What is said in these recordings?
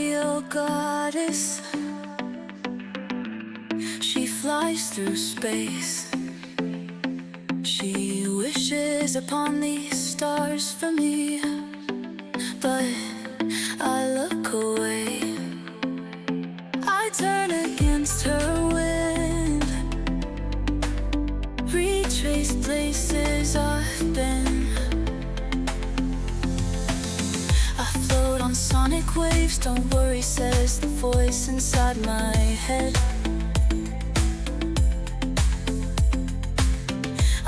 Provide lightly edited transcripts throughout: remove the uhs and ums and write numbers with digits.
real goddess. She flies through space. She wishes upon these stars for me, but I look away. I turn against her wind, retrace places I've been. I float on sonic waves, don't worry, says the voice inside my head.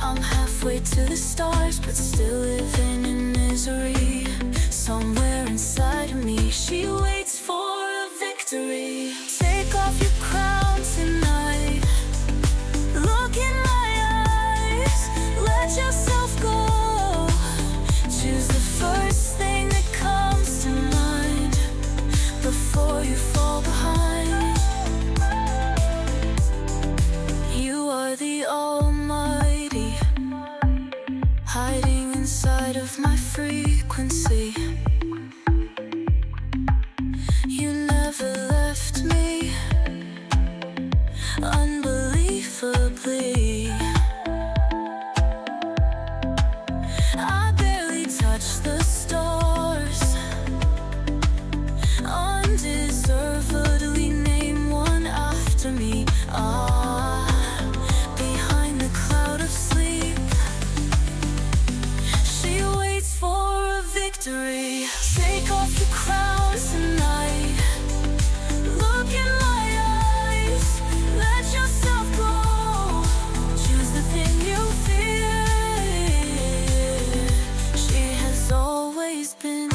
I'm halfway to the stars, but still living in misery. Somewhere inside of me, she waits for a victory. Take off your crown tonight, look in my eyes, let yourself go. Choose the first thing that comes to mind before you fall behind. You are the Almighty, hiding inside of my frequency. You never left me, unbelievably. I barely touch the stars, undeservedly name one after me. Behind the cloud of sleep, she waits for a victory. Take off your crown tonight, look in my eyes, let yourself go. Choose the thing you fear. She has always been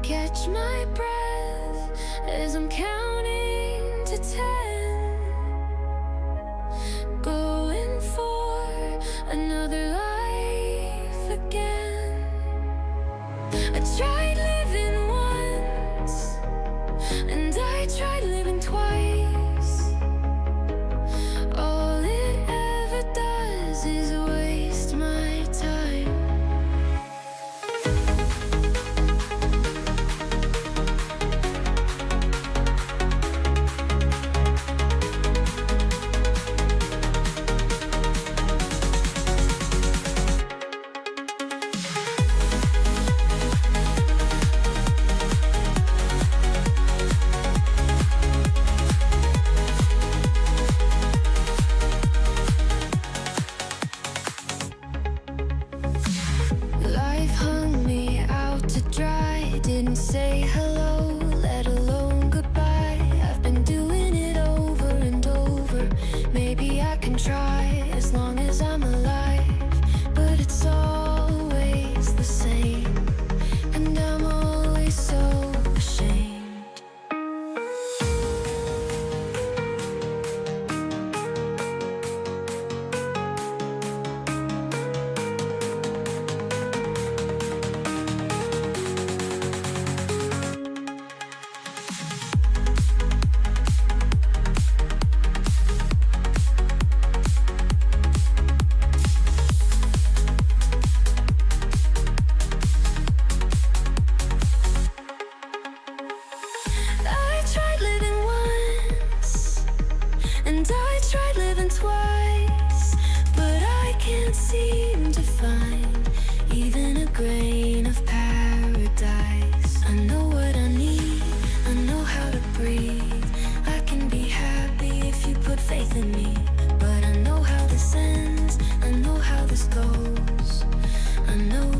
catch my breath as I'm counting to 10, going for another life again. I tried living once, and I tried living twice. All it ever does is waste my time. Life hung me out to dry, didn't say hello, let alone goodbye. I've been doing it over and over. Maybe I can try as long as I'm alive, but it's always the same, and I'm always so ashamed.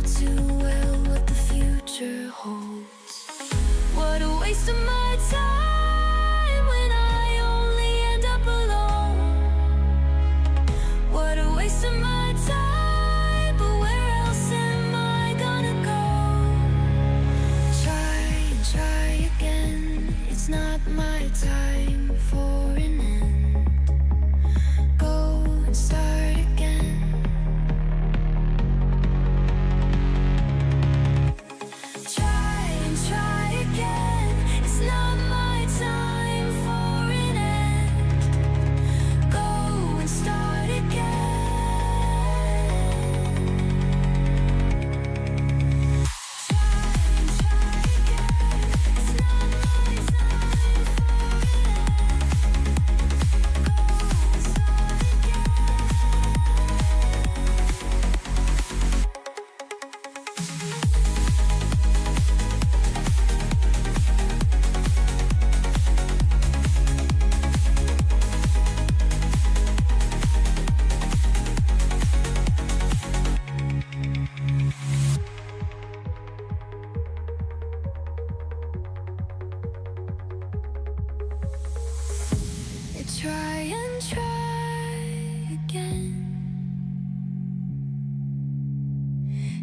too well what the future holds. What a waste of my time when I only end up alone. What a waste of my time, but where else am I gonna go? Try and try again, it's not my time for an end. Go and start again. Try and try again, it's not my time for an end. Go and start again. Try and try again, it's not my time for an end. Go and start try and try again.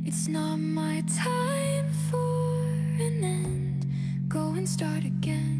It's not my time for an end. Go and start again.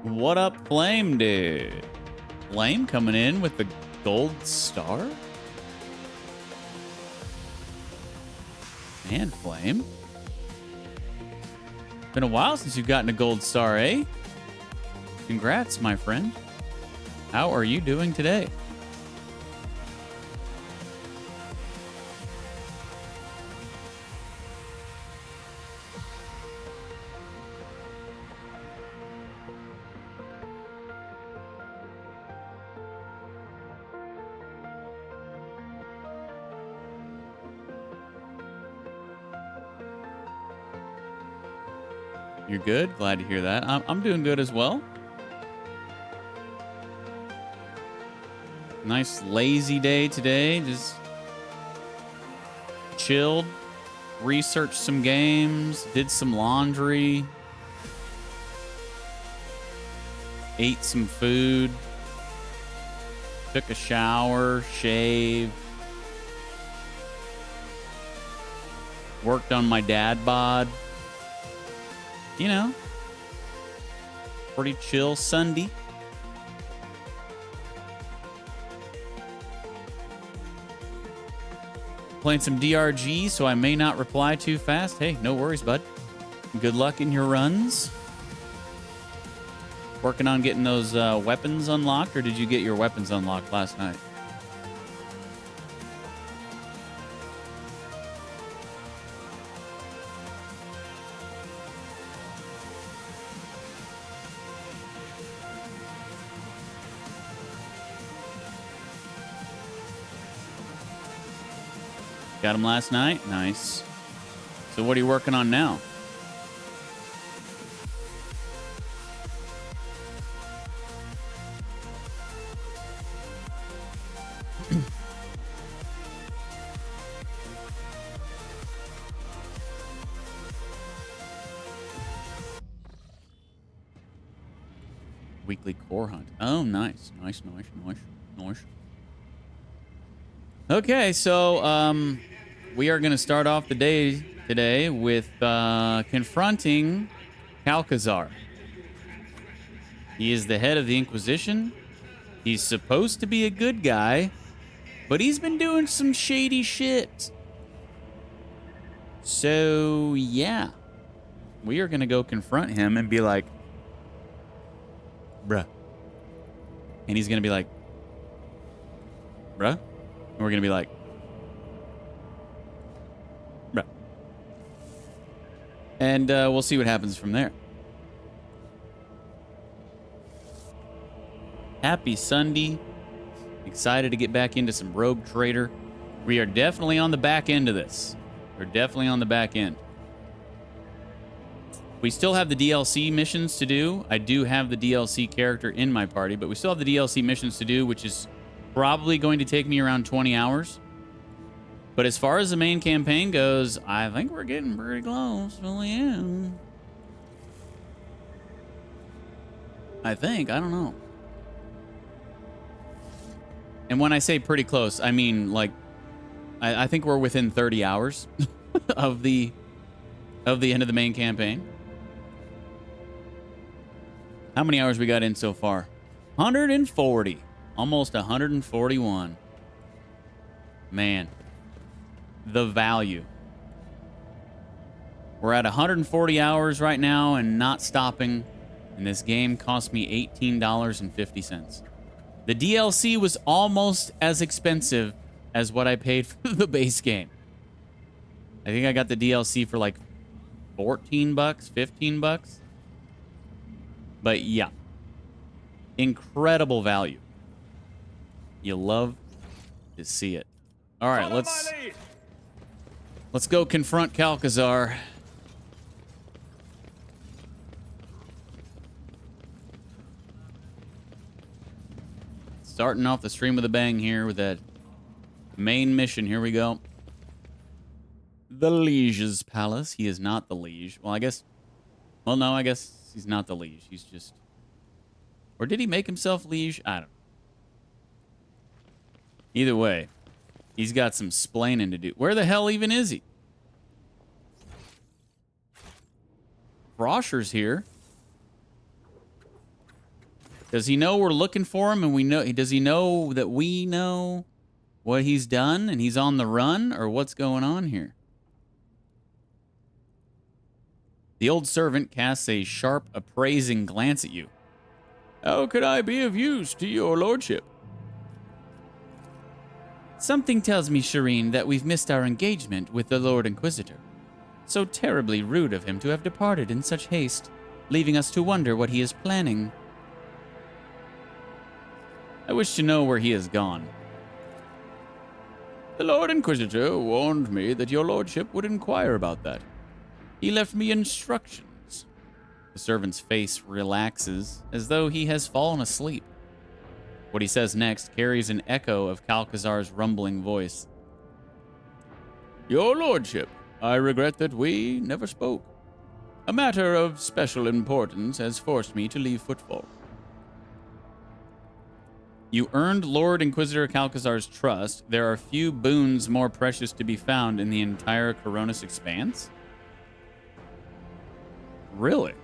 What up, Flame Dude? Flame coming in with the gold star? Man, Flame. Been a while since you've gotten a gold star, eh? Congrats, my friend. How are you doing today? You're good? Glad to hear that. I'm doing good as well. Nice lazy day today. Just chilled, researched some games, did some laundry, ate some food, took a shower, shaved, worked on my dad bod. You know, pretty chill Sunday. Playing some DRG, so I may not reply too fast. Hey, no worries, bud. Good luck in your runs. Working on getting those weapons unlocked, or did you get your weapons unlocked last night? Got them last night? Nice. So what are you working on now? Weekly core hunt. Oh, nice. Nice. Okay, so we are going to start off the day today with confronting Calcazar. He is the head of the Inquisition. He's supposed to be a good guy, but he's been doing some shady shit. So, yeah. We are going to go confront him and be like, bruh. And he's going to be like, bruh. And we're going to be like, bruh. And we'll see what happens from there. Happy Sunday. Excited to get back into some Rogue Trader. We are definitely on the back end of this. We're definitely on the back end. We still have the DLC missions to do. I do have the DLC character in my party, but we still have the DLC missions to do, which is probably going to take me around 20 hours. But as far as the main campaign goes, I think we're getting pretty close to the end. I think. I don't know. And when I say pretty close, I mean, like, I think we're within 30 hours of the end of the main campaign. How many hours we got in so far? 140. Almost 141. Man. The value. We're at 140 hours right now and not stopping. And this game cost me $18.50. The DLC was almost as expensive as what I paid for the base game. I think I got the DLC for like 14 bucks, 15 bucks. But yeah, incredible value. You love to see it. All right, let's go confront Calcazar. Starting off the stream with a bang here with that main mission. Here we go. The Liege's Palace. He is not the Liege. Well, I guess... Well, no, I guess he's not the Liege. He's just... Or did he make himself Liege? I don't know. Either way, he's got some splaining to do. Where the hell even is he? Frosher's here. Does he know we're looking for him and we know... Does he know that we know what he's done and he's on the run? Or what's going on here? The old servant casts a sharp, appraising glance at you. How could I be of use to your lordship? Something tells me, Shireen, that we've missed our engagement with the Lord Inquisitor. So terribly rude of him to have departed in such haste, leaving us to wonder what he is planning. I wish to know where he has gone. The Lord Inquisitor warned me that your lordship would inquire about that. He left me instructions. The servant's face relaxes, as though he has fallen asleep. What he says next carries an echo of Calcazar's rumbling voice. Your lordship, I regret that we never spoke. A matter of special importance has forced me to leave Footfall. You earned Lord Inquisitor Calcazar's trust. There are few boons more precious to be found in the entire Coronis expanse. Really?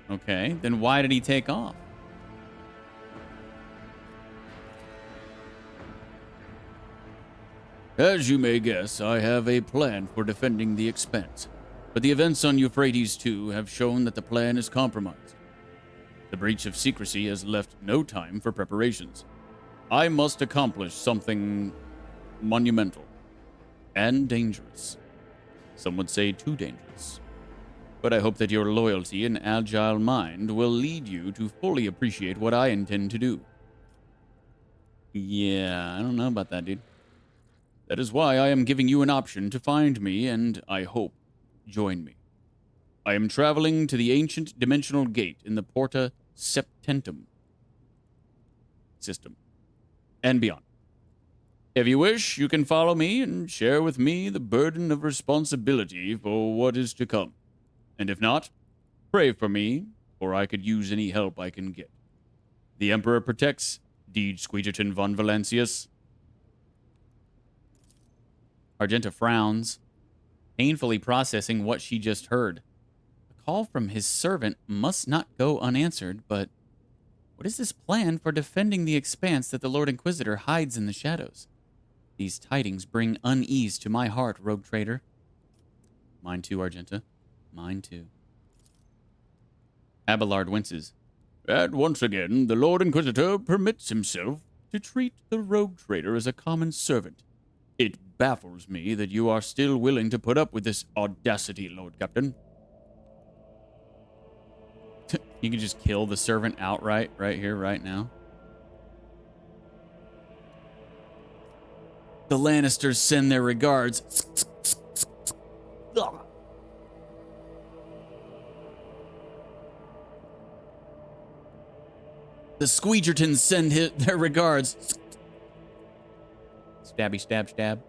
Okay, then why did he take off? As you may guess, I have a plan for defending the expanse, but the events on Euphrates II have shown that the plan is compromised. The breach of secrecy has left no time for preparations. I must accomplish something monumental and dangerous. Some would say too dangerous. But I hope that your loyalty and agile mind will lead you to fully appreciate what I intend to do. Yeah, I don't know about that, dude. That is why I am giving you an option to find me and, I hope, join me. I am traveling to the ancient dimensional gate in the Porta Septentum system and beyond. If you wish, you can follow me and share with me the burden of responsibility for what is to come. And if not, pray for me, for I could use any help I can get. The Emperor protects DeejTheSqueej von Valancius. Argenta frowns, painfully processing what she just heard. A call from his servant must not go unanswered, but what is this plan for defending the expanse that the Lord Inquisitor hides in the shadows? These tidings bring unease to my heart, rogue trader. Mine too, Argenta. Mine too. Abelard winces. And once again, the Lord Inquisitor permits himself to treat the rogue trader as a common servant. It baffles me that you are still willing to put up with this audacity, Lord Captain. You can just kill the servant outright, right here, right now. The Lannisters send their regards. The Squeegertons send their regards. Stabby, stab, stab.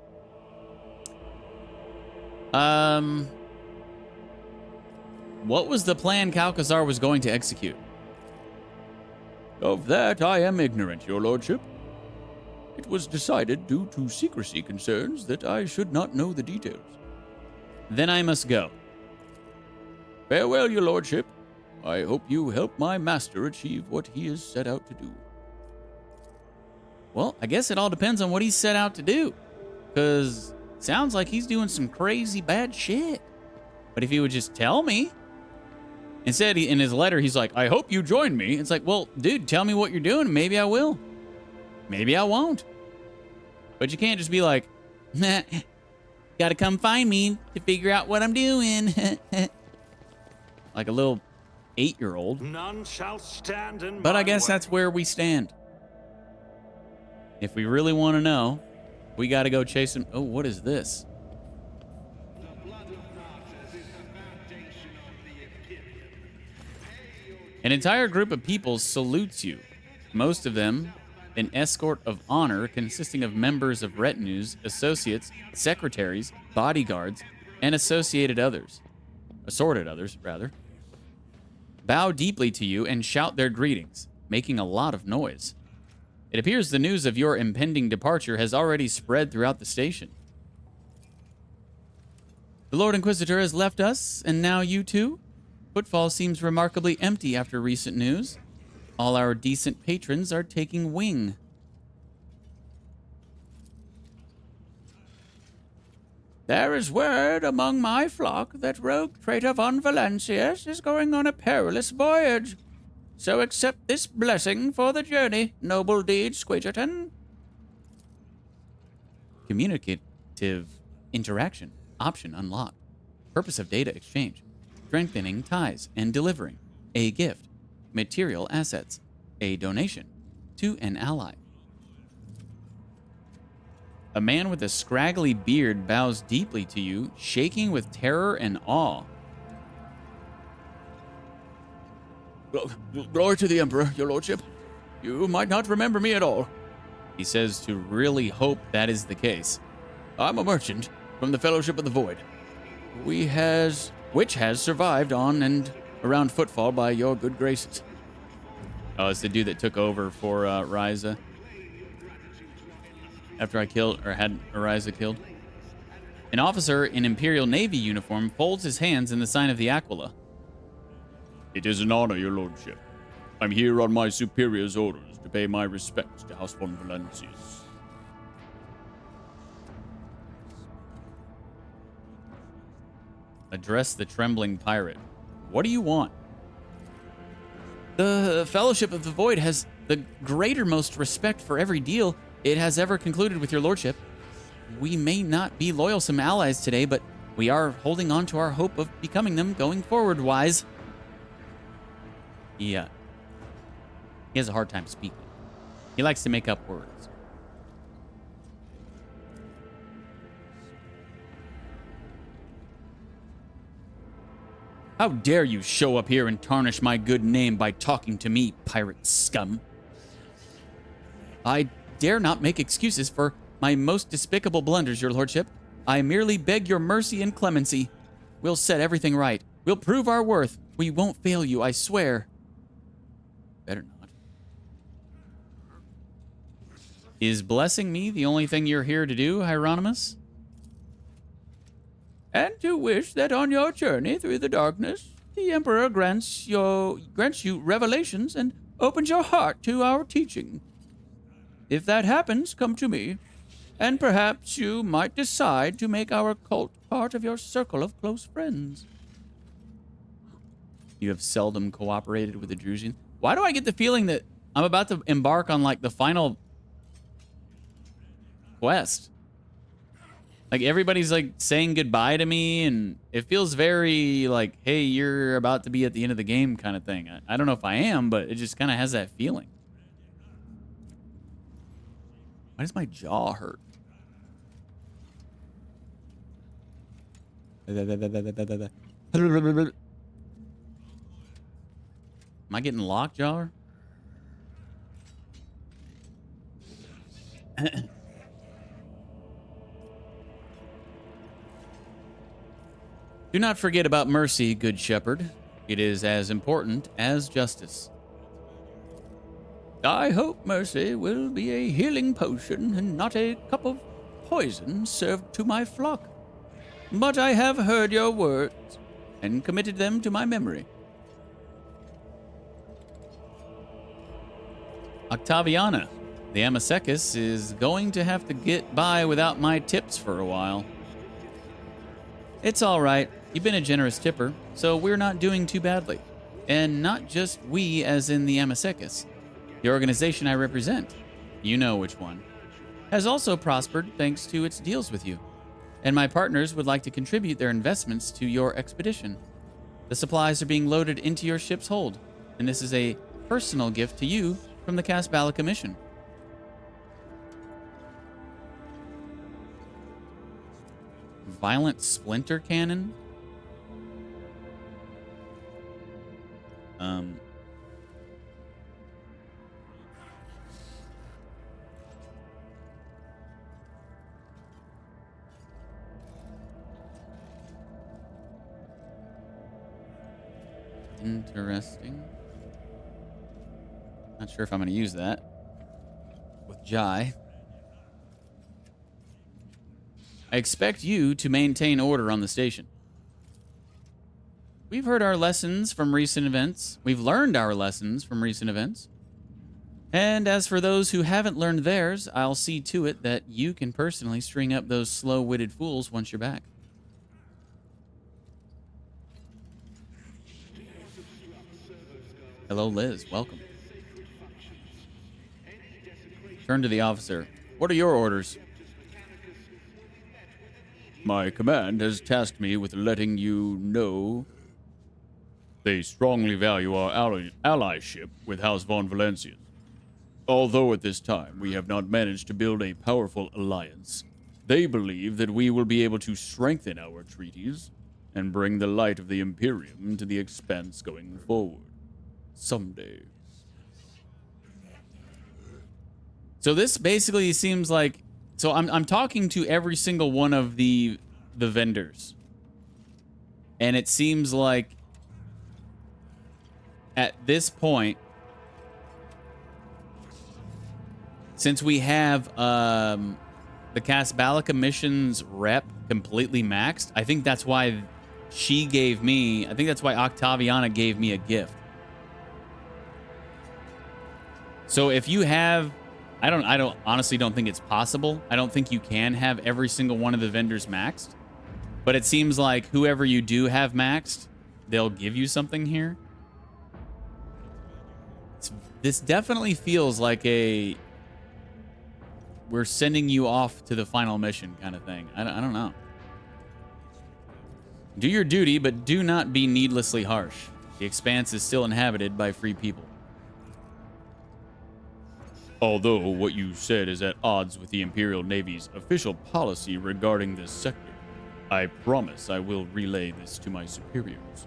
What was the plan Calcazar was going to execute? Of that I am ignorant, your lordship. It was decided due to secrecy concerns that I should not know the details. Then I must go. Farewell, your lordship. I hope you help my master achieve what he has set out to do. Well, I guess it all depends on what he's set out to do. Because it sounds like he's doing some crazy bad shit. But if he would just tell me. Instead, in his letter, he's like, I hope you join me. It's like, well, dude, tell me what you're doing. Maybe I will. Maybe I won't. But you can't just be like, nah, gotta come find me to figure out what I'm doing. Like a little 8-year-old. None shall stand in But I my guess way. that's where we stand. If we really want to know, we got to go chase him. Oh, what is this? An entire group of people salutes you. Most of them, an escort of honor consisting of members of retinues, associates, secretaries, bodyguards, and assorted others, bow deeply to you and shout their greetings, making a lot of noise. It appears the news of your impending departure has already spread throughout the station. The Lord Inquisitor has left us, and now you too? Footfall seems remarkably empty after recent news. All our decent patrons are taking wing. There is word among my flock that rogue traitor von Valancius is going on a perilous voyage. So accept this blessing for the journey, noble DeejTheSqueej. Communicative interaction. Option unlocked. Purpose of data exchange. Strengthening ties and delivering. A gift. Material assets. A donation. To an ally. A man with a scraggly beard bows deeply to you, shaking with terror and awe. Glory to the Emperor, your lordship. You might not remember me at all. He says to really hope that is the case. I'm a merchant from the Fellowship of the Void, which has survived on and around Footfall by your good graces. Oh, it's the dude that took over for Ryza. After I had Ryza killed. An officer in Imperial Navy uniform folds his hands in the sign of the Aquila. It is an honor, your lordship. I'm here on my superior's orders to pay my respects to House von Valancius. Address the trembling pirate. What do you want? The Fellowship of the Void has the greatermost respect for every deal it has ever concluded with your lordship. We may not be loyalsome allies today, but we are holding on to our hope of becoming them going forward, wise. Yeah. He has a hard time speaking. He likes to make up words. How dare you show up here and tarnish my good name by talking to me, pirate scum? I dare not make excuses for my most despicable blunders, your lordship. I merely beg your mercy and clemency. We'll set everything right. We'll prove our worth. We won't fail you, I swear. Better not. Is blessing me the only thing you're here to do, Hieronymus? And to wish that on your journey through the darkness, the Emperor grants you revelations and opens your heart to our teaching. If that happens, come to me, and perhaps you might decide to make our cult part of your circle of close friends. You have seldom cooperated with the Drusian. Why do I get the feeling that I'm about to embark on, like, the final quest? Like, everybody's, like, saying goodbye to me, and it feels very, like, hey, you're about to be at the end of the game kind of thing. I don't know if I am, but it just kind of has that feeling. Why does my jaw hurt? Am I getting lockjaw? Do not forget about mercy, good shepherd. It is as important as justice. I hope mercy will be a healing potion and not a cup of poison served to my flock. But I have heard your words and committed them to my memory. Octaviana, the Amazekis, is going to have to get by without my tips for a while. It's all right. You've been a generous tipper, so we're not doing too badly. And not just we as in the Amazekis. The organization I represent, you know which one, has also prospered thanks to its deals with you. And my partners would like to contribute their investments to your expedition. The supplies are being loaded into your ship's hold, and this is a personal gift to you from the Casbala Commission. Violent splinter cannon? Interesting. Not sure if I'm going to use that with Jai. I expect you to maintain order on the station. We've heard our lessons from recent events. We've learned our lessons from recent events. And as for those who haven't learned theirs, I'll see to it that you can personally string up those slow-witted fools once you're back. Hello, Liz. Welcome. Turn to the officer. What are your orders? My command has tasked me with letting you know they strongly value our allyship with House von Valencius. Although at this time we have not managed to build a powerful alliance, they believe that we will be able to strengthen our treaties and bring the light of the Imperium to the Expanse going forward. Someday. So this basically seems like... So I'm talking to every single one of the vendors. And it seems like at this point, since we have the Casbala Commission's rep completely maxed, I think that's why she gave me... I think that's why Octaviana gave me a gift. So if you have, I don't honestly don't think it's possible. I don't think you can have every single one of the vendors maxed. But it seems like whoever you do have maxed, they'll give you something here. This definitely feels like a we're sending you off to the final mission kind of thing. I don't know. Do your duty, but do not be needlessly harsh. The Expanse is still inhabited by free people. Although what you said is at odds with the Imperial Navy's official policy regarding this sector, I promise I will relay this to my superiors.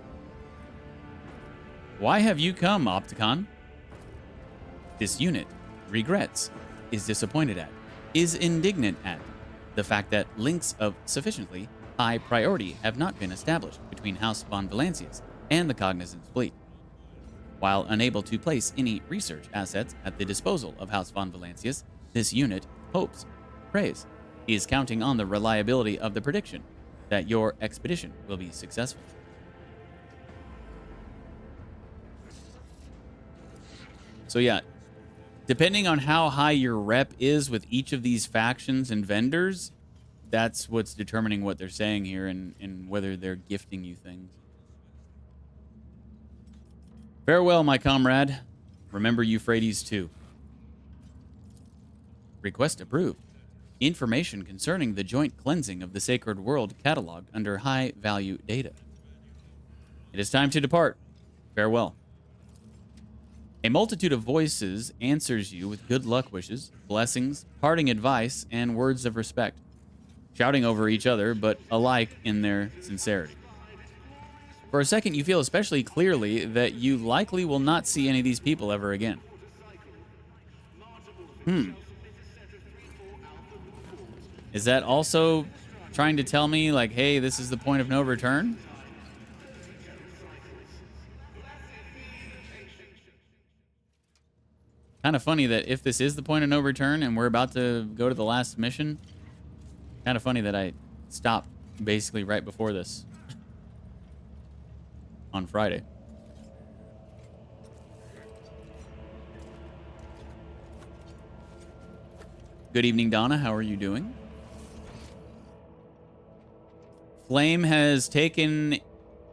Why have you come, Opticon? This unit regrets, is disappointed at, is indignant at the fact that links of sufficiently high priority have not been established between House von Valencius and the Cognizance fleet. While unable to place any research assets at the disposal of House von Valencius, this unit is counting on the reliability of the prediction that your expedition will be successful. So yeah, depending on how high your rep is with each of these factions and vendors, that's what's determining what they're saying here and whether they're gifting you things. Farewell, my comrade. Remember Euphrates too. Request approved. Information concerning the joint cleansing of the Sacred World cataloged under high-value data. It is time to depart. Farewell. A multitude of voices answers you with good luck wishes, blessings, parting advice, and words of respect, shouting over each other, but alike in their sincerity. For a second, you feel especially clearly that you likely will not see any of these people ever again. Is that also trying to tell me, like, hey, this is the point of no return? Kind of funny that if this is the point of no return and we're about to go to the last mission, kind of funny that I stopped basically right before this on Friday. Good evening, Donna. How are you doing? Flame has taken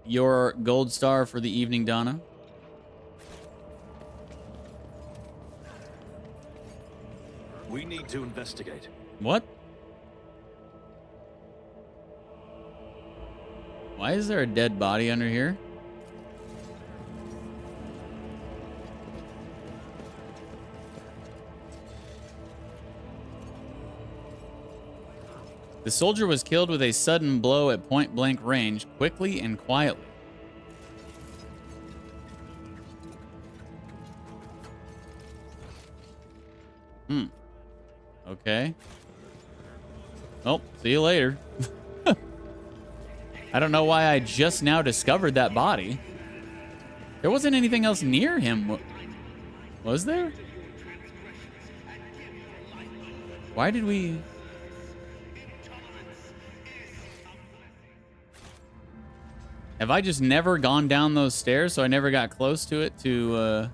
your gold star for the evening, Donna. We need to investigate. What? Why is there a dead body under here? The soldier was killed with a sudden blow at point-blank range, quickly and quietly. Okay. Oh, see you later. I don't know why I just now discovered that body. There wasn't anything else near him. Was there? Why did we... Have I just never gone down those stairs, so I never got close to it to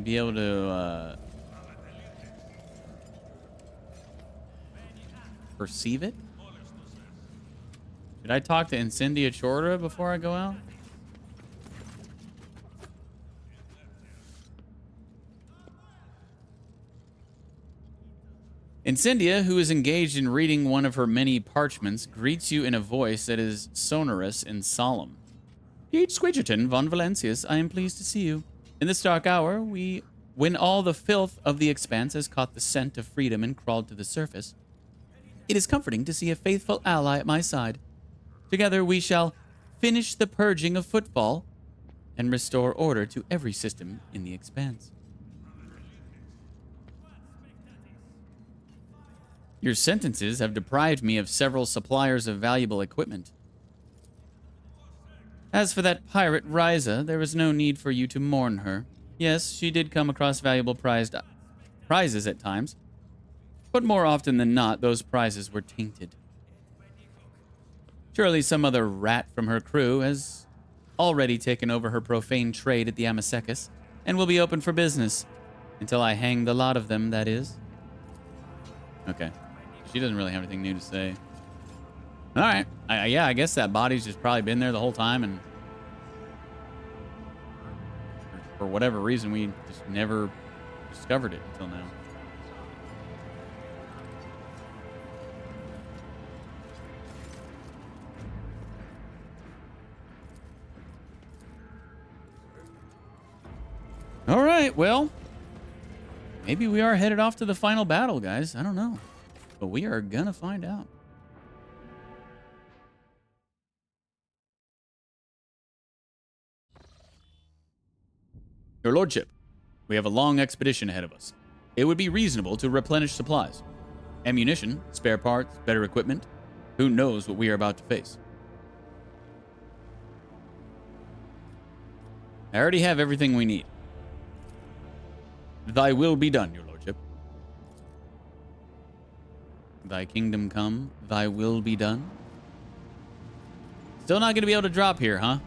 be able to perceive it? Should I talk to Incendia Chorda before I go out? Incendia, who is engaged in reading one of her many parchments, greets you in a voice that is sonorous and solemn. DeejTheSqueej von Valencius, I am pleased to see you. In this dark hour, when all the filth of the expanse has caught the scent of freedom and crawled to the surface, it is comforting to see a faithful ally at my side. Together we shall finish the purging of footfall and restore order to every system in the expanse. Your sentences have deprived me of several suppliers of valuable equipment. As for that pirate Ryza, there is no need for you to mourn her. Yes, she did come across valuable prizes at times, but more often than not, those prizes were tainted. Surely some other rat from her crew has already taken over her profane trade at the Amasekis and will be open for business. Until I hang the lot of them, that is. Okay. She doesn't really have anything new to say. All right. Yeah, I guess that body's just probably been there the whole time, and for whatever reason, we just never discovered it until now. All right, well, maybe we are headed off to the final battle, guys. I don't know, but we are gonna find out. Your Lordship, we have a long expedition ahead of us. It would be reasonable to replenish supplies. Ammunition, spare parts, better equipment. Who knows what we are about to face? I already have everything we need. Thy will be done, Your Lordship. Thy kingdom come, thy will be done. Still not going to be able to drop here, huh?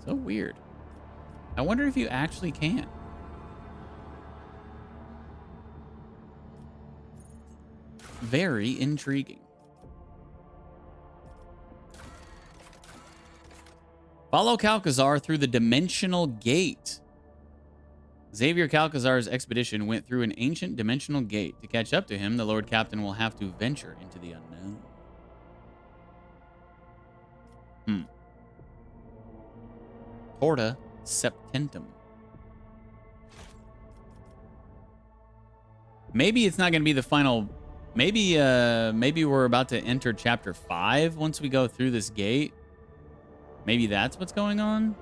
So weird. I wonder if you actually can. Very intriguing. Follow Calcazar through the dimensional gate. Xavier Calcazar's expedition went through an ancient dimensional gate. To catch up to him, the Lord Captain will have to venture into the unknown. Porta Septentum. Maybe it's not going to be the final. Maybe we're about to enter chapter 5 once we go through this gate. Maybe that's what's going on.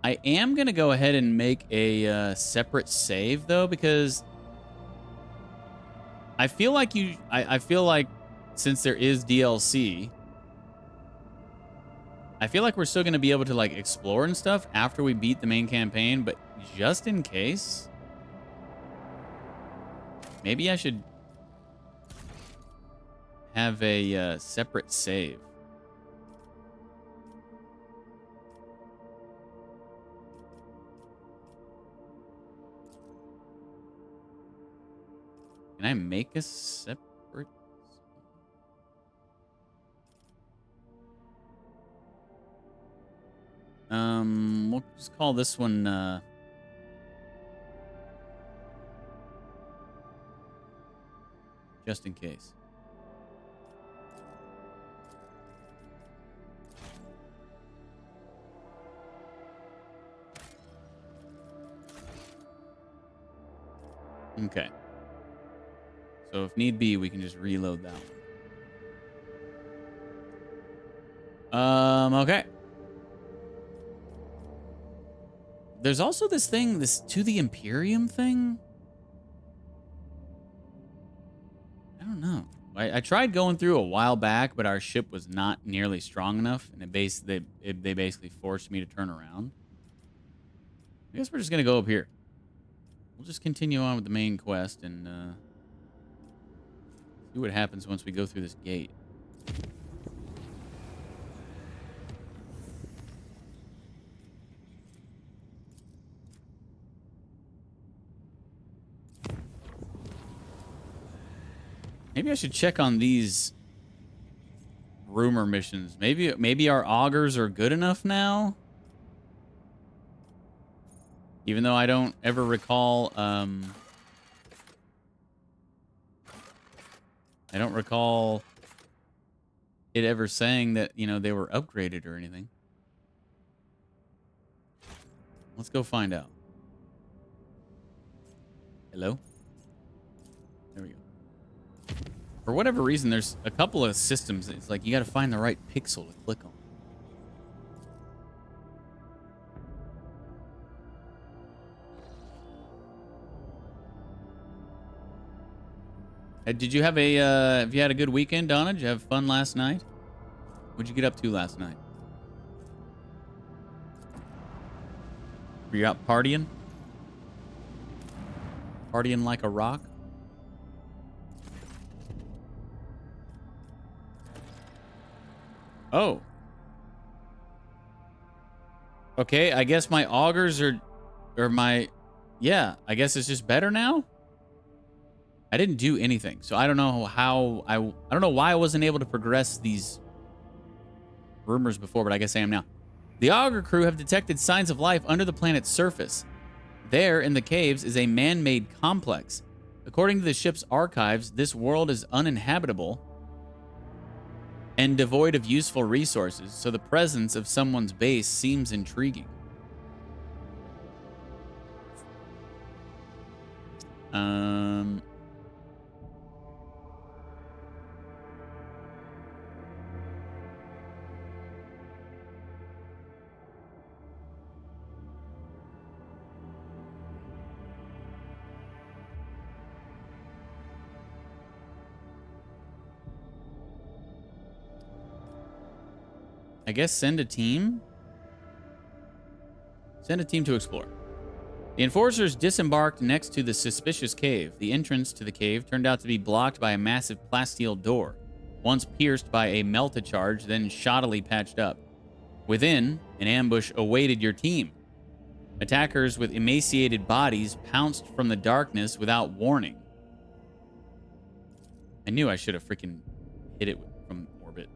I am going to go ahead and make a separate save, though, because I feel like I feel like since there is DLC, I feel like we're still going to be able to, like, explore and stuff after we beat the main campaign, but just in case, maybe I should have a separate save. Can I make a separate? We'll just call this one, just in case. Okay. So if need be, we can just reload that one. Okay. There's also this thing, this To the Imperium thing. I don't know. I tried going through a while back, but our ship was not nearly strong enough, and they basically forced me to turn around. I guess we're just gonna go up here. We'll just continue on with the main quest and see what happens once we go through this gate. Maybe I should check on these rumor missions. Maybe our augurs are good enough now. Even though I don't ever recall I don't recall it ever saying that, you know, they were upgraded or anything. Let's go find out. Hello? There we go. For whatever reason, there's a couple of systems. It's like you got to find the right pixel to click on. Did you have have you had a good weekend, Donna? Did you have fun last night? What'd you get up to last night? Were you out partying? Partying like a rock? Oh. Okay, I guess my augurs yeah, I guess it's just better now? I didn't do anything, so I don't know how I don't know why I wasn't able to progress these rumors before, but I guess I am now. The Augur crew have detected signs of life under the planet's surface. There, in the caves, is a man-made complex. According to the ship's archives, this world is uninhabitable and devoid of useful resources, so the presence of someone's base seems intriguing. I guess send a team? Send a team to explore. The enforcers disembarked next to the suspicious cave. The entrance to the cave turned out to be blocked by a massive plasteel door, once pierced by a melta charge, then shoddily patched up. Within, an ambush awaited your team. Attackers with emaciated bodies pounced from the darkness without warning. I knew I should have freaking hit it from orbit.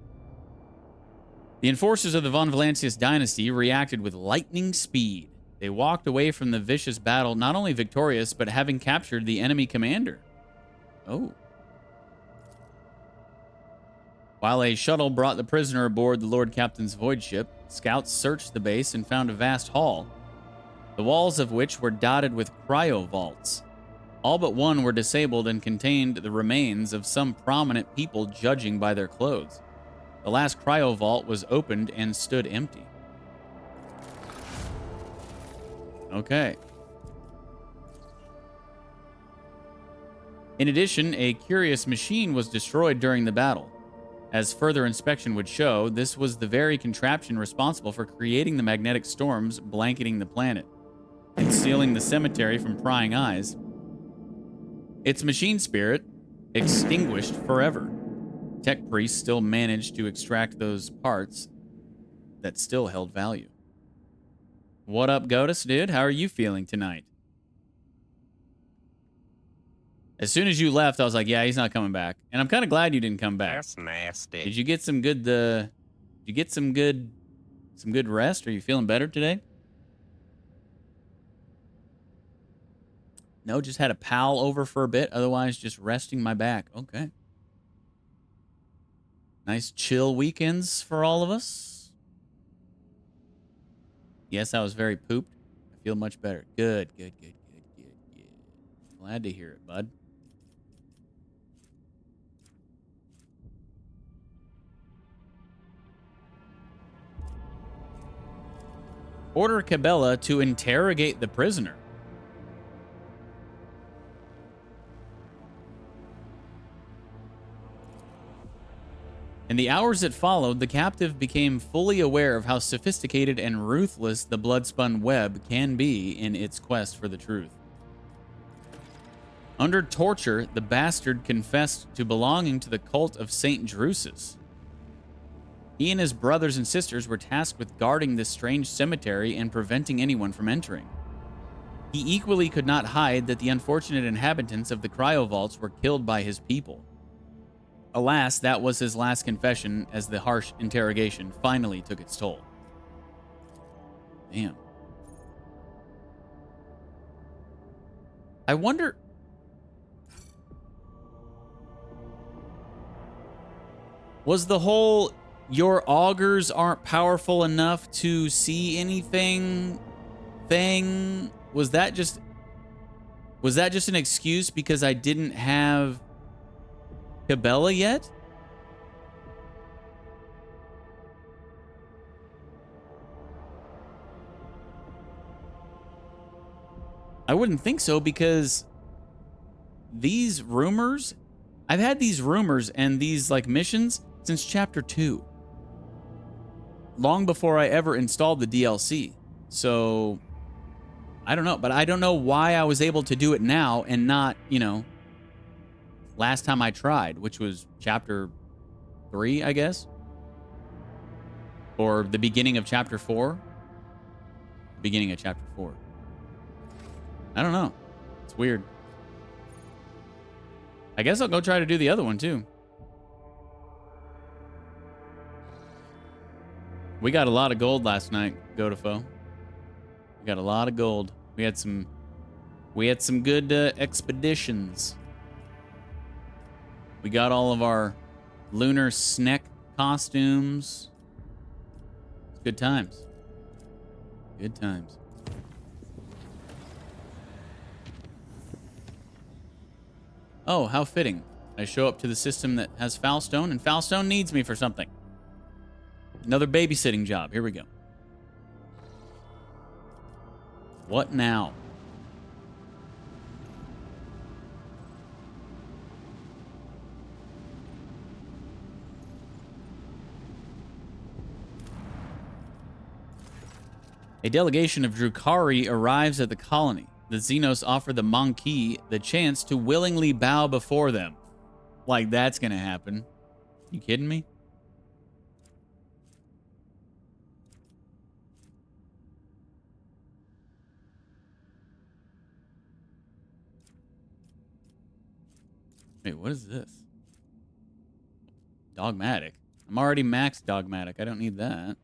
The enforcers of the Von Valancius dynasty reacted with lightning speed. They walked away from the vicious battle not only victorious, but having captured the enemy commander. Oh. While a shuttle brought the prisoner aboard the Lord Captain's void ship, scouts searched the base and found a vast hall, the walls of which were dotted with cryo vaults. All but one were disabled and contained the remains of some prominent people, judging by their clothes. The last cryo vault was opened and stood empty. Okay. In addition, a curious machine was destroyed during the battle. As further inspection would show, this was the very contraption responsible for creating the magnetic storms blanketing the planet, concealing the cemetery from prying eyes. Its machine spirit extinguished forever. Tech priests still managed to extract those parts that still held value. What up, Godus, dude? How are you feeling tonight? As soon as you left, I was like, yeah, he's not coming back. And I'm kind of glad you didn't come back. That's nasty. Did you get some good, did you get some good rest? Are you feeling better today? No, just had a pal over for a bit. Otherwise, just resting my back. Okay. Nice chill weekends for all of us. Yes, I was very pooped. I feel much better. Good. Glad to hear it, bud. Order Cabela to interrogate the prisoner. In the hours that followed, the captive became fully aware of how sophisticated and ruthless the blood-spun web can be in its quest for the truth. Under torture, the bastard confessed to belonging to the cult of Saint Drusus. He and his brothers and sisters were tasked with guarding this strange cemetery and preventing anyone from entering. He equally could not hide that the unfortunate inhabitants of the cryovaults were killed by his people. Alas, that was his last confession as the harsh interrogation finally took its toll. Damn. I wonder... was the whole "your augurs aren't powerful enough to see anything" thing, was that just an excuse because I didn't have Cabela yet? I wouldn't think so, because these rumors, I've had these rumors and these like missions since chapter 2. Long before I ever installed the DLC. So I don't know, but I don't know why I was able to do it now and not, you know, last time I tried, which was chapter 3, I guess. Or the beginning of chapter 4. Beginning of chapter 4. I don't know. It's weird. I guess I'll go try to do the other one too. We got a lot of gold last night, Godifo. We got a lot of gold. We had some good expeditions. We got all of our lunar snack costumes. It's good times. Good times. Oh, how fitting. I show up to the system that has Foulstone, and Foulstone needs me for something. Another babysitting job. Here we go. What now? A delegation of Drukhari arrives at the colony. The Xenos offer the Monkey the chance to willingly bow before them. Like that's gonna happen. You kidding me? Wait, what is this? Dogmatic. I'm already maxed dogmatic. I don't need that.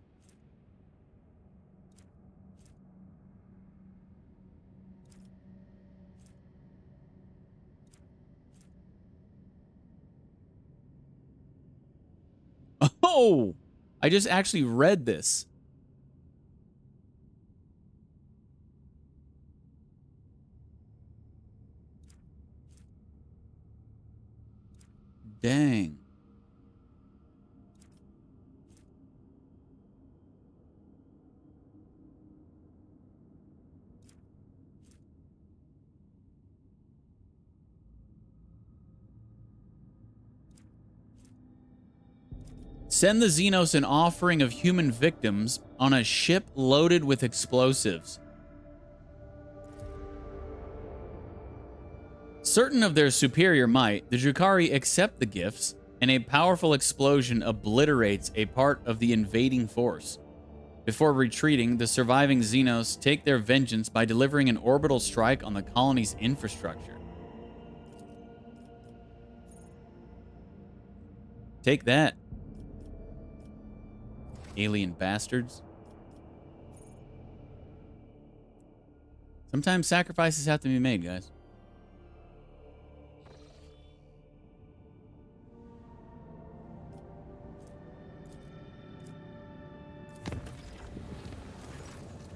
Oh! I just actually read this. Dang. Send the Xenos an offering of human victims on a ship loaded with explosives. Certain of their superior might, the Drukhari accept the gifts, and a powerful explosion obliterates a part of the invading force. Before retreating, the surviving Xenos take their vengeance by delivering an orbital strike on the colony's infrastructure. Take that, alien bastards. Sometimes sacrifices have to be made, guys.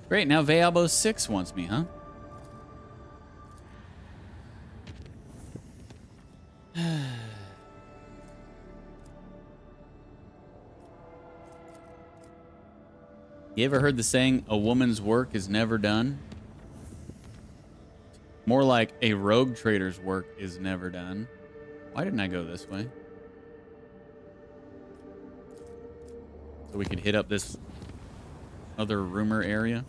Great, now Veabo 6 wants me, huh? You ever heard the saying, a woman's work is never done? More like a rogue trader's work is never done. Why didn't I go this way? So we could hit up this other rumor area.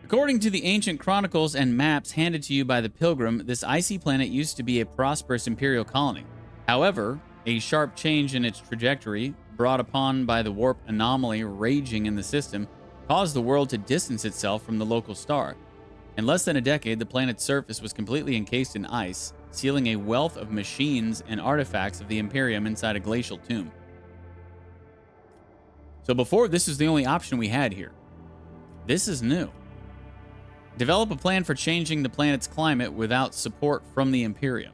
According to the ancient chronicles and maps handed to you by the Pilgrim, this icy planet used to be a prosperous imperial colony. However, a sharp change in its trajectory, brought upon by the warp anomaly raging in the system, caused the world to distance itself from the local star. In less than a decade, the planet's surface was completely encased in ice, sealing a wealth of machines and artifacts of the Imperium inside a glacial tomb. So before, this is the only option we had here. This is new. Develop a plan for changing the planet's climate without support from the Imperium.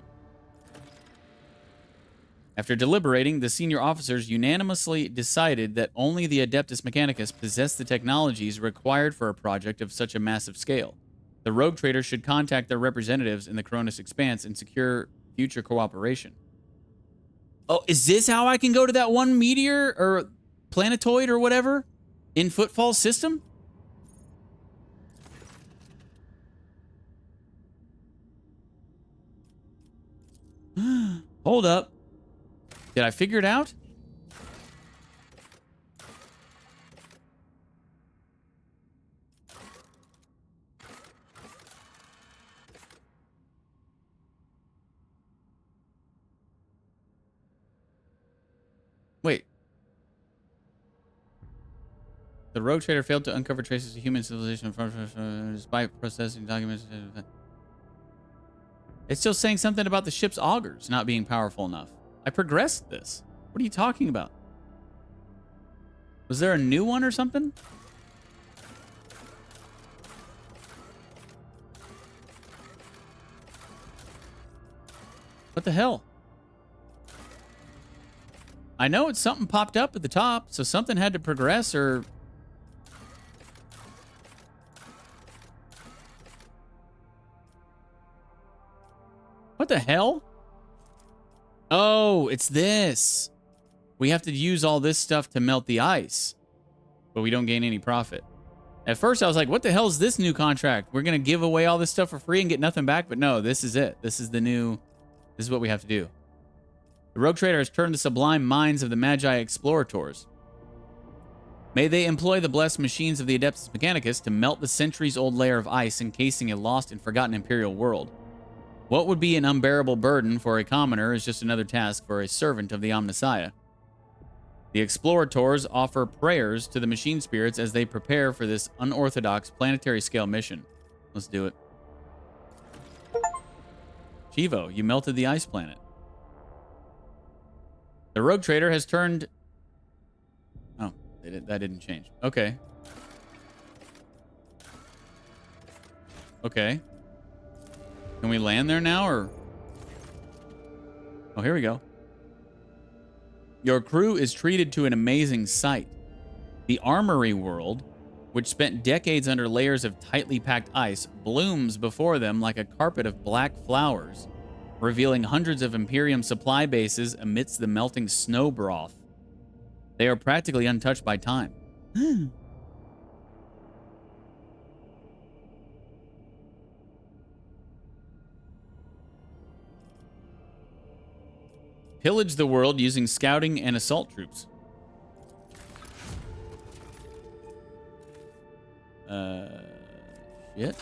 After deliberating, the senior officers unanimously decided that only the Adeptus Mechanicus possessed the technologies required for a project of such a massive scale. The rogue traders should contact their representatives in the Cronus Expanse and secure future cooperation. Oh, is this how I can go to that one meteor or planetoid or whatever in Footfall's system? Hold up. Did I figure it out? Wait. The rogue trader failed to uncover traces of human civilization despite processing documents. It's still saying something about the ship's augers not being powerful enough. I progressed this. What are you talking about? Was there a new one or something? What the hell? I know it's something popped up at the top, so something had to progress or... What the hell? Oh, it's this. We have to use all this stuff to melt the ice, but we don't gain any profit. At first, I was like, what the hell is this new contract? We're going to give away all this stuff for free and get nothing back? But no, this is it. This is the new... This is what we have to do. The rogue trader has turned the sublime minds of the Magi Explorators. May they employ the blessed machines of the Adeptus Mechanicus to melt the centuries-old layer of ice encasing a lost and forgotten Imperial world. What would be an unbearable burden for a commoner is just another task for a servant of the Omnissiah. The Explorators offer prayers to the machine spirits as they prepare for this unorthodox planetary-scale mission. Let's do it. Chivo, you melted the ice planet. The rogue trader has turned... Oh, that didn't change. Okay. Okay. Can we land there now, or... Oh, here we go. Your crew is treated to an amazing sight. The Armory world, which spent decades under layers of tightly packed ice, blooms before them like a carpet of black flowers, revealing hundreds of Imperium supply bases amidst the melting snow broth. They are practically untouched by time. Pillage the world using scouting and assault troops. Shit.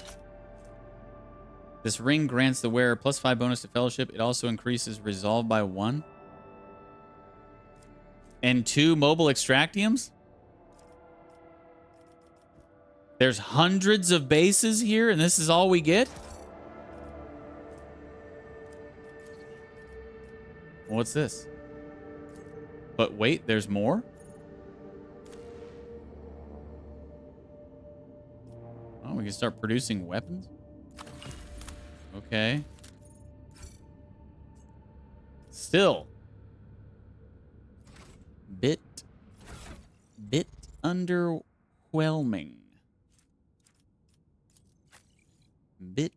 This ring grants the wearer +5 bonus to fellowship. It also increases resolve by 1. And 2 mobile extractiums? There's hundreds of bases here, and this is all we get? What's this? But wait, there's more? Oh, we can start producing weapons? Okay. Still. Bit underwhelming. Bit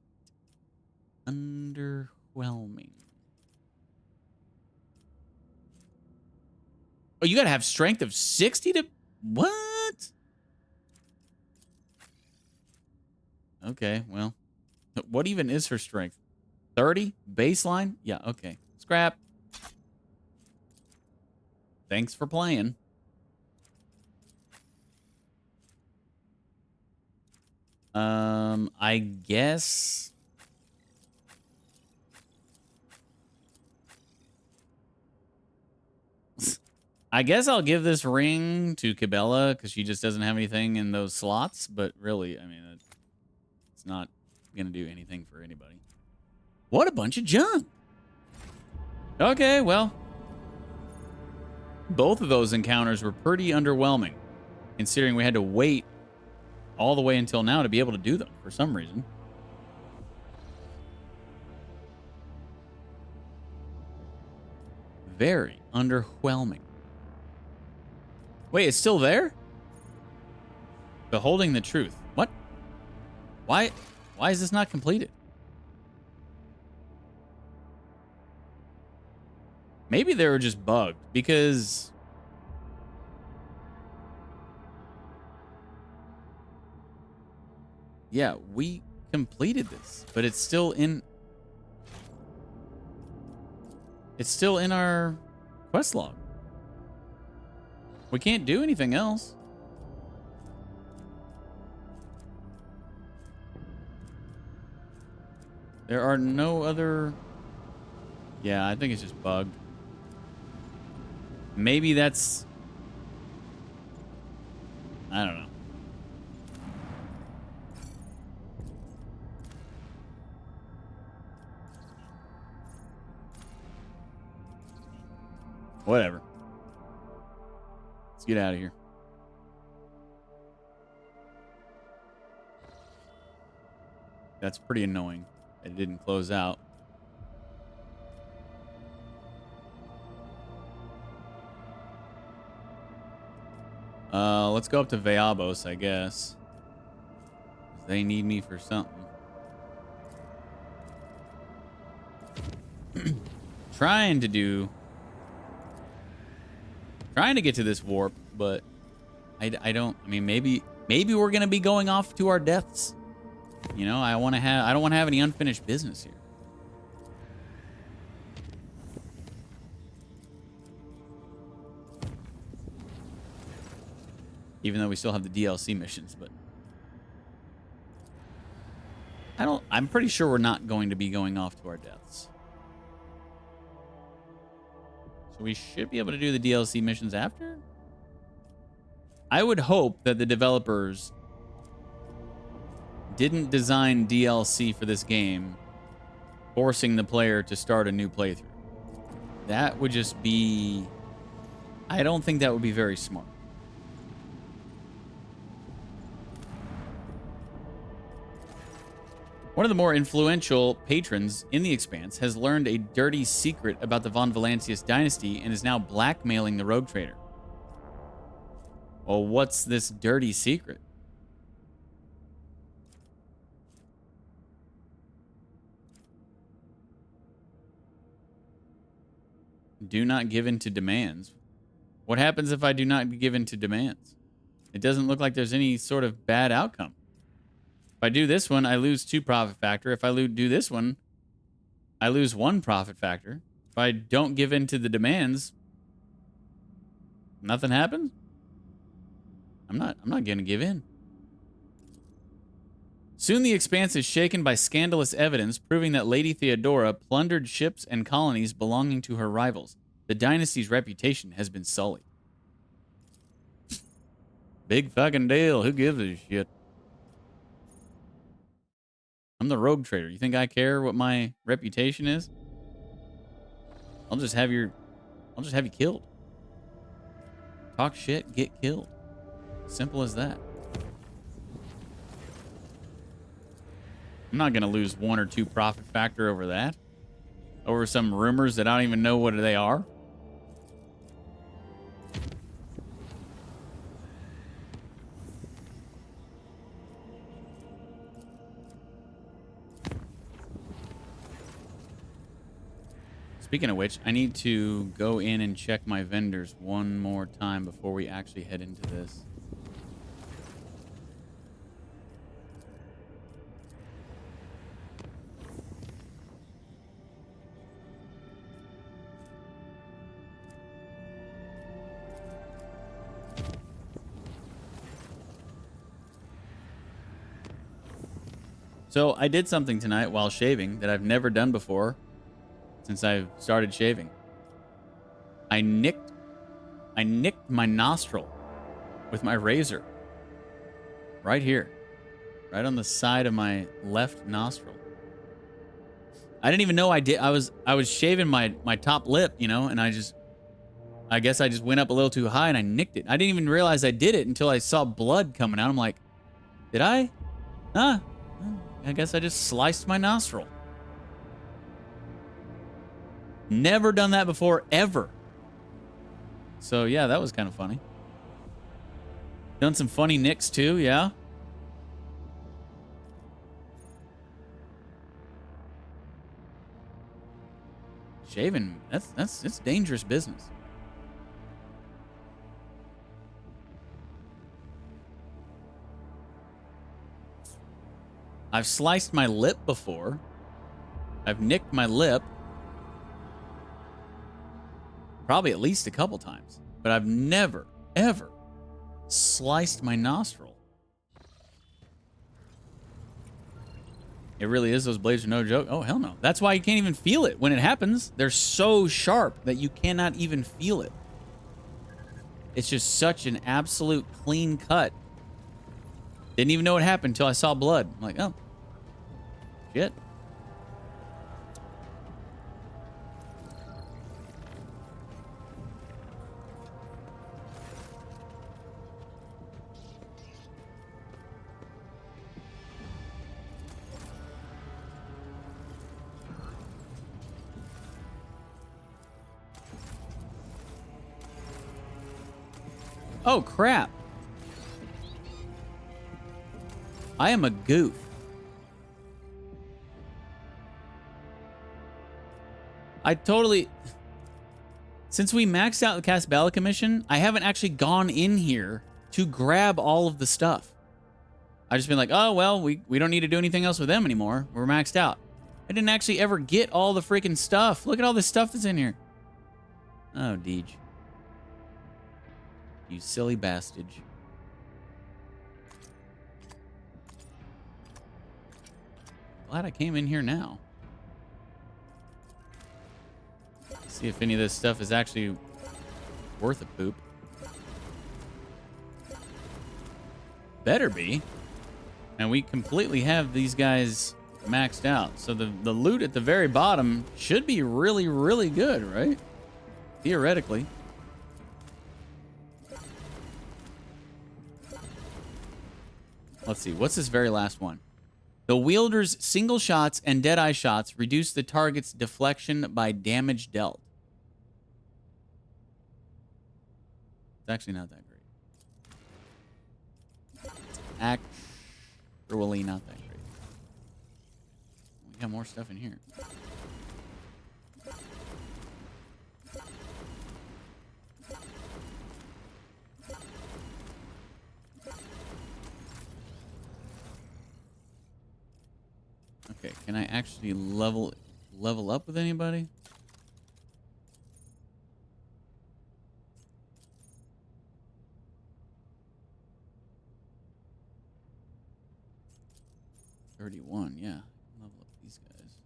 underwhelming. Oh, you gotta have strength of 60 to... What? Okay, well. What even is her strength? 30? Baseline? Yeah, okay. Scrap. Thanks for playing. I guess... I guess I'll give this ring to Cabela because she just doesn't have anything in those slots. But really, I mean, it's not going to do anything for anybody. What a bunch of junk. Okay, well. Both of those encounters were pretty underwhelming, considering we had to wait all the way until now to be able to do them for some reason. Very underwhelming. Wait, it's still there? Beholding the truth. What? Why is this not completed? Maybe they were just bugged because... Yeah, we completed this, but it's still in... It's still in our quest log. We can't do anything else. There are no other... Yeah, I think it's just bugged. Maybe that's... I don't know. Whatever. Let's get out of here. That's pretty annoying. It didn't close out. Let's go up to Veabos, I guess. They need me for something. Trying to get to this warp, but I don't. I mean, maybe we're gonna be going off to our deaths. You know, I don't want to have any unfinished business here. Even though we still have the DLC missions, but I'm pretty sure we're not going to be going off to our deaths. So we should be able to do the DLC missions after. I would hope that the developers didn't design DLC for this game forcing the player to start a new playthrough. That would just be... I don't think that would be very smart. One of the more influential patrons in the Expanse has learned a dirty secret about the Von Valancius dynasty and is now blackmailing the rogue trader. Well, what's this dirty secret? Do not give in to demands. What happens if I do not give in to demands? It doesn't look like there's any sort of bad outcome. If I do this one, I lose 2 profit factor. If I do this one, I lose 1 profit factor. If I don't give in to the demands, nothing happens. I'm not going to give in. Soon the Expanse is shaken by scandalous evidence proving that Lady Theodora plundered ships and colonies belonging to her rivals. The dynasty's reputation has been sullied. Big fucking deal. Who gives a shit? I'm the rogue trader. You think I care what my reputation is? I'll just have you killed. Talk shit, get killed. Simple as that. I'm not going to lose 1 or 2 profit factor over that. Over some rumors that I don't even know what they are. Speaking of which, I need to go in and check my vendors one more time before we actually head into this. So I did something tonight while shaving that I've never done before since I've started shaving. I nicked my nostril with my razor. Right here. Right on the side of my left nostril. I didn't even know I did. I was shaving my top lip, you know, and I guess I just went up a little too high and I nicked it. I didn't even realize I did it until I saw blood coming out. I'm like, did I? Huh? I guess I just sliced my nostril. Never done that before, ever. So, yeah, that was kind of funny. Done some funny nicks, too, yeah. Shaving, it's dangerous business. I've sliced my lip before. I've nicked my lip. Probably at least a couple times. But I've never, ever sliced my nostril. It really is. Those blades are no joke. Oh, hell no. That's why you can't even feel it when it happens. They're so sharp that you cannot even feel it. It's just such an absolute clean cut Didn't even know what happened until I saw blood. I'm like, oh, shit. Oh, crap. I am a goof. I totally... Since we maxed out the Casbalica mission, I haven't actually gone in here to grab all of the stuff. I just been like, oh, well, we don't need to do anything else with them anymore. We're maxed out. I didn't actually ever get all the freaking stuff. Look at all this stuff that's in here. Oh, Deej. You silly bastard. Glad I came in here now. See if any of this stuff is actually worth a poop. Better be. And we completely have these guys maxed out. So the loot at the very bottom should be really, really good, right? Theoretically. Let's see. What's this very last one? The wielder's single shots and deadeye shots reduce the target's deflection by damage dealt. It's actually not that great. It's actually not that great. We got more stuff in here. Okay, can I actually level up with anybody? $31, yeah. Level up these guys.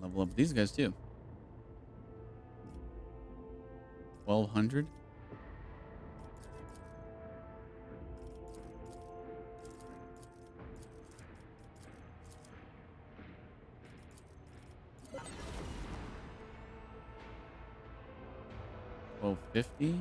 Level up these guys too. 1200. $1250.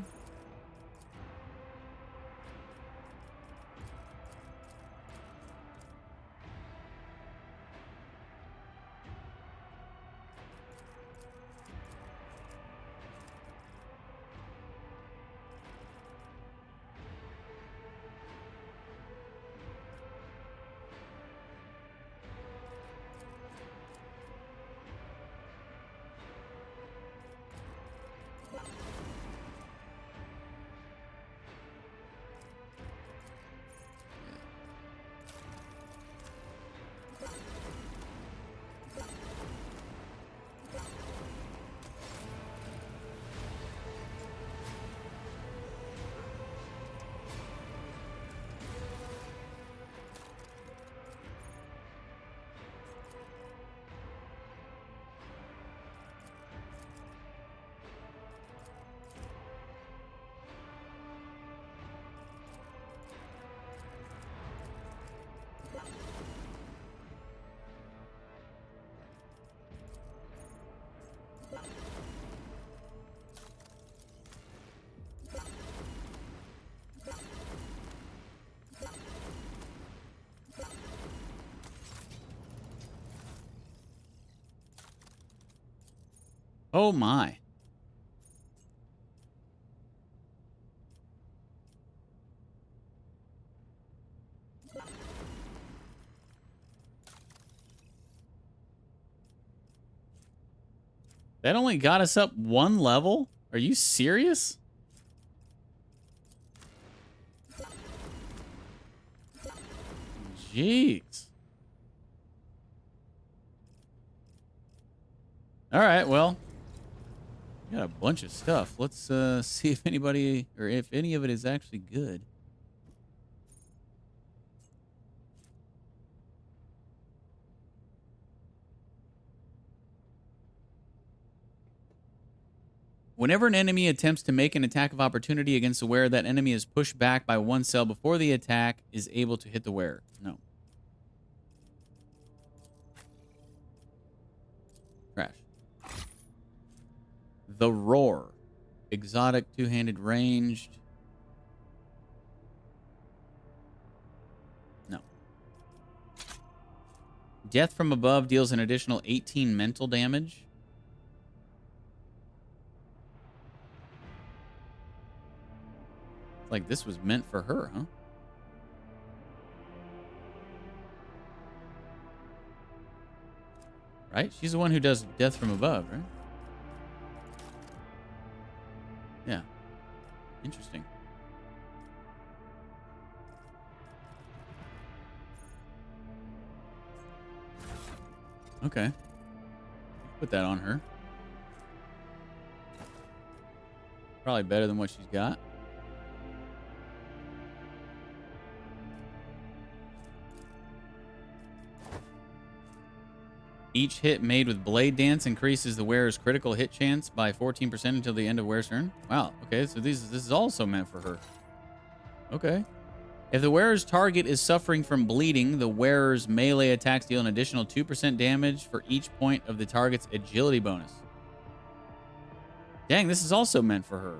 Oh my. That only got us up one level? Are you serious? Jeez. All right, well, we got a bunch of stuff. Let's see if anybody, or if any of it is actually good. Whenever an enemy attempts to make an attack of opportunity against the wearer, that enemy is pushed back by 1 cell before the attack is able to hit the wearer. No. Crash. The Roar. Exotic, two-handed, ranged. No. Death from above deals an additional 18 mental damage. Like this was meant for her, huh? Right? She's the one who does death from above, right? Yeah. Interesting. Okay. Put that on her. Probably better than what she's got. Each hit made with Blade Dance increases the wearer's critical hit chance by 14% until the end of wearer's turn. Wow. Okay, so this is also meant for her. Okay. If the wearer's target is suffering from bleeding, the wearer's melee attacks deal an additional 2% damage for each point of the target's agility bonus. Dang, this is also meant for her.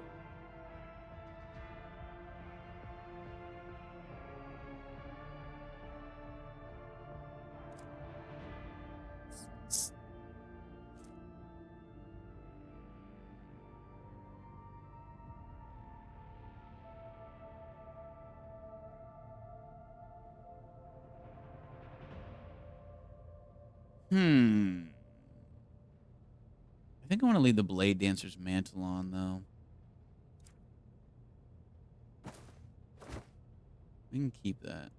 I think I want to leave the Blade Dancer's mantle on, though. We can keep that.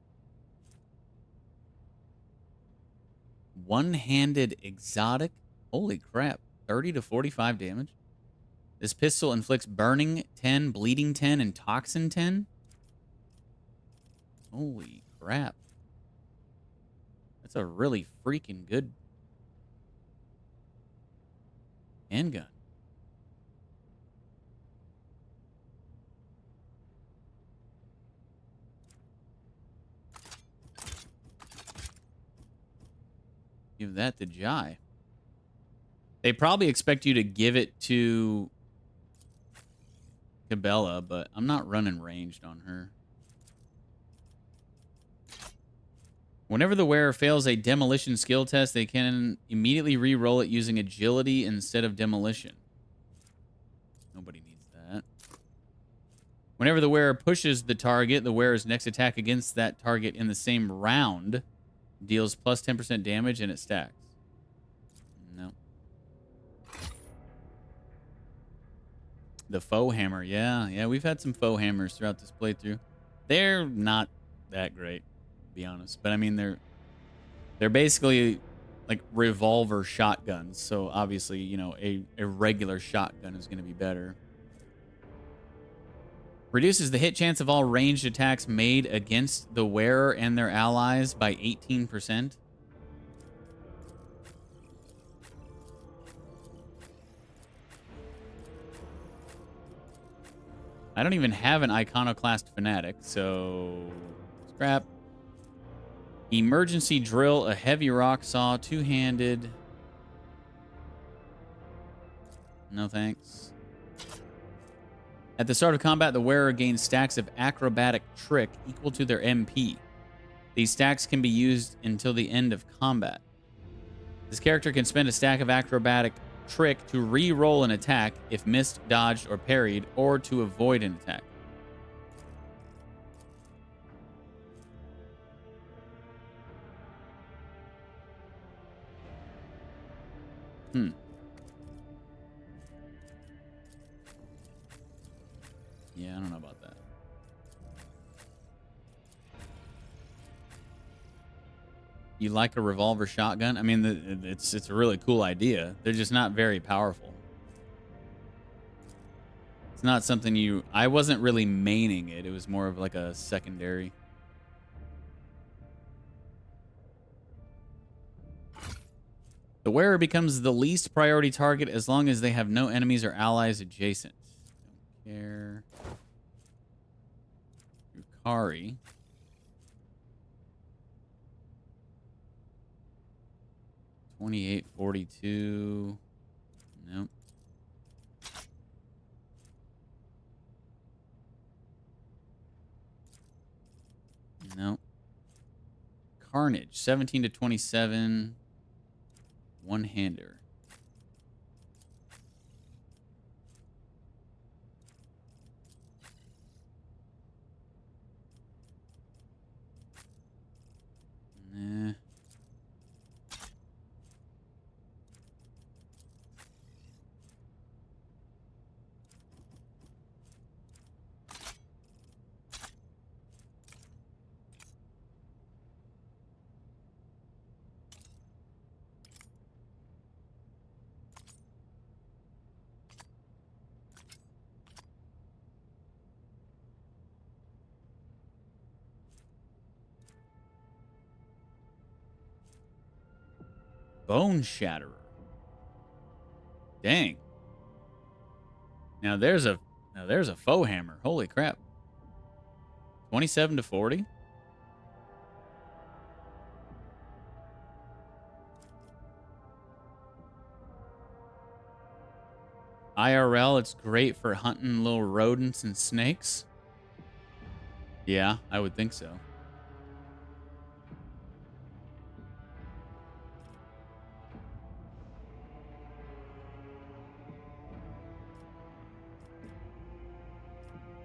One-handed exotic. Holy crap. 30 to 45 damage. This pistol inflicts burning 10, bleeding 10, and toxin 10. Holy crap. That's a really freaking good handgun. Give that to Jai. They probably expect you to give it to Cabela, but I'm not running ranged on her. Whenever the wearer fails a demolition skill test, they can immediately re-roll it using agility instead of demolition. Nobody needs that. Whenever the wearer pushes the target, the wearer's next attack against that target in the same round deals plus 10% damage and it stacks. No. The faux hammer. Yeah, we've had some faux hammers throughout this playthrough. They're not that great, to be honest. But I mean, they're basically like revolver shotguns. So obviously, you know, a regular shotgun is going to be better. Reduces the hit chance of all ranged attacks made against the wearer and their allies by 18%. I don't even have an Iconoclast Fanatic, so scrap. Emergency Drill, a heavy rock saw, two-handed. No thanks. At the start of combat, the wearer gains stacks of acrobatic trick equal to their MP. These stacks can be used until the end of combat. This character can spend a stack of acrobatic trick to re-roll an attack if missed, dodged, or parried, or to avoid an attack. Yeah, I don't know about that. you like a revolver shotgun? I mean, it's a really cool idea. They're just not very powerful. It's not something you... I wasn't really maining it. It was more of like a secondary. The wearer becomes the least priority target as long as they have no enemies or allies adjacent. Don't care. Yukari. $28.42. Nope. Nope. Carnage. 17 to 27. One-hander. Nah. Bone Shatterer. Dang. Now there's a faux hammer. Holy crap. 27 to 40. IRL, it's great for hunting little rodents and snakes. Yeah, I would think so.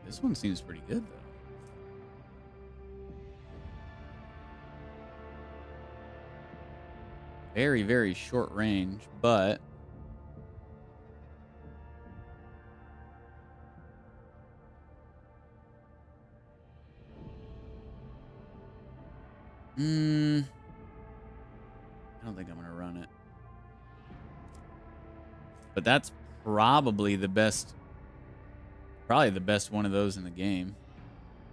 This one seems pretty good, though. Very, very short range, but... I don't think I'm going to run it. But that's probably the best... Probably the best one of those in the game,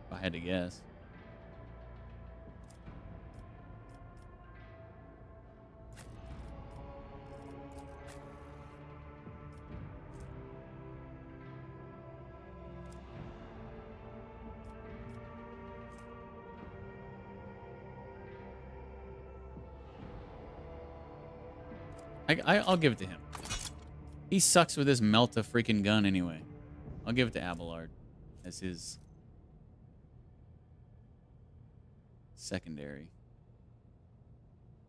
if I had to guess. I'll give it to him. He sucks with his melt a freaking gun anyway. I'll give it to Abelard as his secondary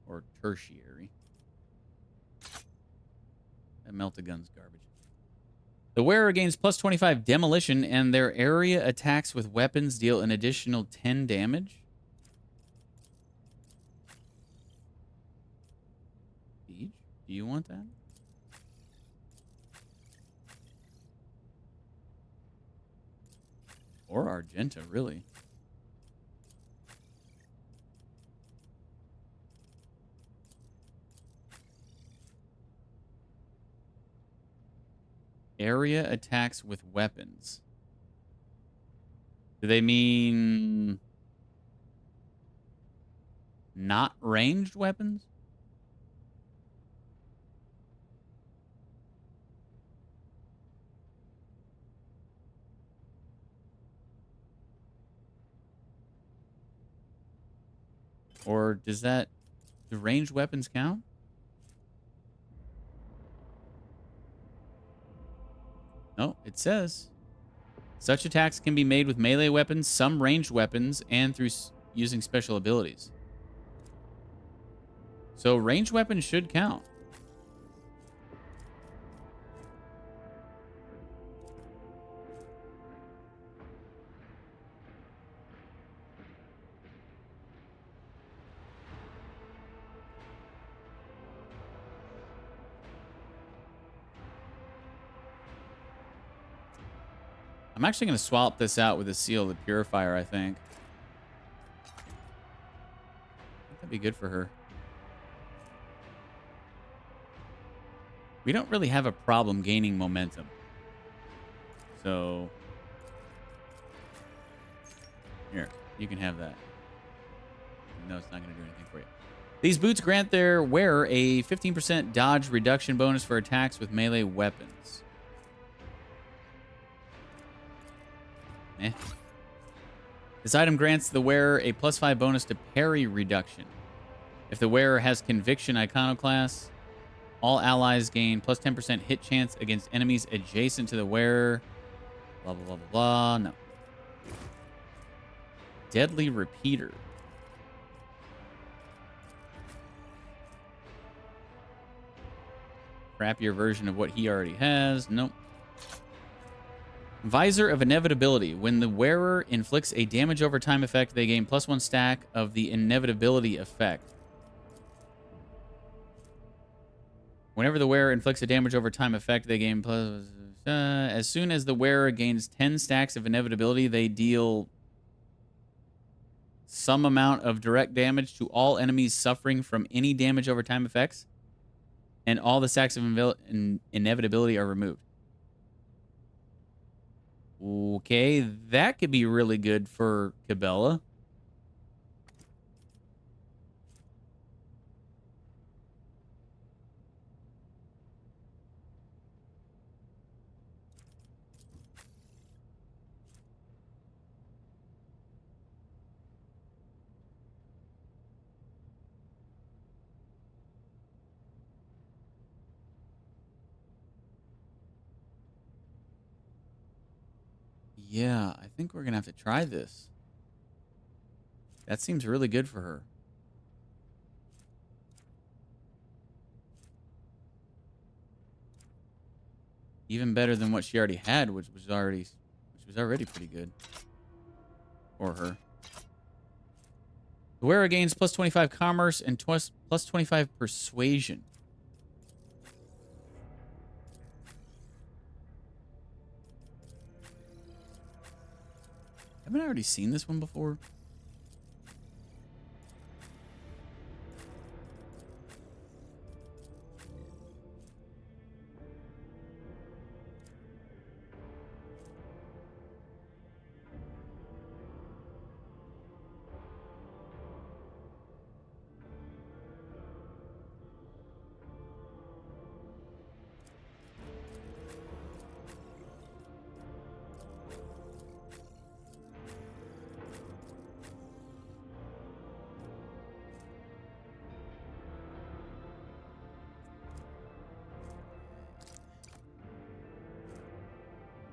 or tertiary. That melt a gun's garbage. The wearer gains plus 25 demolition, and their area attacks with weapons deal an additional 10 damage. Deej, do you want that? Or Argenta, really. Area attacks with weapons. Do they mean not ranged weapons? Or does that... Do ranged weapons count? No, it says... Such attacks can be made with melee weapons, some ranged weapons, and through using special abilities. So ranged weapons should count. I'm actually going to swap this out with a Seal of the Purifier, I think. That'd be good for her. We don't really have a problem gaining momentum. So, here, you can have that. No, it's not going to do anything for you. These boots grant their wearer a 15% dodge reduction bonus for attacks with melee weapons. Eh. This item grants the wearer a +5 bonus to parry reduction. If the wearer has Conviction Iconoclast, all allies gain plus 10% hit chance against enemies adjacent to the wearer. Blah, blah, blah, blah, blah. No. Deadly Repeater. Crappier version of what he already has. Nope. Visor of Inevitability. When the wearer inflicts a damage over time effect, they gain +1 stack of the inevitability effect. Whenever the wearer inflicts a damage over time effect, they gain plus... as soon as the wearer gains 10 stacks of inevitability, they deal some amount of direct damage to all enemies suffering from any damage over time effects, and all the stacks of inevitability are removed. Okay, that could be really good for Cabela. Yeah, I think we're going to have to try this. That seems really good for her. Even better than what she already had, which was already pretty good for her. The wearer gains plus 25 commerce and plus 25 persuasion. Haven't I already seen this one before?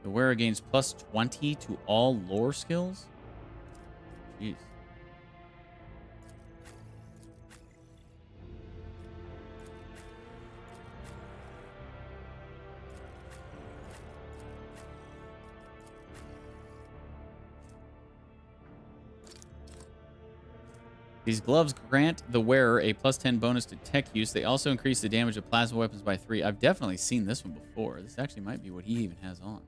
The wearer gains plus 20 to all lore skills? Jeez. These gloves grant the wearer a plus 10 bonus to tech use. They also increase the damage of plasma weapons by 3. I've definitely seen this one before. This actually might be what he even has on.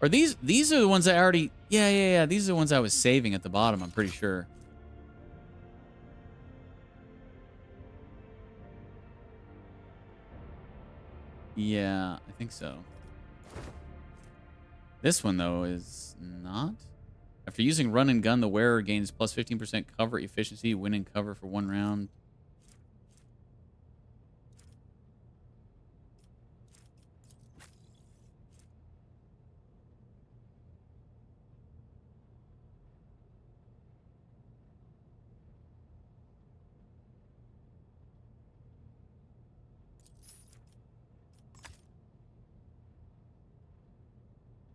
Or these are the ones I already... Yeah. These are the ones I was saving at the bottom, I'm pretty sure. Yeah, I think so. This one, though, is not. After using run and gun, the wearer gains plus 15% cover efficiency, win and cover for 1 round.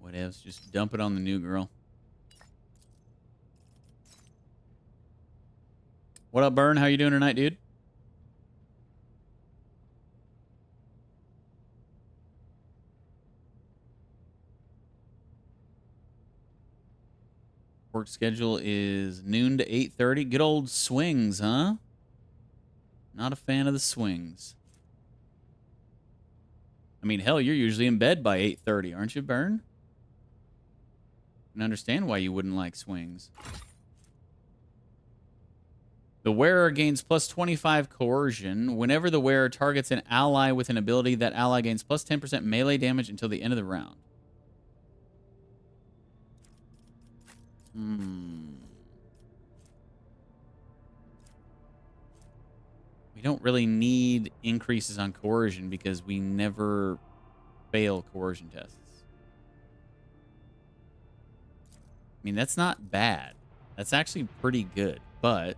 Whatevs, just dump it on the new girl. What up, Burn? How you doing tonight, dude? Work schedule is noon to 8:30. Good old swings, huh? Not a fan of the swings. I mean, hell, you're usually in bed by 8:30, aren't you, Burn? I can understand why you wouldn't like swings. The wearer gains plus 25 coercion. Whenever the wearer targets an ally with an ability, that ally gains plus 10% melee damage until the end of the round. We don't really need increases on coercion because we never fail coercion tests. I mean, that's not bad. That's actually pretty good, but...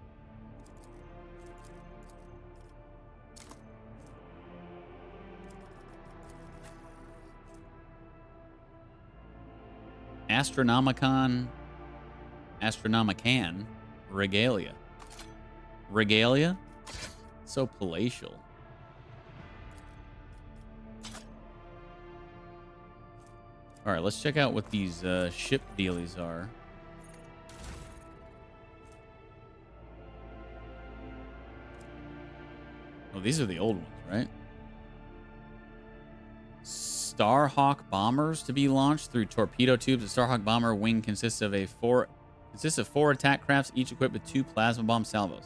Astronomican, Regalia. Regalia? So palatial. All right, let's check out what these ship dealies are. Oh, these are the old ones, right? Starhawk bombers to be launched through torpedo tubes. The Starhawk bomber wing consists of four attack crafts, each equipped with 2 plasma bomb salvos.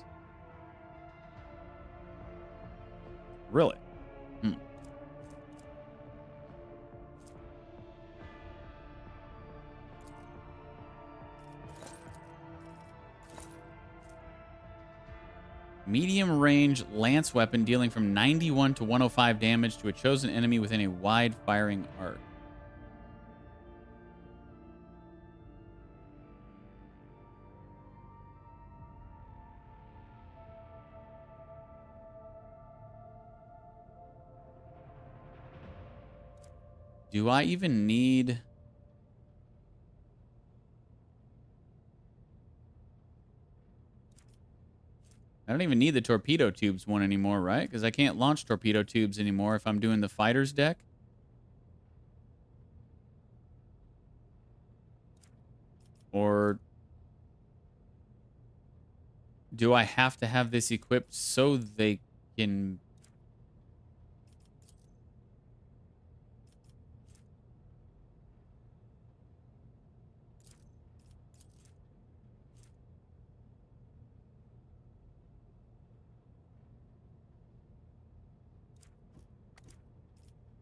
Really? Medium range lance weapon dealing from 91 to 105 damage to a chosen enemy within a wide firing arc. Do I even need... I don't even need the torpedo tubes one anymore, right? Because I can't launch torpedo tubes anymore if I'm doing the fighter's deck. Or do I have to have this equipped so they can...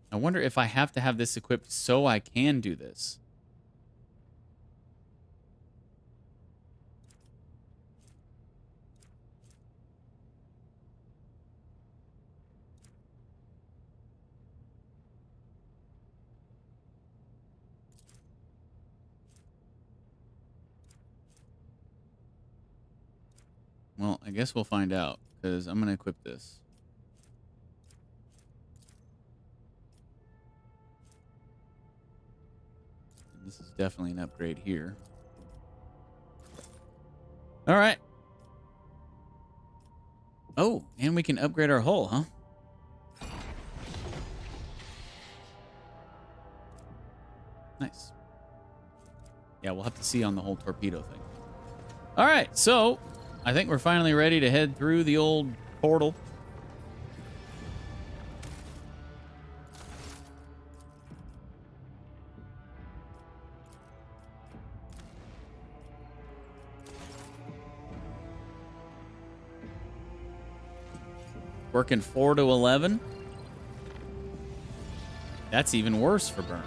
I wonder if I have to have this equipped so I can do this. Well, I guess we'll find out, because I'm going to equip this. This is definitely an upgrade here. All right. Oh, and we can upgrade our hull, huh? Nice. Yeah, we'll have to see on the whole torpedo thing. All right, so I think we're finally ready to head through the old portal. Working 4 to 11. That's even worse for Burn.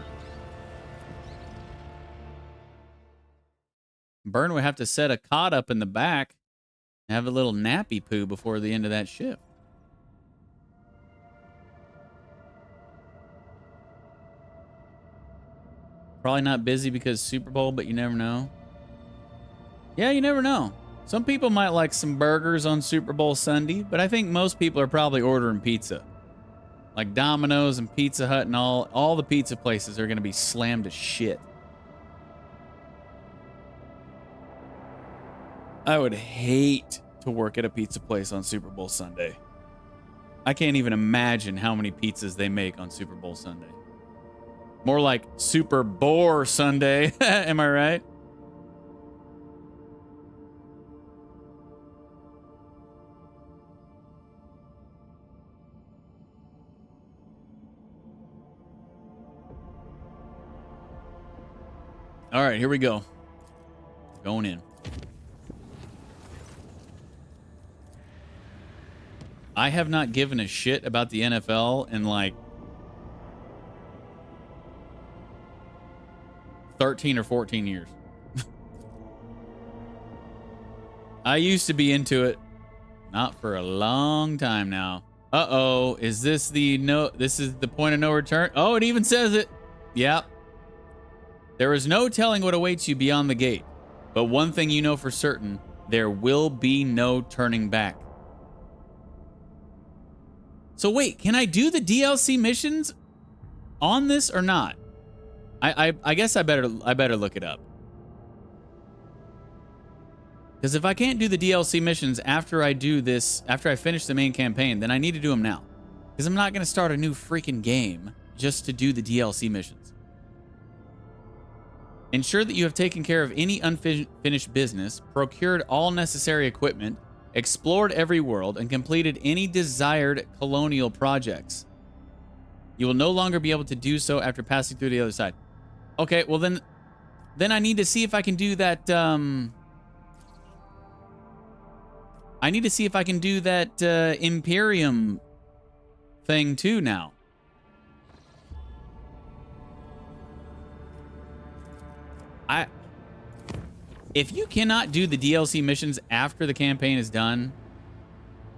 Burn would have to set a cot up in the back and have a little nappy poo before the end of that shift. Probably not busy because Super Bowl, but you never know. Yeah, you never know. Some people might like some burgers on Super Bowl Sunday, but I think most people are probably ordering pizza. Like Domino's and Pizza Hut and all the pizza places are going to be slammed to shit. I would hate to work at a pizza place on Super Bowl Sunday. I can't even imagine how many pizzas they make on Super Bowl Sunday. More like Super Bowl Sunday. Am I right? All right, here we go. Going in. I have not given a shit about the NFL in like 13 or 14 years. I used to be into it. Not for a long time now. Uh-oh. Is this the this is the point of no return? Oh, it even says it. Yep. There is no telling what awaits you beyond the gate. But one thing you know for certain, there will be no turning back. So wait, can I do the DLC missions on this or not? I guess I better look it up. Because if I can't do the DLC missions after I do this, after I finish the main campaign, then I need to do them now. Because I'm not going to start a new freaking game just to do the DLC missions. Ensure that you have taken care of any unfinished business, procured all necessary equipment, explored every world, and completed any desired colonial projects. You will no longer be able to do so after passing through the other side. Okay, well then I need to see if I can do that, I need to see if I can do that Imperium thing too now. If you cannot do the DLC missions after the campaign is done,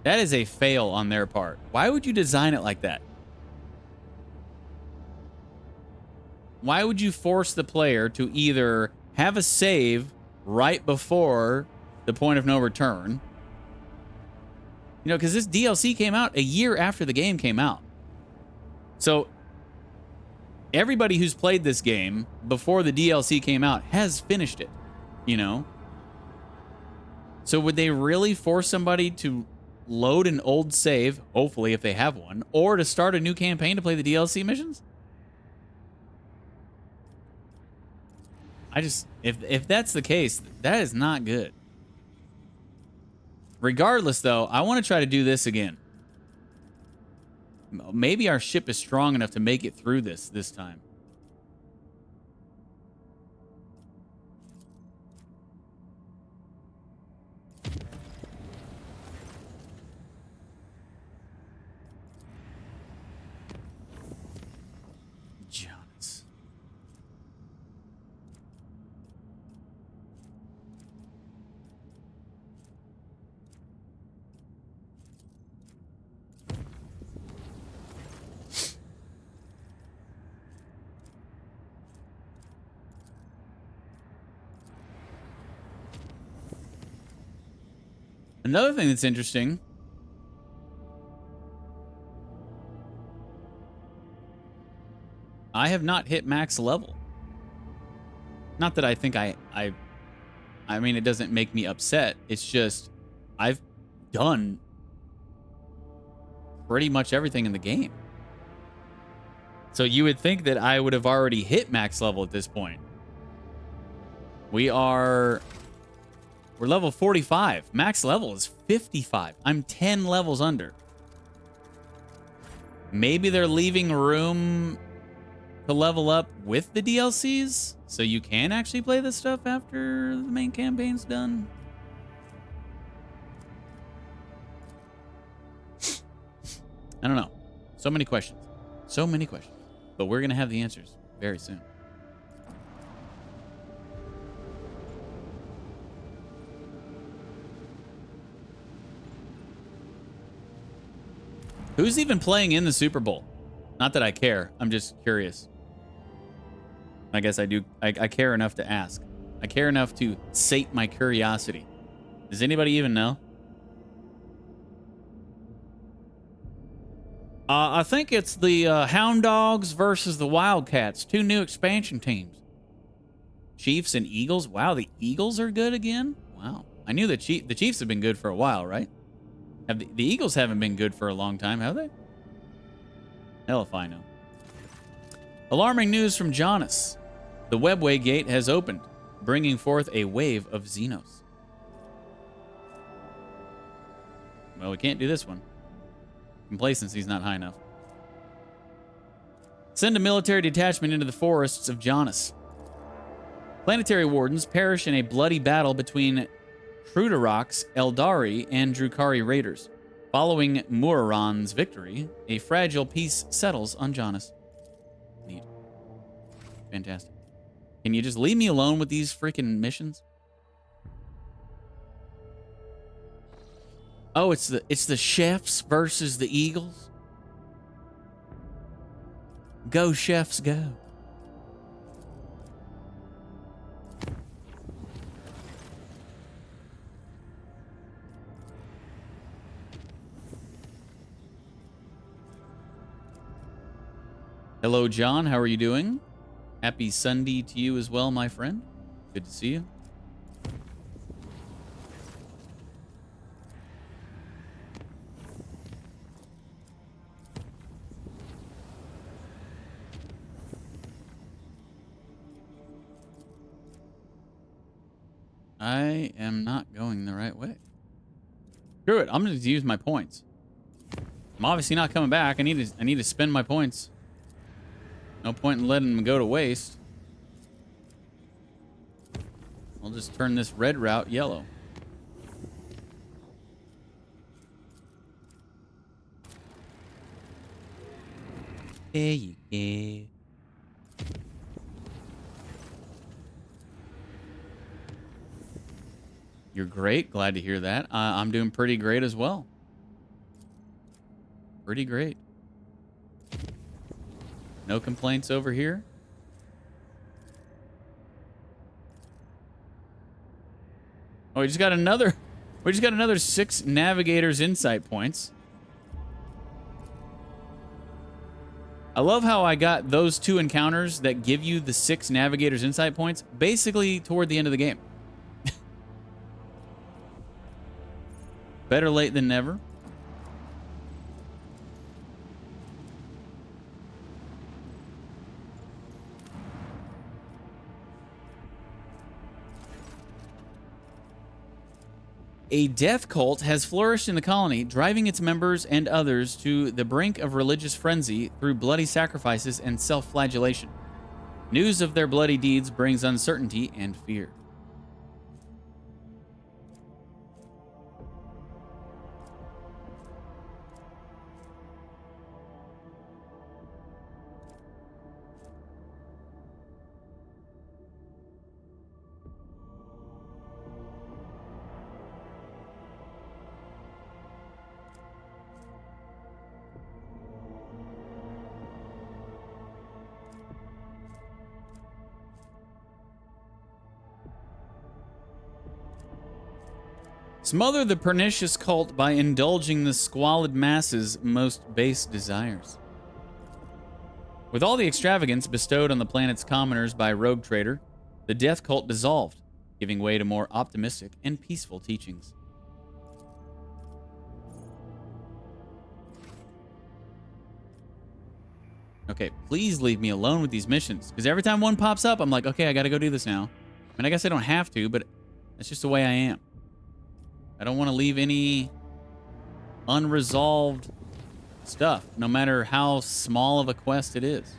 that is a fail on their part. Why would you design it like that? Why would you force the player to either have a save right before the point of no return? You know, because this DLC came out a year after the game came out. So everybody who's played this game before the DLC came out has finished it, you know? So would they really force somebody to load an old save, hopefully if they have one, or to start a new campaign to play the DLC missions? If that's the case, that is not good. Regardless, though, I want to try to do this again. Maybe our ship is strong enough to make it through this time. Jonas. Another thing that's interesting, I have not hit max level. Not that I think I mean, it doesn't make me upset. It's just I've done pretty much everything in the game. So you would think that I would have already hit max level at this point. We're level 45. Max level is 55. I'm 10 levels under. Maybe they're leaving room to level up with the DLCs, so you can actually play this stuff after the main campaign's done. I don't know. So many questions. So many questions. But we're going to have the answers very soon. Who's even playing in the Super Bowl? Not that I care. I'm just curious. I guess I do. I care enough to ask. I care enough to sate my curiosity. Does anybody even know? I think it's the Hound Dogs versus the Wildcats. 2 new expansion teams. Chiefs and Eagles. Wow, the Eagles are good again? Wow. I knew the Chiefs have been good for a while, right? The Eagles haven't been good for a long time, have they? Hell if I know. Alarming news from Jonas. The Webway Gate has opened, bringing forth a wave of Xenos. Well, we can't do this one. Complacency's not high enough. Send a military detachment into the forests of Jonas. Planetary wardens perish in a bloody battle between Trudarok's Eldari and Drukari raiders. Following Muraran's victory, a fragile peace settles on Jonas. Neat. Fantastic. Can you just leave me alone with these freaking missions? Oh, it's the chefs versus the eagles. Go chefs, go. Hello, John. How are you doing? Happy Sunday to you as well, my friend. Good to see you. I am not going the right way. Screw it. I'm going to use my points. I'm obviously not coming back. I need to spend my points. No point in letting them go to waste. I'll just turn this red route yellow. There you go. You're great. Glad to hear that. I'm doing pretty great as well. Pretty great. No complaints over here. Oh, we just got another 6 navigators insight points. I love how I got those 2 encounters that give you the 6 navigators insight points basically toward the end of the game. Better late than never. A death cult has flourished in the colony, driving its members and others to the brink of religious frenzy through bloody sacrifices and self-flagellation. News of their bloody deeds brings uncertainty and fear. Smother the pernicious cult by indulging the squalid masses' most base desires. With all the extravagance bestowed on the planet's commoners by Rogue Trader, the death cult dissolved, giving way to more optimistic and peaceful teachings. Okay, please leave me alone with these missions, because every time one pops up, I'm like, okay, I gotta go do this now. I mean, I guess I don't have to, but that's just the way I am. I don't want to leave any unresolved stuff, no matter how small of a quest it is.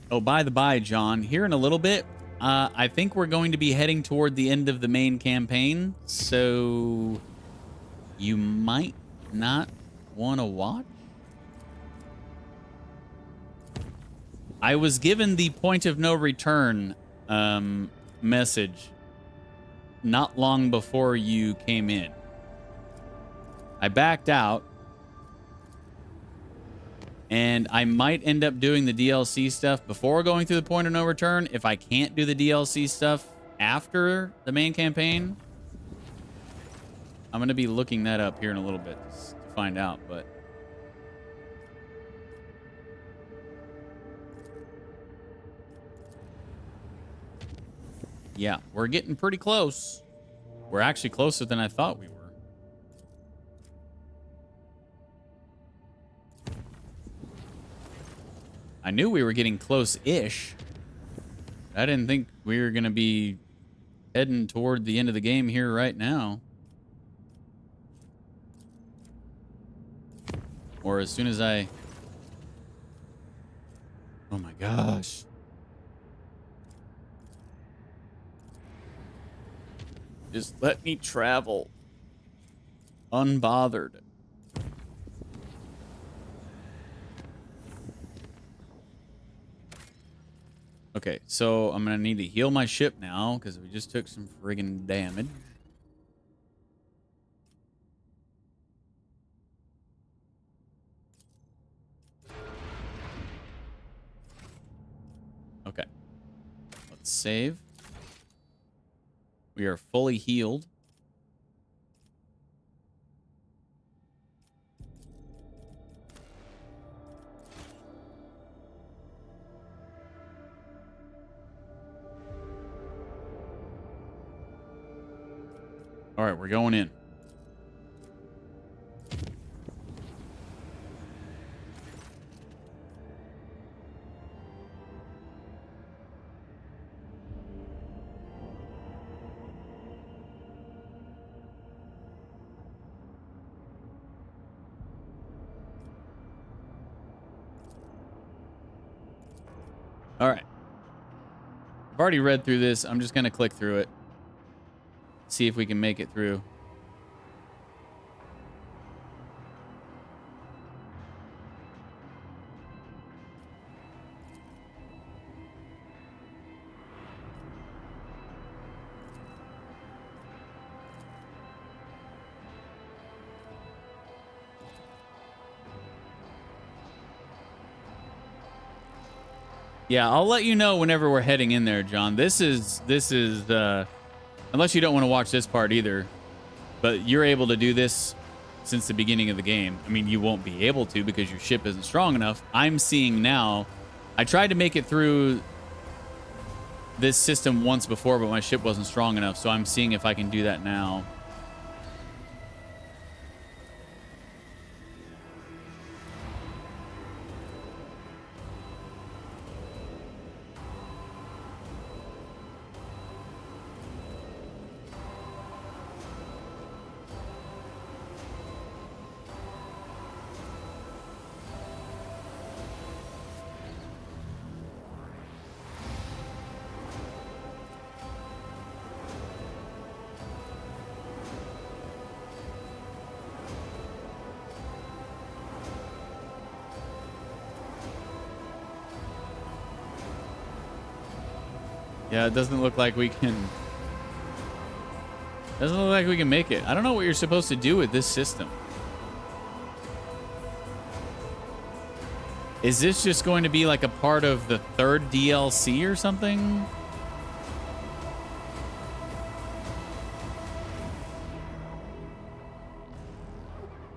Oh, by the by, John, here in a little bit, I think we're going to be heading toward the end of the main campaign, so you might not want to watch. I was given the point of no return message not long before you came in. I backed out, and I might end up doing the DLC stuff before going through the point of no return. If I can't do the DLC stuff after the main campaign, I'm going to be looking that up here in a little bit to find out, but... yeah, we're getting pretty close. We're actually closer than I thought we were. I knew we were getting close-ish. I didn't think we were going to be heading toward the end of the game here right now. Or as soon as I... oh my gosh. Just let me travel. Unbothered. Okay, so I'm gonna need to heal my ship now because we just took some friggin' damage. Okay. Let's save. We are fully healed. All right, we're going in. All right. I've already read through this. I'm just going to click through it. See if we can make it through. Yeah, I'll let you know whenever we're heading in there, John. This is unless you don't want to watch this part either, but you're able to do this since the beginning of the game. I mean, you won't be able to because your ship isn't strong enough. I'm seeing now. I tried to make it through this system once before, but my ship wasn't strong enough, so I'm seeing if I can do that now. Yeah, it doesn't look like we can... Doesn't look like we can make it. I don't know what you're supposed to do with this system. Is this just going to be like a part of the third DLC or something?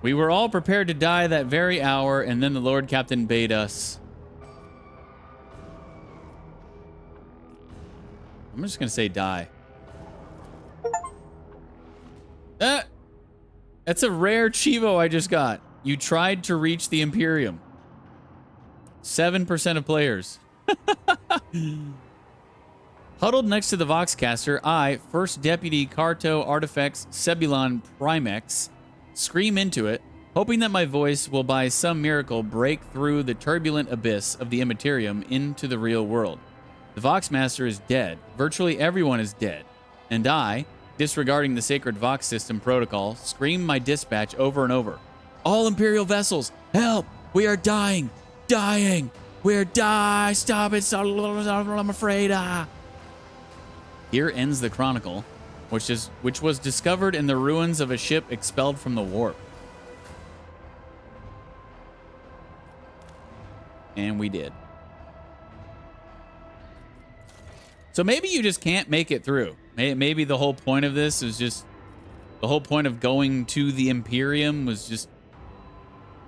We were all prepared to die that very hour, and then the Lord Captain bade us. I'm just going to say die. That's a rare Chivo I just got. You tried to reach the Imperium. 7% of players. Huddled next to the Voxcaster, I, First Deputy Carto Artifex Sebulon Primex, scream into it, hoping that my voice will by some miracle break through the turbulent abyss of the Immaterium into the real world. The Voxmaster is dead. Virtually everyone is dead. And I, disregarding the sacred Vox system protocol, scream my dispatch over and over. All Imperial vessels, help! We are dying! Dying! We're dying! Stop it! I'm afraid! Here ends the chronicle, which was discovered in the ruins of a ship expelled from the warp. And we did. So maybe you just can't make it through. Maybe the whole point of this is just... The whole point of going to the Imperium was just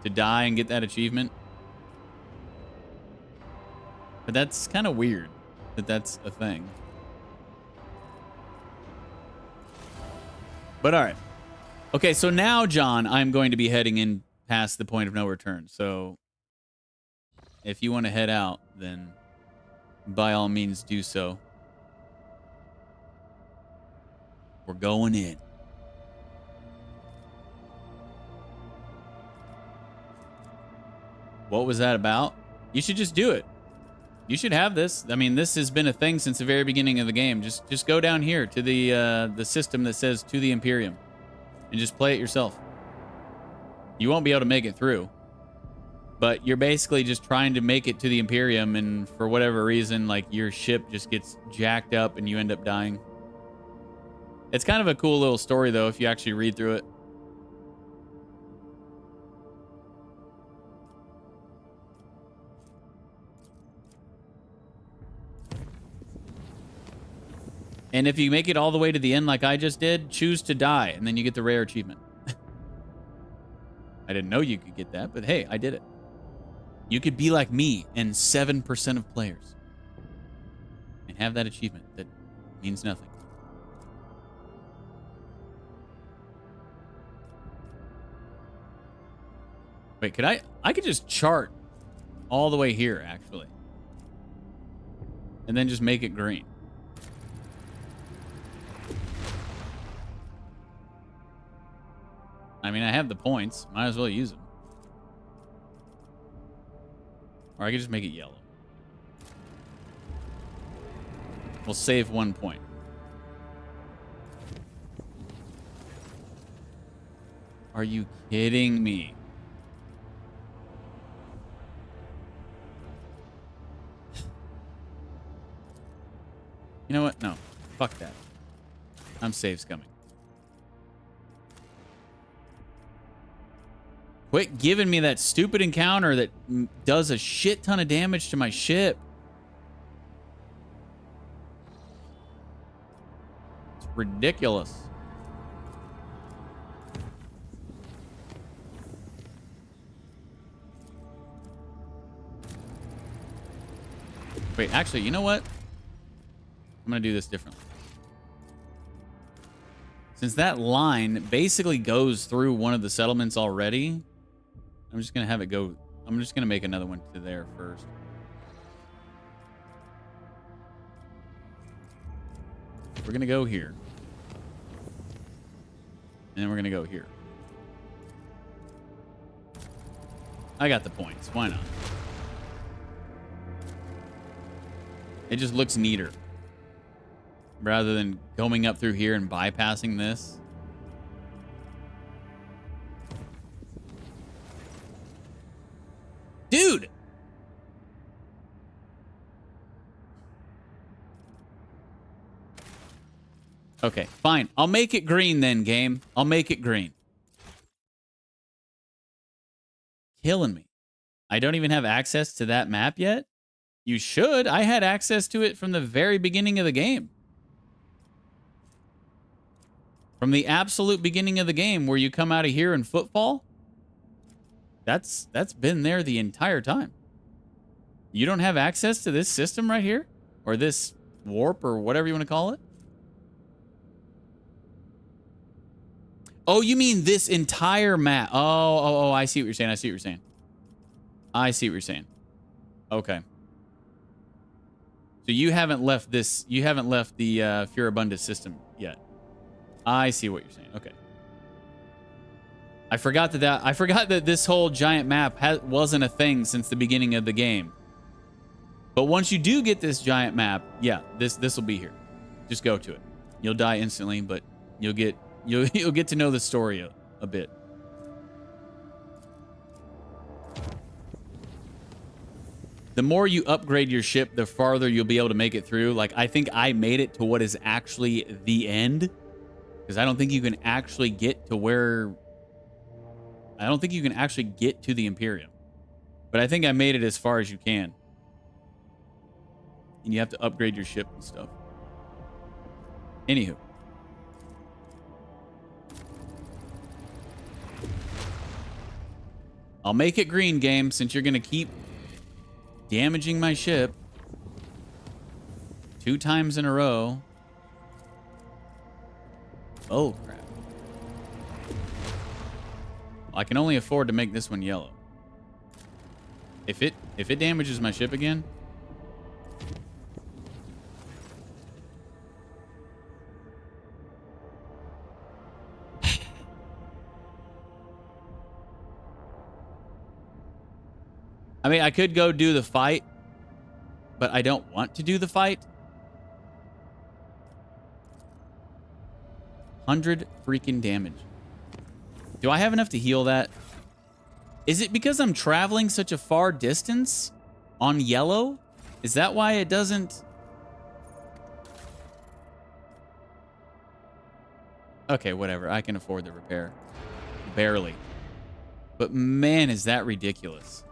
to die and get that achievement. But that's kind of weird that that's a thing. But all right. Okay, so now, John, I'm going to be heading in past the point of no return. So if you want to head out, then by all means do so. We're going in. What was that about? You should just do it. You should have this. I mean, this has been a thing since the very beginning of the game. Just go down here to the system that says to the Imperium and just play it yourself. You won't be able to make it through. But you're basically just trying to make it to the Imperium, and for whatever reason, like, your ship just gets jacked up and you end up dying. It's kind of a cool little story, though, if you actually read through it. And if you make it all the way to the end like I just did, choose to die, and then you get the rare achievement. I didn't know you could get that, but hey, I did it. You could be like me and 7% of players and have that achievement that means nothing. Wait, could I could just chart all the way here, actually. And then just make it green. I mean, I have the points. Might as well use them. Or I could just make it yellow. We'll save 1 point. Are you kidding me? You know what? No. Fuck that. I'm save scumming. Quit giving me that stupid encounter that does a shit ton of damage to my ship. It's ridiculous. Wait, actually, you know what? I'm going to do this differently. Since that line basically goes through one of the settlements already, I'm just going to have it go. I'm just going to make another one to there first. We're going to go here. And then we're going to go here. I got the points. Why not? It just looks neater. Rather than going up through here and bypassing this. Dude! Okay, fine. I'll make it green then, game. I'll make it green. Killing me. I don't even have access to that map yet? You should. I had access to it from the very beginning of the game. From the absolute beginning of the game where you come out of here in footfall. That's been there the entire time. You don't have access to this system right here? Or this warp or whatever you want to call it? Oh, you mean this entire map. Oh, I see what you're saying. I see what you're saying. I see what you're saying. Okay. So you haven't left this, you haven't left the Furibunda system yet. I see what you're saying. Okay. I forgot that this whole giant map wasn't a thing since the beginning of the game. But once you do get this giant map, yeah, this will be here. Just go to it. You'll die instantly, but you'll get to know the story a bit. The more you upgrade your ship, the farther you'll be able to make it through. Like, I think I made it to what is actually the end. Because I don't think you can actually get to where... I don't think you can actually get to the Imperium. But I think I made it as far as you can. And you have to upgrade your ship and stuff. Anywho. I'll make it green, game, since you're going to keep damaging my ship 2 times in a row. Oh, crap. I can only afford to make this one yellow. If it damages my ship again... I mean, I could go do the fight but I don't want to do the fight. 100 freaking damage. Do I have enough to heal that? Is it because I'm traveling such a far distance on yellow? Is that why it doesn't? Okay, whatever. I can afford the repair. Barely. But man, is that ridiculous.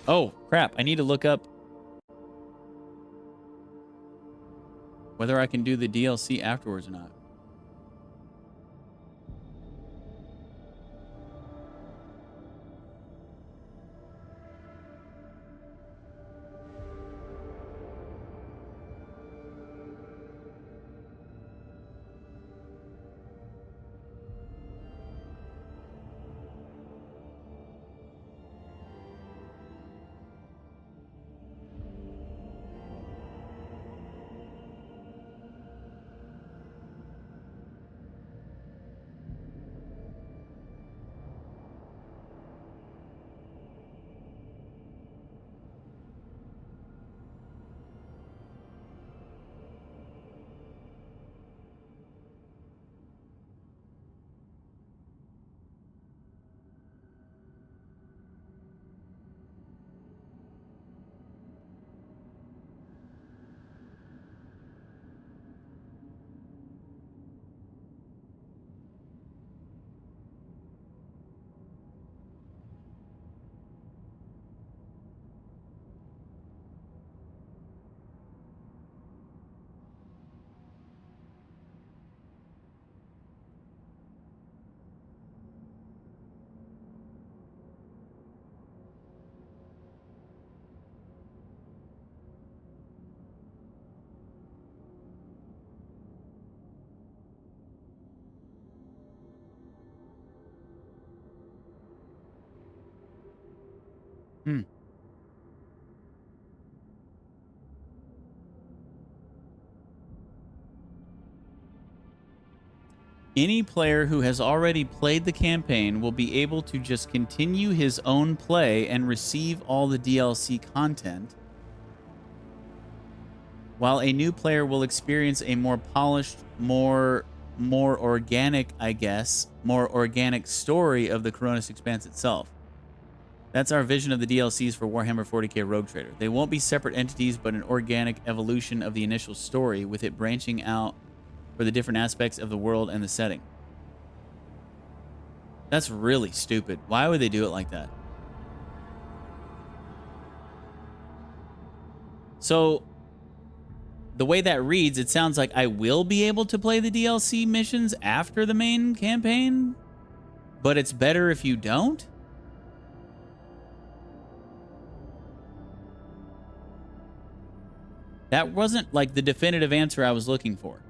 Oh, crap. I need to look up whether I can do the DLC afterwards or not. Hmm. Any player who has already played the campaign will be able to just continue his own play and receive all the DLC content, while a new player will experience a more polished, more organic, I guess, more organic story of the Coronis Expanse itself. That's our vision of the DLCs for Warhammer 40k Rogue Trader. They won't be separate entities, but an organic evolution of the initial story, with it branching out for the different aspects of the world and the setting. That's really stupid. Why would they do it like that? So, the way that reads, it sounds like I will be able to play the DLC missions after the main campaign, but it's better if you don't? That wasn't like the definitive answer I was looking for.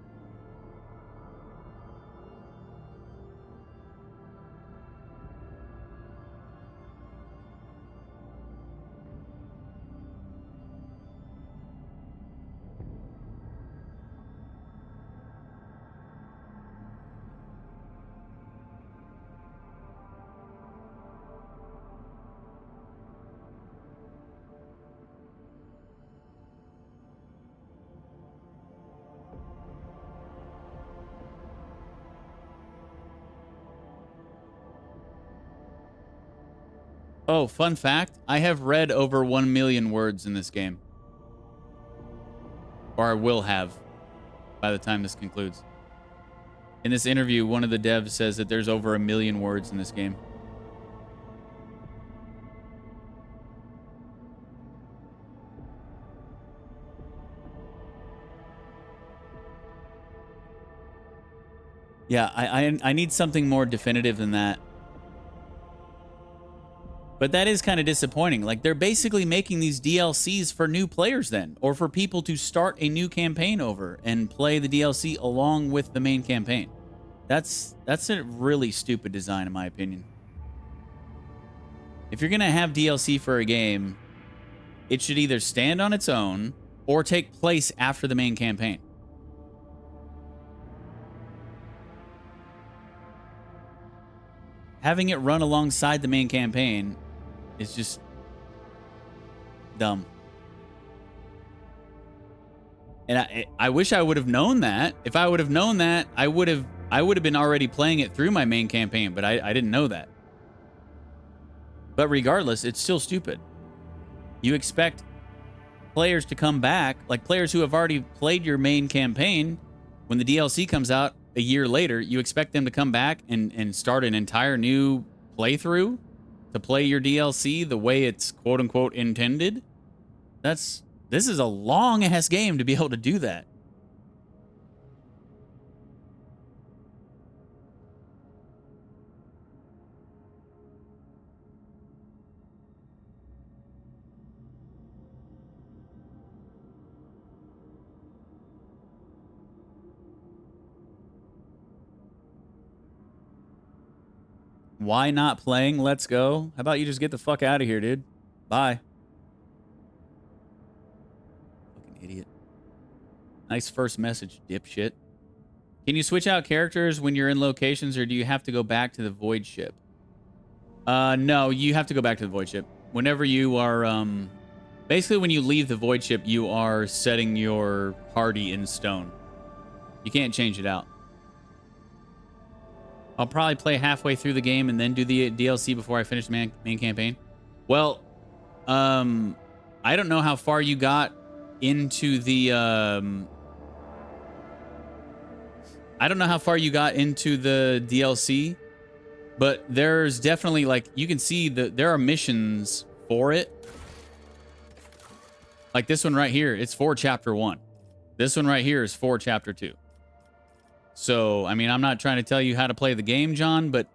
Oh, fun fact, I have read over 1 million words in this game. Or I will have by the time this concludes. In this interview, one of the devs says that there's over 1 million words in this game. Yeah, I need something more definitive than that. But that is kind of disappointing. Like, they're basically making these DLCs for new players then, or for people to start a new campaign over and play the DLC along with the main campaign. That's a really stupid design, in my opinion. If you're going to have DLC for a game, it should either stand on its own or take place after the main campaign. having it run alongside the main campaign is just dumb. And I wish I would have known that. If I would have known that, I would have been already playing it through my main campaign, but I didn't know that. But regardless, it's still stupid. You expect players to come back, like players who have already played your main campaign, when the DLC comes out a year later, you expect them to come back and start an entire new playthrough to play your DLC the way it's quote unquote intended. This is a long ass game to be able to do that. Why not playing? Let's go. How about you just get the fuck out of here, dude? Bye. Fucking idiot. Nice first message, dipshit. Can you switch out characters when you're in locations, or do you have to go back to the void ship? No, you have to go back to the void ship. Whenever you are, basically when you leave the void ship, you are setting your party in stone. You can't change it out. I'll probably play halfway through the game and then do the DLC before I finish the main campaign. Well, I don't know how far you got into the, I don't know how far you got into the DLC, but there's definitely, like, you can see that there are missions for it. Like this one right here, it's for Chapter 1. This one right here is for Chapter 2. So, I mean, I'm not trying to tell you how to play the game, John, but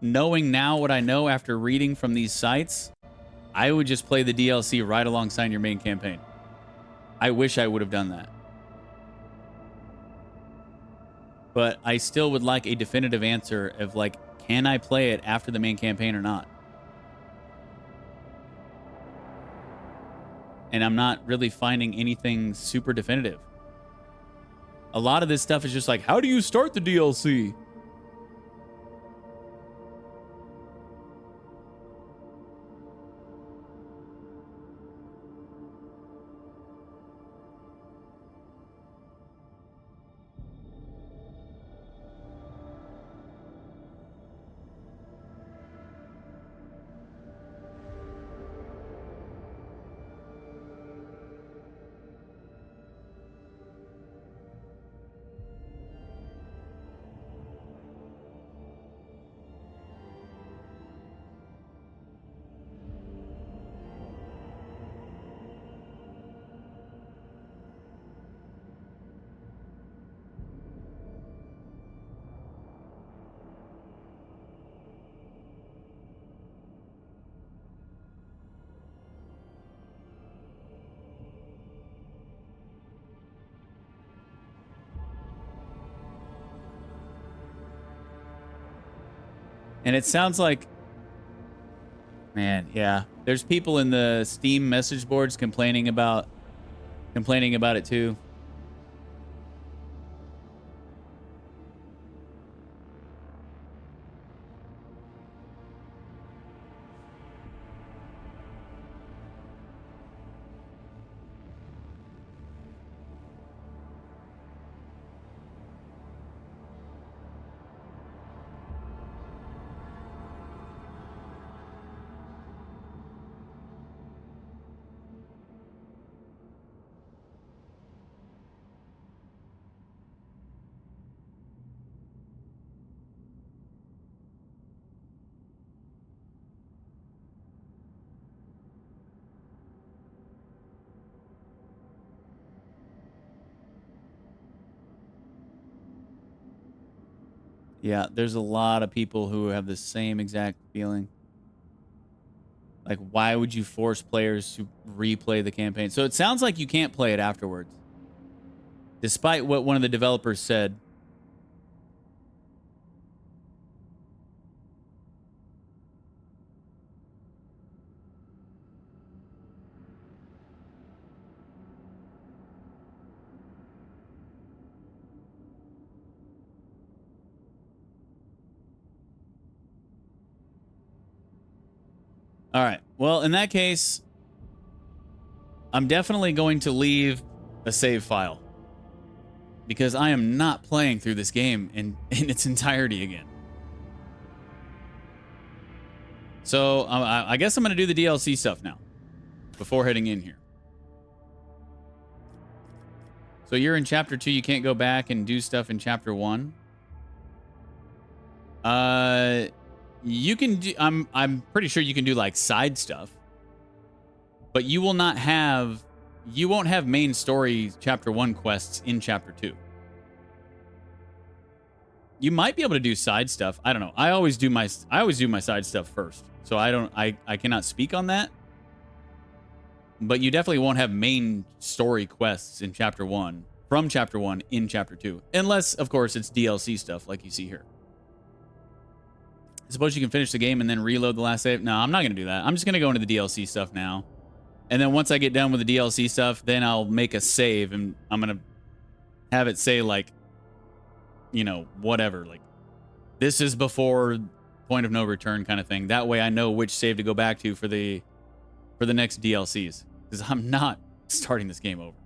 knowing now what I know after reading from these sites, I would just play the DLC right alongside your main campaign. I wish I would have done that. But I still would like a definitive answer of, like, can I play it after the main campaign or not? And I'm not really finding anything super definitive. A lot of this stuff is just like, how do you start the DLC? And it sounds like, man, yeah. There's people in the Steam message boards complaining about it too. Yeah, there's a lot of people who have the same exact feeling. Like, why would you force players to replay the campaign? So it sounds like you can't play it afterwards, despite what one of the developers said. All right. Well, in that case, I'm definitely going to leave a save file because I am not playing through this game in its entirety again. So I guess I'm going to do the DLC stuff now before heading in here. So you're in chapter 2. You can't go back and do stuff in chapter 1. You can do, I'm pretty sure you can do like side stuff, but you will not have, you won't have main story chapter 1 quests in chapter 2. You might be able to do side stuff. I don't know. I always do my side stuff first. So I cannot speak on that. But you definitely won't have main story quests in chapter 1 from chapter 1 in chapter 2, unless of course it's DLC stuff like you see here. Suppose you can finish the game and then reload the last save. No, I'm not going to do that. I'm just going to go into the DLC stuff now. And then once I get done with the DLC stuff, then I'll make a save and I'm going to have it say like, you know, whatever, like this is before point of no return kind of thing. That way I know which save to go back to for the next DLCs, because I'm not starting this game over.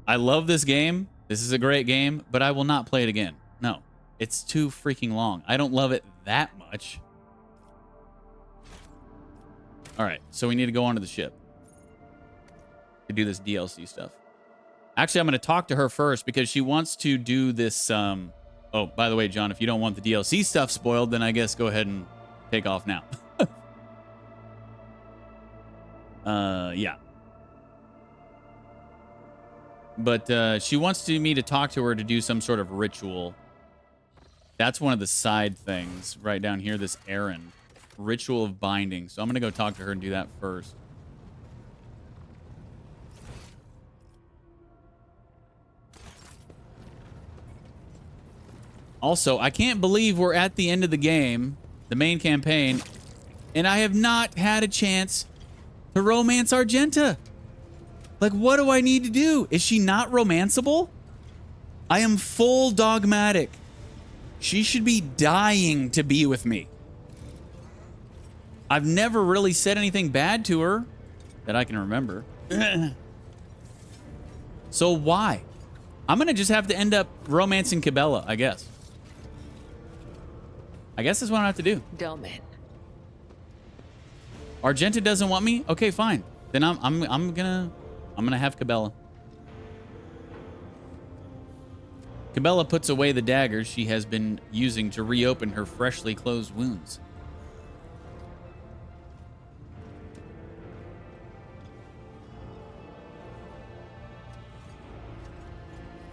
I love this game. This is a great game, but I will not play it again. No, it's too freaking long. I don't love it that much. All right, so we need to go onto the ship to do this DLC stuff. Actually, I'm going to talk to her first because she wants to do this. Oh, by the way, John, if you don't want the DLC stuff spoiled, then I guess go ahead and take off now. Yeah. But she wants me to talk to her to do some sort of ritual. That's one of the side things right down here, this errand. Ritual of binding. So I'm going to go talk to her and do that first. Also, I can't believe we're at the end of the game, the main campaign, and I have not had a chance to romance Argenta. Like, what do I need to do? Is she not romanceable? I am full dogmatic. She should be dying to be with me. I've never really said anything bad to her that I can remember. So why? I'm going to just have to end up romancing Cabela, I guess. I guess that's what I have to do. Domin. Argenta doesn't want me? Okay, fine. Then I'm gonna have Cabela. Cabela puts away the daggers she has been using to reopen her freshly closed wounds.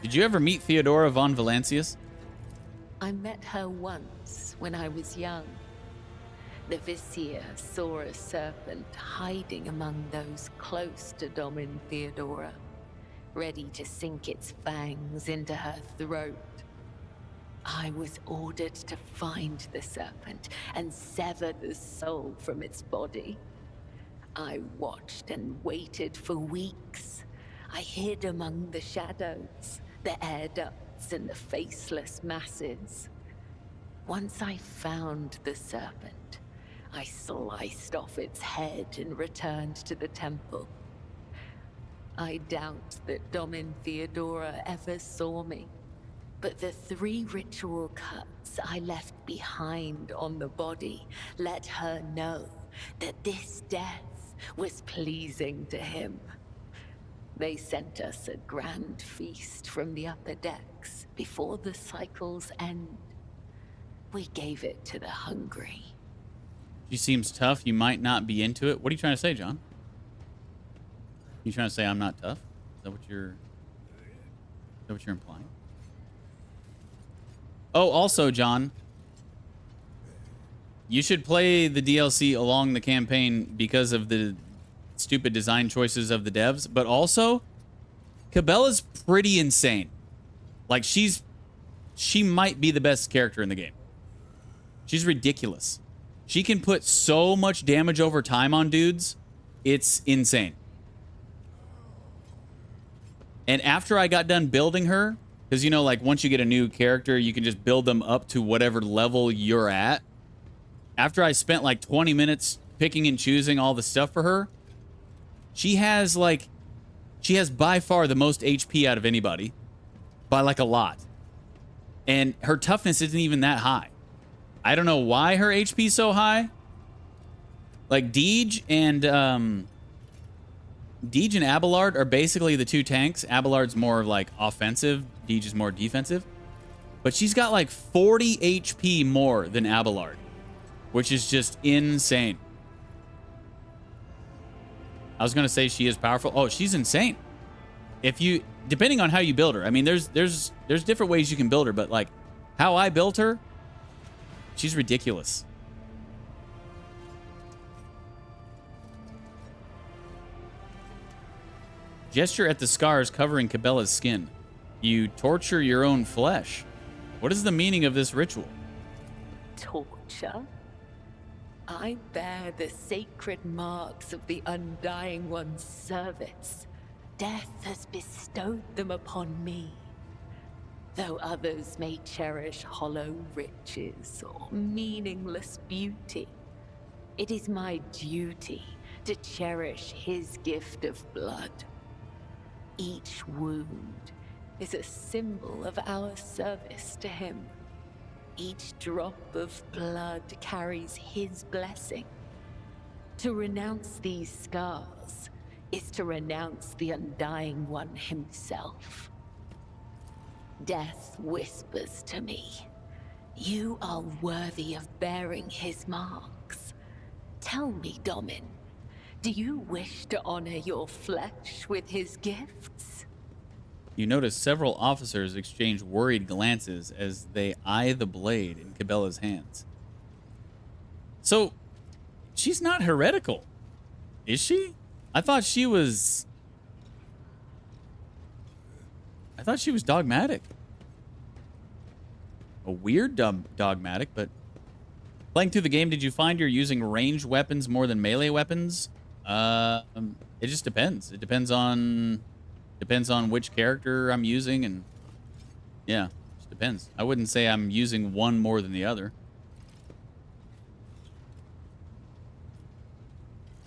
Did you ever meet Theodora von Valancius? I met her once when I was young. The Vizier saw a serpent hiding among those close to Domin Theodora, ready to sink its fangs into her throat. I was ordered to find the serpent and sever the soul from its body. I watched and waited for weeks. I hid among the shadows, the air ducts and the faceless masses. Once I found the serpent, I sliced off its head and returned to the temple. I doubt that Domin Theodora ever saw me, but the 3 ritual cuts I left behind on the body let her know that this death was pleasing to him. They sent us a grand feast from the upper decks before the cycle's end. We gave it to the hungry. She seems tough. You might not be into it. What are you trying to say, John? You trying to say I'm not tough? Is that what you're implying? Oh, also, John, you should play the DLC along the campaign because of the stupid design choices of the devs, but also Cabela's pretty insane. Like, she might be the best character in the game. She's ridiculous. She can put so much damage over time on dudes. It's insane. And after I got done building her, because, you know, like, once you get a new character, you can just build them up to whatever level you're at. After I spent like 20 minutes picking and choosing all the stuff for her, she has by far the most HP out of anybody by like a lot. And her toughness isn't even that high. I don't know why her HP is so high. Like Deej and Abelard are basically the two tanks. Abelard's more like offensive. Deej is more defensive. But she's got like 40 HP more than Abelard, which is just insane. I was gonna say she is powerful. Oh, she's insane. If you, depending on how you build her, I mean, there's different ways you can build her, but like how I built her, she's ridiculous. Gesture at the scars covering Cabela's skin. You torture your own flesh. What is the meaning of this ritual? Torture? I bear the sacred marks of the Undying One's service. Death has bestowed them upon me. Though others may cherish hollow riches or meaningless beauty, it is my duty to cherish his gift of blood. Each wound is a symbol of our service to him. Each drop of blood carries his blessing. To renounce these scars is to renounce the Undying One himself. Death whispers to me, "You are worthy of bearing his marks." Tell me, Domin, do you wish to honor your flesh with his gifts? You notice several officers exchange worried glances as they eye the blade in Cabela's hands. So, she's not heretical, is she? I thought she was dogmatic. A weird dogmatic, but playing through the game, did you find you're using ranged weapons more than melee weapons? It just depends. It depends on which character I'm using, and yeah, it just depends. I wouldn't say I'm using one more than the other.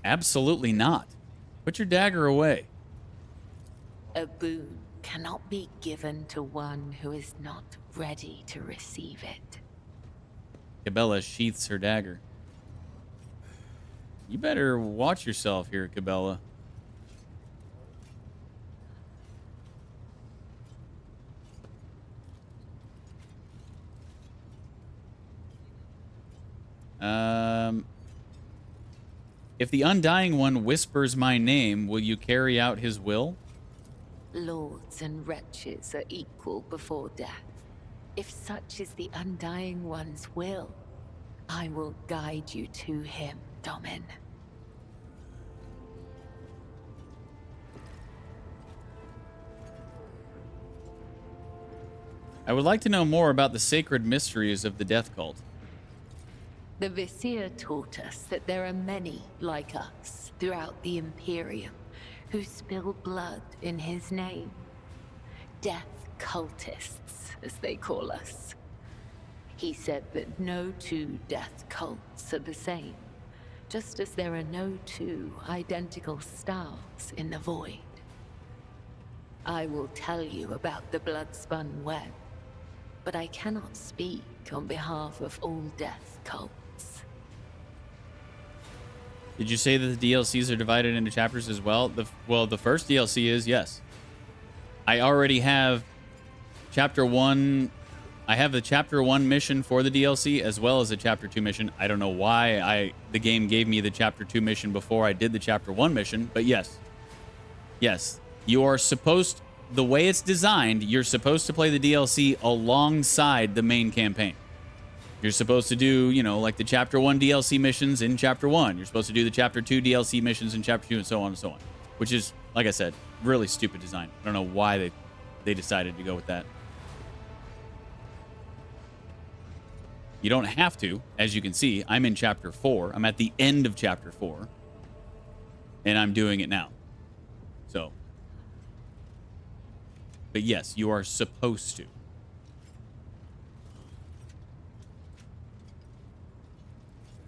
Absolutely not. Put your dagger away. A boon cannot be given to one who is not ready to receive it. Cabela sheaths her dagger. You better watch yourself here, Cabela. If the Undying One whispers my name, will you carry out his will? Lords and wretches are equal before death. If such is the Undying One's will, I will guide you to him, Domin. I would like to know more about the sacred mysteries of the death cult. The Vizier taught us that there are many like us throughout the Imperium who spill blood in his name. Death cultists, as they call us. He said that no two death cults are the same, just as there are no two identical stars in the void. I will tell you about the blood-spun web, but I cannot speak on behalf of all death cults. Did you say that the DLCs are divided into chapters as well? The first DLC is, yes. I already have chapter 1. I have the chapter 1 mission for the DLC as well as the chapter 2 mission. I don't know why the game gave me the chapter 2 mission before I did the chapter 1 mission, but yes. Yes. You are supposed, the way it's designed, you're supposed to play the DLC alongside the main campaign. You're supposed to do, you know, like the chapter 1 DLC missions in chapter 1. You're supposed to do the chapter 2 DLC missions in chapter 2 and so on and so on. Which is, like I said, really stupid design. I don't know why they decided to go with that. You don't have to, as you can see. I'm in chapter 4. I'm at the end of chapter 4. And I'm doing it now. So. But yes, you are supposed to.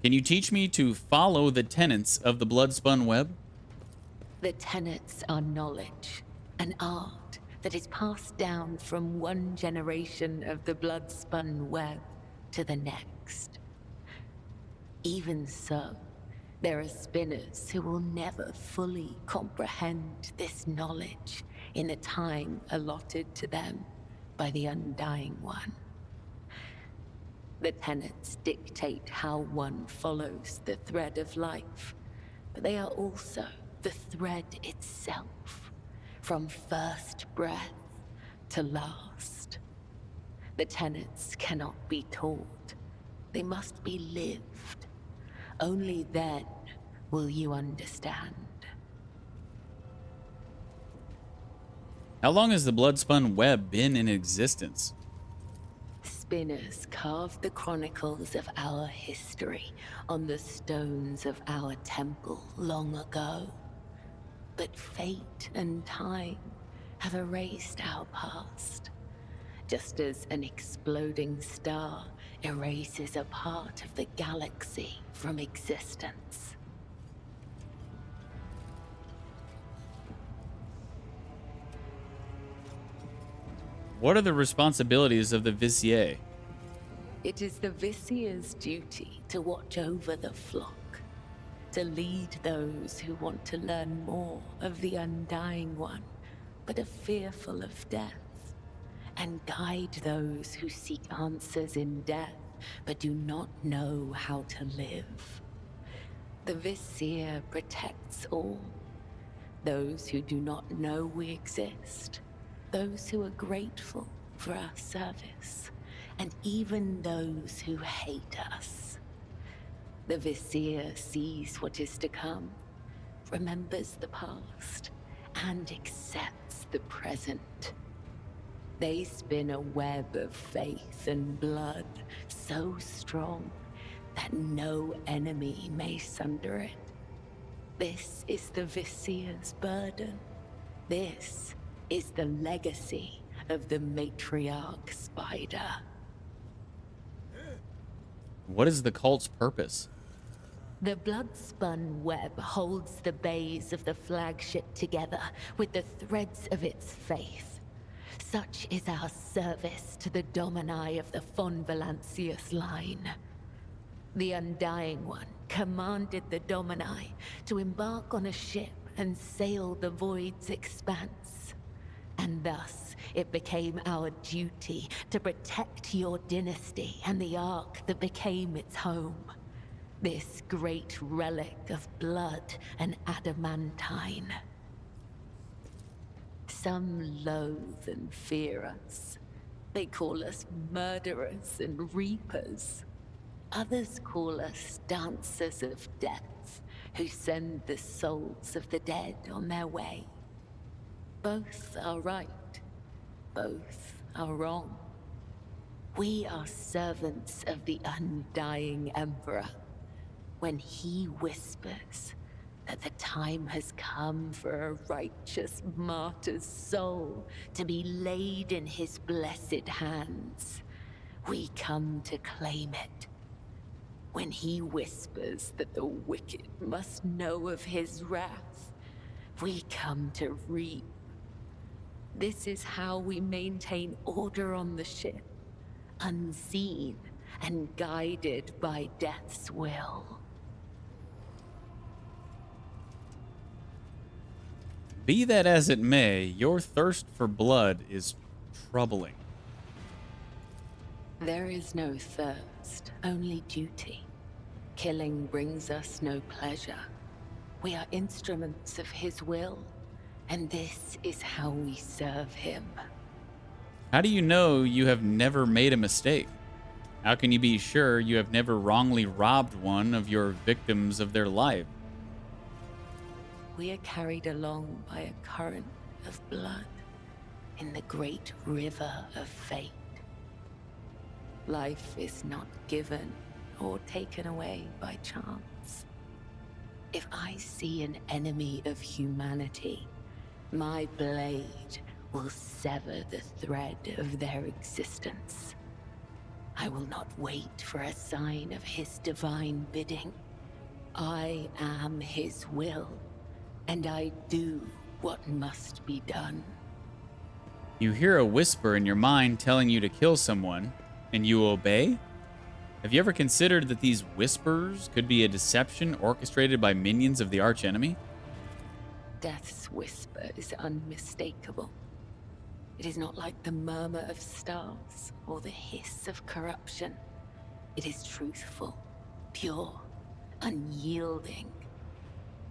Can you teach me to follow the tenets of the blood-spun web? The tenets are knowledge, an art that is passed down from one generation of the blood-spun web to the next. Even so, there are spinners who will never fully comprehend this knowledge in the time allotted to them by the Undying One. The tenets dictate how one follows the thread of life, but they are also the thread itself, from first breath to last. The tenets cannot be taught, they must be lived. Only then will you understand. How long has the blood-spun web been in existence? Spinners carved the chronicles of our history on the stones of our temple long ago. But fate and time have erased our past, just as an exploding star erases a part of the galaxy from existence. What are the responsibilities of the Vizier? It is the Visier's duty to watch over the flock, to lead those who want to learn more of the Undying One, but are fearful of death, and guide those who seek answers in death, but do not know how to live. The Vizier protects all, those who do not know we exist, those who are grateful for our service, and even those who hate us. The Vizier sees what is to come, remembers the past, and accepts the present. They spin a web of faith and blood so strong that no enemy may sunder it. This is the Vizier's burden. This is the legacy of the matriarch spider. What is the cult's purpose? The blood-spun web holds the bays of the flagship together with the threads of its faith. Such is our service to the Domini of the Von Valancius line. The Undying One commanded the Domini to embark on a ship and sail the void's expanse. And thus, it became our duty to protect your dynasty and the Ark that became its home. This great relic of blood and adamantine. Some loathe and fear us. They call us murderers and reapers. Others call us dancers of death, who send the souls of the dead on their way. Both are right, both are wrong. We are servants of the Undying Emperor. When he whispers that the time has come for a righteous martyr's soul to be laid in his blessed hands, we come to claim it. When he whispers that the wicked must know of his wrath, we come to reap. This is how we maintain order on the ship, unseen and guided by death's will. Be that as it may, your thirst for blood is troubling. There is no thirst, only duty. Killing brings us no pleasure. We are instruments of his will, and this is how we serve him. How do you know you have never made a mistake? How can you be sure you have never wrongly robbed one of your victims of their life? We are carried along by a current of blood in the great river of fate. Life is not given or taken away by chance. If I see an enemy of humanity, my blade will sever the thread of their existence. I will not wait for a sign of his divine bidding. I am his will, and I do what must be done. You hear a whisper in your mind telling you to kill someone, and you obey? Have you ever considered that these whispers could be a deception orchestrated by minions of the archenemy? Death's whisper is unmistakable. It is not like the murmur of stars or the hiss of corruption. It is truthful, pure, unyielding.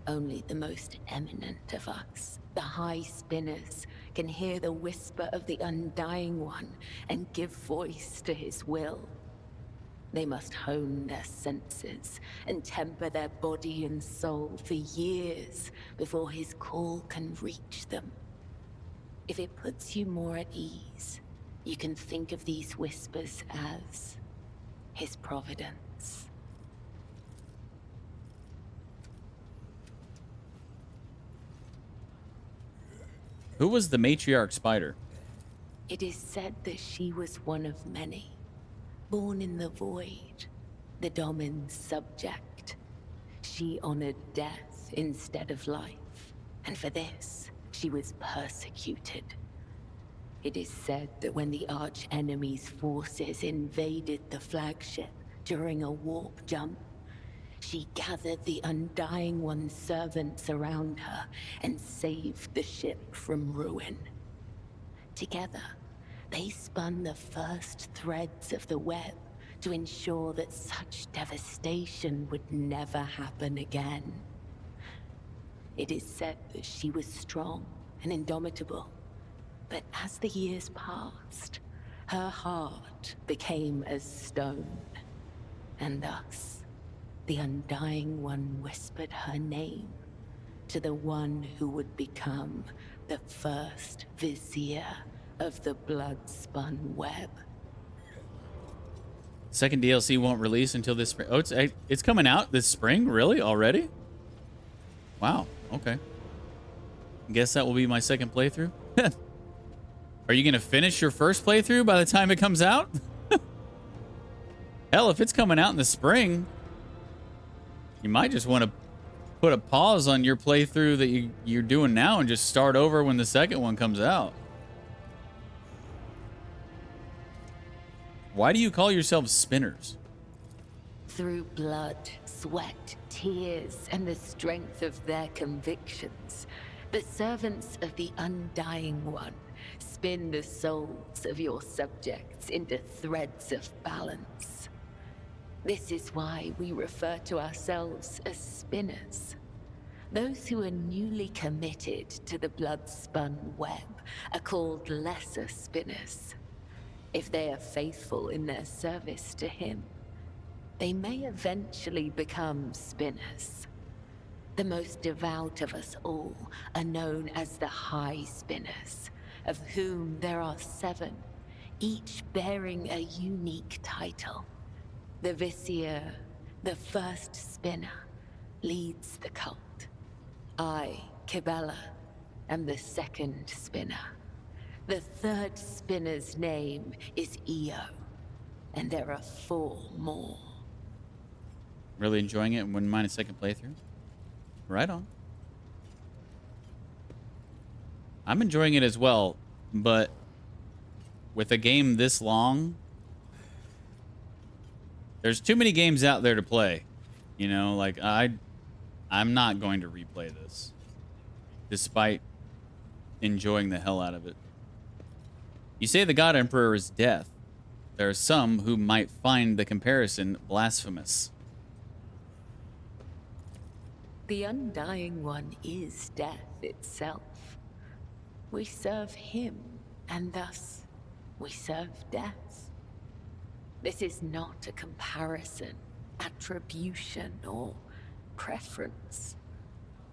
Only the most eminent of us, the high spinners, can hear the whisper of the Undying One and give voice to his will. They must hone their senses and temper their body and soul for years before his call can reach them. If it puts you more at ease, you can think of these whispers as his providence. Who was the matriarch spider? It is said that she was one of many, born in the void, the Domin's subject. She honored death instead of life, and for this, she was persecuted. It is said that when the arch-enemy's forces invaded the flagship during a warp jump, she gathered the Undying One's servants around her and saved the ship from ruin. Together, they spun the first threads of the web to ensure that such devastation would never happen again. It is said that she was strong and indomitable, but as the years passed, her heart became as stone, and thus the Undying One whispered her name to the one who would become the first vizier of the blood-spun web. Second DLC won't release until this spring. Oh, it's coming out this spring? Really? Already? Wow. Okay. Guess that will be my second playthrough. Are you going to finish your first playthrough by the time it comes out? Hell, if it's coming out in the spring, you might just want to put a pause on your playthrough that you're doing now and just start over when the second one comes out. Why do you call yourselves spinners? Through blood, sweat, tears, and the strength of their convictions, the servants of the Undying One spin the souls of your subjects into threads of balance. This is why we refer to ourselves as spinners. Those who are newly committed to the blood-spun web are called lesser spinners. If they are faithful in their service to him, they may eventually become spinners. The most devout of us all are known as the High Spinners, of whom there are 7, each bearing a unique title. The Vizier, the first spinner, leads the cult. I, Kibella, am the second spinner. The third spinner's name is Io, and there are 4 more. Really enjoying it and wouldn't mind a second playthrough? Right on. I'm enjoying it as well, but with a game this long, there's too many games out there to play. You know, like I'm not going to replay this, despite enjoying the hell out of it. You say the God Emperor is death. There are some who might find the comparison blasphemous. The Undying One is death itself. We serve him, and thus we serve death. This is not a comparison, attribution, or preference.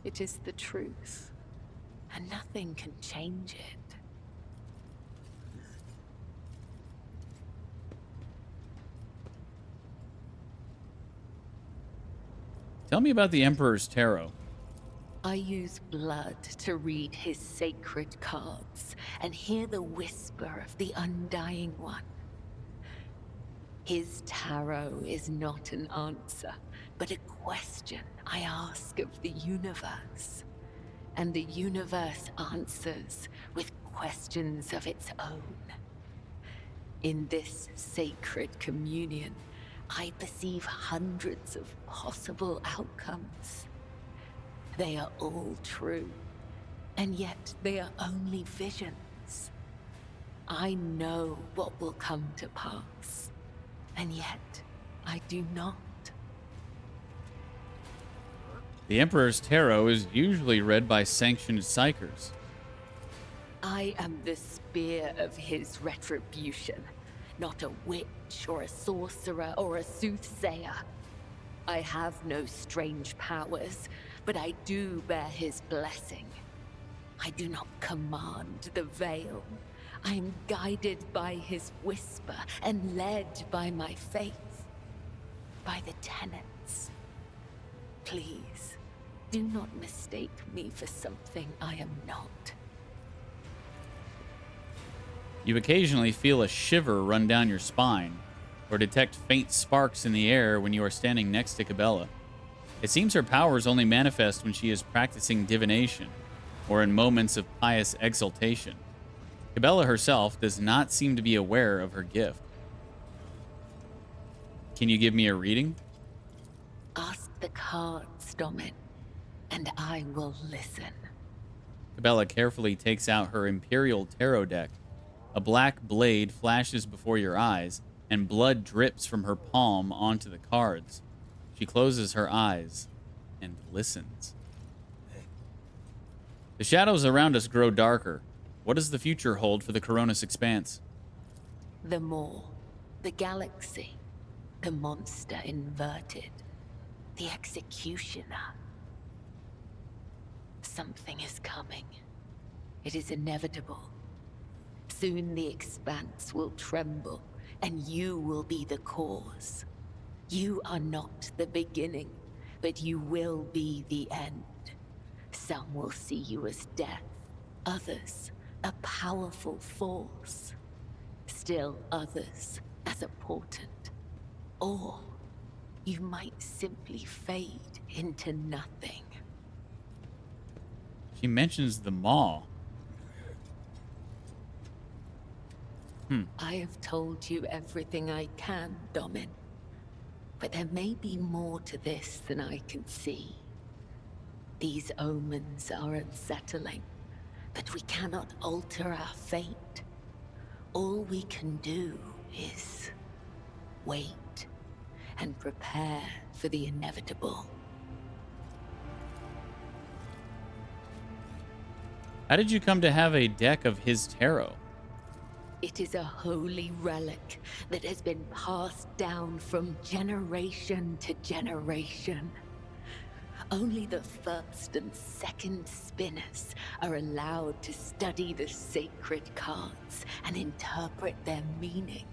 It is the truth, and nothing can change it. Tell me about the Emperor's Tarot. I use blood to read his sacred cards and hear the whisper of the Undying One. His tarot is not an answer, but a question I ask of the universe. And the universe answers with questions of its own. In this sacred communion, I perceive hundreds of possible outcomes. They are all true, and yet they are only visions. I know what will come to pass, and yet I do not. The Emperor's Tarot is usually read by sanctioned psychers. I am the spear of his retribution, not a witch or a sorcerer or a soothsayer. I have no strange powers, but I do bear his blessing. I do not command the veil. I am guided by his whisper and led by my faith, by the tenets. Please, do not mistake me for something I am not. You occasionally feel a shiver run down your spine, or detect faint sparks in the air when you are standing next to Cabela. It seems her powers only manifest when she is practicing divination, or in moments of pious exaltation. Cabela herself does not seem to be aware of her gift. Can you give me a reading? Ask the cards, Domin, and I will listen. Cabela carefully takes out her Imperial Tarot deck. A black blade flashes before your eyes, and blood drips from her palm onto the cards. She closes her eyes and listens. The shadows around us grow darker. What does the future hold for the Coronis Expanse? The Maw, the galaxy, the monster inverted, the executioner. Something is coming. It is inevitable. Soon the expanse will tremble, and you will be the cause. You are not the beginning, but you will be the end. Some will see you as death, others a powerful force, still others as a portent. Or you might simply fade into nothing. She mentions the Maw. I have told you everything I can, Domin. But there may be more to this than I can see. These omens are unsettling, but we cannot alter our fate. All we can do is wait and prepare for the inevitable. How did you come to have a deck of his tarot? It is a holy relic that has been passed down from generation to generation. Only the first and second spinners are allowed to study the sacred cards and interpret their meaning.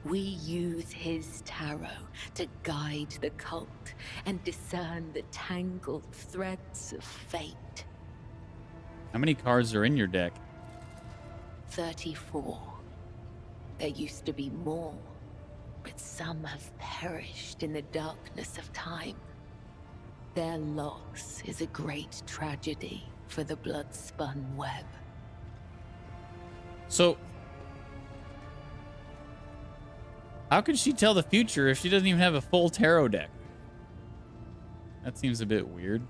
We use his tarot to guide the cult and discern the tangled threads of fate. How many cards are in your deck? 34. There used to be more, but some have perished in the darkness of time. Their loss is a great tragedy for the blood-spun web. So, how could she tell the future if she doesn't even have a full tarot deck? That seems a bit weird.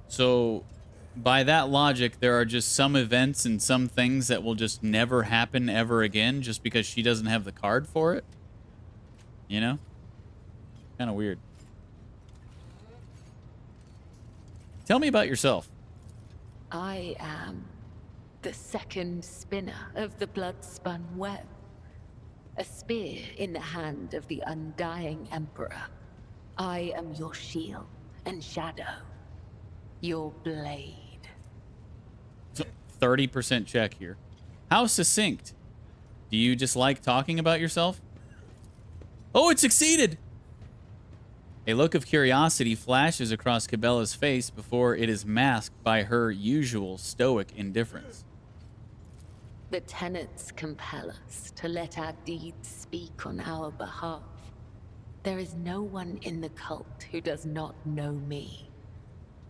So, by that logic, there are just some events and some things that will just never happen ever again just because she doesn't have the card for it? You know? Kind of weird. Tell me about yourself. I am the second spinner of the blood-spun web. A spear in the hand of the undying Emperor. I am your shield and shadow. Your blade. 30% check here. How succinct? Do you just like talking about yourself? Oh, it succeeded! A look of curiosity flashes across Cabela's face before it is masked by her usual stoic indifference. The tenets compel us to let our deeds speak on our behalf. There is no one in the cult who does not know me,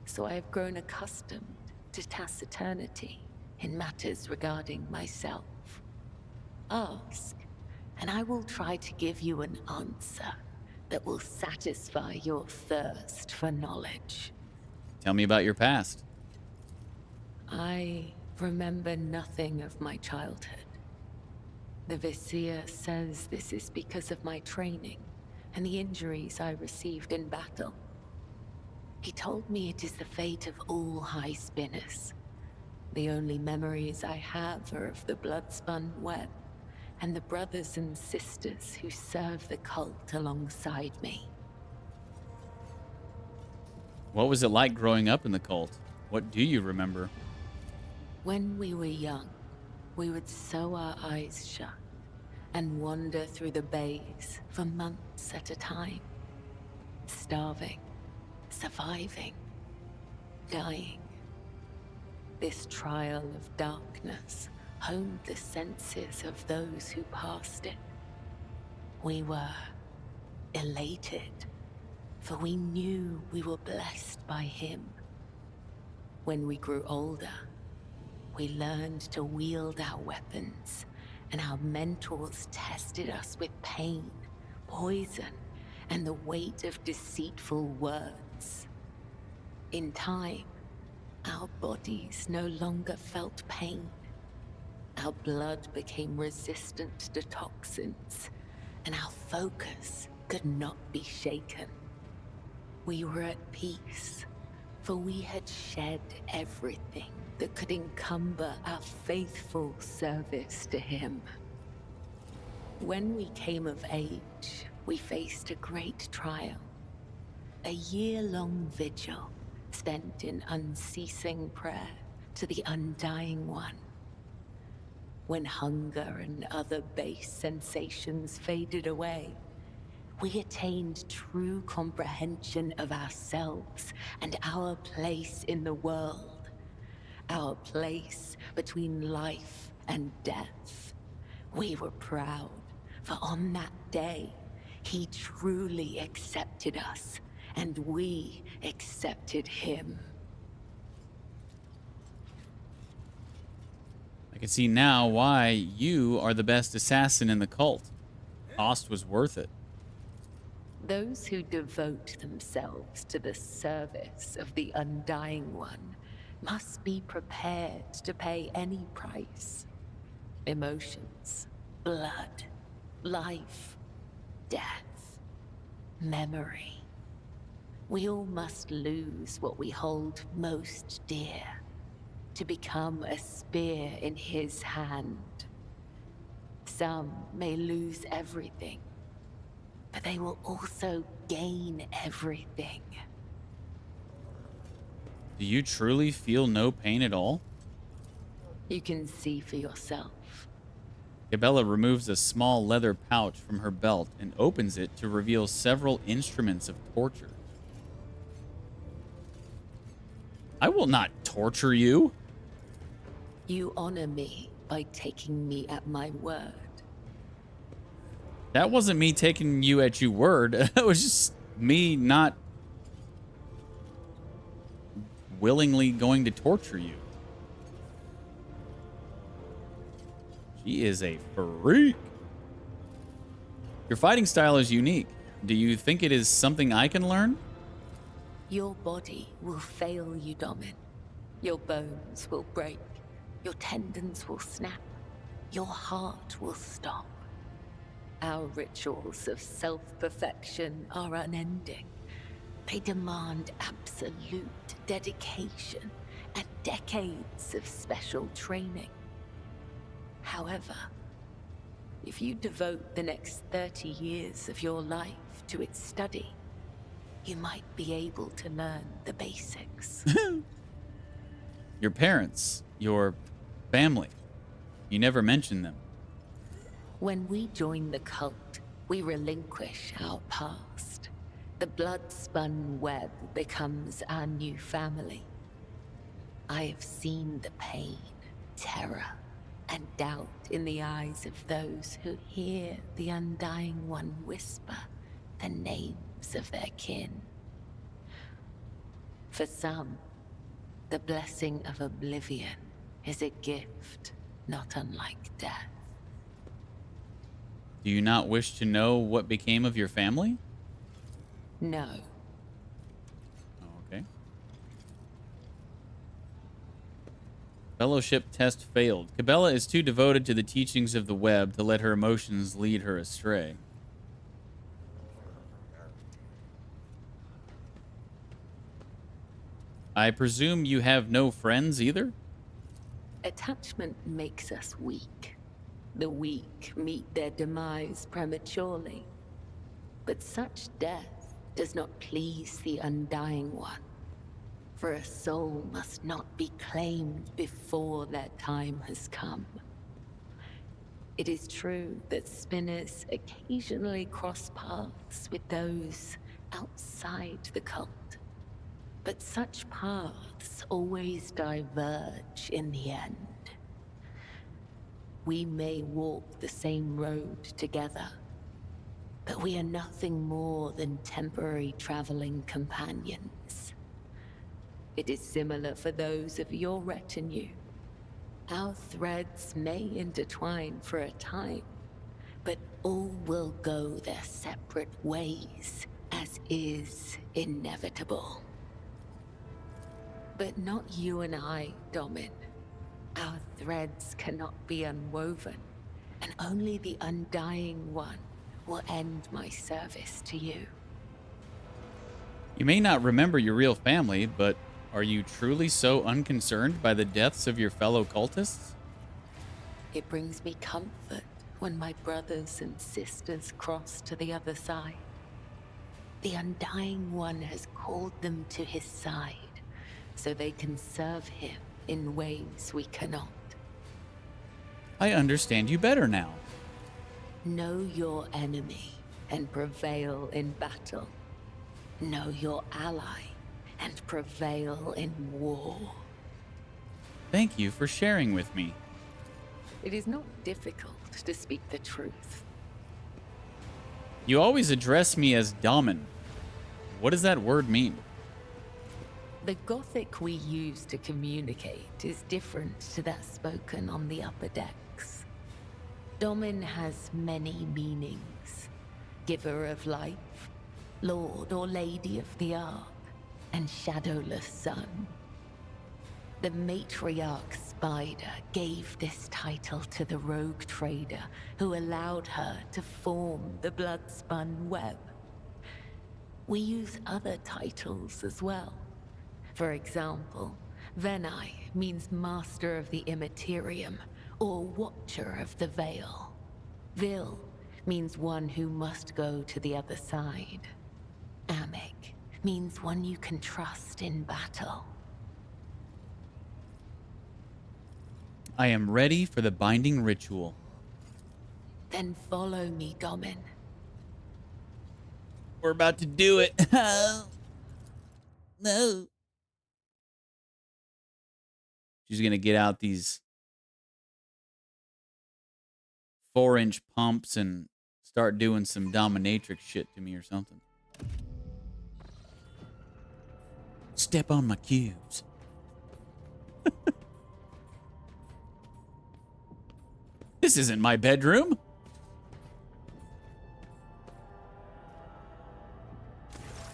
so I have grown accustomed to taciturnity in matters regarding myself. Ask, and I will try to give you an answer that will satisfy your thirst for knowledge. Tell me about your past. I remember nothing of my childhood. The Vizier says this is because of my training and the injuries I received in battle. He told me it is the fate of all high spinners. The only memories I have are of the blood-spun web and the brothers and sisters who serve the cult alongside me. What was it like growing up in the cult? What do you remember? When we were young, we would sew our eyes shut and wander through the bays for months at a time, starving, surviving, dying. This trial of darkness honed the senses of those who passed it. We were elated, for we knew we were blessed by him. When we grew older, we learned to wield our weapons, and our mentors tested us with pain, poison, and the weight of deceitful words. In time, our bodies no longer felt pain. Our blood became resistant to toxins, and our focus could not be shaken. We were at peace, for we had shed everything that could encumber our faithful service to him. When we came of age, we faced a great trial, a year-long vigil spent in unceasing prayer to the Undying One. When hunger and other base sensations faded away, we attained true comprehension of ourselves and our place in the world, our place between life and death. We were proud, for on that day, he truly accepted us, and we accepted him. I can see now why you are the best assassin in the cult. Cost was worth it. Those who devote themselves to the service of the Undying One must be prepared to pay any price. Emotions, blood, life, death, memory. We all must lose what we hold most dear to become a spear in his hand. Some may lose everything, but they will also gain everything. Do you truly feel no pain at all? You can see for yourself. Cabela removes a small leather pouch from her belt and opens it to reveal several instruments of torture. I will not torture you. You honor me by taking me at my word. That wasn't me taking you at your word. It was just me not willingly going to torture you. She is a freak. Your fighting style is unique. Do you think it is something I can learn? Your body will fail you, Domin. Your bones will break. Your tendons will snap. Your heart will stop. Our rituals of self-perfection are unending. They demand absolute dedication and decades of special training. However, if you devote the next 30 years of your life to its study, you might be able to learn the basics. Your parents, your family. You never mention them. When we join the cult, we relinquish our past. The blood-spun web becomes our new family. I have seen the pain, terror, and doubt in the eyes of those who hear the Undying One whisper the names of their kin. For some, the blessing of oblivion is a gift not unlike death. Do you not wish to know what became of your family? No. Oh, okay. Fellowship test failed. Cabela is too devoted to the teachings of the web to let her emotions lead her astray. I presume you have no friends either? Attachment makes us weak. The weak meet their demise prematurely. But such death does not please the Undying One. For a soul must not be claimed before their time has come. It is true that spinners occasionally cross paths with those outside the cult. But such paths always diverge in the end. We may walk the same road together, but we are nothing more than temporary traveling companions. It is similar for those of your retinue. Our threads may intertwine for a time, but all will go their separate ways, as is inevitable. But not you and I, Domin. Our threads cannot be unwoven, and only the Undying One will end my service to you. You may not remember your real family, but are you truly so unconcerned by the deaths of your fellow cultists? It brings me comfort when my brothers and sisters cross to the other side. The Undying One has called them to his side, so they can serve him in ways we cannot. I understand you better now. Know your enemy and prevail in battle. Know your ally and prevail in war. Thank you for sharing with me. It is not difficult to speak the truth. You always address me as Damen. What does that word mean? The Gothic we use to communicate is different to that spoken on the upper decks. Domin has many meanings. Giver of life, Lord or Lady of the Ark, and Shadowless Sun. The matriarch Spider gave this title to the rogue trader who allowed her to form the blood-spun web. We use other titles as well. For example, Venai means Master of the Immaterium, or Watcher of the Veil. Vil means one who must go to the other side. Amik means one you can trust in battle. I am ready for the binding ritual. Then follow me, Domin. We're about to do it. No. She's going to get out these 4-inch pumps and start doing some dominatrix shit to me or something. Step on my cubes. This isn't my bedroom.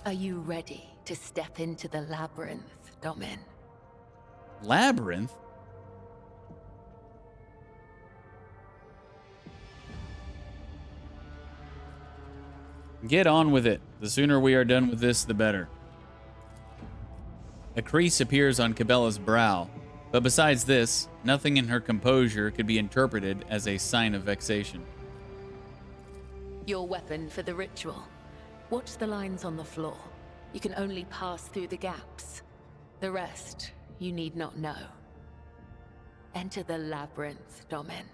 Are you ready to step into the labyrinth, Domin? Labyrinth? Get on with it. The sooner we are done with this, the better. A crease appears on Cabela's brow, but besides this, nothing in her composure could be interpreted as a sign of vexation. Your weapon for the ritual. Watch the lines on the floor. You can only pass through the gaps. The rest, you need not know. Enter the labyrinth, Domin.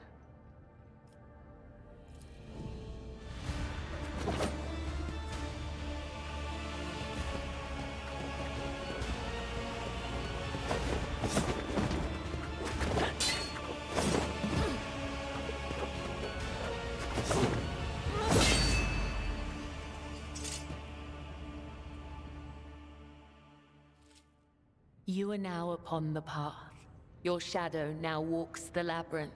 You are now upon the path. Your shadow now walks the labyrinth,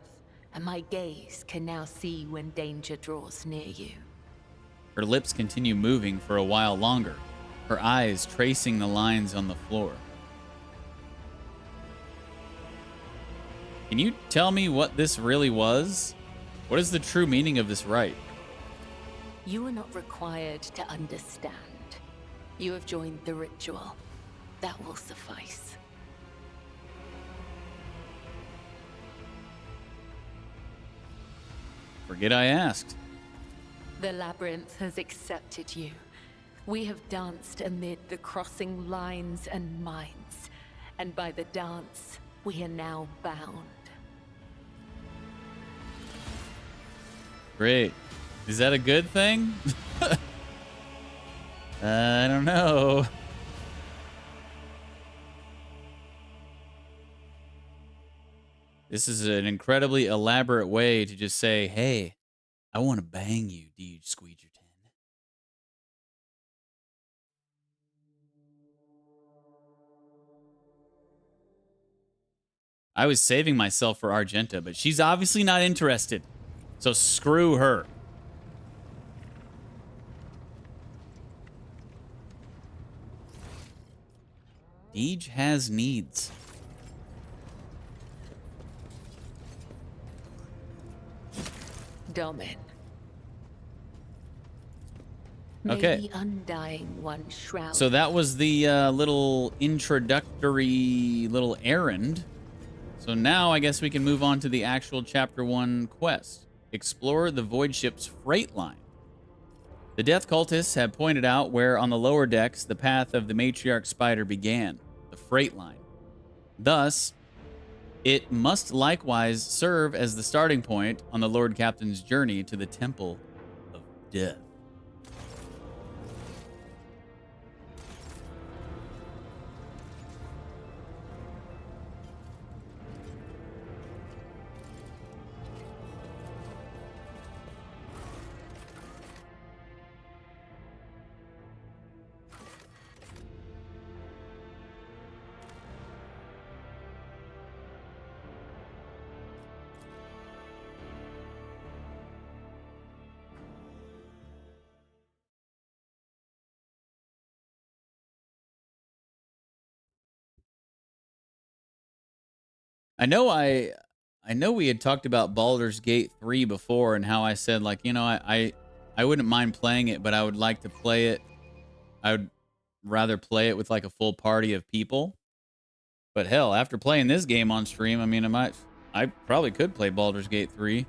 and my gaze can now see when danger draws near you. Her lips continue moving for a while longer, her eyes tracing the lines on the floor. Can you tell me what this really was? What is the true meaning of this rite? You are not required to understand. You have joined the ritual. That will suffice. Forget I asked. The labyrinth has accepted you. We have danced amid the crossing lines and minds, and by the dance, we are now bound. Great. Is that a good thing? I don't know. This is an incredibly elaborate way to just say, hey, I want to bang you, DeejTheSqueej. I was saving myself for Argenta, but she's obviously not interested. So screw her. Deej has needs. Domin. Okay. May the Undying One shroud. So that was the little introductory little errand. So now I guess we can move on to the actual Chapter 1 quest. Explore the Void Ship's freight line. The Death Cultists had pointed out where on the lower decks the path of the Matriarch Spider began, the freight line. Thus, it must likewise serve as the starting point on the Lord Captain's journey to the Temple of Death. I know we had talked about Baldur's Gate 3 before and how I said, like, you know, I wouldn't mind playing it, but I would like to play it. I would rather play it with like a full party of people. But hell, after playing this game on stream, I mean, I probably could play Baldur's Gate 3.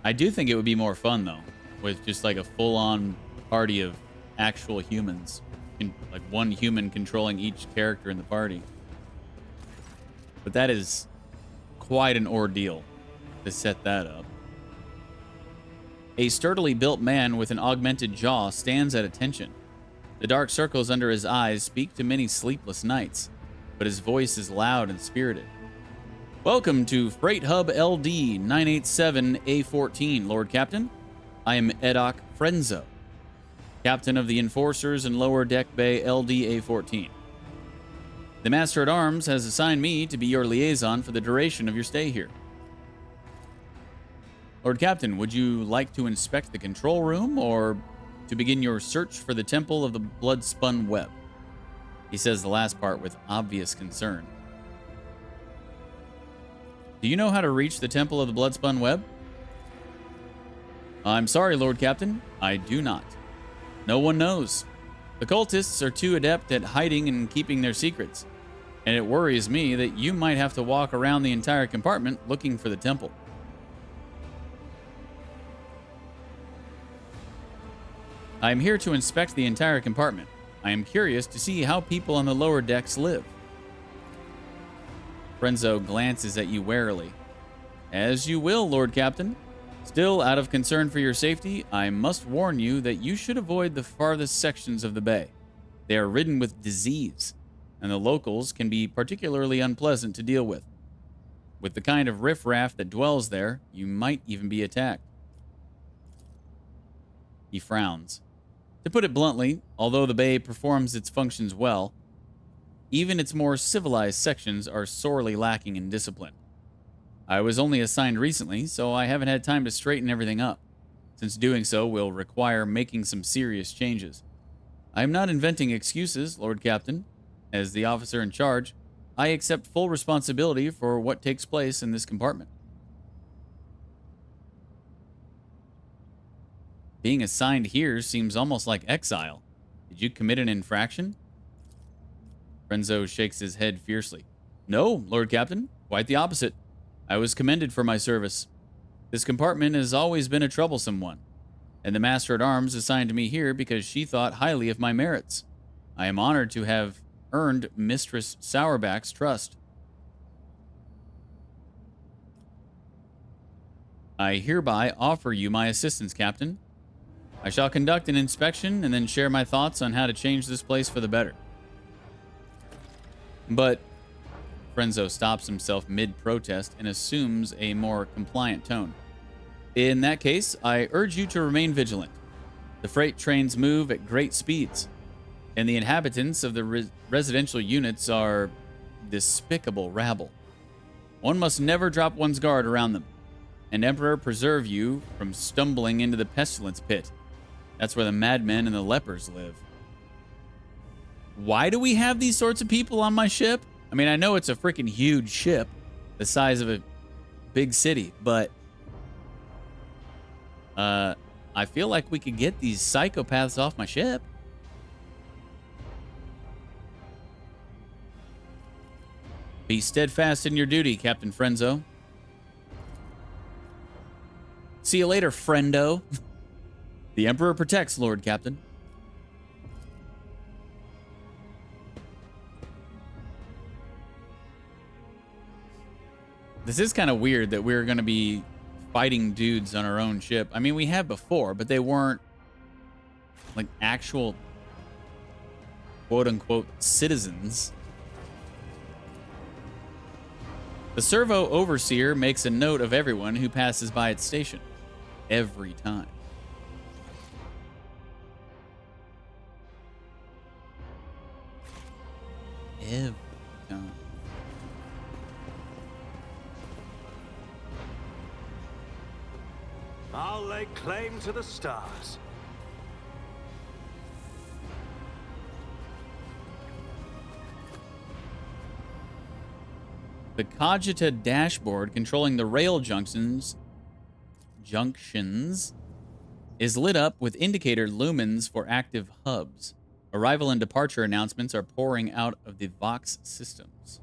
I do think it would be more fun though, with just like a full-on party of actual humans, like one human controlling each character in the party. But that is quite an ordeal to set that up. A sturdily built man with an augmented jaw stands at attention. The dark circles under his eyes speak to many sleepless nights, but his voice is loud and spirited. Welcome to Freight Hub LD 987A14, Lord Captain. I am Edok Frenzo, Captain of the Enforcers in Lower Deck Bay LD-A14. The Master at Arms has assigned me to be your liaison for the duration of your stay here. Lord Captain, would you like to inspect the control room or to begin your search for the Temple of the Bloodspun Web? He says the last part with obvious concern. Do you know how to reach the Temple of the Bloodspun Web? I'm sorry, Lord Captain. I do not. No one knows. The cultists are too adept at hiding and keeping their secrets, and it worries me that you might have to walk around the entire compartment looking for the temple. I am here to inspect the entire compartment. I am curious to see how people on the lower decks live. Frenzo glances at you warily. As you will, Lord Captain. Still, out of concern for your safety, I must warn you that you should avoid the farthest sections of the bay. They are ridden with disease, and the locals can be particularly unpleasant to deal with. With the kind of riffraff that dwells there, you might even be attacked. He frowns. To put it bluntly, although the bay performs its functions well, even its more civilized sections are sorely lacking in discipline. I was only assigned recently, so I haven't had time to straighten everything up, since doing so will require making some serious changes. I am not inventing excuses, Lord Captain. As the officer in charge, I accept full responsibility for what takes place in this compartment. Being assigned here seems almost like exile. Did you commit an infraction? Renzo shakes his head fiercely. No, Lord Captain, quite the opposite. I was commended for my service. This compartment has always been a troublesome one, and the Master-at-Arms assigned me here because she thought highly of my merits. I am honored to have earned Mistress Sourback's trust. I hereby offer you my assistance, Captain. I shall conduct an inspection and then share my thoughts on how to change this place for the better. But Frenzo stops himself mid-protest and assumes a more compliant tone. In that case, I urge you to remain vigilant. The freight trains move at great speeds, and the inhabitants of the residential units are despicable rabble. One must never drop one's guard around them, and Emperor preserve you from stumbling into the pestilence pit. That's where the madmen and the lepers live. Why do we have these sorts of people on my ship? I mean, I know it's a freaking huge ship, the size of a big city, but I feel like we could get these psychopaths off my ship. Be steadfast in your duty, Captain Frenzo. See you later, friendo. The Emperor protects, Lord Captain. This is kind of weird that we're going to be fighting dudes on our own ship. I mean, we have before, but they weren't like actual quote-unquote citizens. The servo overseer makes a note of everyone who passes by its station. Every time. Every time. I'll lay claim to the stars. The Cogita dashboard controlling the rail junctions is lit up with indicator lumens for active hubs. Arrival and departure announcements are pouring out of the Vox systems.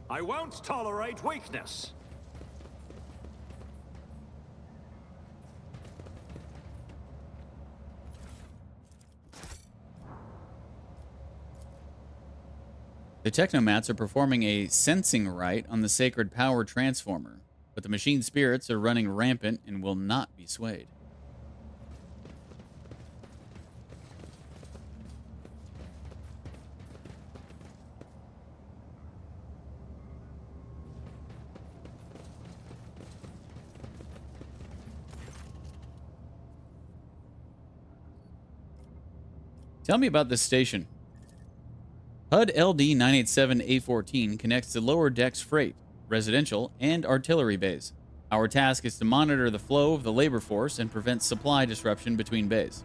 I won't tolerate weakness. The Technomats are performing a sensing rite on the sacred power transformer, but the machine spirits are running rampant and will not be swayed. Tell me about this station. HUD LD 987A14 connects to lower decks freight, residential, and artillery bays. Our task is to monitor the flow of the labor force and prevent supply disruption between bays.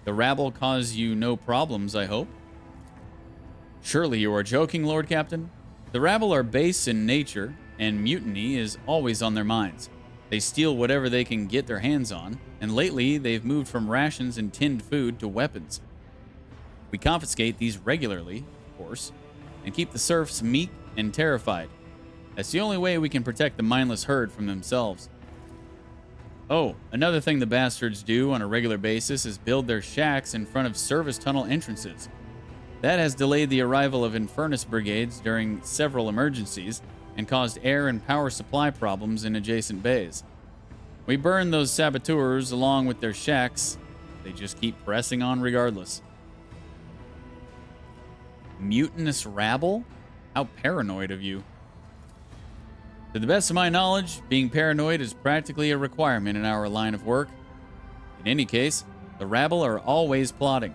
The rabble cause you no problems, I hope. Surely you are joking, Lord Captain? The rabble are base in nature, and mutiny is always on their minds. They steal whatever they can get their hands on, and lately they've moved from rations and tinned food to weapons. We confiscate these regularly, of course, and keep the serfs meek and terrified. That's the only way we can protect the mindless herd from themselves. Oh, another thing the bastards do on a regular basis is build their shacks in front of service tunnel entrances. That has delayed the arrival of Infernus brigades during several emergencies and caused air and power supply problems in adjacent bays. We burn those saboteurs along with their shacks. They just keep pressing on regardless. Mutinous rabble? How paranoid of you. To the best of my knowledge, being paranoid is practically a requirement in our line of work. In any case, the rabble are always plotting.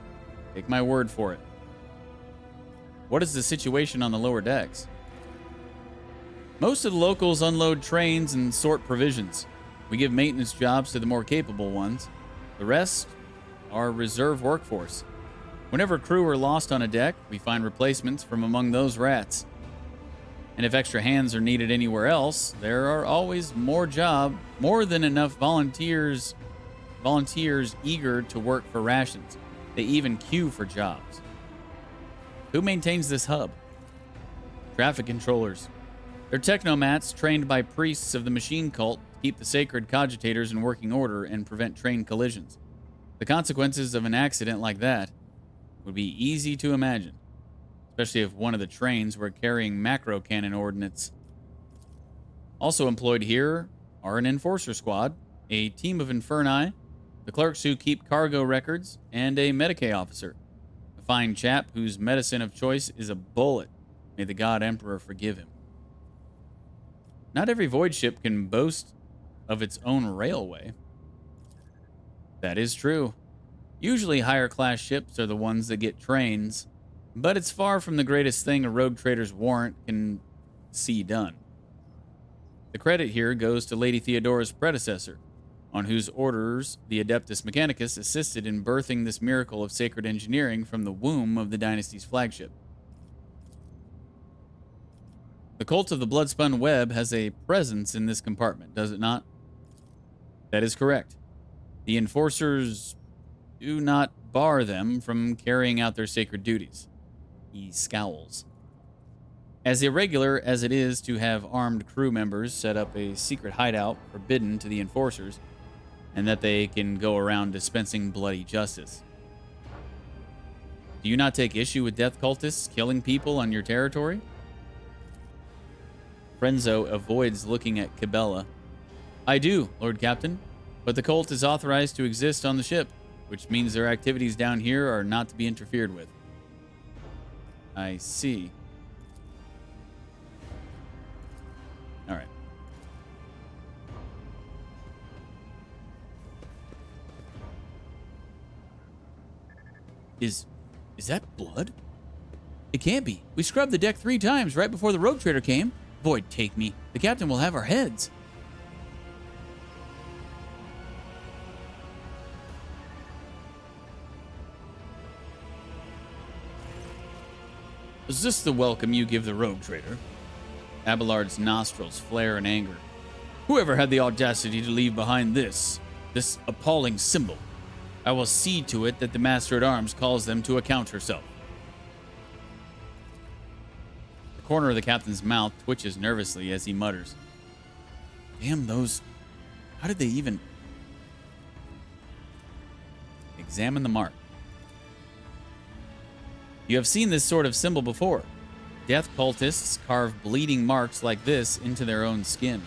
Take my word for it. What is the situation on the lower decks? Most of the locals unload trains and sort provisions. We give maintenance jobs to the more capable ones. The rest are reserve workforce. Whenever crew are lost on a deck, we find replacements from among those rats. And if extra hands are needed anywhere else, there are always more than enough volunteers eager to work for rations. They even queue for jobs. Who maintains this hub? Traffic controllers. They're technomats trained by priests of the machine cult to keep the sacred cogitators in working order and prevent train collisions. The consequences of an accident like that would be easy to imagine, especially if one of the trains were carrying macro cannon ordnance. Also employed here are an enforcer squad, a team of Inferni, the clerks who keep cargo records, and a Medicae officer, a fine chap whose medicine of choice is a bullet. May the God Emperor forgive him. Not every void ship can boast of its own railway. That is true. Usually higher class ships are the ones that get trains, but it's far from the greatest thing a rogue trader's warrant can see done. The credit here goes to Lady Theodora's predecessor, on whose orders the Adeptus Mechanicus assisted in birthing this miracle of sacred engineering from the womb of the dynasty's flagship. The cult of the Bloodspun Web has a presence in this compartment, does it not? That is correct. The enforcers do not bar them from carrying out their sacred duties. He scowls. As irregular as it is to have armed crew members set up a secret hideout forbidden to the enforcers, and that they can go around dispensing bloody justice. Do you not take issue with death cultists killing people on your territory? Frenzo avoids looking at Cabela. I do, Lord Captain, but the cult is authorized to exist on the ship, which means their activities down here are not to be interfered with. I see. All right. Is that blood? It can't be. We scrubbed the deck 3 times right before the rogue trader came. Void, take me. The captain will have our heads. Is this the welcome you give the rogue trader? Abelard's nostrils flare in anger. Whoever had the audacity to leave behind this appalling symbol? I will see to it that the Master-at-Arms calls them to account herself. The corner of the captain's mouth twitches nervously as he mutters. Damn those... How did they even... Examine the mark. You have seen this sort of symbol before. Death cultists carve bleeding marks like this into their own skin.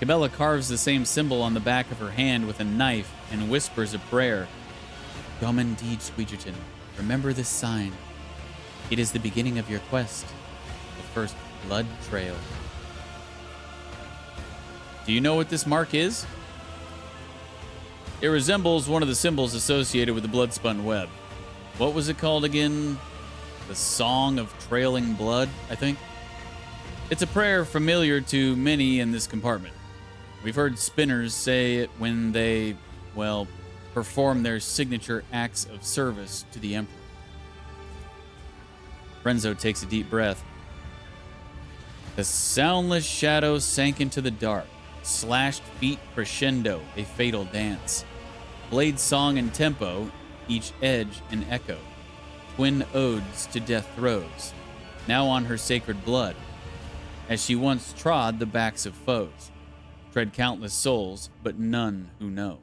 Cabela carves the same symbol on the back of her hand with a knife and whispers a prayer. Gomen DeejTheSqueej, remember this sign. It is the beginning of your quest, the first blood trail. Do you know what this mark is? It resembles one of the symbols associated with the Bloodspun Web. What was it called again? The Song of Trailing Blood, I think? It's a prayer familiar to many in this compartment. We've heard spinners say it when they, well, perform their signature acts of service to the Emperor. Frenzo takes a deep breath. The soundless shadow sank into the dark. Slashed feet crescendo, a fatal dance. Blade song and tempo, each edge an echo. Twin odes to death throes, now on her sacred blood, as she once trod the backs of foes. Tread countless souls, but none who know.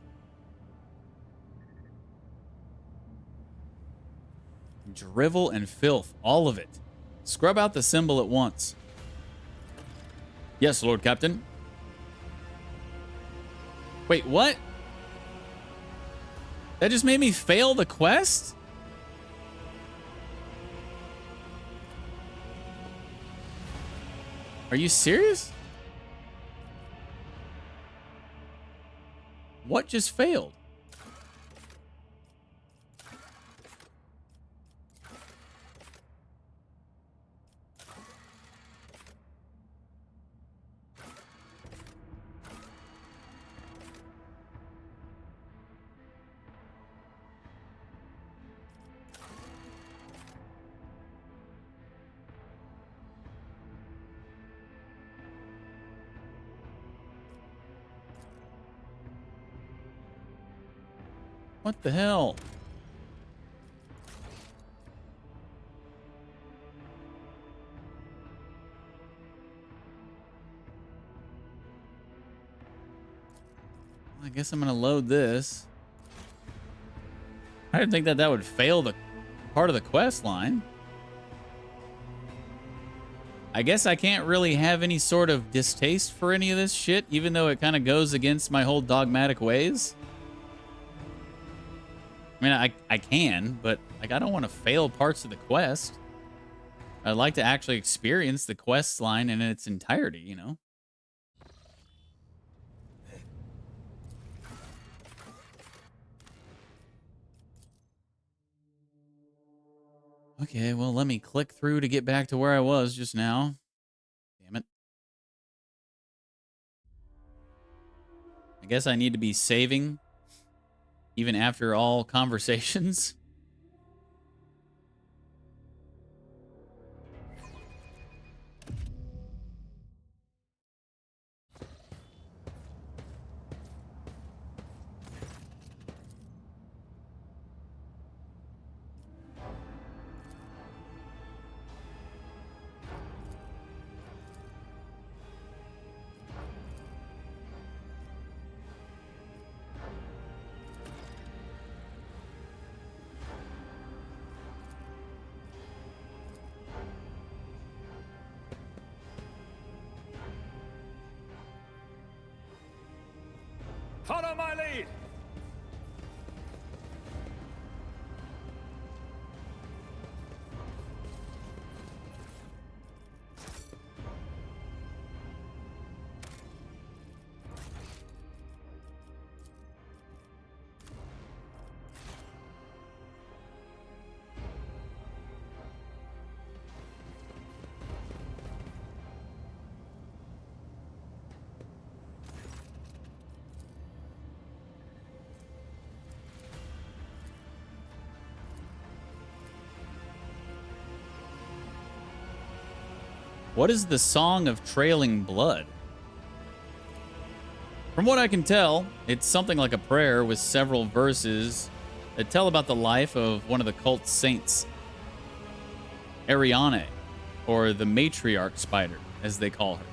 Drivel and filth, all of it. Scrub out the symbol at once. Yes, Lord Captain. Wait, what? That just made me fail the quest? Are you serious? What just failed? What the hell? I guess I'm gonna load this. I didn't think that would fail the part of the quest line. I guess I can't really have any sort of distaste for any of this shit, even though it kind of goes against my whole dogmatic ways. I mean, I can, but like I don't want to fail parts of the quest. I'd like to actually experience the quest line in its entirety, you know? Okay, well, let me click through to get back to where I was just now. Damn it. I guess I need to be saving even after all conversations. Follow my lead! What is the Song of Trailing Blood? From what I can tell, it's something like a prayer with several verses that tell about the life of one of the cult's saints, Ariane, or the matriarch spider, as they call her.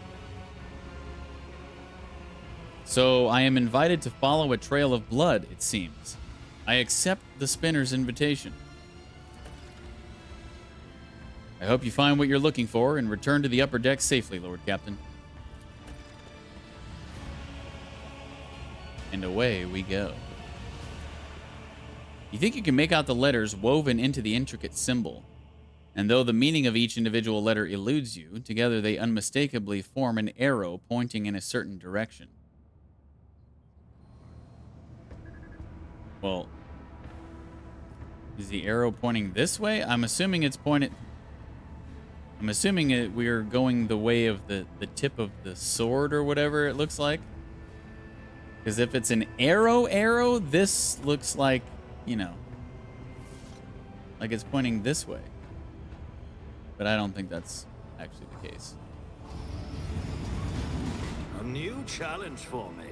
So I am invited to follow a trail of blood, it seems. I accept the spinner's invitation. I hope you find what you're looking for and return to the upper deck safely, Lord Captain. And away we go. You think you can make out the letters woven into the intricate symbol, and though the meaning of each individual letter eludes you, together they unmistakably form an arrow pointing in a certain direction. Well, is the arrow pointing this way? I'm assuming it's pointed... I'm assuming we're going the way of the tip of the sword or whatever it looks like. Because if it's an arrow, this looks like, you know, like it's pointing this way. But I don't think that's actually the case. A new challenge for me.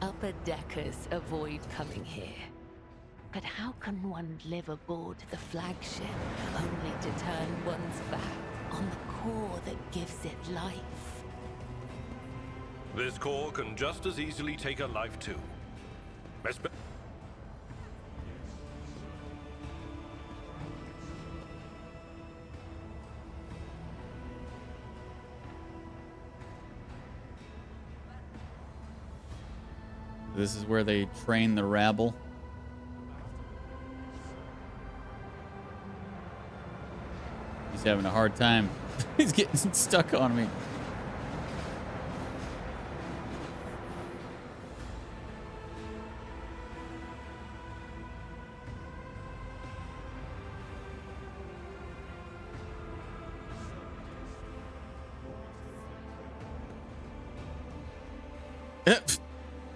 Upper deckers avoid coming here. But how can one live aboard the flagship only to turn one's back on the core that gives it life? This core can just as easily take a life too. This is where they train the rabble. He's having a hard time. He's getting stuck on me.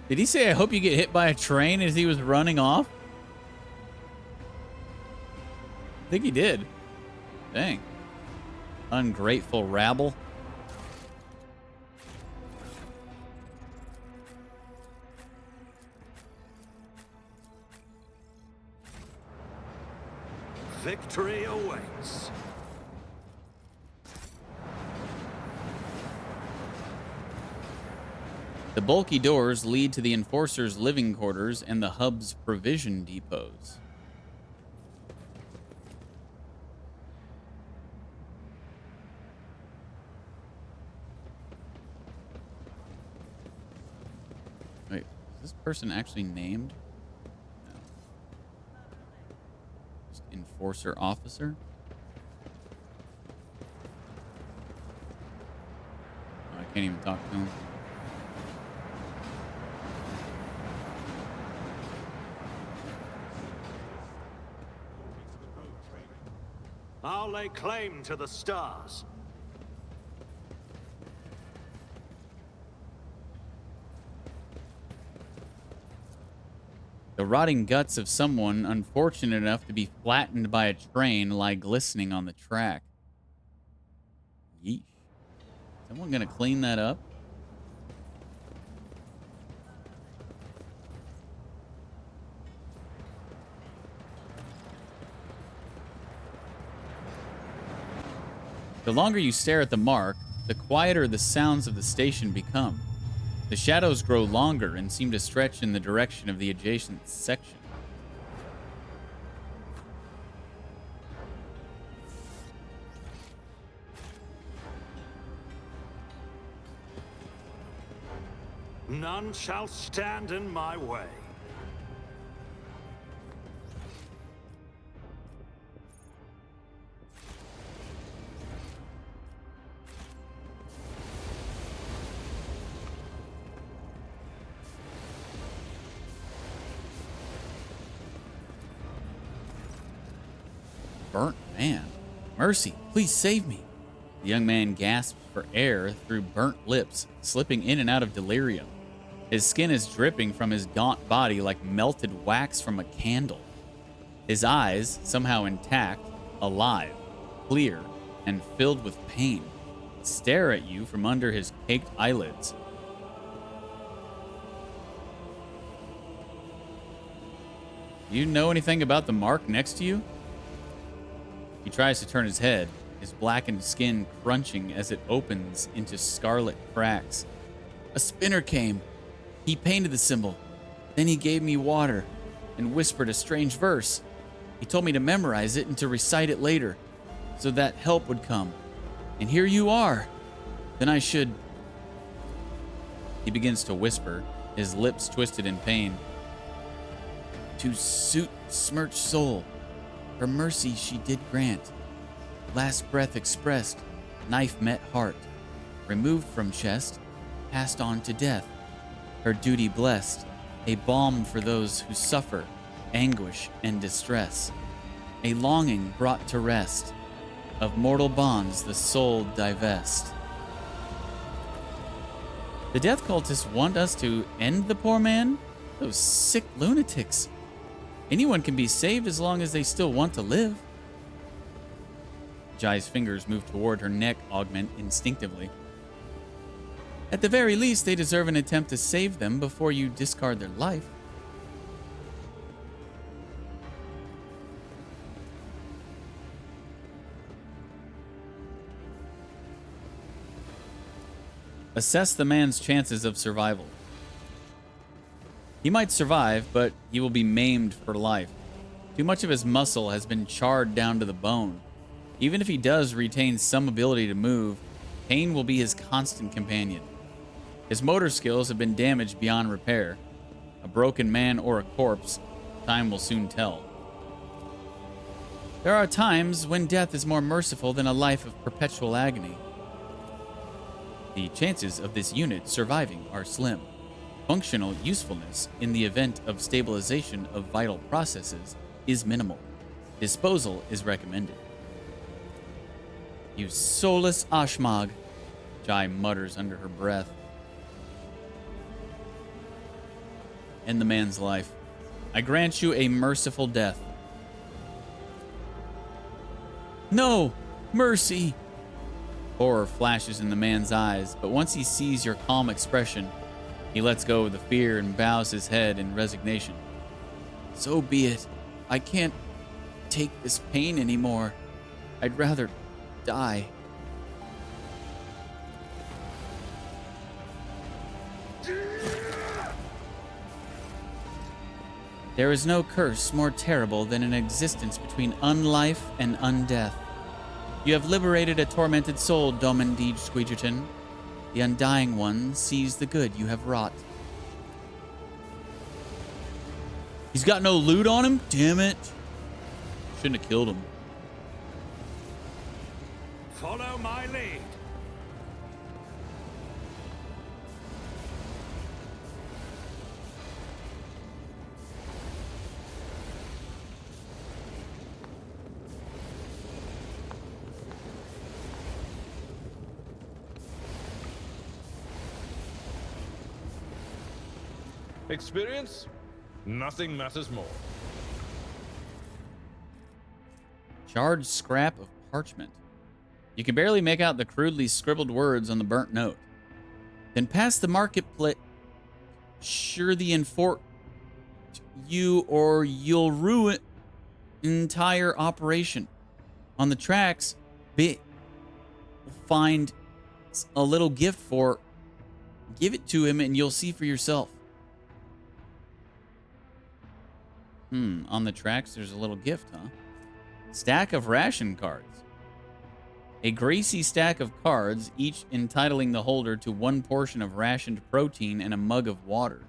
Did he say, I hope you get hit by a train as he was running off? I think he did. Dang. Ungrateful rabble. Victory awaits. The bulky doors lead to the Enforcer's living quarters and the hub's provision depots. Wait, is this person actually named? No. Just Enforcer Officer? Oh, I can't even talk to him. I'll lay claim to the stars. The rotting guts of someone unfortunate enough to be flattened by a train lie glistening on the track. Yeesh. Someone gonna clean that up? The longer you stare at the mark, the quieter the sounds of the station become. The shadows grow longer and seem to stretch in the direction of the adjacent section. None shall stand in my way. Burnt man. Mercy, please save me. The young man gasps for air through burnt lips, slipping in and out of delirium. His skin is dripping from his gaunt body like melted wax from a candle. His eyes, somehow intact, alive, clear, and filled with pain, stare at you from under his caked eyelids. You know anything about the mark next to you? He tries to turn his head, his blackened skin crunching as it opens into scarlet cracks. A spinner came. He painted the symbol. Then he gave me water and whispered a strange verse. He told me to memorize it and to recite it later, so that help would come. And here you are. Then I should... He begins to whisper, his lips twisted in pain. To suit smirched soul. Her mercy she did grant. Last breath expressed, knife met heart. Removed from chest, passed on to death. Her duty blessed, a balm for those who suffer, anguish and distress. A longing brought to rest, of mortal bonds the soul divest. The death cultists want us to end the poor man? Those sick lunatics. Anyone can be saved as long as they still want to live. Jai's fingers move toward her neck augment instinctively. At the very least, they deserve an attempt to save them before you discard their life. Assess the man's chances of survival. He might survive, but he will be maimed for life. Too much of his muscle has been charred down to the bone. Even if he does retain some ability to move, pain will be his constant companion. His motor skills have been damaged beyond repair. A broken man or a corpse, time will soon tell. There are times when death is more merciful than a life of perpetual agony. The chances of this unit surviving are slim. Functional usefulness in the event of stabilization of vital processes is minimal. Disposal is recommended. You soulless Ashmog, Jai mutters under her breath. End the man's life. I grant you a merciful death. No! Mercy! Horror flashes in the man's eyes, but once he sees your calm expression, he lets go of the fear and bows his head in resignation. So be it. I can't take this pain anymore. I'd rather die. There is no curse more terrible than an existence between unlife and undeath. You have liberated a tormented soul, Domin DeejTheSqueejerton. The Undying One sees the good you have wrought. He's got no loot on him? Damn it. Shouldn't have killed him. Follow my lead. Experience? Nothing matters more. Charred scrap of parchment. You can barely make out the crudely scribbled words on the burnt note. Then past the marketplace. Sure the enforce you or you'll ruin entire operation. On the tracks, find a little gift for. Give it to him and you'll see for yourself. On the tracks, there's a little gift, huh? Stack of ration cards. A greasy stack of cards, each entitling the holder to one portion of rationed protein and a mug of water.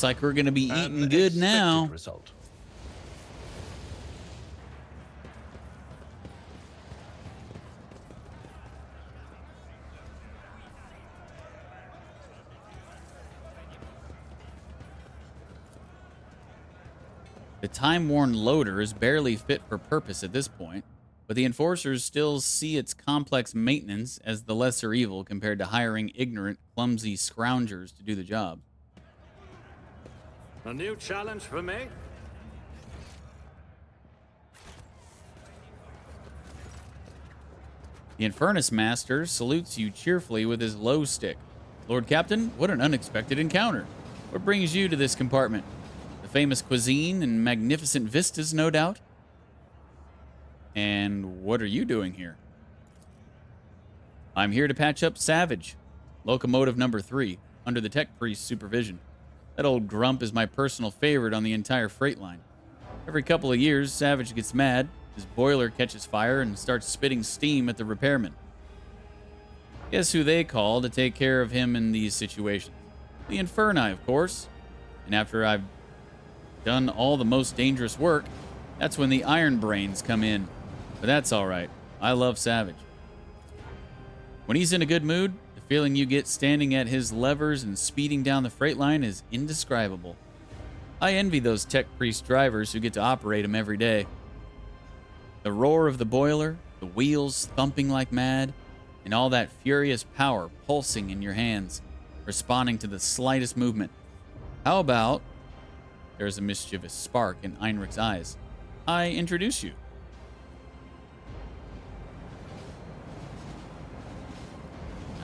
Looks like we're gonna be eating good now. Result. The time-worn loader is barely fit for purpose at this point, but the enforcers still see its complex maintenance as the lesser evil compared to hiring ignorant, clumsy scroungers to do the job. A new challenge for me? The Infernus Master salutes you cheerfully with his low stick. Lord Captain, what an unexpected encounter. What brings you to this compartment? The famous cuisine and magnificent vistas, no doubt? And what are you doing here? I'm here to patch up Savage, locomotive number 3, under the tech priest's supervision. That old grump is my personal favorite on the entire freight line. Every couple of years, Savage gets mad, his boiler catches fire, and starts spitting steam at the repairman. Guess who they call to take care of him in these situations? The Inferni, of course. And after I've done all the most dangerous work, that's when the Iron Brains come in. But that's alright. I love Savage. When he's in a good mood, the feeling you get standing at his levers and speeding down the freight line is indescribable. I envy those tech priest drivers who get to operate them every day. The roar of the boiler, the wheels thumping like mad, and all that furious power pulsing in your hands, responding to the slightest movement. How about, there's a mischievous spark in Heinrich's eyes, I introduce you.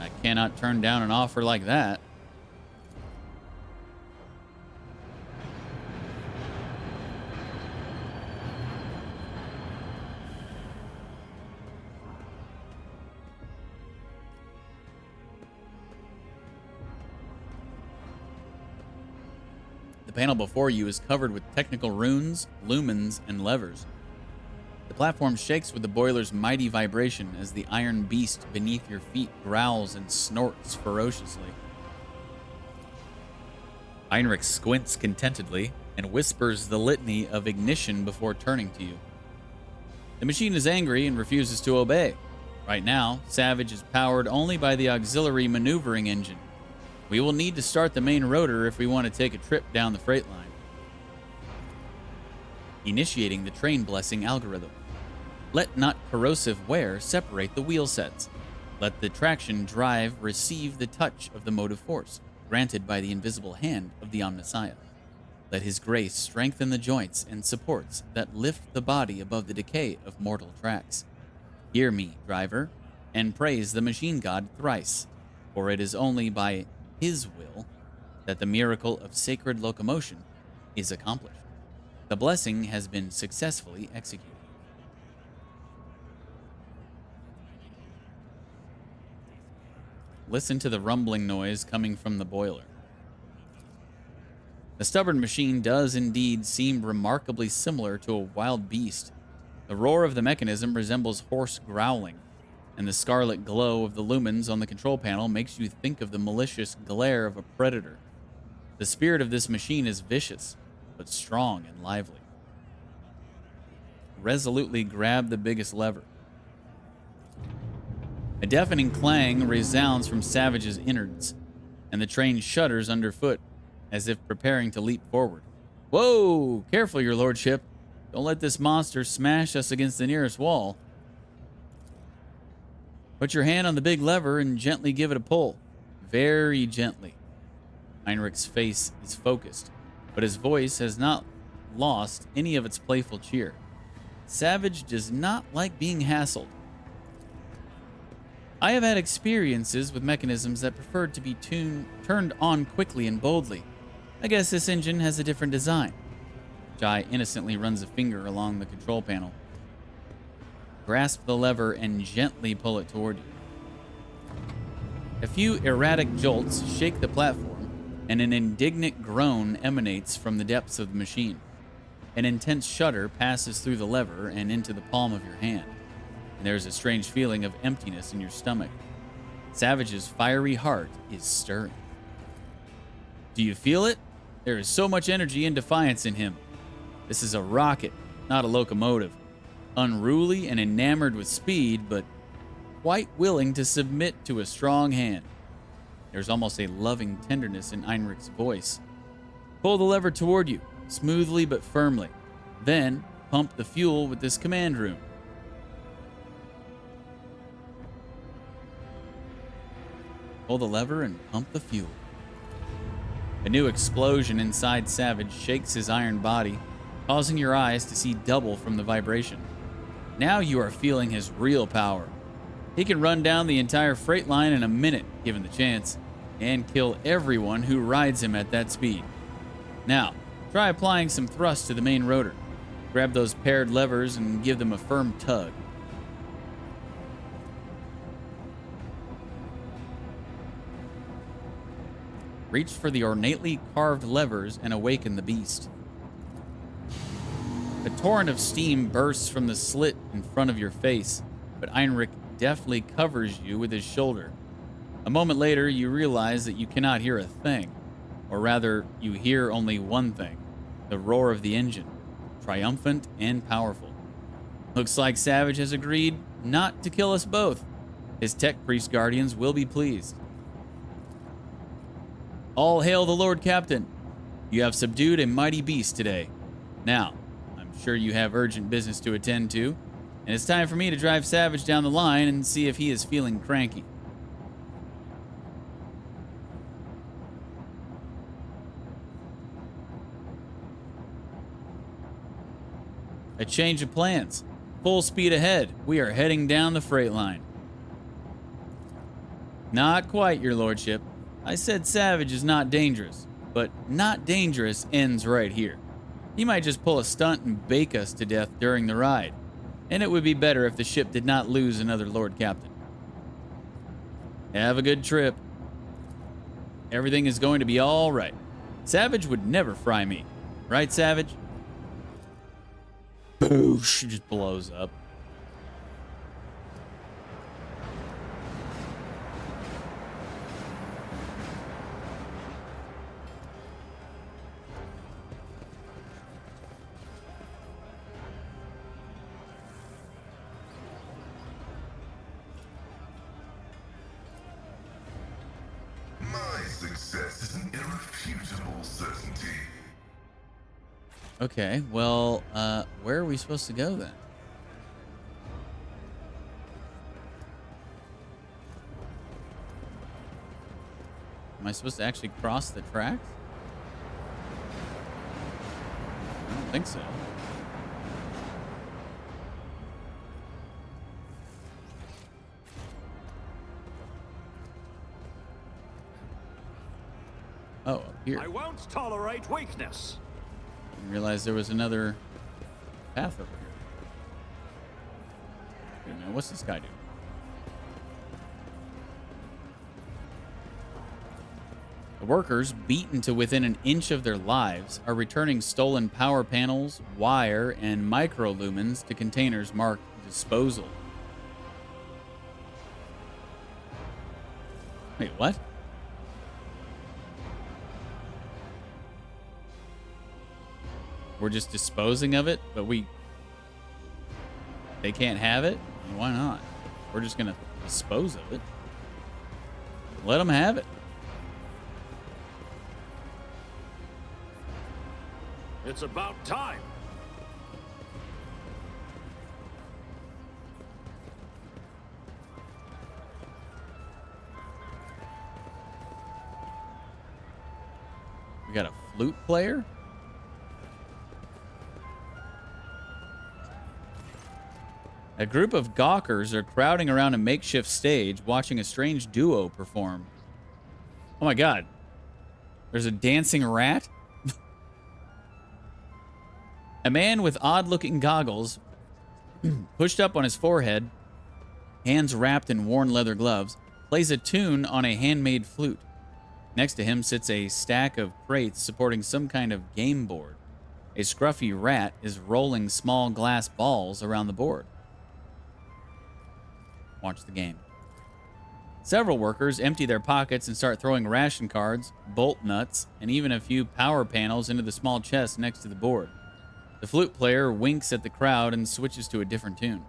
I cannot turn down an offer like that. The panel before you is covered with technical runes, lumens, and levers. The platform shakes with the boiler's mighty vibration as the iron beast beneath your feet growls and snorts ferociously. Heinrich squints contentedly and whispers the litany of ignition before turning to you. The machine is angry and refuses to obey. Right now, Savage is powered only by the auxiliary maneuvering engine. We will need to start the main rotor if we want to take a trip down the freight line. Initiating the train blessing algorithm. Let not corrosive wear separate the wheel sets. Let the traction drive receive the touch of the motive force, granted by the invisible hand of the Omnissiah. Let his grace strengthen the joints and supports that lift the body above the decay of mortal tracks. Hear me, driver, and praise the machine god thrice, for it is only by his will that the miracle of sacred locomotion is accomplished. The blessing has been successfully executed. Listen to the rumbling noise coming from the boiler. The stubborn machine does indeed seem remarkably similar to a wild beast. The roar of the mechanism resembles hoarse growling, and the scarlet glow of the lumens on the control panel makes you think of the malicious glare of a predator. The spirit of this machine is vicious, but strong and lively. Resolutely grab the biggest lever. A deafening clang resounds from Savage's innards, and the train shudders underfoot, as if preparing to leap forward. Whoa! Careful, your lordship. Don't let this monster smash us against the nearest wall. Put your hand on the big lever and gently give it a pull. Very gently. Heinrich's face is focused, but his voice has not lost any of its playful cheer. Savage does not like being hassled. I have had experiences with mechanisms that preferred to be turned on quickly and boldly. I guess this engine has a different design. Jai innocently runs a finger along the control panel. Grasp the lever and gently pull it toward you. A few erratic jolts shake the platform, and an indignant groan emanates from the depths of the machine. An intense shudder passes through the lever and into the palm of your hand, and there's a strange feeling of emptiness in your stomach. Savage's fiery heart is stirring. Do you feel it? There is so much energy and defiance in him. This is a rocket, not a locomotive. Unruly and enamored with speed, but quite willing to submit to a strong hand. There's almost a loving tenderness in Heinrich's voice. Pull the lever toward you, smoothly but firmly. Then pump the fuel with this command room. Pull the lever and pump the fuel. A new explosion inside Savage shakes his iron body, causing your eyes to see double from the vibration. Now you are feeling his real power. He can run down the entire freight line in a minute, given the chance, and kill everyone who rides him at that speed. Now, try applying some thrust to the main rotor. Grab those paired levers and give them a firm tug. Reach for the ornately carved levers and awaken the beast. A torrent of steam bursts from the slit in front of your face, but Heinrich deftly covers you with his shoulder. A moment later, you realize that you cannot hear a thing, or rather, you hear only one thing, the roar of the engine, triumphant and powerful. Looks like Savage has agreed not to kill us both. His tech priest guardians will be pleased. All hail the Lord Captain. You have subdued a mighty beast today. Now, I'm sure you have urgent business to attend to, and it's time for me to drive Savage down the line and see if he is feeling cranky. A change of plans. Full speed ahead. We are heading down the freight line. Not quite, your lordship. I said Savage is not dangerous, but not dangerous ends right here. He might just pull a stunt and bake us to death during the ride, and it would be better if the ship did not lose another Lord Captain. Have a good trip. Everything is going to be all right. Savage would never fry me. Right, Savage? Boosh! It just blows up. My success is an irrefutable certainty. Okay, well, where are we supposed to go then? Am I supposed to actually cross the tracks? I don't think so. Oh, up here. I won't tolerate weakness. Didn't realize there was another path over here. Wait a minute, what's this guy doing? The workers, beaten to within an inch of their lives, are returning stolen power panels, wire, and microlumens to containers marked disposal. Wait, what? We're just disposing of it, but they can't have it? Why not? We're just gonna dispose of it. Let them have it. It's about time. We got a flute player? A group of gawkers are crowding around a makeshift stage, watching a strange duo perform. Oh my god. There's a dancing rat? A man with odd-looking goggles, pushed up on his forehead, hands wrapped in worn leather gloves, plays a tune on a handmade flute. Next to him sits a stack of crates supporting some kind of game board. A scruffy rat is rolling small glass balls around the board. Watch the game. Several workers empty their pockets and start throwing ration cards, bolt nuts, and even a few power panels into the small chest next to the board. The flute player winks at the crowd and switches to a different tune.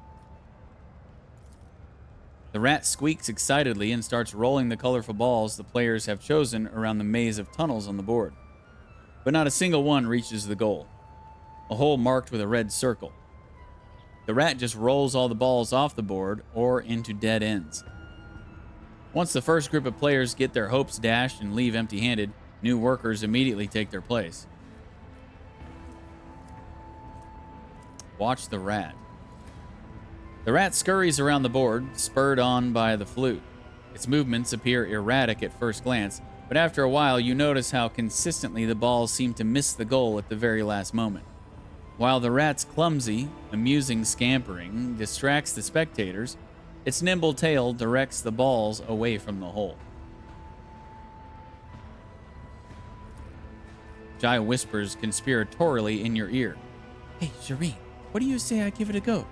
The rat squeaks excitedly and starts rolling the colorful balls the players have chosen around the maze of tunnels on the board. But not a single one reaches the goal, a hole marked with a red circle. The rat just rolls all the balls off the board or into dead ends. Once the first group of players get their hopes dashed and leave empty-handed, new workers immediately take their place. Watch the rat. The rat scurries around the board, spurred on by the flute. Its movements appear erratic at first glance, but after a while you notice how consistently the balls seem to miss the goal at the very last moment. While the rat's clumsy, amusing scampering distracts the spectators, its nimble tail directs the balls away from the hole. Jai whispers conspiratorially in your ear. Hey, Shireen, what do you say I give it a go?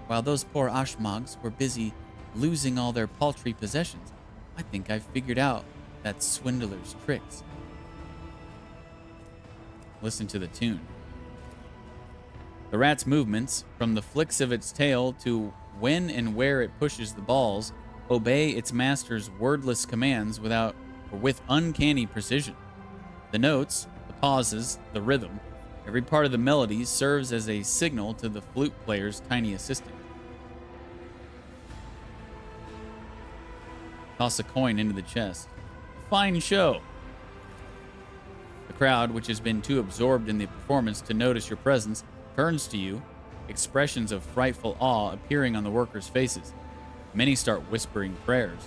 While those poor Ashmogs were busy losing all their paltry possessions, I think I've figured out that swindler's tricks. Listen to the tune. The rat's movements, from the flicks of its tail to when and where it pushes the balls, obey its master's wordless commands with uncanny precision. The notes, the pauses, the rhythm, every part of the melody serves as a signal to the flute player's tiny assistant. Toss a coin into the chest. Fine show. The crowd, which has been too absorbed in the performance to notice your presence, turns to you, expressions of frightful awe appearing on the workers' faces. Many start whispering prayers.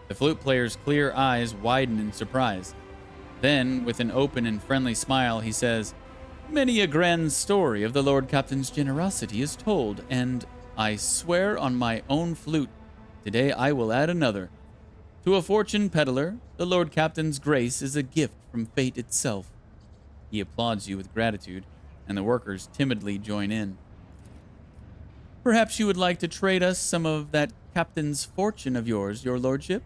The flute player's clear eyes widen in surprise. Then, with an open and friendly smile, he says, "Many a grand story of the Lord Captain's generosity is told, and I swear on my own flute, today I will add another. To a fortune peddler, the Lord Captain's grace is a gift from fate itself." He applauds you with gratitude, and the workers timidly join in. "Perhaps you would like to trade us some of that captain's fortune of yours, your lordship?"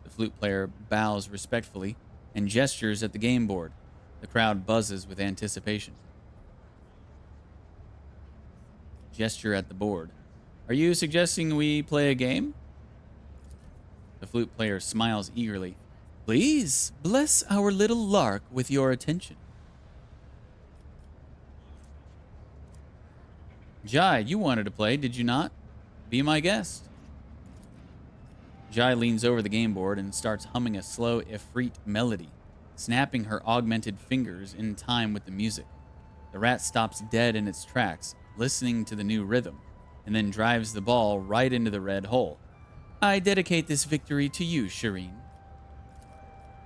The flute player bows respectfully and gestures at the game board. The crowd buzzes with anticipation. Gesture at the board. "Are you suggesting we play a game?" The flute player smiles eagerly. "Please, bless our little lark with your attention." Jai, you wanted to play, did you not? Be my guest. Jai leans over the game board and starts humming a slow Ifrit melody, snapping her augmented fingers in time with the music. The rat stops dead in its tracks, listening to the new rhythm, and then drives the ball right into the red hole. "I dedicate this victory to you, Shireen."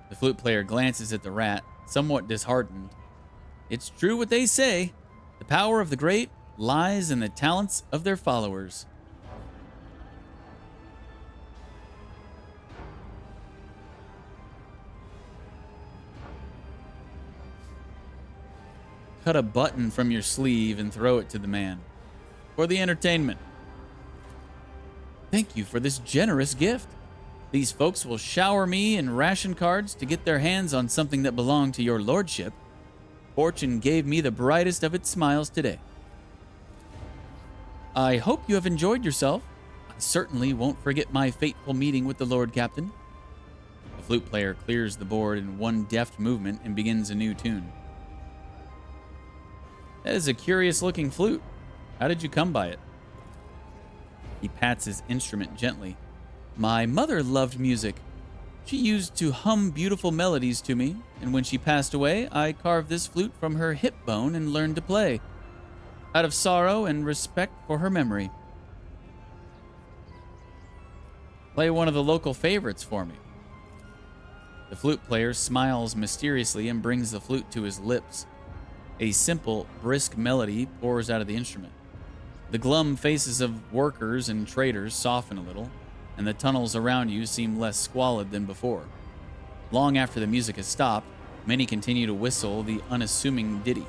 The flute player glances at the rat, somewhat disheartened. It's true what they say. The power of the great lies in the talents of their followers. Cut a button from your sleeve and throw it to the man. For the entertainment. Thank you for this generous gift. These folks will shower me in ration cards to get their hands on something that belonged to your lordship. Fortune gave me the brightest of its smiles today. I hope you have enjoyed yourself. I certainly won't forget my fateful meeting with the Lord Captain. The flute player clears the board in one deft movement and begins a new tune. That is a curious-looking flute. How did you come by it? He pats his instrument gently. My mother loved music. She used to hum beautiful melodies to me, and when she passed away, I carved this flute from her hip bone and learned to play, out of sorrow and respect for her memory. Play one of the local favorites for me. The flute player smiles mysteriously and brings the flute to his lips. A simple, brisk melody pours out of the instrument. The glum faces of workers and traders soften a little, and the tunnels around you seem less squalid than before. Long after the music has stopped, many continue to whistle the unassuming ditty.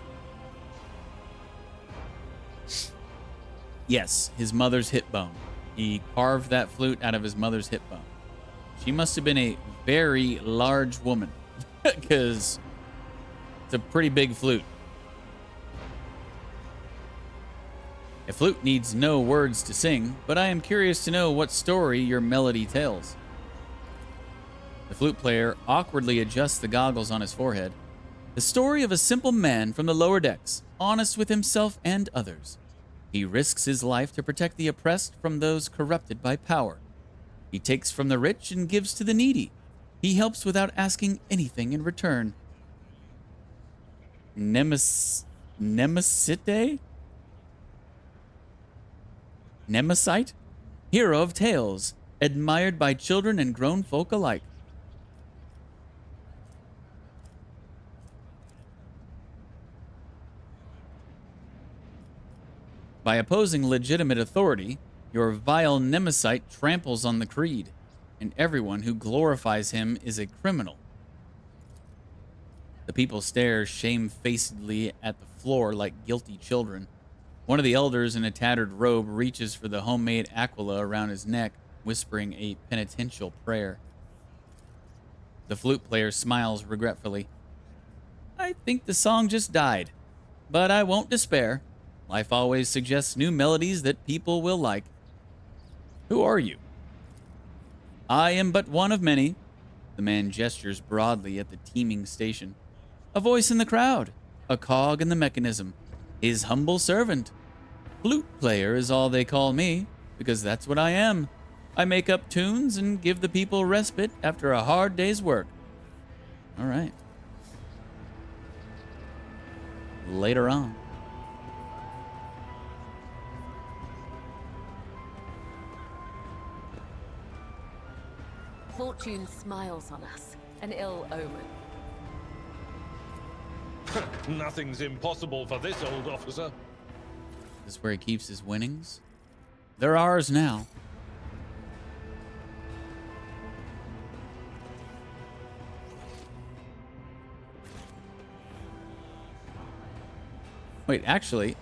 Yes, his mother's hip bone. He carved that flute out of his mother's hip bone. She must have been a very large woman, because it's a pretty big flute. A flute needs no words to sing, but I am curious to know what story your melody tells. The flute player awkwardly adjusts the goggles on his forehead. The story of a simple man from the lower decks, honest with himself and others. He risks his life to protect the oppressed from those corrupted by power. He takes from the rich and gives to the needy. He helps without asking anything in return. Nemesis? Nemesis? Hero of tales, admired by children and grown folk alike. By opposing legitimate authority, your vile Nemesis tramples on the creed, and everyone who glorifies him is a criminal. The people stare shamefacedly at the floor like guilty children. One of the elders in a tattered robe reaches for the homemade aquila around his neck, whispering a penitential prayer. The flute player smiles regretfully. I think the song just died. but I won't despair. Life always suggests new melodies that people will like. Who are you? I am but one of many. The man gestures broadly at the teeming station. A voice in the crowd, a cog in the mechanism, his humble servant. Flute player is all they call me, because that's what I am. I make up tunes and give the people respite after a hard day's work. All right. Later on. Fortune smiles on us, an ill omen. Nothing's impossible for this old officer. This is where he keeps his winnings. They're ours now. Wait, actually...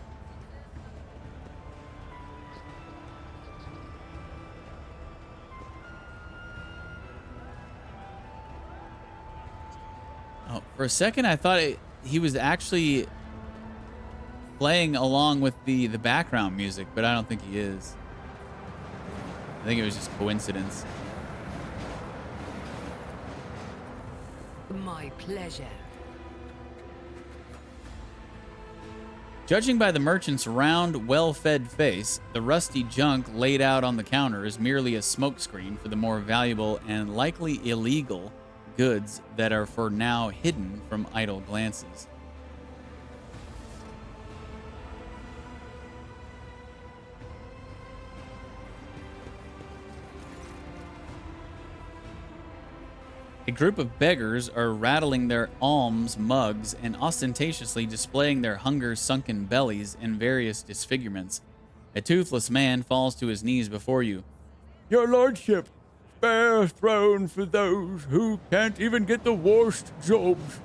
Oh, for a second I thought he was actually playing along with the background music, but I don't think he is. I think it was just coincidence. My pleasure. Judging by the merchant's round, well-fed face, the rusty junk laid out on the counter is merely a smokescreen for the more valuable and likely illegal goods that are for now hidden from idle glances. A group of beggars are rattling their alms mugs and ostentatiously displaying their hunger-sunken bellies in various disfigurements. A toothless man falls to his knees before you. Your lordship, spare a throne for those who can't even get the worst jobs.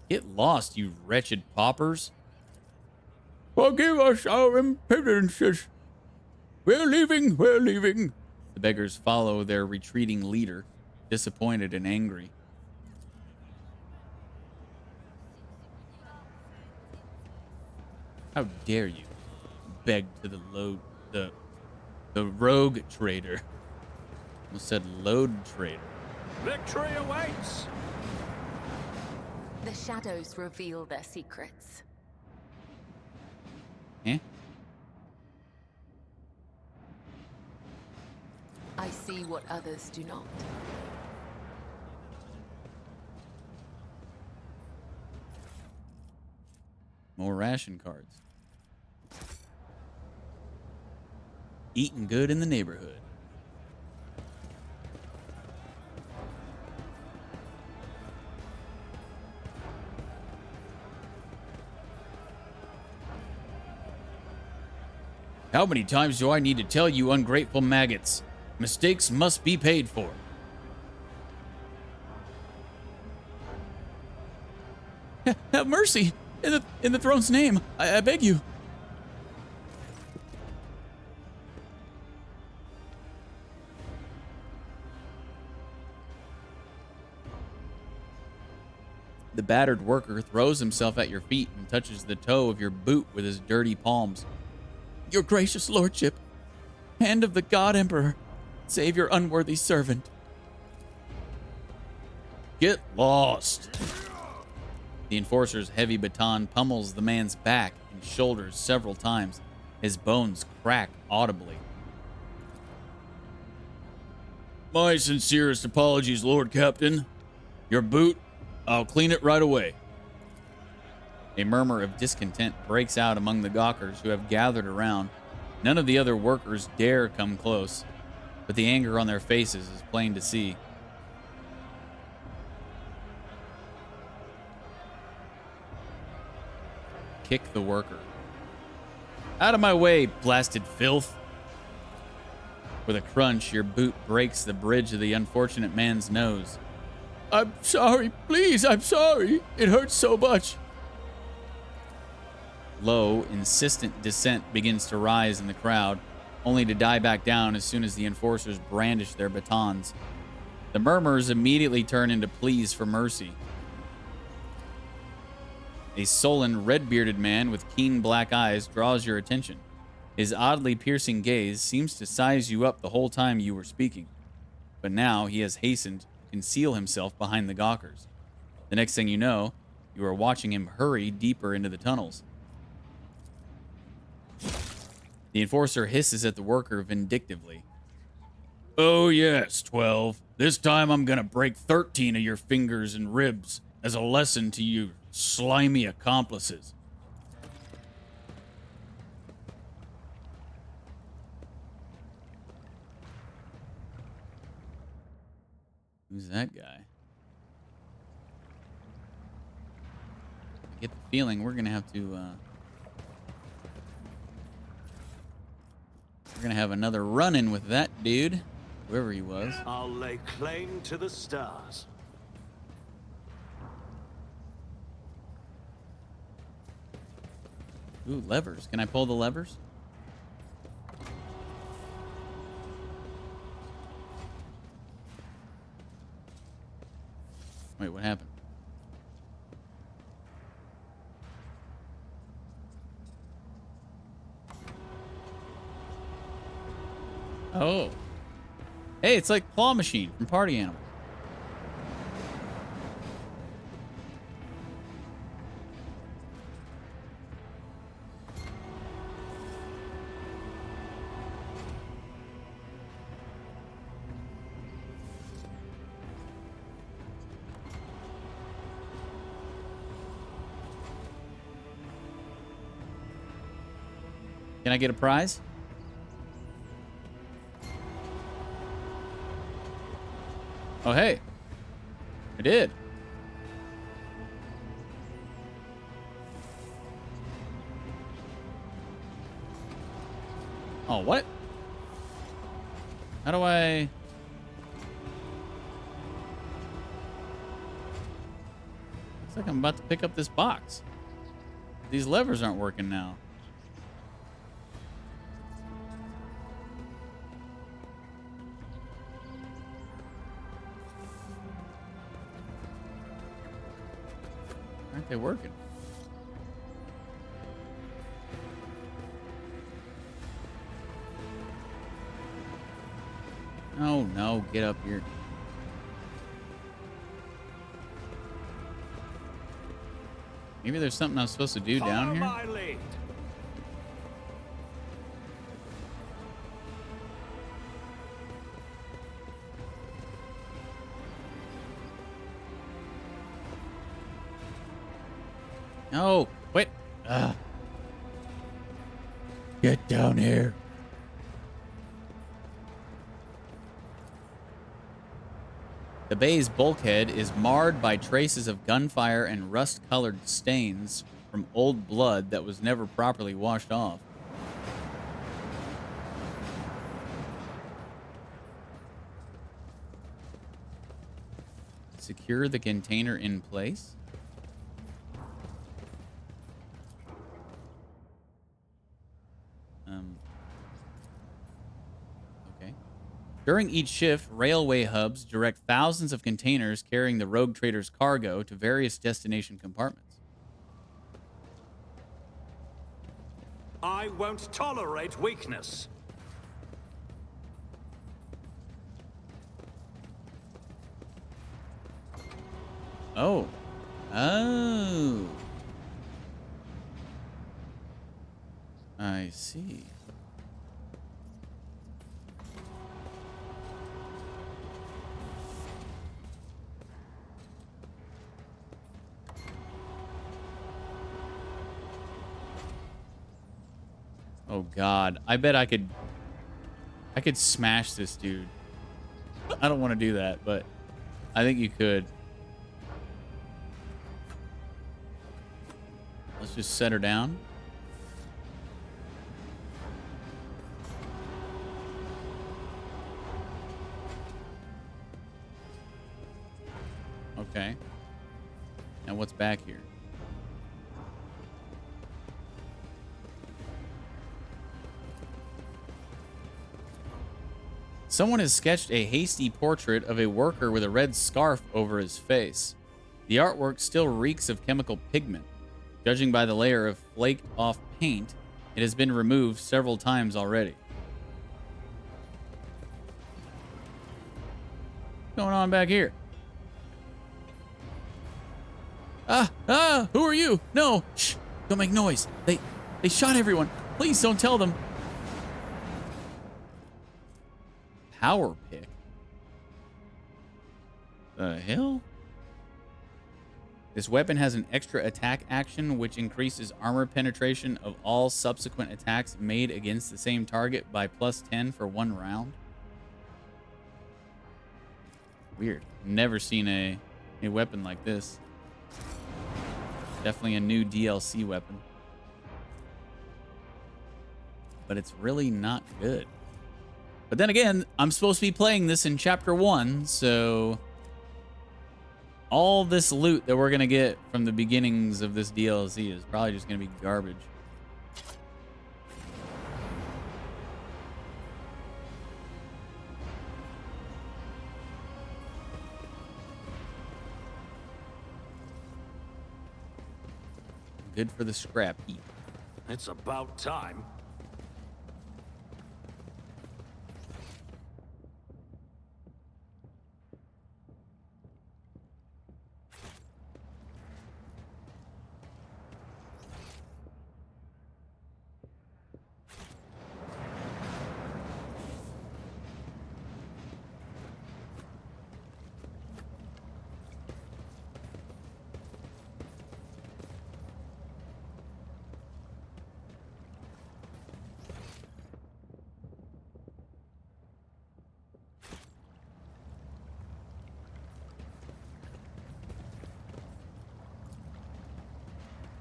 Get lost, you wretched paupers. Forgive us our impendences. We're leaving, we're leaving. The beggars follow their retreating leader, disappointed and angry. How dare you beg to the rogue trader. Almost said load trader. Victory awaits! The shadows reveal their secrets. Eh? I see what others do not. More ration cards. Eating good in the neighborhood. How many times do I need to tell you ungrateful maggots? Mistakes must be paid for. Have mercy! In the throne's name, I beg you. The battered worker throws himself at your feet and touches the toe of your boot with his dirty palms. Your gracious lordship, hand of the God Emperor, save your unworthy servant. Get lost. The enforcer's heavy baton pummels the man's back and shoulders several times. His bones crack audibly. My sincerest apologies, Lord Captain. Your boot, I'll clean it right away. A murmur of discontent breaks out among the gawkers who have gathered around. None of the other workers dare come close, but the anger on their faces is plain to see. Kick the worker. Out of my way, blasted filth! With a crunch, your boot breaks the bridge of the unfortunate man's nose. I'm sorry, please, I'm sorry. It hurts so much. Low, insistent dissent begins to rise in the crowd, only to die back down as soon as the enforcers brandish their batons. The murmurs immediately turn into pleas for mercy. A sullen, red-bearded man with keen black eyes draws your attention. His oddly piercing gaze seems to size you up the whole time you were speaking. But now he has hastened to conceal himself behind the gawkers. The next thing you know, you are watching him hurry deeper into the tunnels. The enforcer hisses at the worker vindictively. Oh yes, 12. This time I'm gonna break 13 of your fingers and ribs as a lesson to you slimy accomplices. Who's that guy? I get the feeling we're gonna have to we're gonna have another run-in with that dude, whoever he was. I'll lay claim to the stars. Ooh, levers. Can I pull the levers? Wait, what happened? Oh. Hey, it's like Claw Machine from Party Animals. Can I get a prize? Oh, hey. I did. Oh, what? How do I... Looks like I'm about to pick up this box. These levers aren't working now. Aren't they working? Oh no, get up here. Maybe there's something I'm supposed to do down here? My lead. No, quit. Get down here. The bay's bulkhead is marred by traces of gunfire and rust-colored stains from old blood that was never properly washed off. Secure the container in place. Okay. During each shift, railway hubs direct thousands of containers carrying the rogue trader's cargo to various destination compartments. I won't tolerate weakness. Oh. Oh. I see. Oh God, I bet I could smash this dude. I don't want to do that, but I think you could. Let's just set her down. Okay. Now what's back here? Someone has sketched a hasty portrait of a worker with a red scarf over his face. The artwork still reeks of chemical pigment. Judging by the layer of flaked off paint, it has been removed several times already. What's going on back here? Who are you? No, shh, don't make noise. They shot everyone. Please don't tell them. Power pick? The hell? This weapon has an extra attack action which increases armor penetration of all subsequent attacks made against the same target by +10 for 1 round. Weird. Never seen a weapon like this. Definitely a new DLC weapon. But it's really not good. But then again, I'm supposed to be playing this in Chapter 1, so all this loot that we're going to get from the beginnings of this DLC is probably just going to be garbage. Good for the scrap heap. It's about time.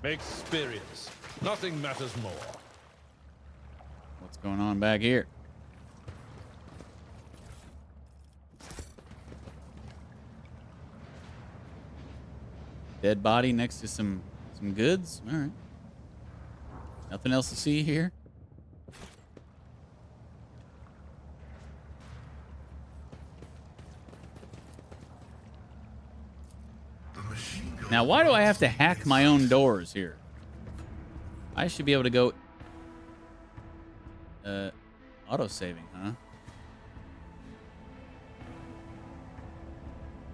Experience. Nothing matters more. What's going on back here? Dead body next to some goods. All right. Nothing else to see here. Now, why do I have to hack my own doors here? I should be able to go auto-saving, huh?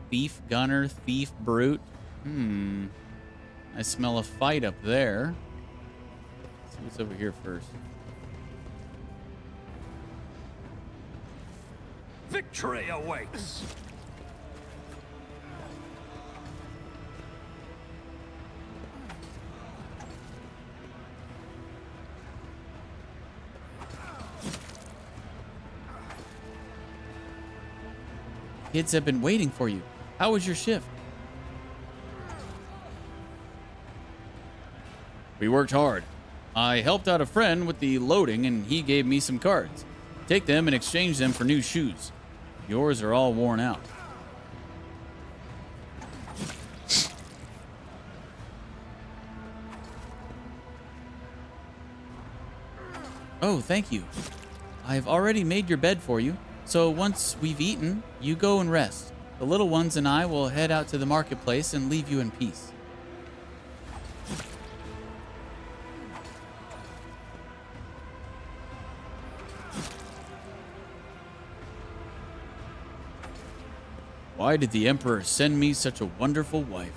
Thief gunner, thief brute. I smell a fight up there. Let's see what's over here first. Victory awaits. Kids have been waiting for you. How was your shift? We worked hard. I helped out a friend with the loading and he gave me some cards. Take them and exchange them for new shoes. Yours are all worn out. Oh, thank you. I've already made your bed for you. So once we've eaten, you go and rest. The little ones and I will head out to the marketplace and leave you in peace. Why did the Emperor send me such a wonderful wife?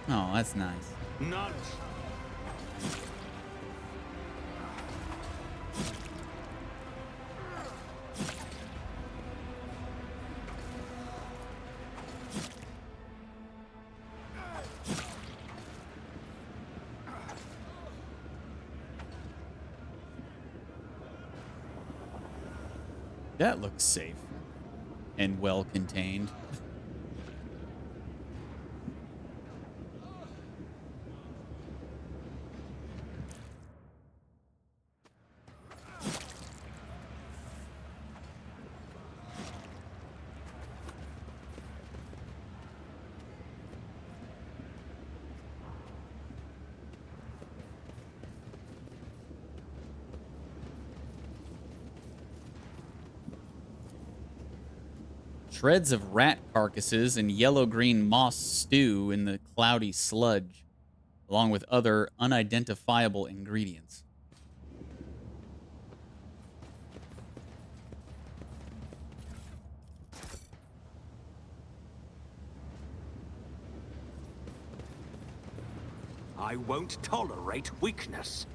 Oh, that's nice. None. That looks safe and well contained. Shreds of rat carcasses and yellow-green moss stew in the cloudy sludge, along with other unidentifiable ingredients. I won't tolerate weakness.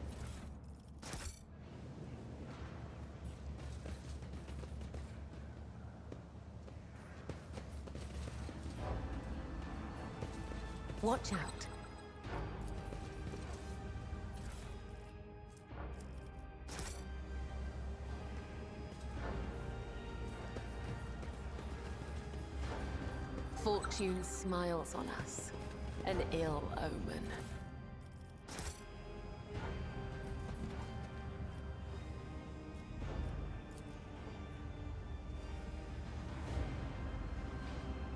Watch out. Fortune smiles on us. An ill omen.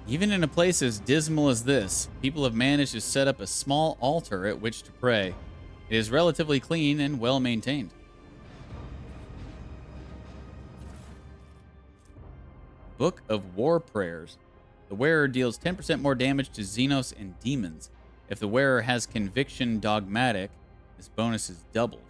Even in a place as dismal as this, people have managed to set up a small altar at which to pray. It is relatively clean and well maintained. Book of War Prayers. The wearer deals 10% more damage to Xenos and demons. If the wearer has Conviction Dogmatic, this bonus is doubled.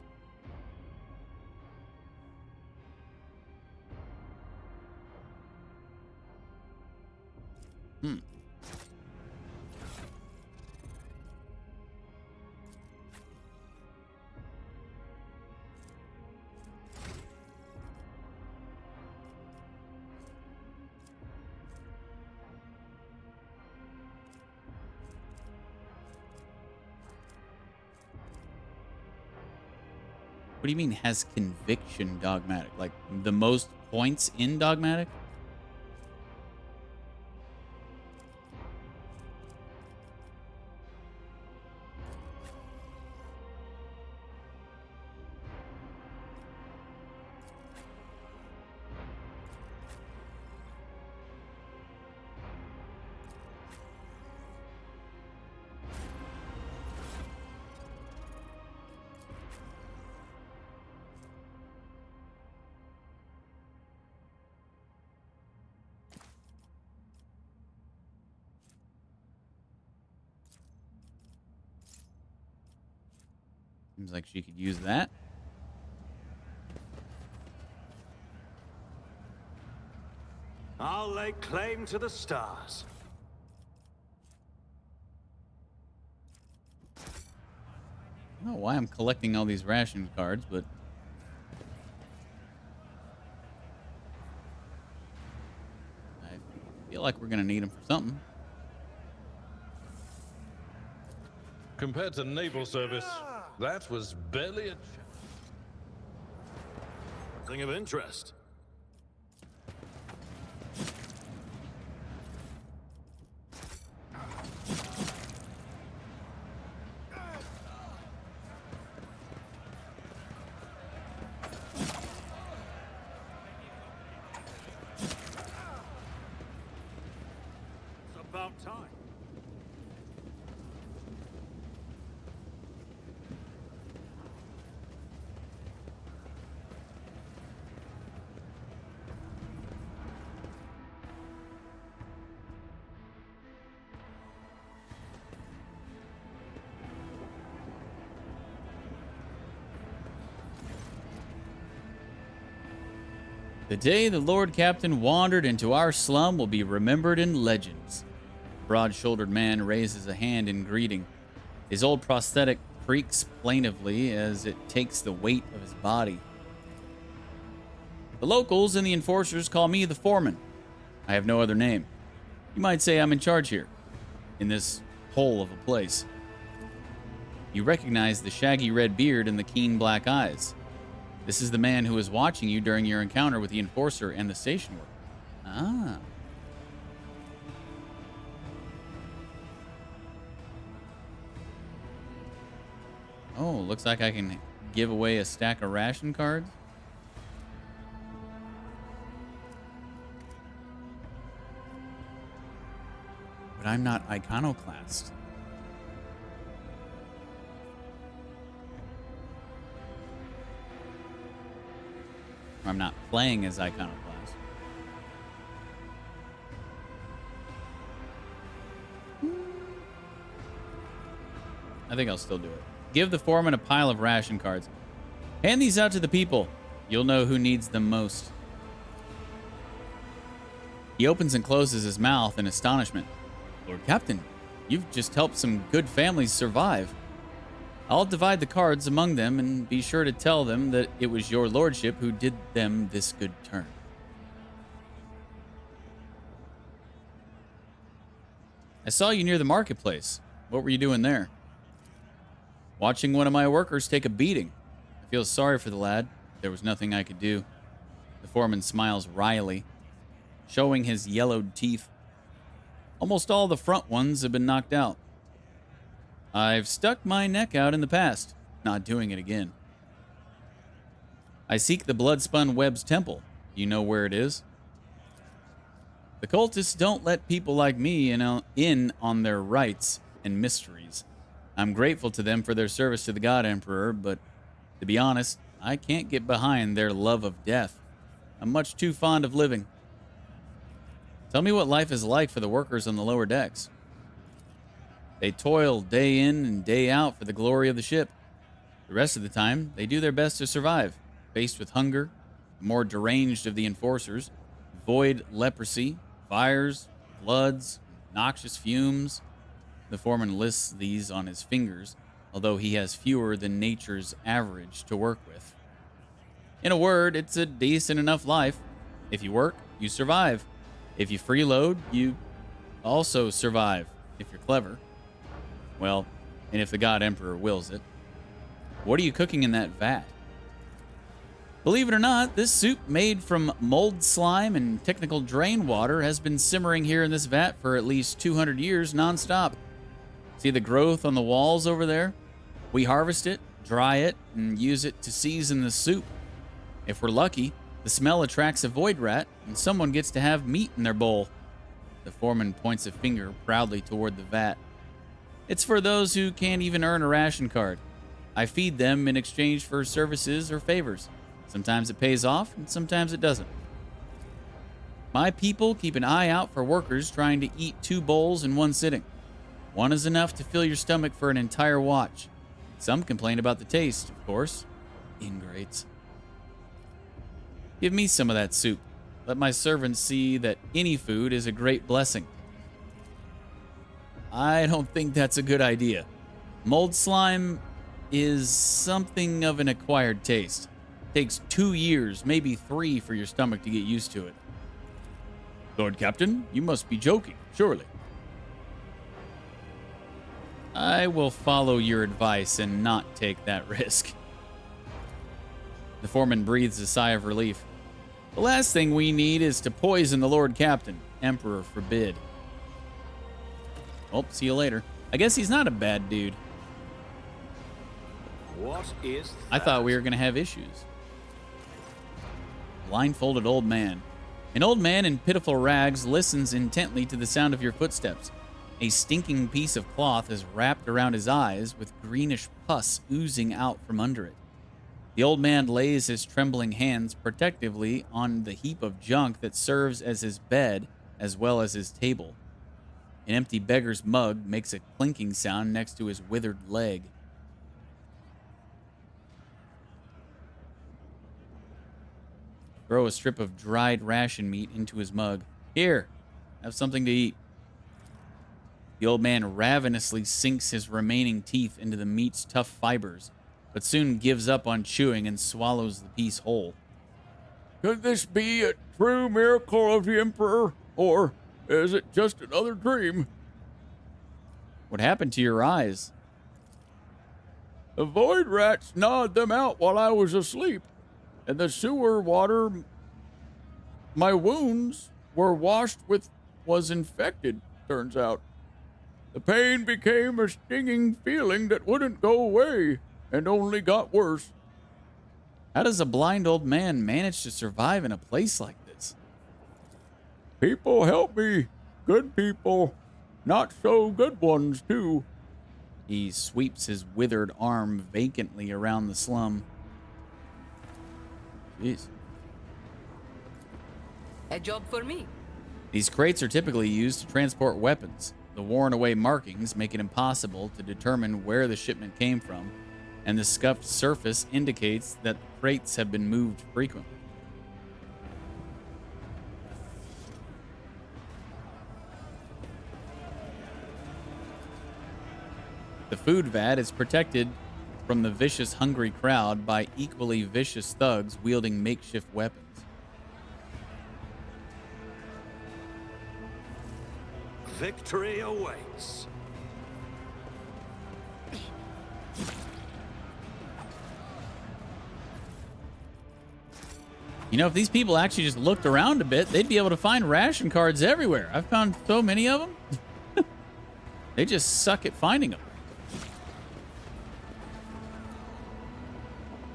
What do you mean has Conviction Dogmatic? Like the most points in Dogmatic? Seems like she could use that. I'll lay claim to the stars. I don't know why I'm collecting all these ration cards, but I feel like we're going to need them for something. Compared to naval service, that was barely a... Thing of interest. It's about time. The day the Lord Captain wandered into our slum will be remembered in legends. The broad-shouldered man raises a hand in greeting. His old prosthetic creaks plaintively as it takes the weight of his body. The locals and the enforcers call me the foreman. I have no other name. You might say I'm in charge here, in this hole of a place. You recognize the shaggy red beard and the keen black eyes. This is the man who was watching you during your encounter with the enforcer and the station worker. Ah. Oh, looks like I can give away a stack of ration cards. But I'm not iconoclast. I'm not playing as iconoclast. I think I'll still do it. Give the foreman a pile of ration cards. Hand these out to the people. You'll know who needs them most. He opens and closes his mouth in astonishment. Lord Captain, you've just helped some good families survive. I'll divide the cards among them and be sure to tell them that it was your lordship who did them this good turn. I saw you near the marketplace. What were you doing there? Watching one of my workers take a beating. I feel sorry for the lad. There was nothing I could do. The foreman smiles wryly, showing his yellowed teeth. Almost all the front ones have been knocked out. I've stuck my neck out in the past, not doing it again. I seek the Bloodspun Web's temple. You know where it is? The cultists don't let people like me in on their rites and mysteries. I'm grateful to them for their service to the God Emperor, but to be honest, I can't get behind their love of death. I'm much too fond of living. Tell me what life is like for the workers on the lower decks. They toil day in and day out for the glory of the ship. The rest of the time, they do their best to survive, faced with hunger, the more deranged of the enforcers, void leprosy, fires, floods, noxious fumes. The foreman lists these on his fingers, although he has fewer than nature's average to work with. In a word, it's a decent enough life. If you work, you survive. If you freeload, you also survive, if you're clever. Well, and if the God Emperor wills it. What are you cooking in that vat? Believe it or not, this soup made from mold slime and technical drain water has been simmering here in this vat for at least 200 years nonstop. See the growth on the walls over there? We harvest it, dry it, and use it to season the soup. If we're lucky, the smell attracts a void rat, and someone gets to have meat in their bowl. The foreman points a finger proudly toward the vat. It's for those who can't even earn a ration card. I feed them in exchange for services or favors. Sometimes it pays off, and sometimes it doesn't. My people keep an eye out for workers trying to eat 2 bowls in one sitting. One is enough to fill your stomach for an entire watch. Some complain about the taste, of course. Ingrates. Give me some of that soup. Let my servants see that any food is a great blessing. I don't think that's a good idea. Mold slime is something of an acquired taste. Takes 2 years, maybe 3 for your stomach to get used to it. Lord Captain, you must be joking, surely. I will follow your advice and not take that risk. The foreman breathes a sigh of relief. The last thing we need is to poison the Lord Captain. Emperor forbid. Oh, see you later. I guess he's not a bad dude. What is that? I thought we were going to have issues. Blindfolded old man. An old man in pitiful rags listens intently to the sound of your footsteps. A stinking piece of cloth is wrapped around his eyes with greenish pus oozing out from under it. The old man lays his trembling hands protectively on the heap of junk that serves as his bed as well as his table. An empty beggar's mug makes a clinking sound next to his withered leg. Throw a strip of dried ration meat into his mug. Here, have something to eat. The old man ravenously sinks his remaining teeth into the meat's tough fibers, but soon gives up on chewing and swallows the piece whole. Could this be a true miracle of the Emperor, or is it just another dream? What happened to your eyes? The void rats gnawed them out while I was asleep, and the sewer water my wounds were washed with was infected, turns out. The pain became a stinging feeling that wouldn't go away, and only got worse. How does a blind old man manage to survive in a place like this? People help me. Good people. Not so good ones, too. He sweeps his withered arm vacantly around the slum. Jeez. A job for me. These crates are typically used to transport weapons. the worn away markings make it impossible to determine where the shipment came from, and the scuffed surface indicates that the crates have been moved frequently. The food vat is protected from the vicious, hungry crowd by equally vicious thugs wielding makeshift weapons. Victory awaits. You know, if these people actually just looked around a bit, they'd be able to find ration cards everywhere. I've found so many of them. They just suck at finding them.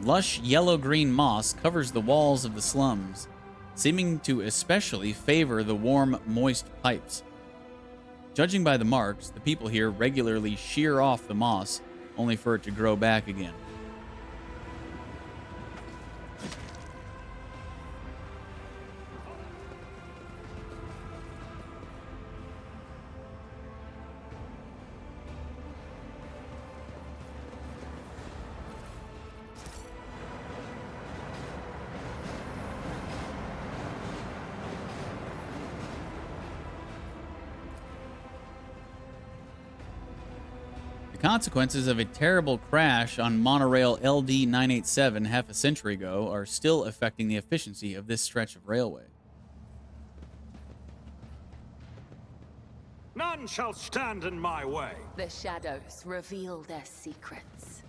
Lush yellow-green moss covers the walls of the slums, seeming to especially favor the warm, moist pipes. Judging by the marks, the people here regularly shear off the moss, only for it to grow back again. The consequences of a terrible crash on monorail LD 987 half a century ago are still affecting the efficiency of this stretch of railway. None shall stand in my way. The shadows reveal their secrets.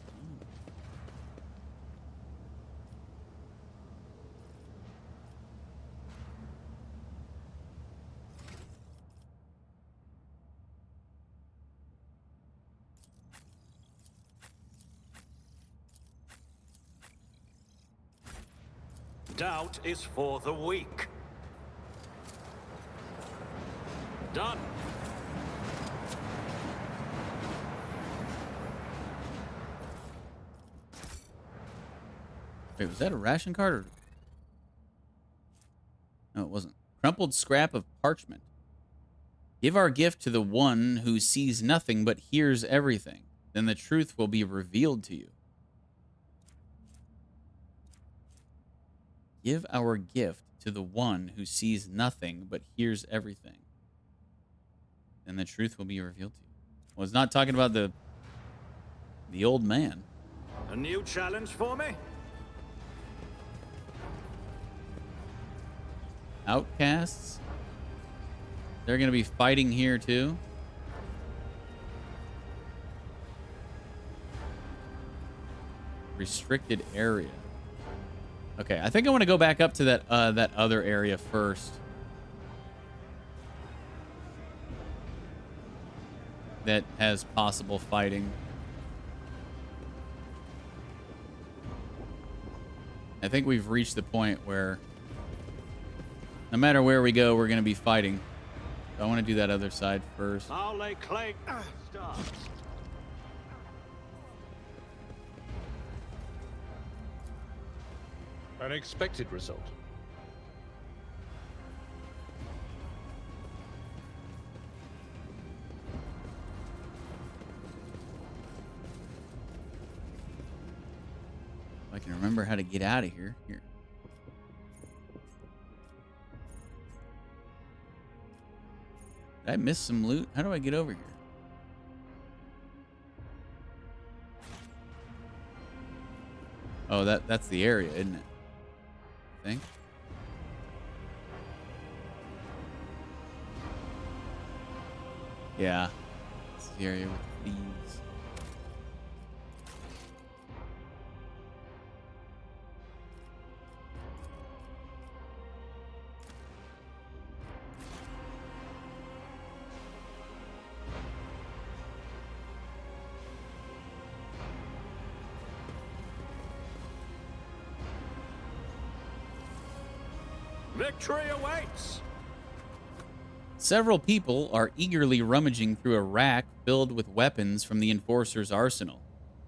Doubt is for the weak. Done. Wait, was that a ration card or... No, it wasn't. Crumpled scrap of parchment. Give our gift to the one who sees nothing but hears everything. Then the truth will be revealed to you. Give our gift to the one who sees nothing but hears everything. Then the truth will be revealed to you. Well, it's not talking about the old man. A new challenge for me? Outcasts. They're going to be fighting here too. Restricted area. Okay, I think I want to go back up to that that other area first. That has possible fighting. I think we've reached the point where no matter where we go, we're going to be fighting. So I want to do that other side first. I'll lay claim. Start. An expected result. If I can remember how to get out of here. Here. Did I miss some loot? How do I get over here? Oh, that's the area, isn't it? I think. Yeah. It's the area with the thieves. Victory awaits! Several people are eagerly rummaging through a rack filled with weapons from the Enforcer's arsenal.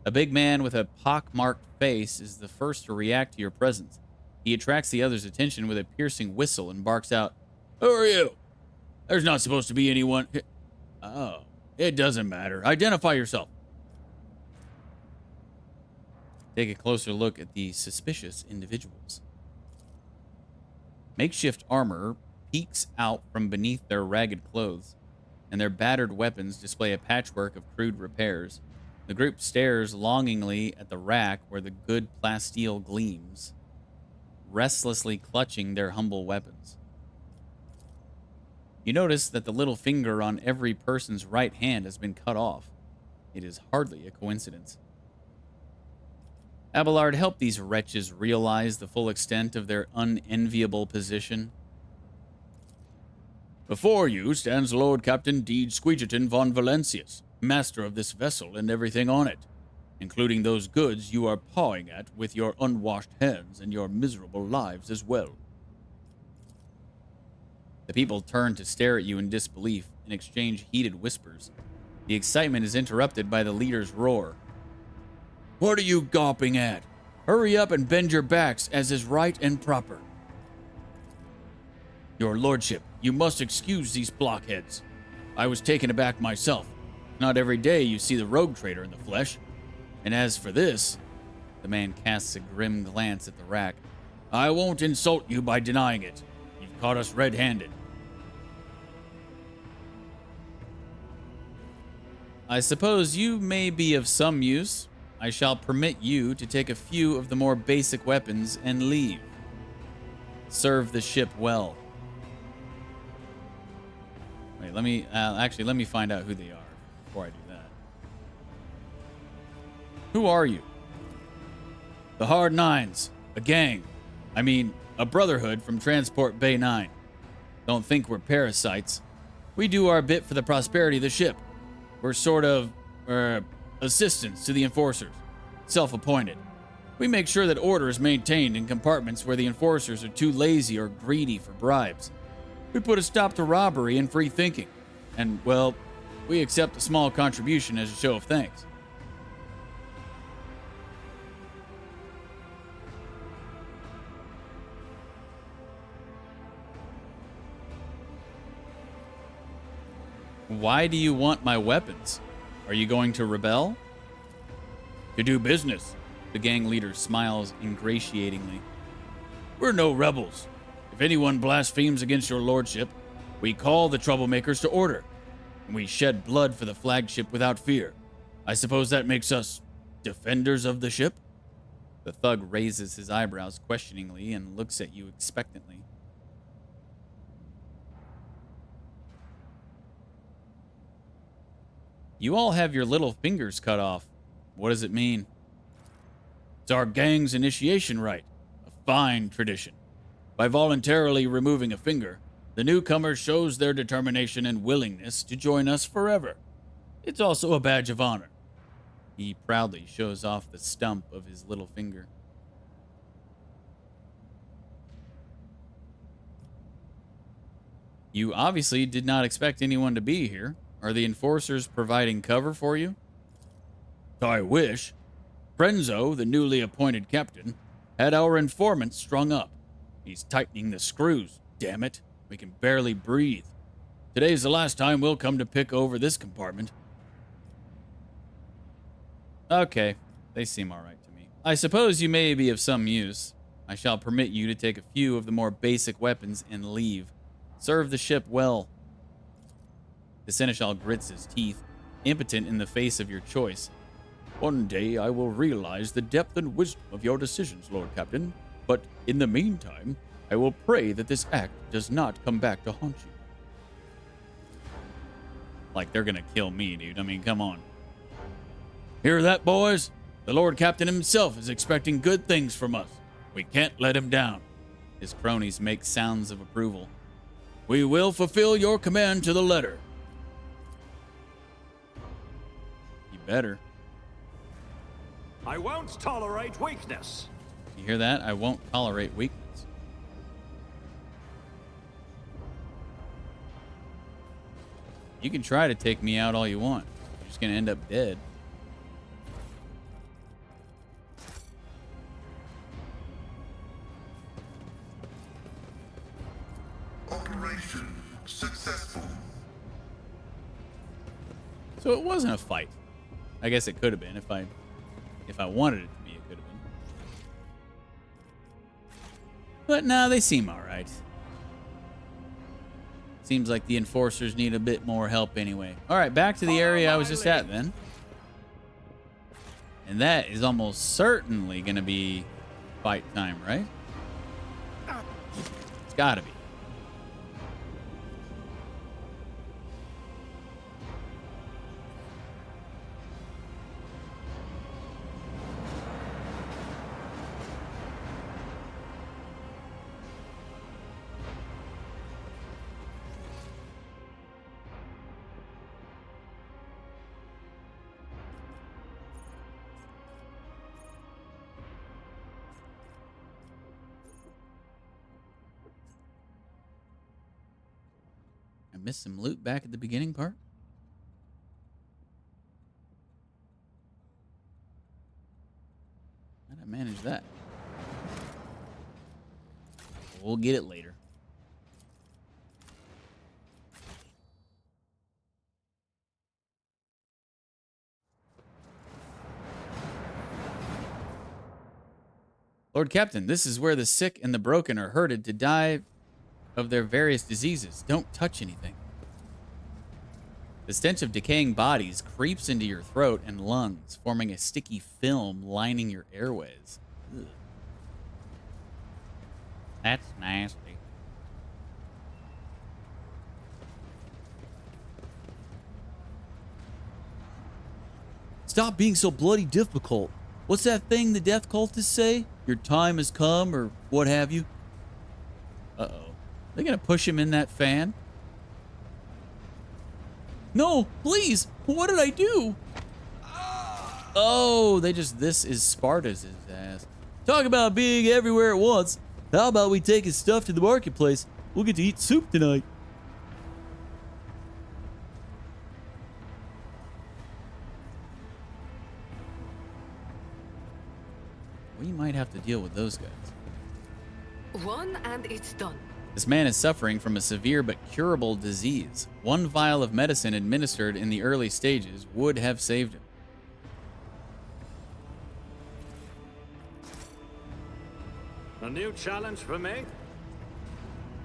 A big man with a pock-marked face is the first to react to your presence. He attracts the others' attention with a piercing whistle and barks out, "Who are you? There's not supposed to be anyone." Oh, it doesn't matter. Identify yourself. Take a closer look at the suspicious individuals. Makeshift armor peeks out from beneath their ragged clothes, and their battered weapons display a patchwork of crude repairs. The group stares longingly at the rack where the good plasteel gleams, restlessly clutching their humble weapons. You notice that the little finger on every person's right hand has been cut off. It is hardly a coincidence. Abelard, help these wretches realize the full extent of their unenviable position. Before you stands Lord Captain DeejTheSqueej von Valencius, master of this vessel and everything on it, including those goods you are pawing at with your unwashed hands and your miserable lives as well. The people turn to stare at you in disbelief and exchange heated whispers. The excitement is interrupted by the leader's roar. What are you gawping at? Hurry up and bend your backs as is right and proper. Your lordship, you must excuse these blockheads. I was taken aback myself. Not every day you see the rogue trader in the flesh. And as for this, the man casts a grim glance at the rack. I won't insult you by denying it. You've caught us red-handed. I suppose you may be of some use. I shall permit you to take a few of the more basic weapons and leave. Serve the ship well. Wait, let me find out who they are before I do that. Who are you? The Hard Nines, a gang. I mean, a brotherhood from Transport Bay 9. Don't think we're parasites. We do our bit for the prosperity of the ship. We're sort of, assistants to the enforcers. Self-appointed. We make sure that order is maintained in compartments where the enforcers are too lazy or greedy for bribes. We put a stop to robbery and free thinking. And, well, we accept a small contribution as a show of thanks. Why do you want my weapons? Are you going to rebel? To do business. The gang leader smiles ingratiatingly. We're no rebels. If anyone blasphemes against your lordship, we call the troublemakers to order, and we shed blood for the flagship without fear. I suppose that makes us defenders of the ship? The thug raises his eyebrows questioningly and looks at you expectantly. You all have your little fingers cut off. What does it mean? It's our gang's initiation rite, a fine tradition. By voluntarily removing a finger, the newcomer shows their determination and willingness to join us forever. It's also a badge of honor. He proudly shows off the stump of his little finger. You obviously did not expect anyone to be here. Are the enforcers providing cover for you? I wish. Frenzo, the newly appointed captain, had our informant strung up. He's tightening the screws, damn it. We can barely breathe. Today's the last time we'll come to pick over this compartment. Okay, they seem all right to me. I suppose you may be of some use. I shall permit you to take a few of the more basic weapons and leave. Serve the ship well. The seneschal grits his teeth, impotent in the face of your choice. One day I will realize the depth and wisdom of your decisions, Lord Captain. But in the meantime, I will pray that this act does not come back to haunt you. Like they're gonna kill me, dude. I mean, come on. Hear that, boys? The Lord Captain himself is expecting good things from us. We can't let him down. His cronies make sounds of approval. We will fulfill your command to the letter. You better. I won't tolerate weakness. You hear that? I won't tolerate weakness. You can try to take me out all you want. You're just gonna end up dead. Operation successful. So it wasn't a fight. I guess it could have been if I wanted it to be, it could have been. But no, they seem all right. Seems like the enforcers need a bit more help anyway. All right, back to the area I was just at then. And that is almost certainly going to be fight time, right? It's got to be. I missed some loot back at the beginning part. How'd I manage that? We'll get it later. Lord Captain, this is where the sick and the broken are herded to die of their various diseases. Don't touch anything. The stench of decaying bodies creeps into your throat and lungs, forming a sticky film lining your airways. Ugh. That's nasty. Stop being so bloody difficult. What's that thing the death cultists say? Your time has come, or what have you? Uh-oh. They gonna push him in that fan? No, please! What did I do? Oh, this is Sparta's ass. Talk about being everywhere at once. How about we take his stuff to the marketplace? We'll get to eat soup tonight. We might have to deal with those guys. One and it's done. This man is suffering from a severe but curable disease. One vial of medicine administered in the early stages would have saved him. A new challenge for me?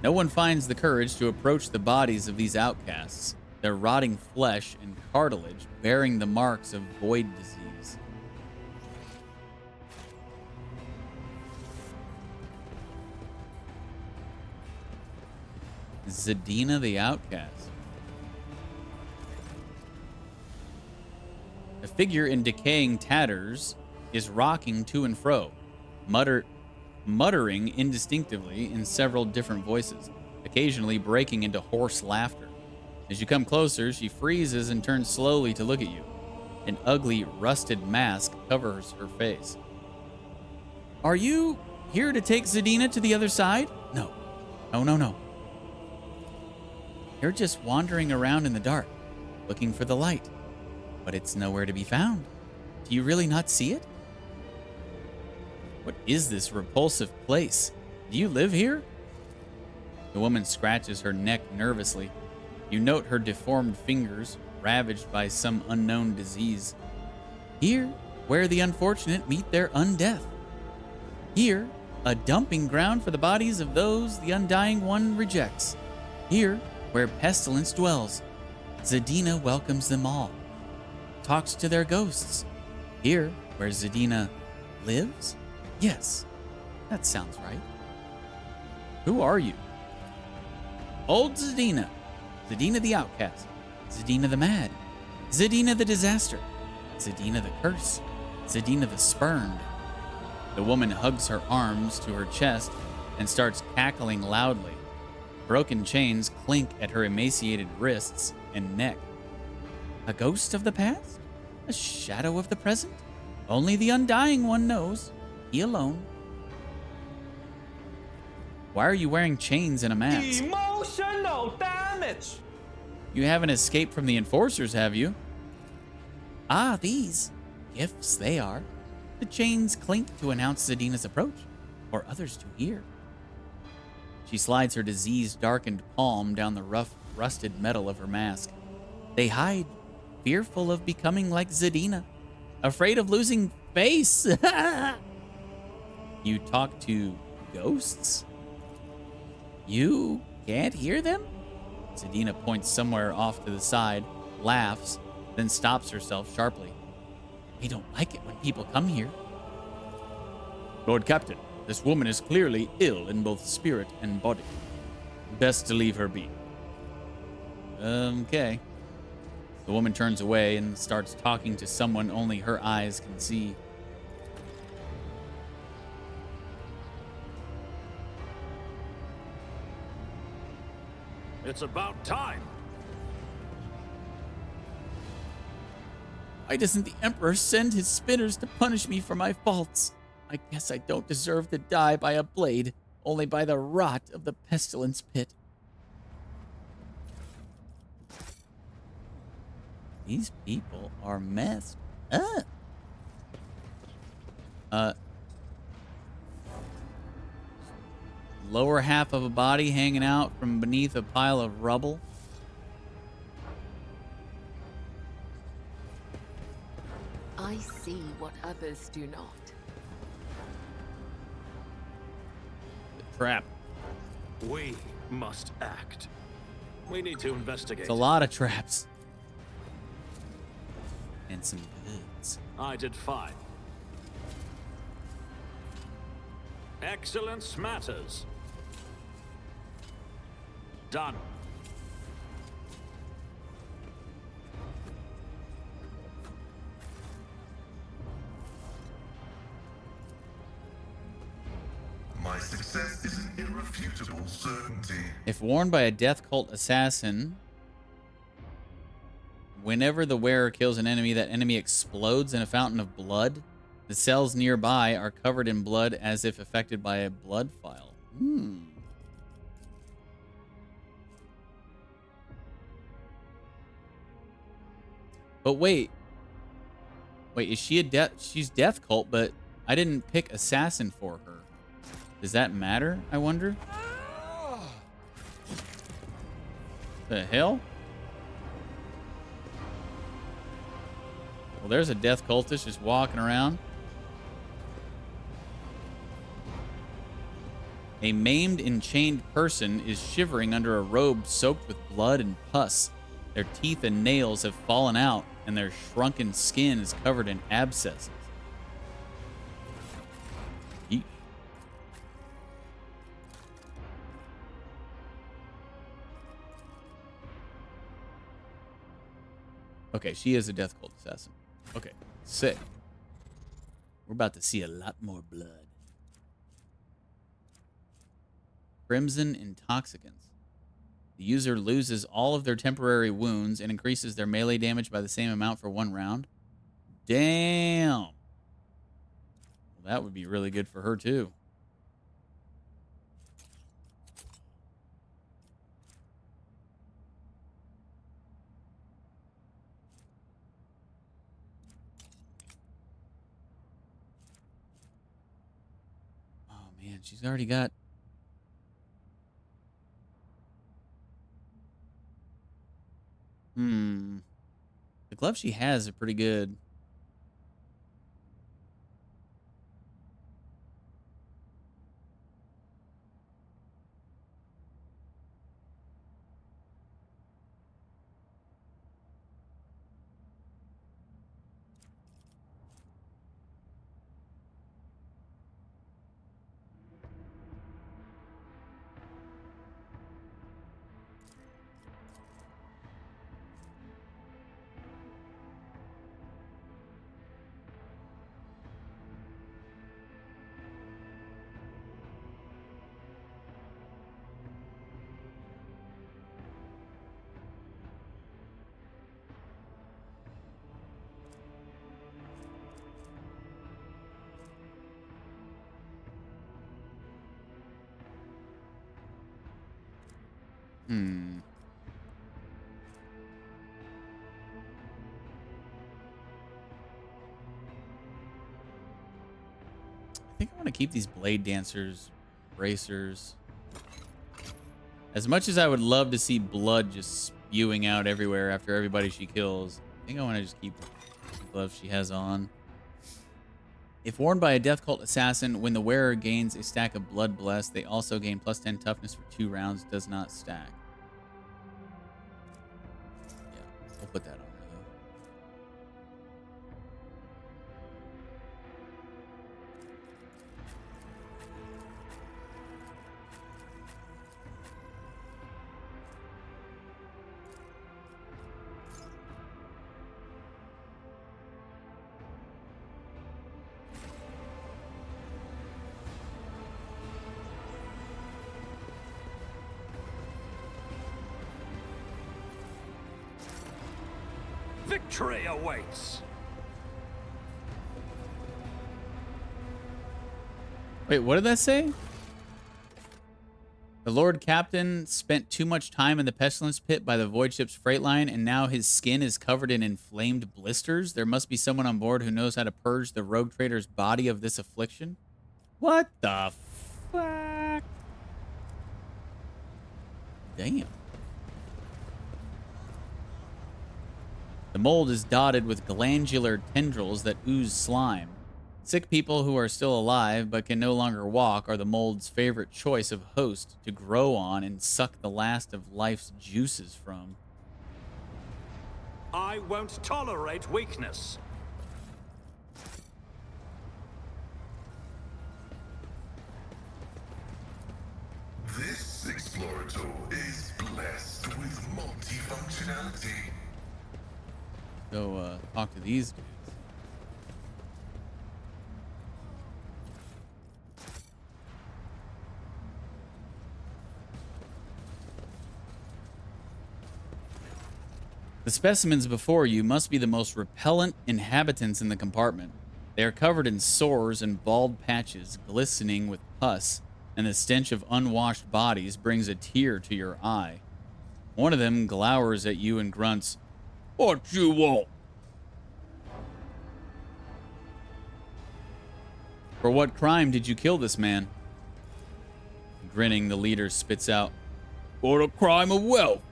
No one finds the courage to approach the bodies of these outcasts, their rotting flesh and cartilage bearing the marks of void disease. Zadina the Outcast. A figure in decaying tatters is rocking to and fro, muttering indistinctively in several different voices, occasionally breaking into hoarse laughter. As you come closer, she freezes and turns slowly to look at you. An ugly, rusted mask covers her face. Are you here to take Zadina to the other side? No. No. You're just wandering around in the dark, looking for the light, but it's nowhere to be found. Do you really not see it? What is this repulsive place? Do you live here? The woman scratches her neck nervously. You note her deformed fingers, ravaged by some unknown disease. Here, where the unfortunate meet their undeath. Here, a dumping ground for the bodies of those the undying one rejects. Here, where pestilence dwells, Zadina welcomes them all, talks to their ghosts. Here, where Zadina lives? Yes, that sounds right. Who are you? Old Zadina, Zadina the Outcast, Zadina the Mad, Zadina the Disaster, Zadina the Curse, Zadina the Spurned. The woman hugs her arms to her chest and starts cackling loudly. Broken chains clink at her emaciated wrists and neck. A ghost of the past? A shadow of the present? Only the undying one knows. He alone. Why are you wearing chains and a mask? Emotional damage! You haven't escaped from the enforcers, have you? Ah, these. Gifts they are. The chains clink to announce Zadina's approach, or others to hear. She slides her disease-darkened palm down the rough, rusted metal of her mask. They hide fearful of becoming like Zadina, afraid of losing face. You talk to ghosts? You can't hear them? Zadina points somewhere off to the side, laughs, then stops herself sharply. We don't like it when people come here. Lord Captain, this woman is clearly ill in both spirit and body. Best to leave her be. Okay. The woman turns away and starts talking to someone only her eyes can see. It's about time. Why doesn't the Emperor send his spinners to punish me for my faults? I guess I don't deserve to die by a blade, only by the rot of the pestilence pit. These people are messed up. Lower half of a body hanging out from beneath a pile of rubble. I see what others do not. The trap. We must act. We need to investigate. It's a lot of traps. And some goods. I did fine. Excellence matters. Done. My success is an irrefutable certainty. If worn by a death cult assassin, whenever the wearer kills an enemy, that enemy explodes in a fountain of blood. The cells nearby are covered in blood as if affected by a blood file. But wait. Wait, is she a death? She's death cult, but I didn't pick assassin for her. Does that matter, I wonder? The hell? Well, there's a death cultist just walking around. A maimed and chained person is shivering under a robe soaked with blood and pus. Their teeth and nails have fallen out, and their shrunken skin is covered in abscesses. Yeesh. Okay, she is a death cult assassin. Okay, sick. We're about to see a lot more blood. Crimson Intoxicants. The user loses all of their temporary wounds and increases their melee damage by the same amount for 1 round. Damn. Well, that would be really good for her, too. Oh, man, she's already got... The gloves she has are pretty good. I think I want to keep these blade dancers, bracers. As much as I would love to see blood just spewing out everywhere after everybody she kills, I think I want to just keep the gloves she has on. If worn by a Death Cult assassin, when the wearer gains a stack of Blood Blessed, they also gain plus 10 toughness for 2 rounds. Does not stack. Yeah, we'll put that on her, though. Victory awaits. Wait, what did that say? The Lord Captain spent too much time in the Pestilence Pit by the Void Ship's freight line, and now his skin is covered in inflamed blisters. There must be someone on board who knows how to purge the rogue trader's body of this affliction. What the fuck? Damn. The mold is dotted with glandular tendrils that ooze slime. Sick people who are still alive but can no longer walk are the mold's favorite choice of host to grow on and suck the last of life's juices from. I won't tolerate weakness. This explorator is blessed with multifunctionality. Go talk to these dudes. The specimens before you must be the most repellent inhabitants in the compartment. They are covered in sores and bald patches, glistening with pus, and the stench of unwashed bodies brings a tear to your eye. One of them glowers at you and grunts, "What you want?" "For what crime did you kill this man?" Grinning, the leader spits out, "For the crime of wealth.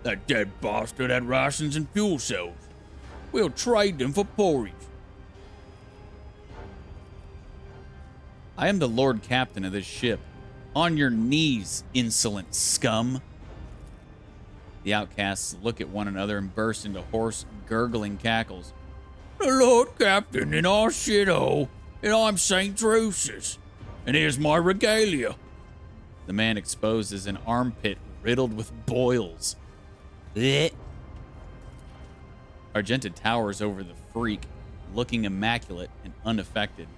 That dead bastard had rations and fuel cells. We'll trade them for porridge." "I am the Lord Captain of this ship. On your knees, insolent scum." The outcasts look at one another and burst into hoarse, gurgling cackles. "The Lord Captain in our shithole, and I'm St. Drusus, and here's my regalia." The man exposes an armpit riddled with boils. Blech. Argenta towers over the freak, looking immaculate and unaffected.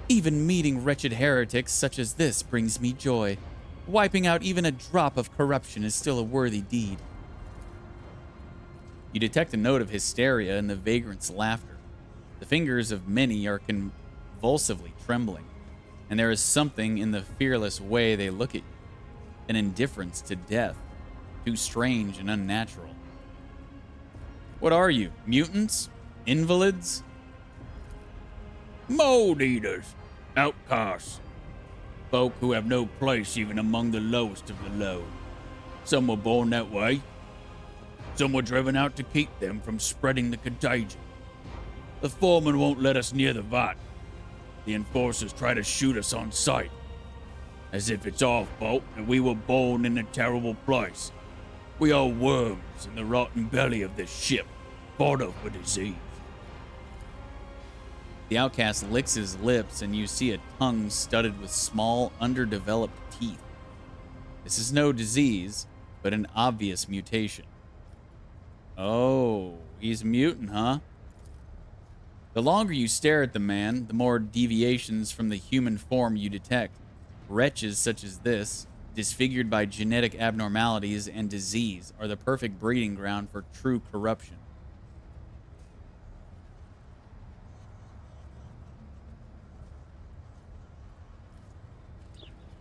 "Even meeting wretched heretics such as this brings me joy. Wiping out even a drop of corruption is still a worthy deed." You detect a note of hysteria in the vagrant's laughter. The fingers of many are convulsively trembling, and there is something in the fearless way they look at you, an indifference to death, too strange and unnatural. What are you, mutants? Invalids? "Mold eaters, outcasts, folk who have no place even among the lowest of the low. Some were born that way. Some were driven out to keep them from spreading the contagion. The foreman won't let us near the vat. The enforcers try to shoot us on sight, as if it's our fault that we were born in a terrible place. We are worms in the rotten belly of this ship, fodder for disease." The outcast licks his lips, and you see a tongue studded with small, underdeveloped teeth. This is no disease, but an obvious mutation. "Oh, he's a mutant, huh?" The longer you stare at the man, the more deviations from the human form you detect. Wretches such as this, disfigured by genetic abnormalities and disease, are the perfect breeding ground for true corruption.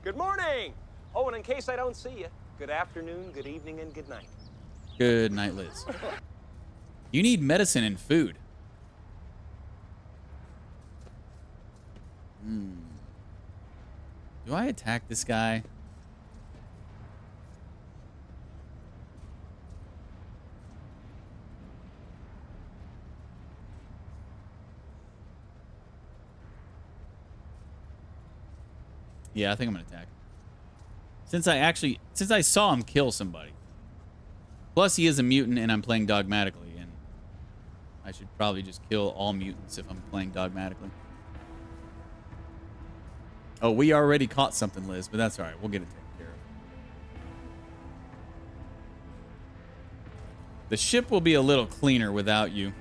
Good morning. Oh, and in case I don't see you, good afternoon, good evening, and good night. Good night, Liz. You need medicine and food. Do I attack this guy? Yeah, I think I'm gonna attack. Since I saw him kill somebody. Plus, he is a mutant, and I'm playing dogmatically, and I should probably just kill all mutants if I'm playing dogmatically. Oh, we already caught something, Liz, but that's all right. We'll get it taken care of. The ship will be a little cleaner without you.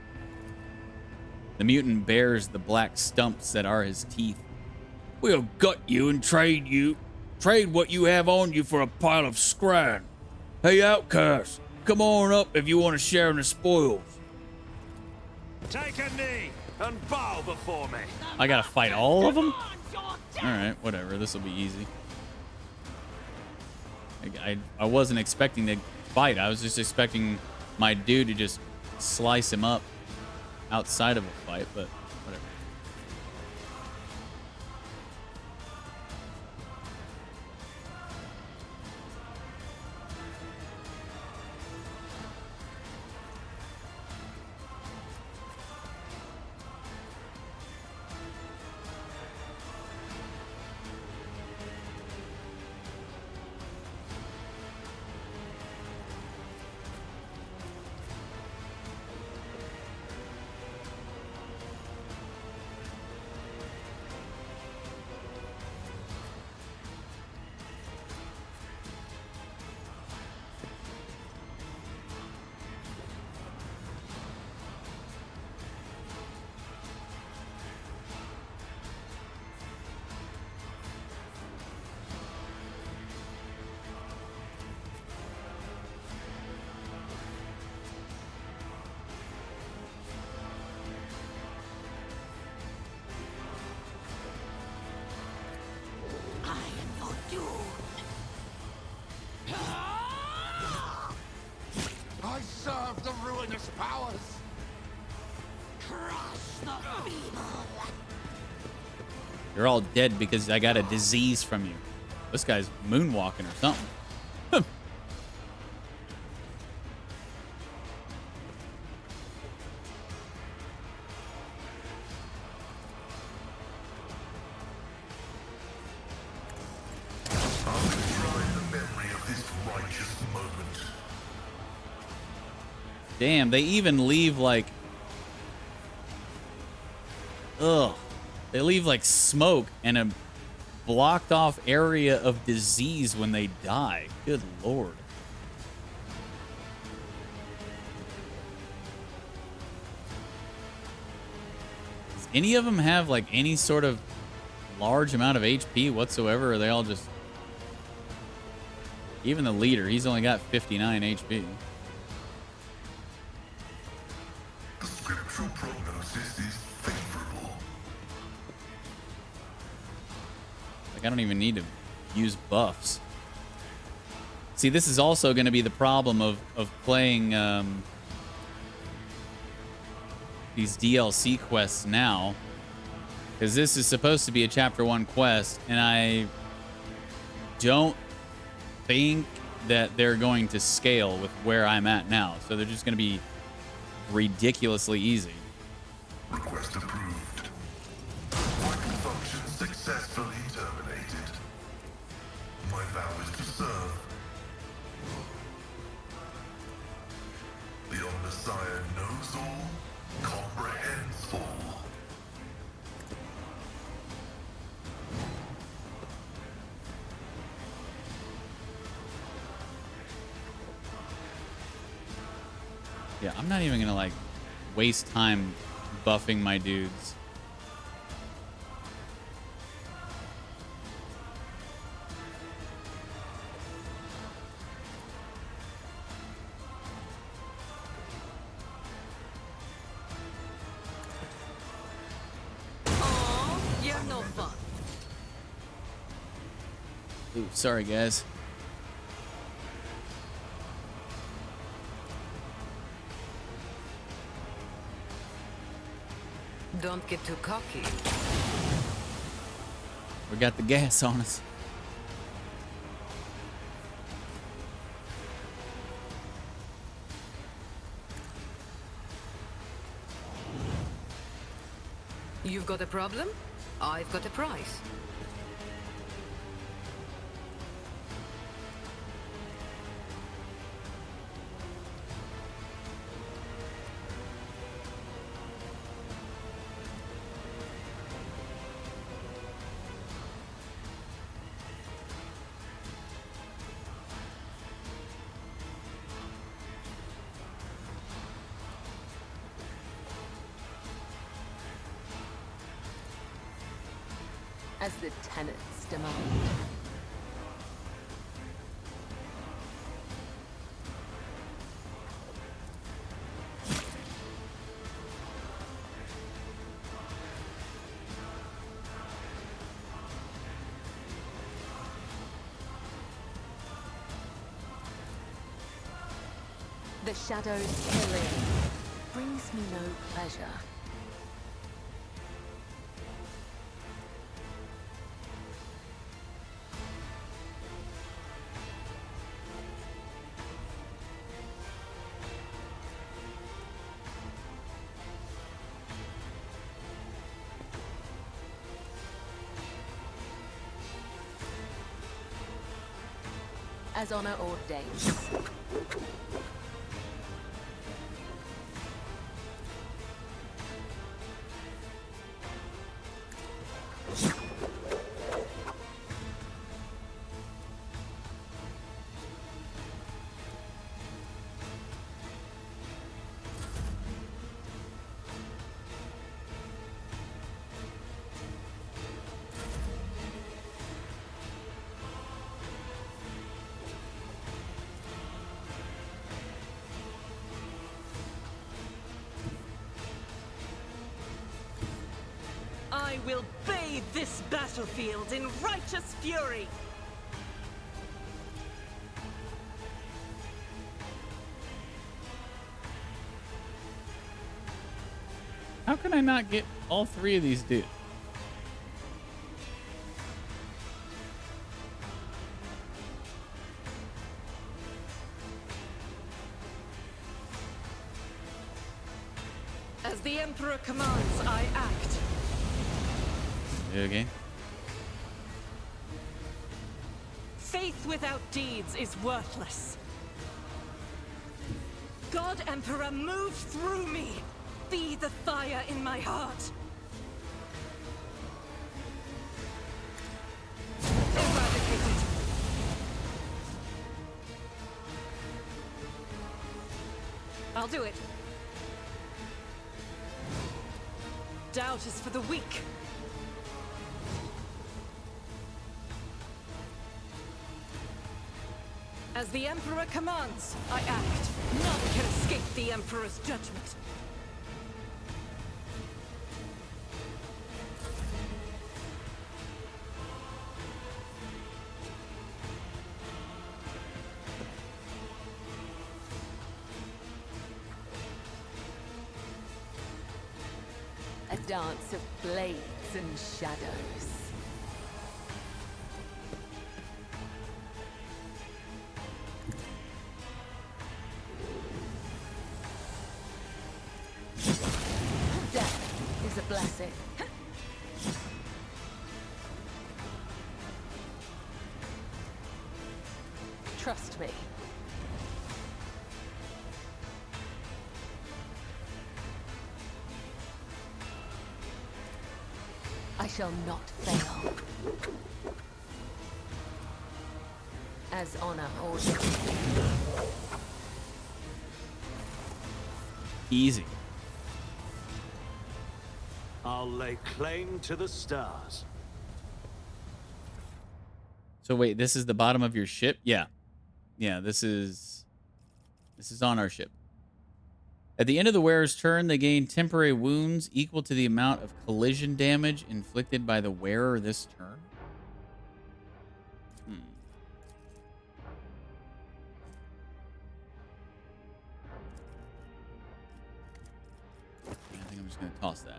The mutant bears the black stumps that are his teeth. We'll gut you and trade what you have on you for a pile of scran. Hey, outcast, come on up if you want to share in the spoils. Take a knee and bow before me. I gotta fight all of them? Alright, whatever. This will be easy. I wasn't expecting to fight. I was just expecting my dude to just slice him up outside of a fight, but whatever. I serve the ruinous powers. Crush the feeble. You're all dead because I got a disease from you. This guy's moonwalking or something. Huh. I'll enshrine the memory of this righteous moment. Damn, they even leave like... Ugh. They leave like smoke and a blocked off area of disease when they die. Good lord. Does any of them have like any sort of large amount of HP whatsoever? Or are they all just... Even the leader, he's only got 59 HP. The scriptural prognosis is favorable. Like, I don't even need to use buffs. See, this is also going to be the problem of playing these DLC quests now. Because this is supposed to be a Chapter 1 quest, and I don't think that they're going to scale with where I'm at now. So they're just going to be ridiculously easy. Request approved. Vital function successfully terminated. My vow is to serve. The Omnissiah knows all, comprehends all. Yeah, I'm not even going to, like, waste time buffing my dudes. Aw, you're no fun. Ooh, sorry, guys. Don't get too cocky. We got the gas on us. You've got a problem? I've got a price. as the tenants demand. The shadow's killing brings me no pleasure. As honor ordains. I will bathe this battlefield in righteous fury! How can I not get all three of these dudes? As the Emperor commands, I act. Okay. Faith without deeds is worthless. God Emperor, move through me! Be the fire in my heart! Eradicated! I'll do it. Doubt is for the weak. As the Emperor commands, I act. None can escape the Emperor's judgment. A dance of blades and shadows. Death is a blessing. Trust me. I shall not fail. As honor orders. Easy. I'll lay claim to the stars. So wait, this is the bottom of your ship? Yeah. Yeah, this is on our ship. At the end of the wearer's turn, they gain temporary wounds equal to the amount of collision damage inflicted by the wearer this turn. I think I'm just going to toss that.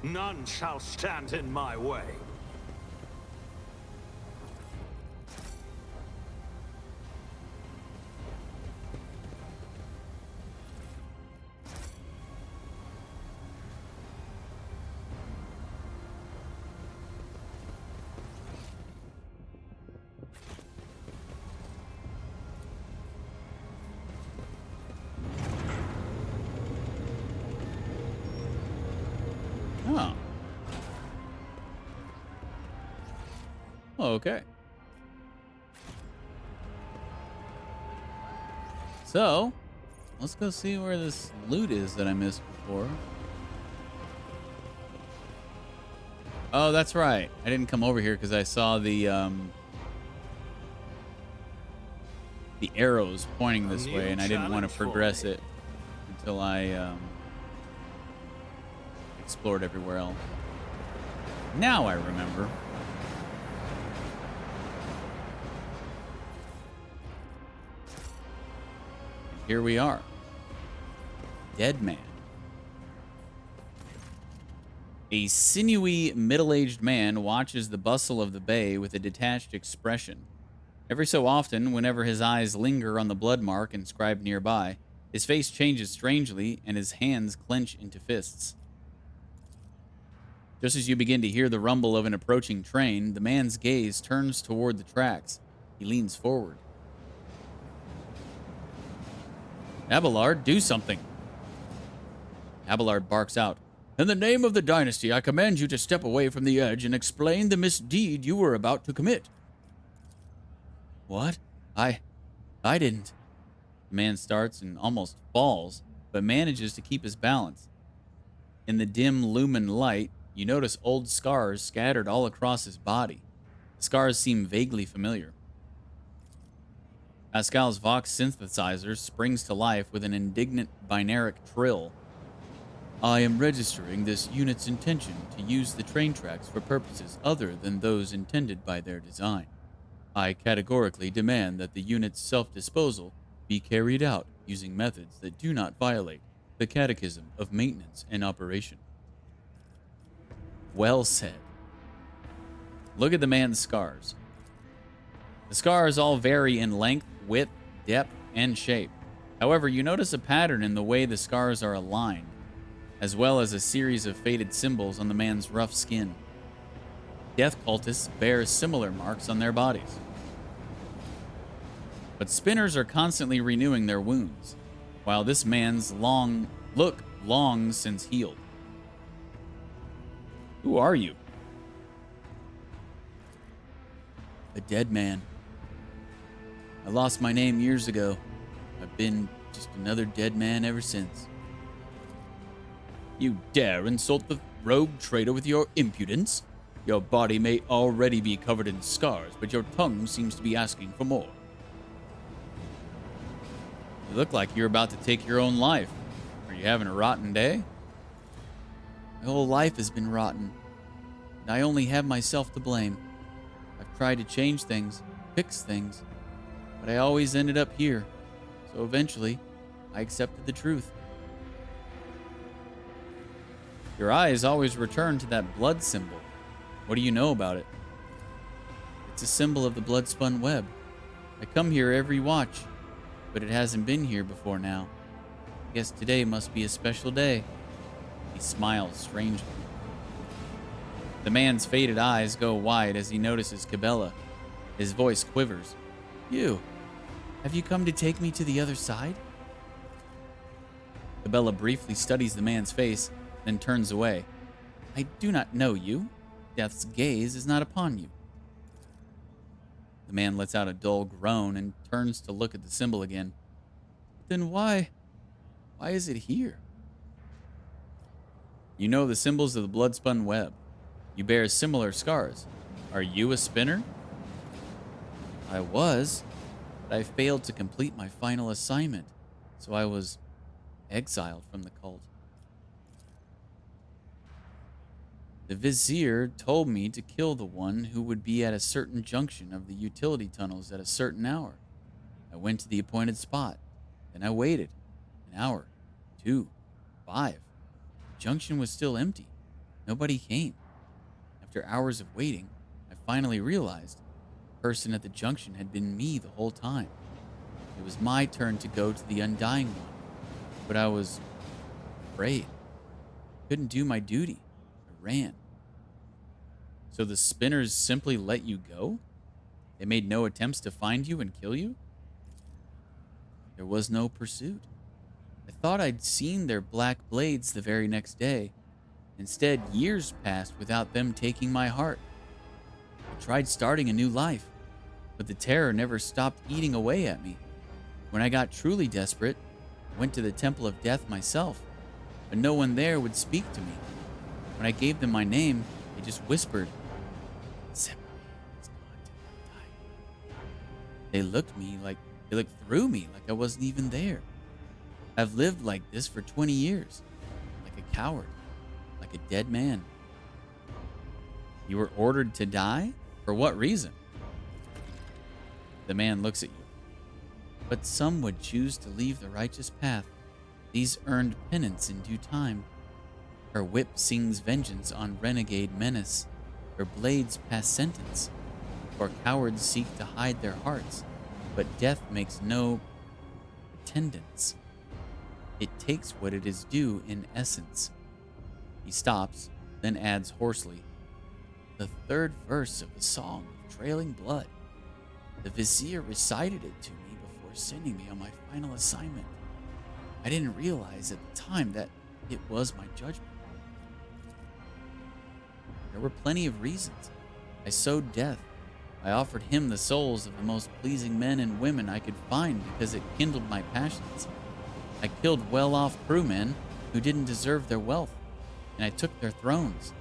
None shall stand in my way. Oh, okay. So, let's go see where this loot is that I missed before. Oh, that's right. I didn't come over here because I saw the arrows pointing this way, and I didn't want to progress it until I explored everywhere else. Now I remember. And here we are. Dead man. A sinewy, middle-aged man watches the bustle of the bay with a detached expression. Every so often, whenever his eyes linger on the blood mark inscribed nearby, his face changes strangely and his hands clench into fists. Just as you begin to hear the rumble of an approaching train, the man's gaze turns toward the tracks. He leans forward. Abelard, do something. Abelard barks out. In the name of the dynasty, I command you to step away from the edge and explain the misdeed you were about to commit. What? I didn't. The man starts and almost falls, but manages to keep his balance. In the dim lumen light, you notice old scars scattered all across his body. The scars seem vaguely familiar. Pascal's Vox synthesizer springs to life with an indignant binaric trill. I am registering this unit's intention to use the train tracks for purposes other than those intended by their design. I categorically demand that the unit's self-disposal be carried out using methods that do not violate the Catechism of Maintenance and Operation. Well said. Look at the man's scars. The scars all vary in length, width, depth, and shape. However, you notice a pattern in the way the scars are aligned, as well as a series of faded symbols on the man's rough skin. Death cultists bear similar marks on their bodies. But spinners are constantly renewing their wounds, while this man's long since healed. Who are you? A dead man. I lost my name years ago. I've been just another dead man ever since. You dare insult the rogue trader with your impudence? Your body may already be covered in scars, but your tongue seems to be asking for more. You look like you're about to take your own life. Are you having a rotten day? My whole life has been rotten, and I only have myself to blame. I've tried to change things, fix things, but I always ended up here. So eventually, I accepted the truth. Your eyes always return to that blood symbol. What do you know about it? It's a symbol of the blood-spun web. I come here every watch, but it hasn't been here before now. I guess today must be a special day. He smiles strangely. The man's faded eyes go wide as he notices Cabela. His voice quivers. You, have you come to take me to the other side? Cabela briefly studies the man's face, then turns away. I do not know you. Death's gaze is not upon you. The man lets out a dull groan and turns to look at the symbol again. Then why is it here? You know the symbols of the blood-spun web. You bear similar scars. Are you a spinner? I was, but I failed to complete my final assignment, so I was exiled from the cult. The Vizier told me to kill the one who would be at a certain junction of the utility tunnels at a certain hour. I went to the appointed spot. Then I waited. An hour, 2, 5. The junction was still empty. Nobody came. After hours of waiting, I finally realized the person at the junction had been me the whole time. It was my turn to go to the Undying One, but I was afraid. Couldn't do my duty. Ran. So the spinners simply let you go? They made no attempts to find you and kill you? There was no pursuit. I thought I'd seen their black blades the very next day. Instead, years passed without them taking my heart. I tried starting a new life, but the terror never stopped eating away at me. When I got truly desperate, I went to the Temple of Death myself, but no one there would speak to me. When I gave them my name, they just whispered, "Separate is gone to die." They looked through me like I wasn't even there. I've lived like this for 20 years, like a coward, like a dead man. You were ordered to die? For what reason? The man looks at you. But some would choose to leave the righteous path. These earned penance in due time. Her whip sings vengeance on renegade menace. Her blades pass sentence. For cowards seek to hide their hearts, but death makes no pretendance. It takes what it is due in essence. He stops, then adds hoarsely, the third verse of the song of Trailing Blood. The vizier recited it to me before sending me on my final assignment. I didn't realize at the time that it was my judgment. There were plenty of reasons. I sowed death. I offered him the souls of the most pleasing men and women I could find because it kindled my passions. I killed well-off crewmen who didn't deserve their wealth, and I took their thrones.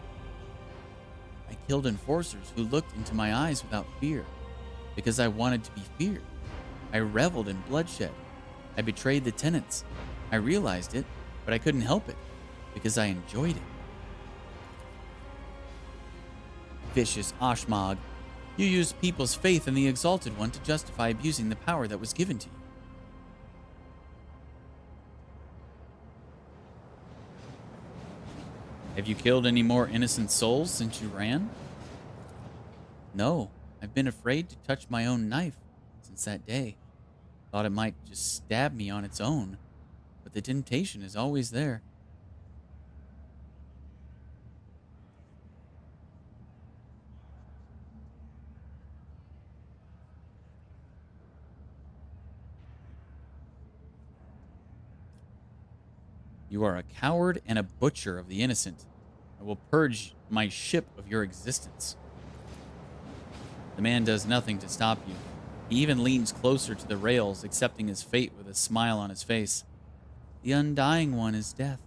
I killed enforcers who looked into my eyes without fear, because I wanted to be feared. I reveled in bloodshed. I betrayed the tenants. I realized it, but I couldn't help it, because I enjoyed it. Vicious Ashmog, you used people's faith in the Exalted One to justify abusing the power that was given to you. Have you killed any more innocent souls since you ran? No, I've been afraid to touch my own knife since that day. Thought it might just stab me on its own, but the temptation is always there. You are a coward and a butcher of the innocent. I will purge my ship of your existence. The man does nothing to stop you. He even leans closer to the rails, accepting his fate with a smile on his face. The undying one is death.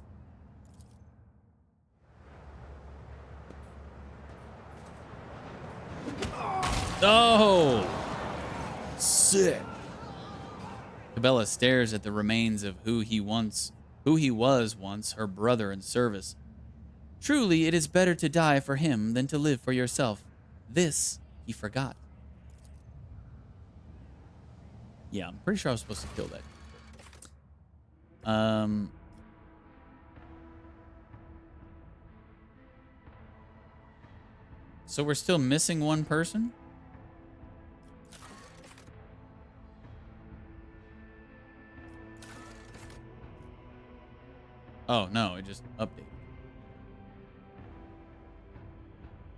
Oh! Sick. Cabela stares at the remains of who he was once, her brother in service. Truly, it is better to die for him than to live for yourself. This he forgot. Yeah, I'm pretty sure I was supposed to kill that. So we're still missing one person? Oh, no, it just updated.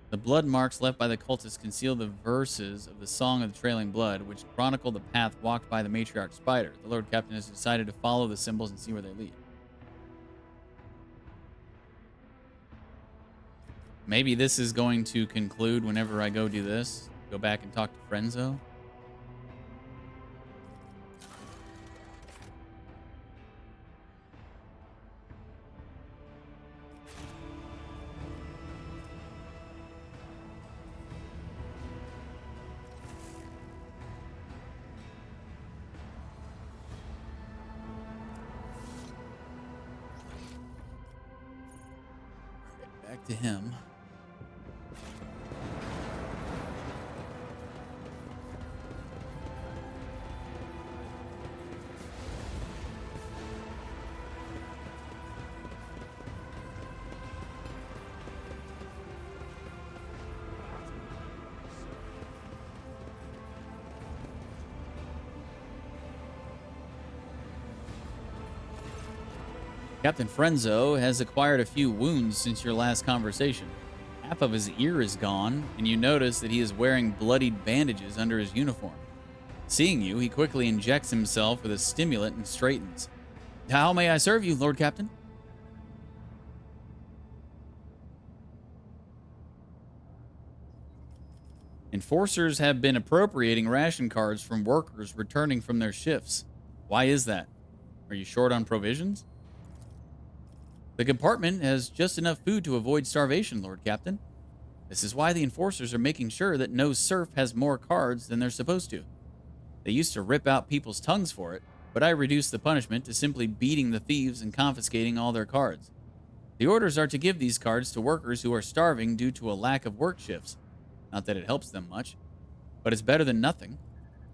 The blood marks left by the cultists conceal the verses of the Song of the Trailing Blood, which chronicle the path walked by the matriarch Spider. The Lord Captain has decided to follow the symbols and see where they lead. Maybe this is going to conclude whenever I go do this. Go back and talk to Frenzo. Back to him. Captain Frenzo has acquired a few wounds since your last conversation. Half of his ear is gone, and you notice that he is wearing bloodied bandages under his uniform. Seeing you, he quickly injects himself with a stimulant and straightens. How may I serve you, Lord Captain? Enforcers have been appropriating ration cards from workers returning from their shifts. Why is that? Are you short on provisions? The compartment has just enough food to avoid starvation, Lord Captain. This is why the enforcers are making sure that no serf has more cards than they're supposed to. They used to rip out people's tongues for it, but I reduced the punishment to simply beating the thieves and confiscating all their cards. The orders are to give these cards to workers who are starving due to a lack of work shifts. Not that it helps them much, but it's better than nothing.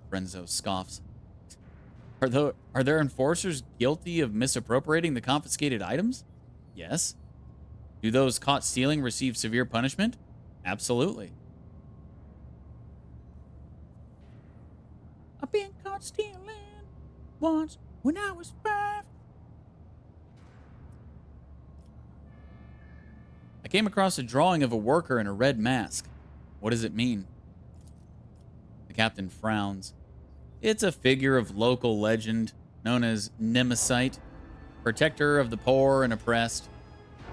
Renzo scoffs. Are there enforcers guilty of misappropriating the confiscated items? Yes. Do those caught stealing receive severe punishment? Absolutely. I've been caught stealing once when I was 5. I came across a drawing of a worker in a red mask. What does it mean? The captain frowns. It's a figure of local legend known as Nemesis, protector of the poor and oppressed.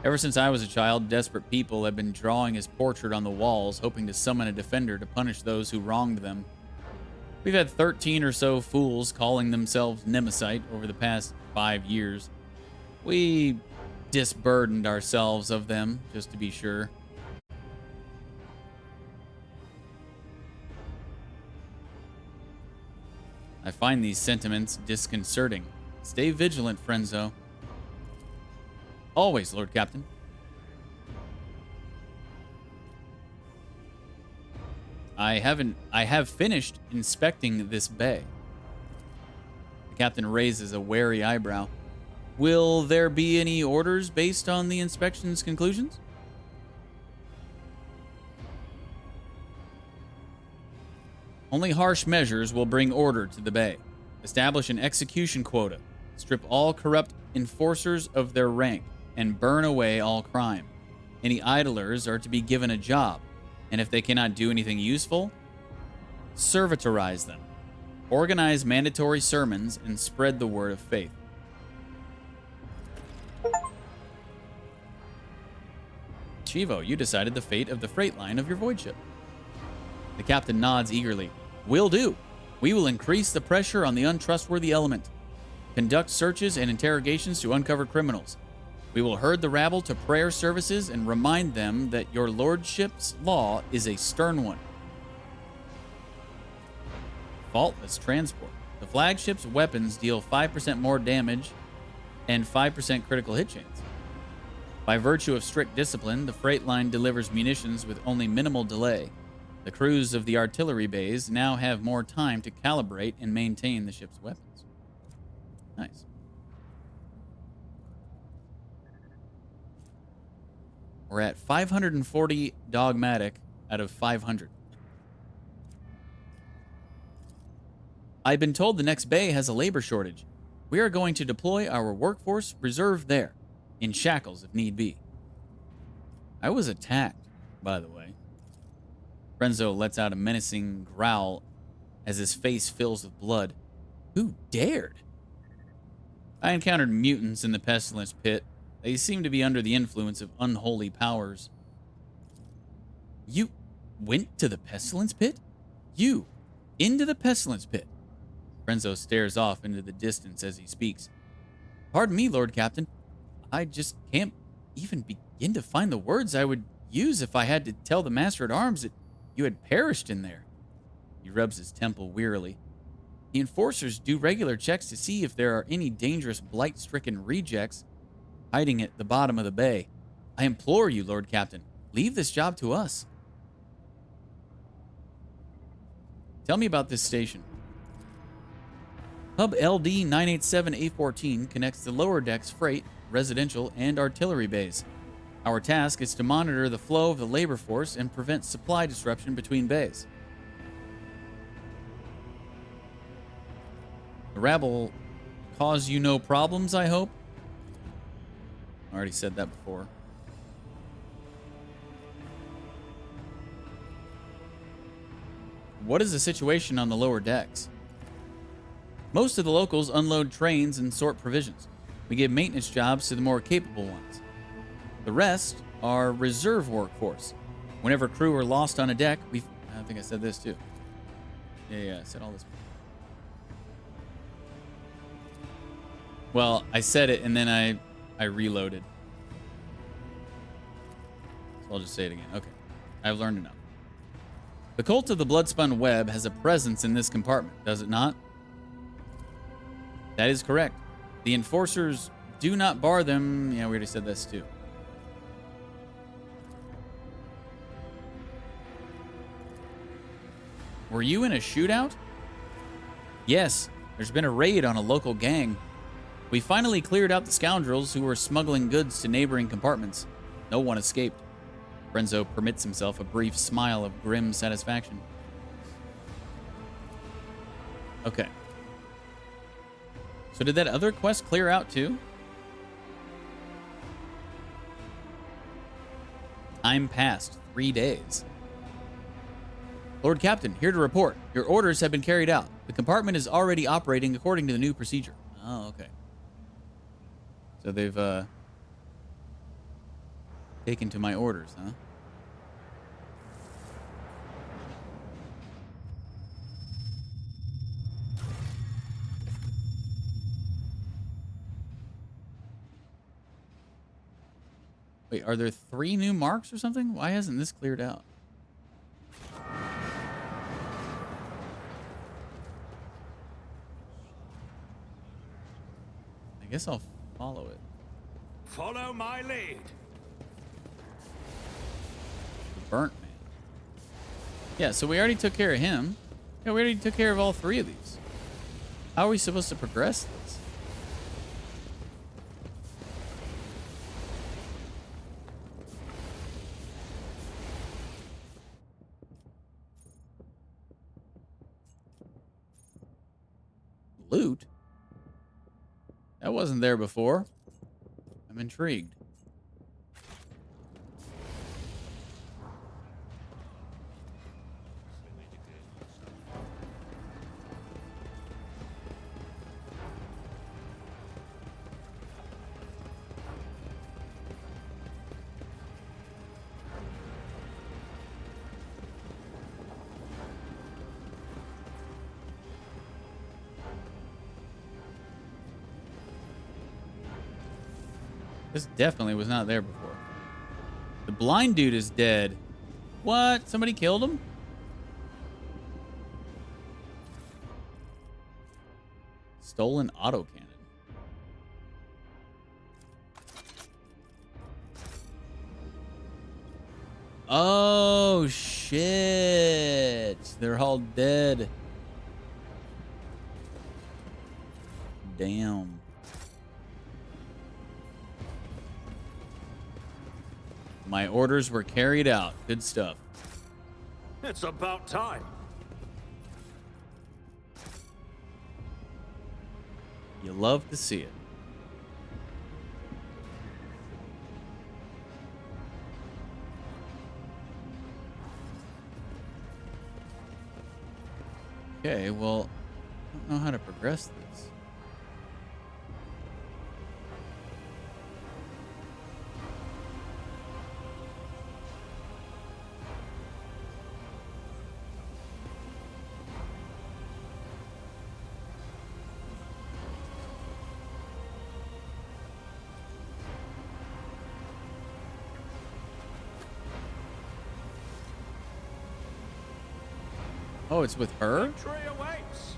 Ever since I was a child, desperate people have been drawing his portrait on the walls, hoping to summon a defender to punish those who wronged them. We've had 13 or so fools calling themselves Nemesis over the past 5 years. We disburdened ourselves of them, just to be sure. I find these sentiments disconcerting. Stay vigilant, Frenzo. Always, Lord Captain. I have finished inspecting this bay. The captain raises a wary eyebrow. Will there be any orders based on the inspection's conclusions? Only harsh measures will bring order to the bay. Establish an execution quota. Strip all corrupt enforcers of their rank and burn away all crime. Any idlers are to be given a job, and if they cannot do anything useful, servitorize them. Organize mandatory sermons and spread the word of faith. Chivo, you decided the fate of the freight line of your void ship. The captain nods eagerly. Will do. We will increase the pressure on the untrustworthy element. Conduct searches and interrogations to uncover criminals. We will herd the rabble to prayer services and remind them that your lordship's law is a stern one. Faultless transport. The flagship's weapons deal 5% more damage and 5% critical hit chance. By virtue of strict discipline, the freight line delivers munitions with only minimal delay. The crews of the artillery bays now have more time to calibrate and maintain the ship's weapons. Nice. We're at 540 dogmatic out of 500. I've been told the next bay has a labor shortage. We are going to deploy our workforce reserve there, in shackles if need be. I was attacked, by the way. Renzo lets out a menacing growl as his face fills with blood. Who dared? I encountered mutants in the pestilence pit. They seem to be under the influence of unholy powers. You went to the pestilence pit? You into the pestilence pit? Renzo stares off into the distance as he speaks. Pardon me, Lord Captain. I just can't even begin to find the words I would use if I had to tell the Master at Arms that you had perished in there. He rubs his temple wearily. The enforcers do regular checks to see if there are any dangerous blight-stricken rejects hiding at the bottom of the bay. I implore you, Lord Captain, leave this job to us. Tell me about this station. Hub LD 987A14 connects the lower decks freight, residential, and artillery bays. Our task is to monitor the flow of the labor force and prevent supply disruption between bays. The rabble cause you no problems, I hope? I already said that before. What is the situation on the lower decks? Most of the locals unload trains and sort provisions. We give maintenance jobs to the more capable ones. The rest are reserve workforce. Whenever crew are lost on a deck, we I think I said this too. Yeah, I said all this. Well, I said it and then I reloaded. So I'll just say it again. Okay. I've learned enough. The cult of the Bloodspun Web has a presence in this compartment, does it not? That is correct. The enforcers do not bar them. Yeah, we already said this too. Were you in a shootout? Yes, there's been a raid on a local gang. We finally cleared out the scoundrels who were smuggling goods to neighboring compartments. No one escaped. Renzo permits himself a brief smile of grim satisfaction. Okay. So did that other quest clear out too? Time passed 3 days. Lord Captain, here to report. Your orders have been carried out. The compartment is already operating according to the new procedure. Oh, okay. So they've taken to my orders, huh? Wait, are there 3 new marks or something? Why hasn't this cleared out? I guess I'll follow it. Follow my lead. The burnt man. Yeah, so we already took care of him. Yeah, we already took care of all 3 of these. How are we supposed to progress this? Loot? That wasn't there before. I'm intrigued. This definitely was not there before. The blind dude is dead. What? Somebody killed him? Stolen autocannon. Oh, shit. They're all dead. Damn. My orders were carried out. Good stuff. It's about time. You love to see it. Okay, well, I don't know how to progress this. Oh, it's with her? Entry awaits.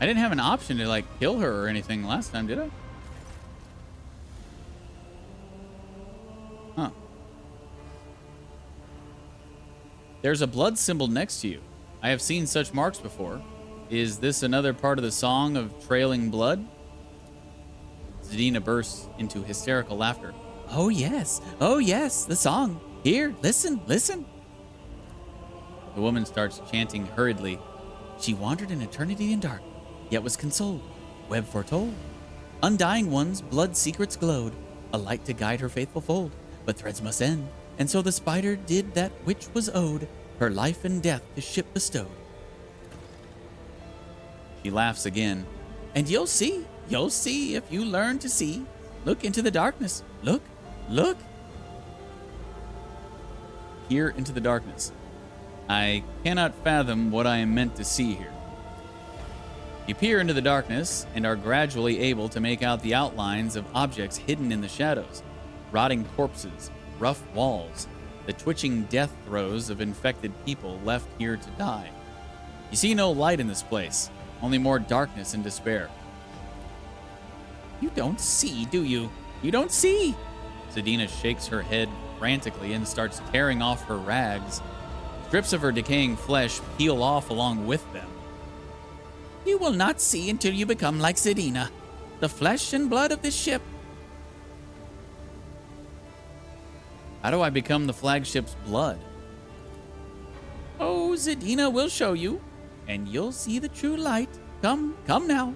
I didn't have an option to, like, kill her or anything last time, did I? Huh. There's a blood symbol next to you. I have seen such marks before. Is this another part of the song of trailing blood? Zadina bursts into hysterical laughter. Oh, yes, the song. Here, listen, listen. The woman starts chanting hurriedly. She wandered in eternity and dark, yet was consoled. Web foretold. Undying one's blood secrets glowed, a light to guide her faithful fold. But threads must end, and so the spider did that which was owed, her life and death the ship bestowed. She laughs again. And you'll see if you learn to see. Look into the darkness. Look, look. peer into the darkness. I cannot fathom what I am meant to see here. You peer into the darkness and are gradually able to make out the outlines of objects hidden in the shadows. Rotting corpses, rough walls, the twitching death throes of infected people left here to die. You see no light in this place, only more darkness and despair. You don't see, do you? You don't see! Zadina shakes her head frantically and starts tearing off her rags. Strips of her decaying flesh peel off along with them. You will not see until you become like Zadina, the flesh and blood of this ship. How do I become the flagship's blood? Oh, Zadina will show you, and you'll see the true light. Come now.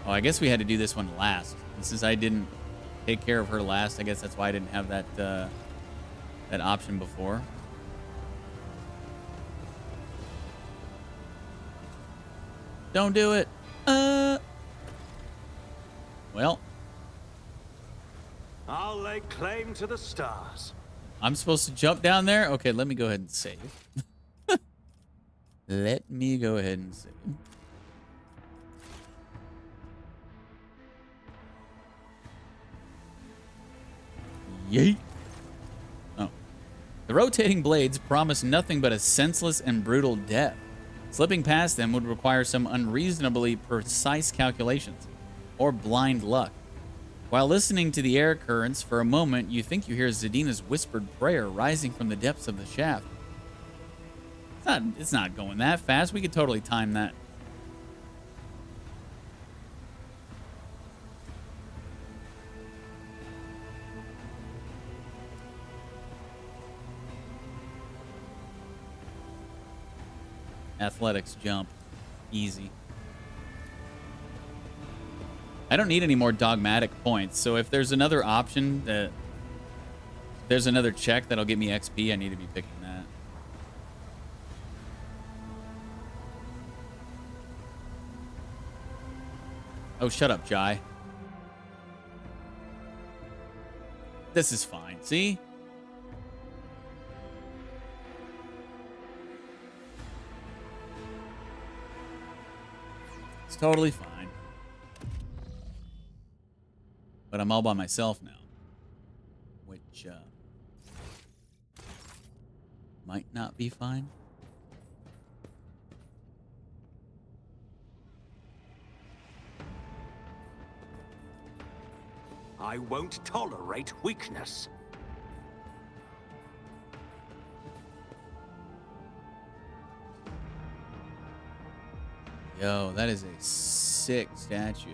Oh, I guess we had to do this one last. And since I didn't take care of her last, I guess that's why I didn't have that that option before. Don't do it. Well. I'll lay claim to the stars. I'm supposed to jump down there? Okay, let me go ahead and save. Let me go ahead and save. Yeet. Oh. The rotating blades promise nothing but a senseless and brutal death. Slipping past them would require some unreasonably precise calculations, or blind luck. While listening to the air currents for a moment, you think you hear Zadina's whispered prayer rising from the depths of the shaft. It's not going that fast. We could totally time that. Athletics jump. Easy. I don't need any more dogmatic points, so if there's another option there's another check that'll get me XP, I need to be picking that. Oh, shut up, Jai. This is fine, see? It's totally fine. But I'm all by myself now. Which, might not be fine. I won't tolerate weakness. Yo, that is a sick statue.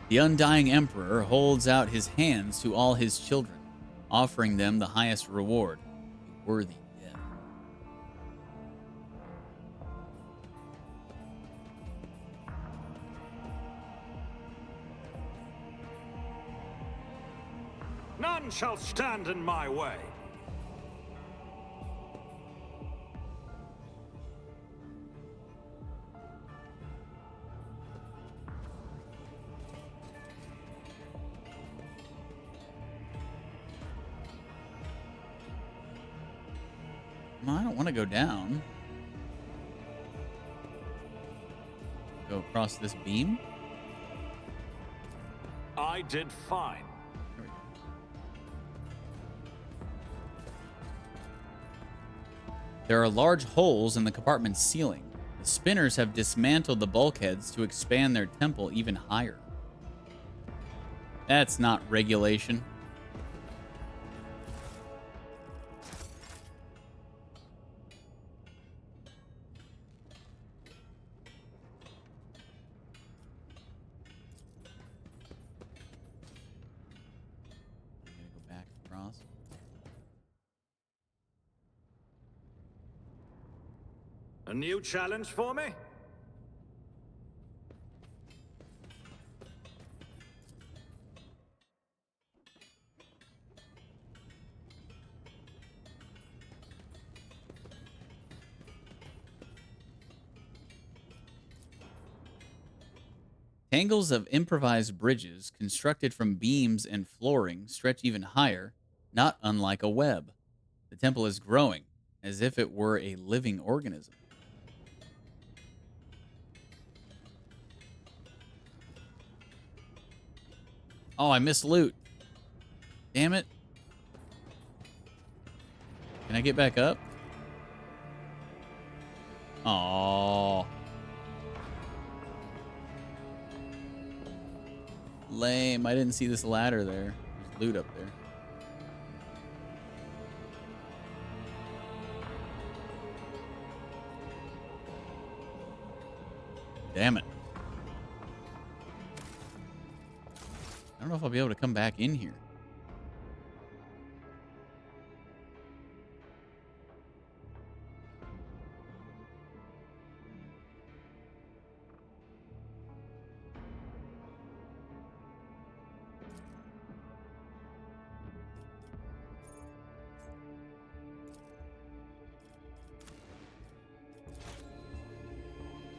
The undying emperor holds out his hands to all his children, offering them the highest reward, a worthy death. None shall stand in my way. I don't want to go down. Go across this beam. I did fine. There we go. There are large holes in the compartment's ceiling. The spinners have dismantled the bulkheads to expand their temple even higher. That's not regulation. A new challenge for me? Tangles of improvised bridges constructed from beams and flooring stretch even higher, not unlike a web. The temple is growing, as if it were a living organism. Oh, I missed loot. Damn it. Can I get back up? Aww. Lame. I didn't see this ladder there. There's loot up there. Damn it. I don't know if I'll be able to come back in here.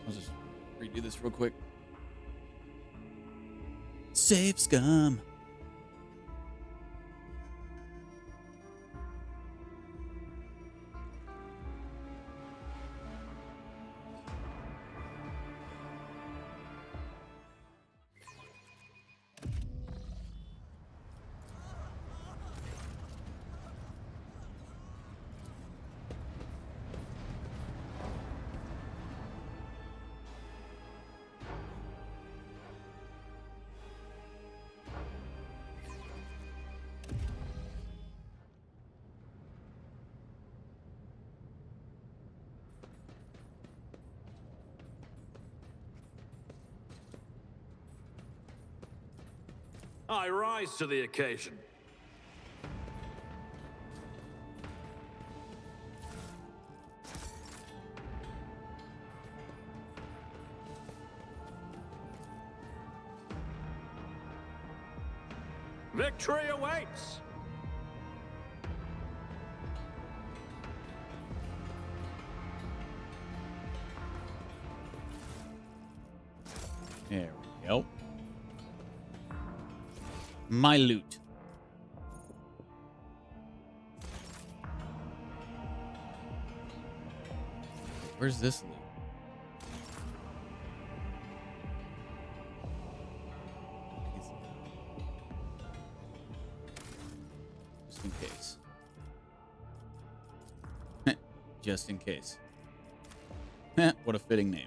I'll just redo this real quick. Save scum. I rise to the occasion. Victory awaits! There we go. My loot. Where's this loot? Just in case. Just in case. What a fitting name.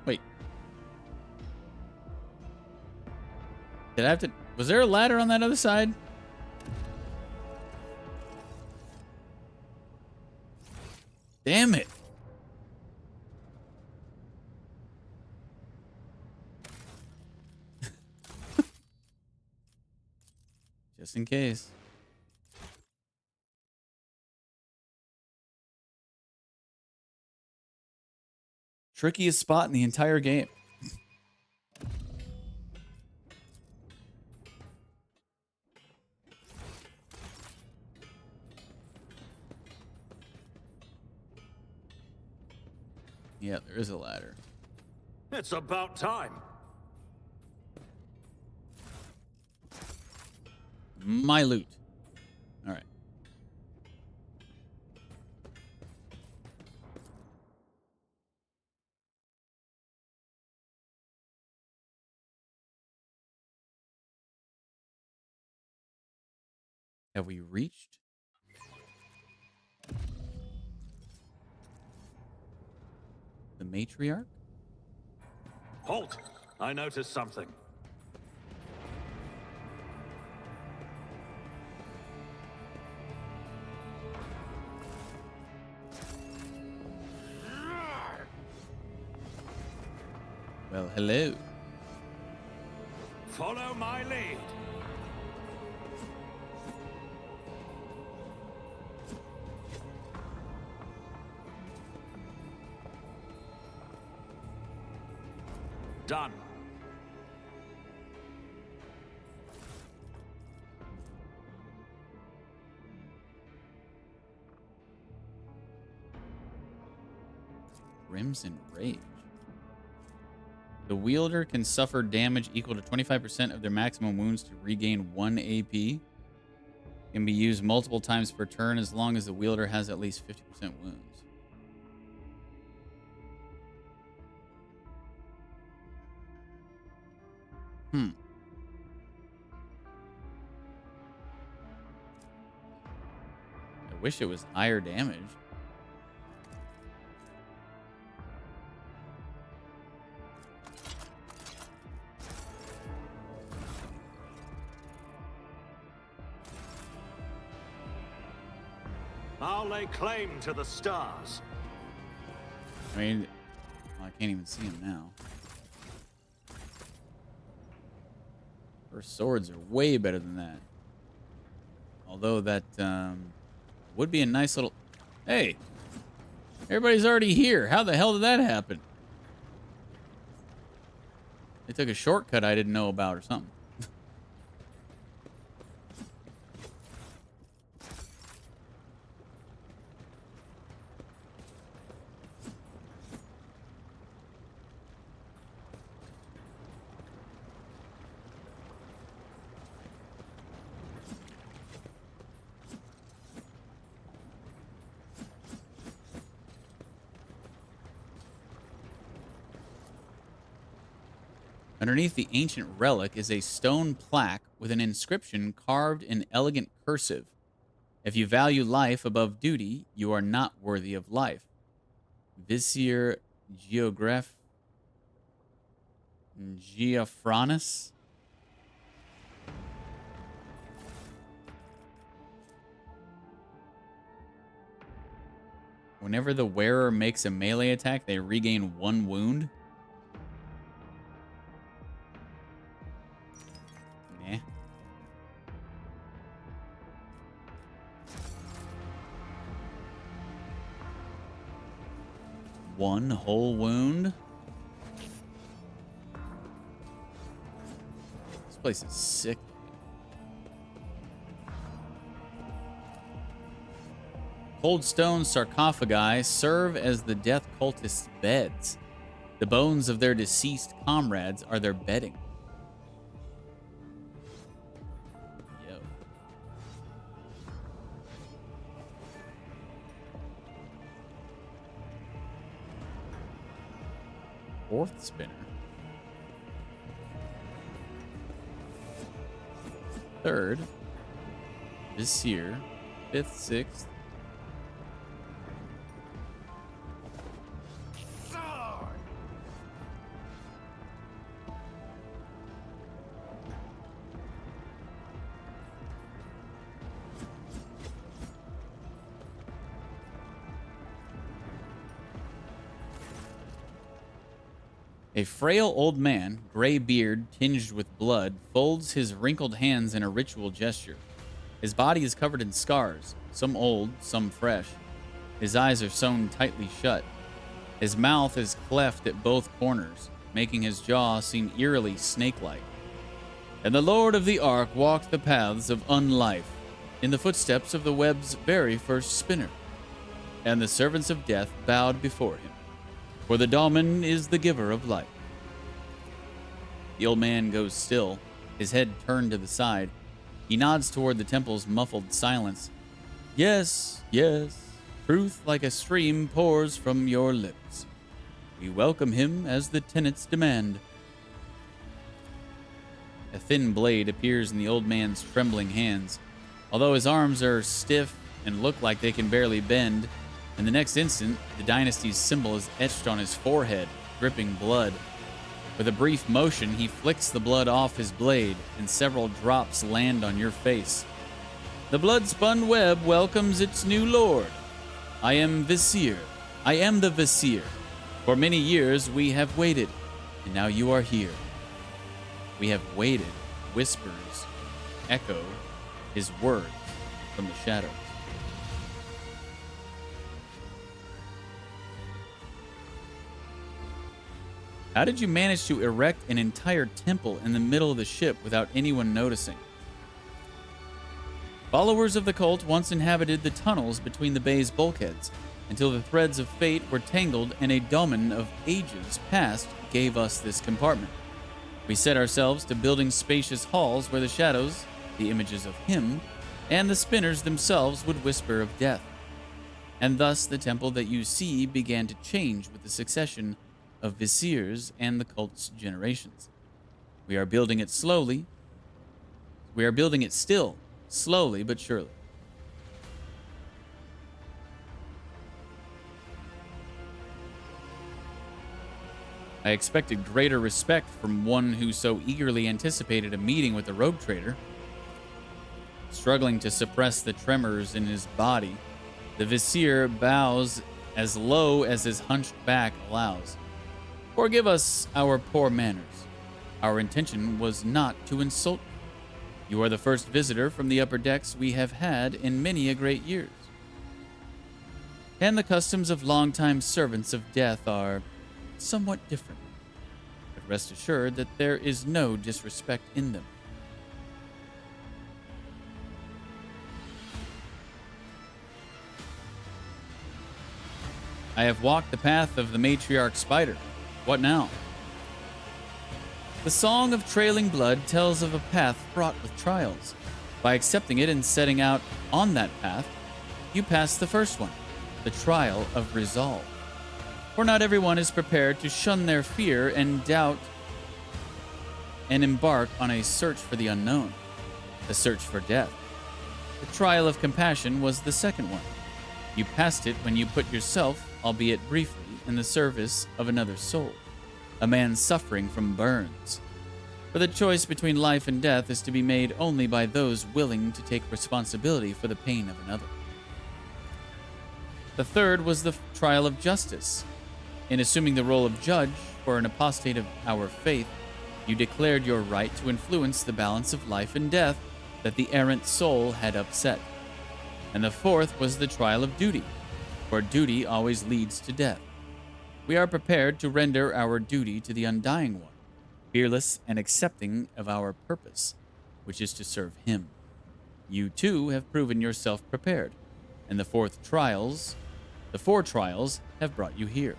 Wait. Did I have to... Was there a ladder on that other side? Damn it. Just in case. Trickiest spot in the entire game. Yeah, there is a ladder. It's about time. My loot. All right. Have we reached? The matriarch? Halt! I noticed something. Well, hello. Follow my lead. Done. Crimson Rage. The wielder can suffer damage equal to 25% of their maximum wounds to regain 1 AP. Can be used multiple times per turn as long as the wielder has at least 50% wounds. I wish it was higher damage. I'll lay claim to the stars. I mean, well, I can't even see him now. Her swords are way better than that. Although that would be a nice little... Hey! Everybody's already here. How the hell did that happen? They took a shortcut I didn't know about or something. Underneath the ancient relic is a stone plaque with an inscription carved in elegant cursive. If you value life above duty, you are not worthy of life. Vizier Geophranus? Whenever the wearer makes a melee attack, they regain 1 wound. Nah. One whole wound. This place is sick. Cold stone sarcophagi serve as the death cultists' beds. The bones of their deceased comrades are their bedding. Yo. Fourth spinner. Third. Vizier. Fifth, sixth. A frail old man, gray beard tinged with blood, folds his wrinkled hands in a ritual gesture. His body is covered in scars, some old, some fresh. His eyes are sewn tightly shut. His mouth is cleft at both corners, making his jaw seem eerily snake-like. And the Lord of the Ark walked the paths of unlife, in the footsteps of the web's very first spinner. And the servants of death bowed before him. For the Daemon is the giver of life. The old man goes still, his head turned to the side. He nods toward the temple's muffled silence. Yes, yes, truth like a stream pours from your lips. We welcome him as the tenets demand. A thin blade appears in the old man's trembling hands. Although his arms are stiff and look like they can barely bend, in the next instant, the dynasty's symbol is etched on his forehead, dripping blood. With a brief motion, he flicks the blood off his blade, and several drops land on your face. The blood-spun web welcomes its new lord. I am Vizier. I am the Vizier. For many years we have waited, and now you are here. We have waited, whispers, echo his words from the shadows. How did you manage to erect an entire temple in the middle of the ship without anyone noticing? Followers of the cult once inhabited the tunnels between the bay's bulkheads until the threads of fate were tangled and a domain of ages past gave us this compartment. We set ourselves to building spacious halls where the shadows, the images of him, and the spinners themselves would whisper of death. And thus the temple that you see began to change with the succession of viziers and the cult's generations. We are building it slowly. We are building it still, slowly but surely. I expected greater respect from one who so eagerly anticipated a meeting with the rogue trader. Struggling to suppress the tremors in his body, the vizier bows as low as his hunched back allows. Forgive us our poor manners. Our intention was not to insult you. You are the first visitor from the upper decks we have had in many a great years. And the customs of longtime servants of death are somewhat different. But rest assured that there is no disrespect in them. I have walked the path of the matriarch spider. What now? The Song of Trailing Blood tells of a path fraught with trials. By accepting it and setting out on that path, you pass the first one, the trial of resolve. For not everyone is prepared to shun their fear and doubt and embark on a search for the unknown, a search for death. The trial of compassion was the second one. You passed it when you put yourself, albeit briefly, in the service of another soul, a man suffering from burns. For the choice between life and death is to be made only by those willing to take responsibility for the pain of another. The third was the trial of justice. In assuming the role of judge for an apostate of our faith, you declared your right to influence the balance of life and death that the errant soul had upset. And the fourth was the trial of duty, for duty always leads to death. We are prepared to render our duty to the undying one, fearless and accepting of our purpose, which is to serve him. You too have proven yourself prepared, and the four trials have brought you here.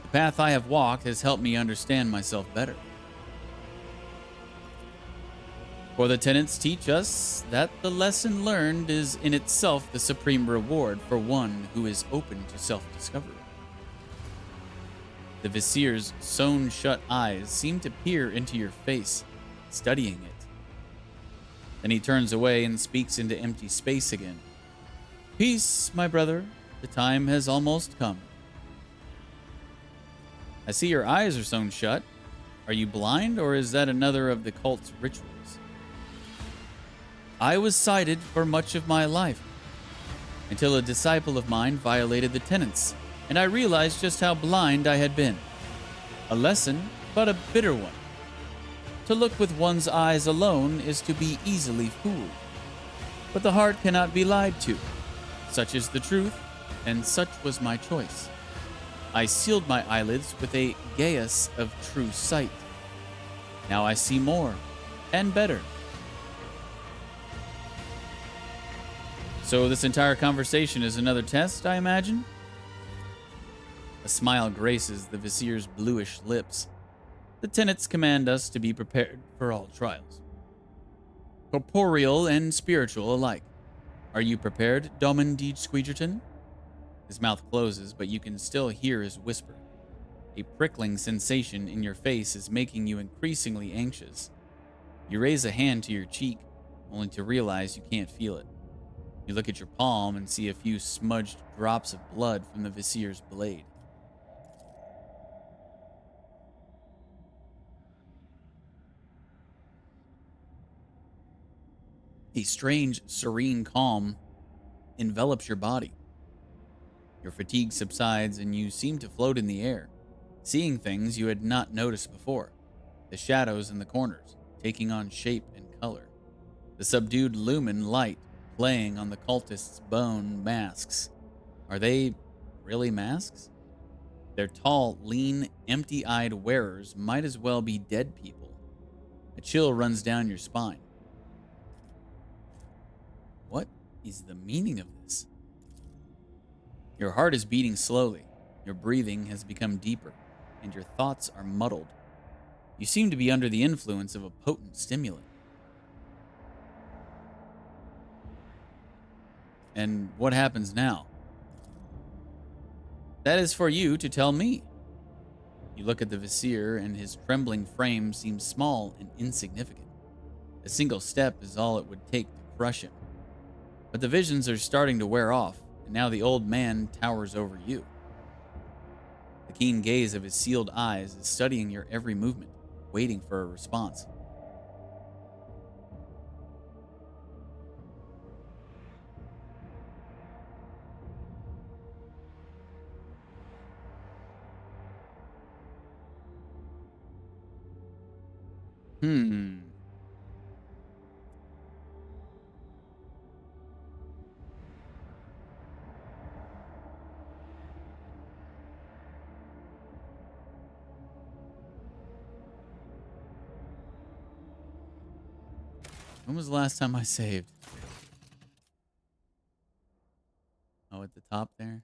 The path I have walked has helped me understand myself better. For the tenets teach us that the lesson learned is in itself the supreme reward for one who is open to self-discovery. The vizier's sewn-shut eyes seem to peer into your face, studying it. Then he turns away and speaks into empty space again. Peace, my brother. The time has almost come. I see your eyes are sewn shut. Are you blind, or is that another of the cult's rituals? I was sighted for much of my life, until a disciple of mine violated the tenets, and I realized just how blind I had been. A lesson, but a bitter one. To look with one's eyes alone is to be easily fooled. But the heart cannot be lied to. Such is the truth, and such was my choice. I sealed my eyelids with a geas of true sight. Now I see more, and better. So this entire conversation is another test, I imagine? A smile graces the vizier's bluish lips. The tenets command us to be prepared for all trials, corporeal and spiritual alike. Are you prepared, Domin DeejTheSqueejerton? His mouth closes, but you can still hear his whisper. A prickling sensation in your face is making you increasingly anxious. You raise a hand to your cheek, only to realize you can't feel it. You look at your palm and see a few smudged drops of blood from the vizier's blade. A strange, serene calm envelops your body. Your fatigue subsides and you seem to float in the air, seeing things you had not noticed before. The shadows in the corners, taking on shape and color. The subdued lumen light playing on the cultists' bone masks. Are they really masks? Their tall, lean, empty-eyed wearers might as well be dead people. A chill runs down your spine. What is the meaning of this? Your heart is beating slowly. Your breathing has become deeper, and your thoughts are muddled. You seem to be under the influence of a potent stimulant. And what happens now? That is for you to tell me. You look at the Vizier, and his trembling frame seems small and insignificant. A single step is all it would take to crush him. But the visions are starting to wear off, and now the old man towers over you. The keen gaze of his sealed eyes is studying your every movement, waiting for a response. When was the last time I saved? Oh, at the top there?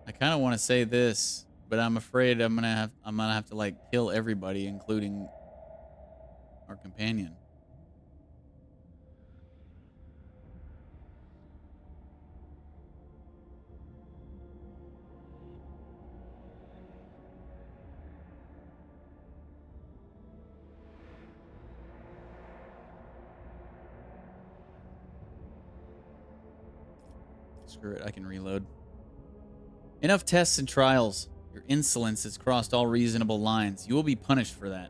I kind of want to say this, but I'm afraid I'm gonna have to like kill everybody, including our companion. Screw it, I can reload. Enough tests and trials. Your insolence has crossed all reasonable lines. You will be punished for that.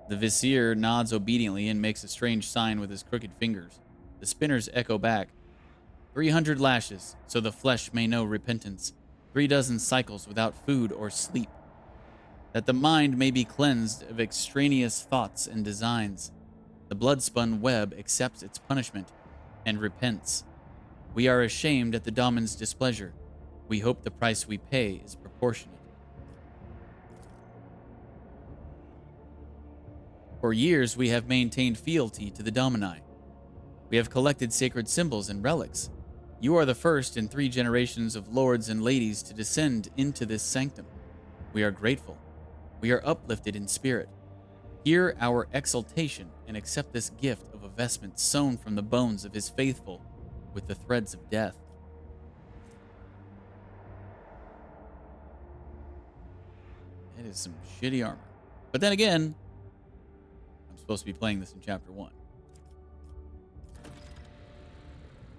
The Vizier nods obediently and makes a strange sign with his crooked fingers. The spinners echo back. 300 lashes, so the flesh may know repentance. 3 dozen cycles without food or sleep. That the mind may be cleansed of extraneous thoughts and designs. The blood-spun web accepts its punishment and repents. We are ashamed at the Damon's displeasure. We hope the price we pay is proportionate. For years, we have maintained fealty to the Domini. We have collected sacred symbols and relics. You are the first in 3 generations of lords and ladies to descend into this sanctum. We are grateful. We are uplifted in spirit. Hear our exultation and accept this gift of a vestment sewn from the bones of his faithful with the threads of death. That is some shitty armor. But then again, I'm supposed to be playing this in Chapter 1.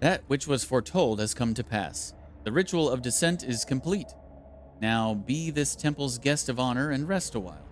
That which was foretold has come to pass. The ritual of descent is complete. Now be this temple's guest of honor and rest a while.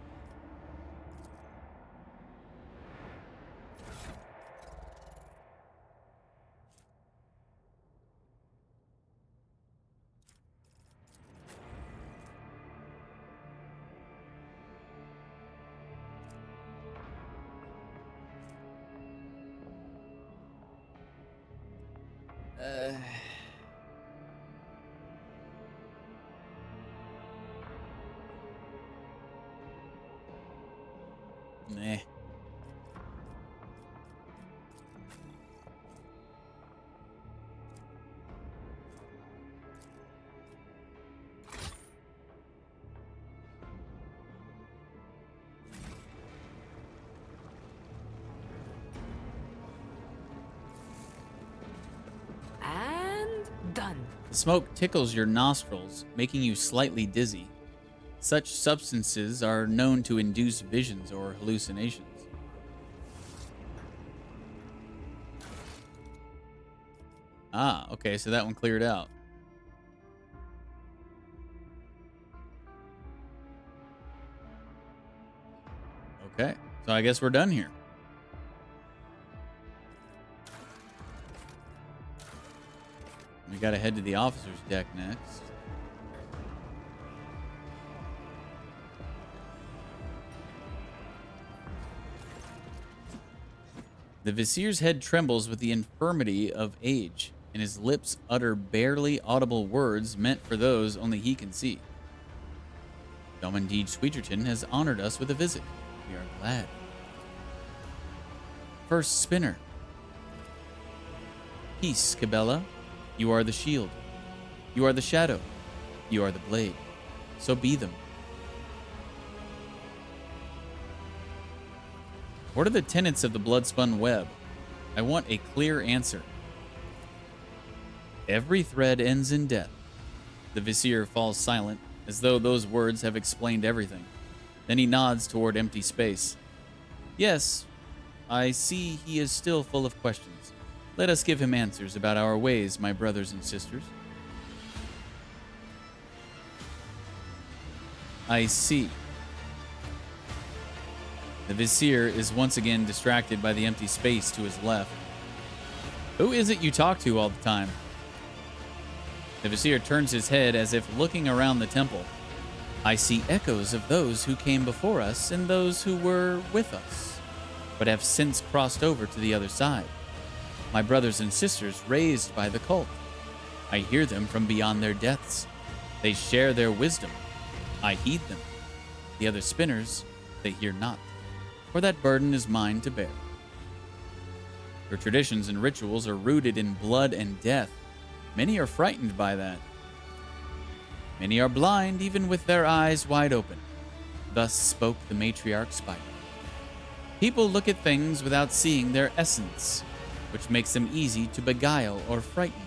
Nah. And done. The smoke tickles your nostrils, making you slightly dizzy. Such substances are known to induce visions or hallucinations. Ah, okay, so that one cleared out. Okay, so I guess we're done here. We gotta head to the officer's deck next. The Visir's head trembles with the infirmity of age, and his lips utter barely audible words meant for those only he can see. Domin DeejTheSqueejerton has honored us with a visit. We are glad. First Spinner. Peace, Cabela. You are the shield. You are the shadow. You are the blade. So be them. What are the tenets of the blood-spun web? I want a clear answer. Every thread ends in death. The Visir falls silent, as though those words have explained everything. Then he nods toward empty space. Yes, I see he is still full of questions. Let us give him answers about our ways, my brothers and sisters. I see. The Visir is once again distracted by the empty space to his left. Who is it you talk to all the time? The Visir turns his head as if looking around the temple. I see echoes of those who came before us and those who were with us, but have since crossed over to the other side. My brothers and sisters raised by the cult. I hear them from beyond their deaths. They share their wisdom. I heed them. The other spinners, they hear not, for that burden is mine to bear. Your traditions and rituals are rooted in blood and death. Many are frightened by that. Many are blind, even with their eyes wide open. Thus spoke the matriarch Spider. People look at things without seeing their essence, which makes them easy to beguile or frighten.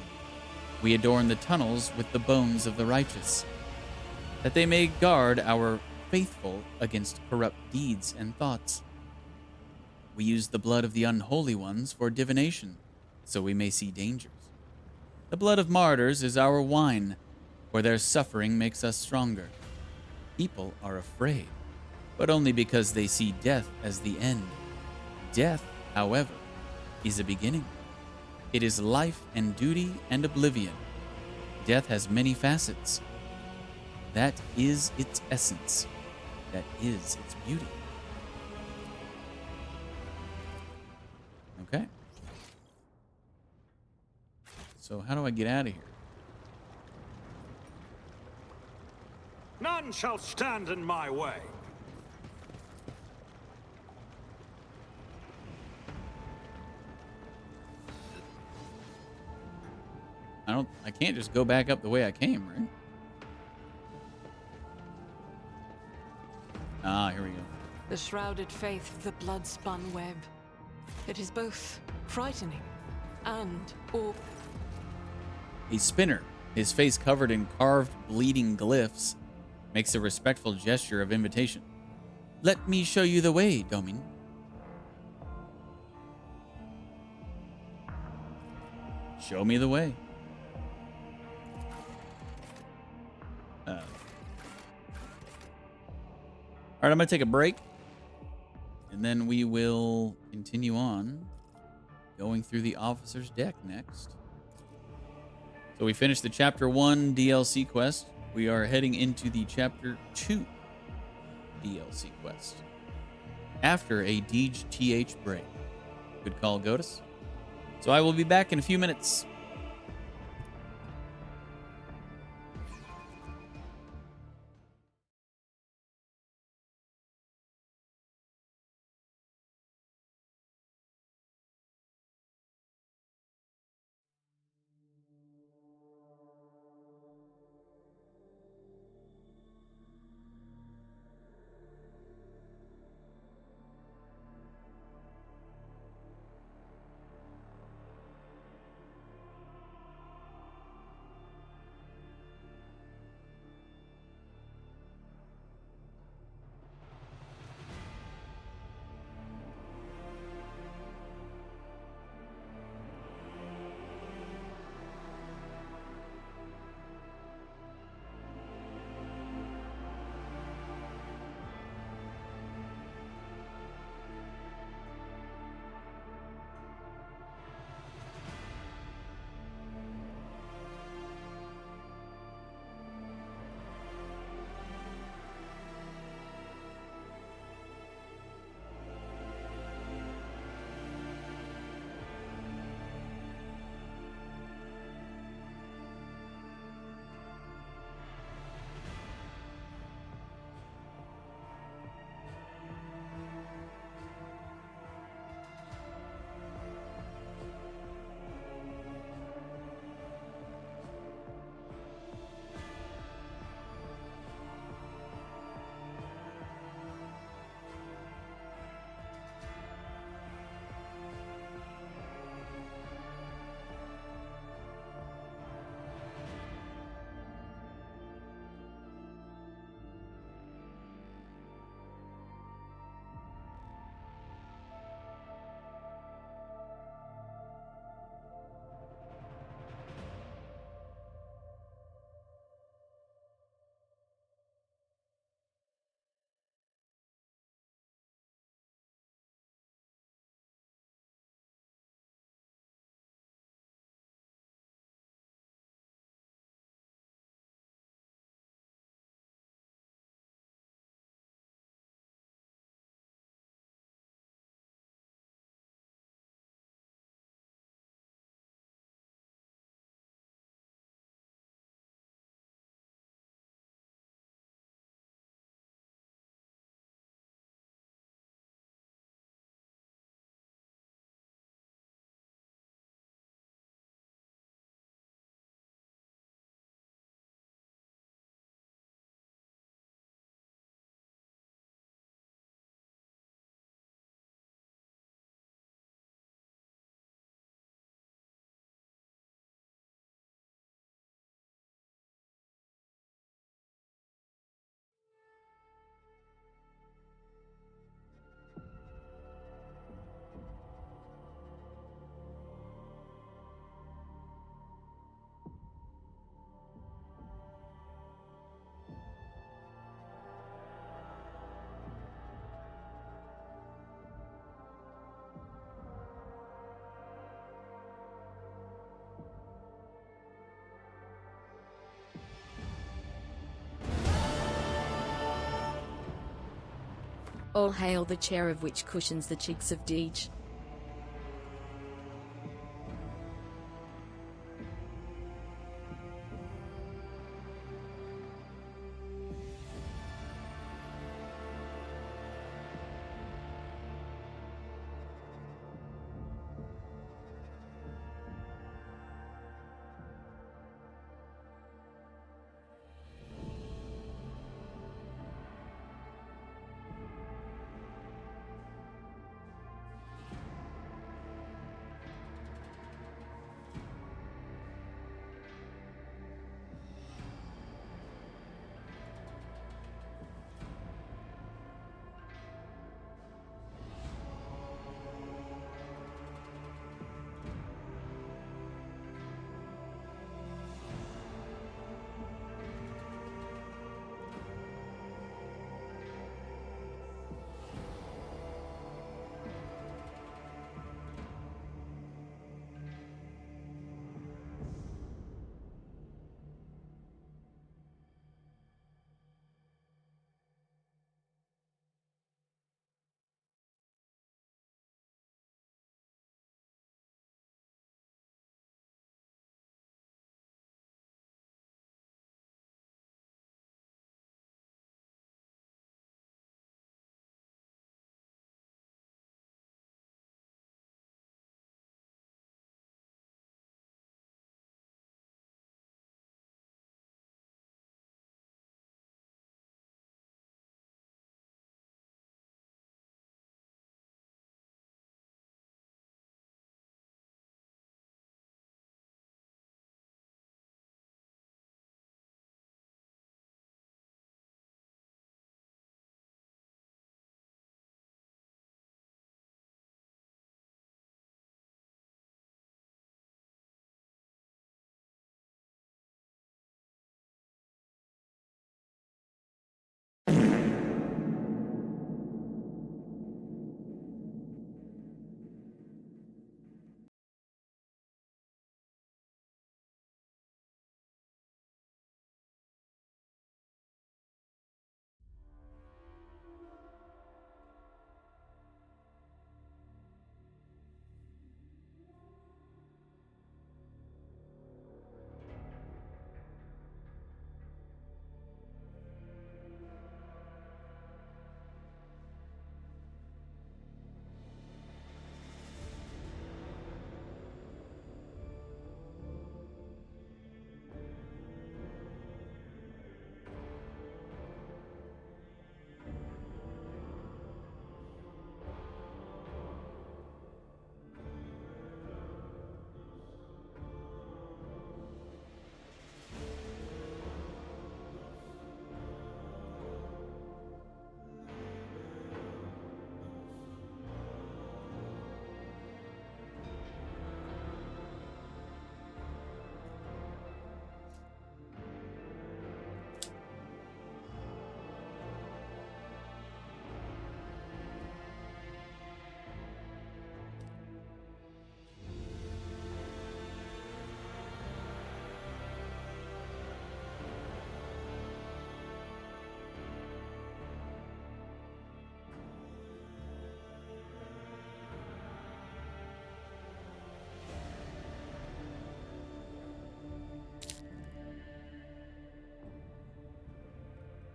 We adorn the tunnels with the bones of the righteous, that they may guard our faithful against corrupt deeds and thoughts. We use the blood of the unholy ones for divination, so we may see dangers. The blood of martyrs is our wine, for their suffering makes us stronger. People are afraid, but only because they see death as the end. Death, however, is a beginning. It is life and duty and oblivion. Death has many facets. That is its essence. That is its beauty. Okay. So how do I get out of here? None shall stand in my way. I can't just go back up the way I came, right? Ah, here we go. The shrouded faith of the blood-spun web. It is both frightening and awe. A spinner, his face covered in carved, bleeding glyphs, makes a respectful gesture of invitation. Let me show you the way, Domin. Show me the way. All right, I'm going to take a break, and then we will continue on going through the officer's deck next. So we finished the Chapter 1 DLC quest. We are heading into the Chapter 2 DLC quest after a DeejTH break. Good call, Godus. So I will be back in a few minutes. All hail the chair of which cushions the cheeks of Deej.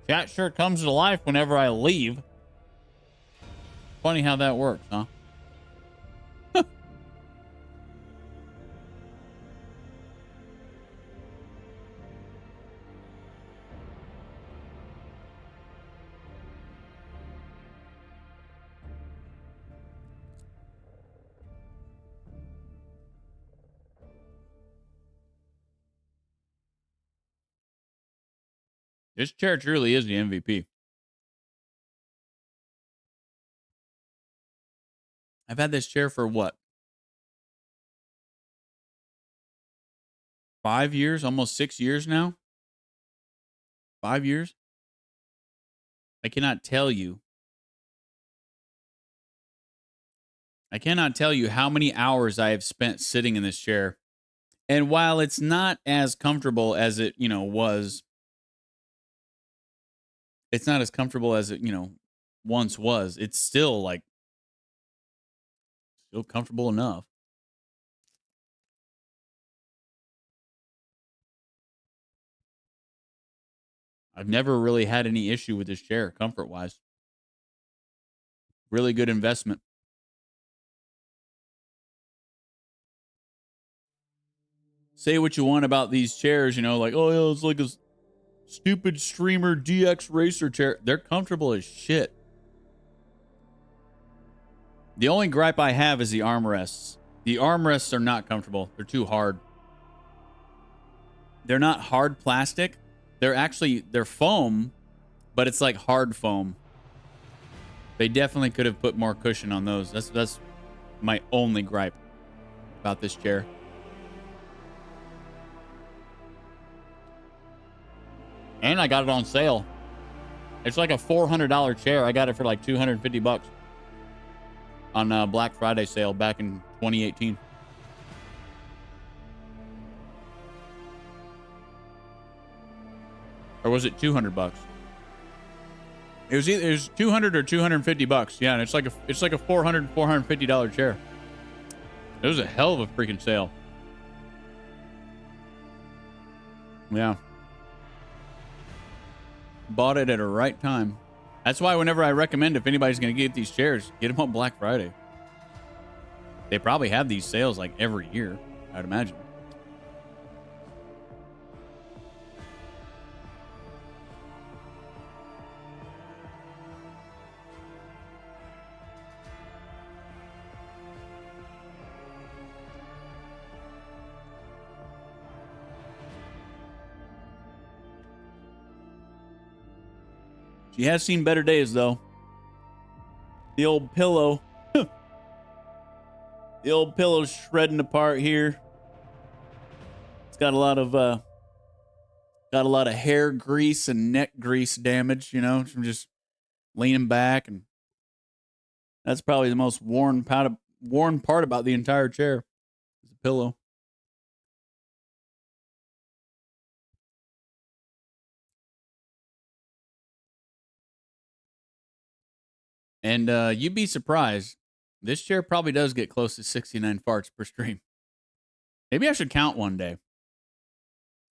Chat sure comes to life whenever I leave. Funny how that works, huh? This chair truly is the MVP. I've had this chair for what? 5 years, almost 6 years now. 5 years. I cannot tell you. I cannot tell you how many hours I have spent sitting in this chair. And while it's not as comfortable as it, was, it's not as comfortable as it, once was. It's still like still comfortable enough. I've never really had any issue with this chair, comfort-wise. Really good investment. Say what you want about these chairs, you know, like, oh, yeah, it's like a stupid streamer DX racer chair. They're comfortable as shit. The only gripe I have is the armrests. The armrests are not comfortable. They're too hard. They're not hard plastic. They're foam, but it's like hard foam. They definitely could have put more cushion on those. That's my only gripe about this chair. And I got it on sale. It's like a $400 chair. I got it for like $250 on Black Friday sale back in 2018. Or was it $200? It was either $200 or $250. Yeah, and it's like a $450 chair. It was a hell of a freaking sale. Yeah. Bought it at a right time. That's why whenever I recommend, if anybody's going to get these chairs, get them on Black Friday. They probably have these sales like every year, I'd imagine. She has seen better days, though. The old pillow. The old pillow's shredding apart here. It's got a lot of hair grease and neck grease damage, you know, from just leaning back, and that's probably the most worn part about the entire chair. Is the pillow. And you'd be surprised. This chair probably does get close to 69 farts per stream. Maybe I should count one day.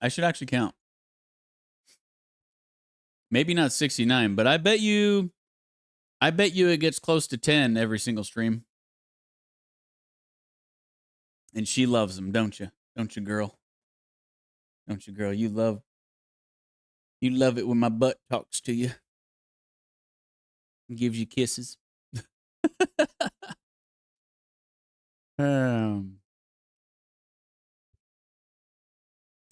I should actually count. Maybe not 69, but I bet you it gets close to 10 every single stream. And she loves them, don't you? Don't you, girl? Don't you, girl? You love it when my butt talks to you. Gives you kisses.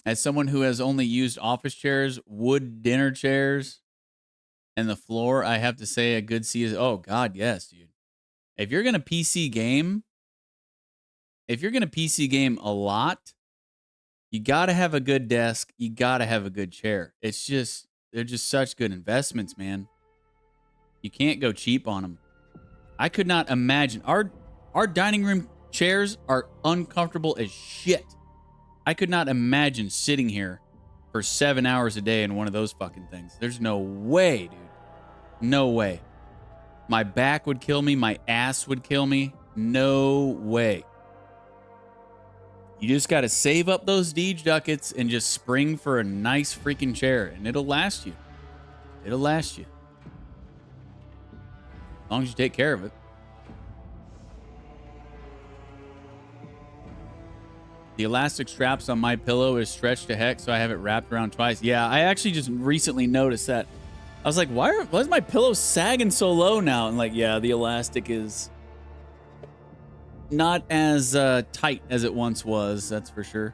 As someone who has only used office chairs, wood dinner chairs, and the floor, I have to say a good C is, oh God, yes, dude. If you're gonna PC game a lot, you gotta have a good desk, you gotta have a good chair. They're just such good investments, man. You can't go cheap on them. I could not imagine. Our dining room chairs are uncomfortable as shit. I could not imagine sitting here for 7 hours a day in one of those fucking things. There's no way, dude. No way. My back would kill me. My ass would kill me. No way. You just got to save up those Deej ducats and just spring for a nice freaking chair, and it'll last you. It'll last you. As long as you take care of it. The elastic straps on my pillow is stretched to heck, so I have it wrapped around twice. Yeah, I actually just recently noticed that. I was like, why is my pillow sagging so low now? And like, yeah, the elastic is not as tight as it once was, that's for sure.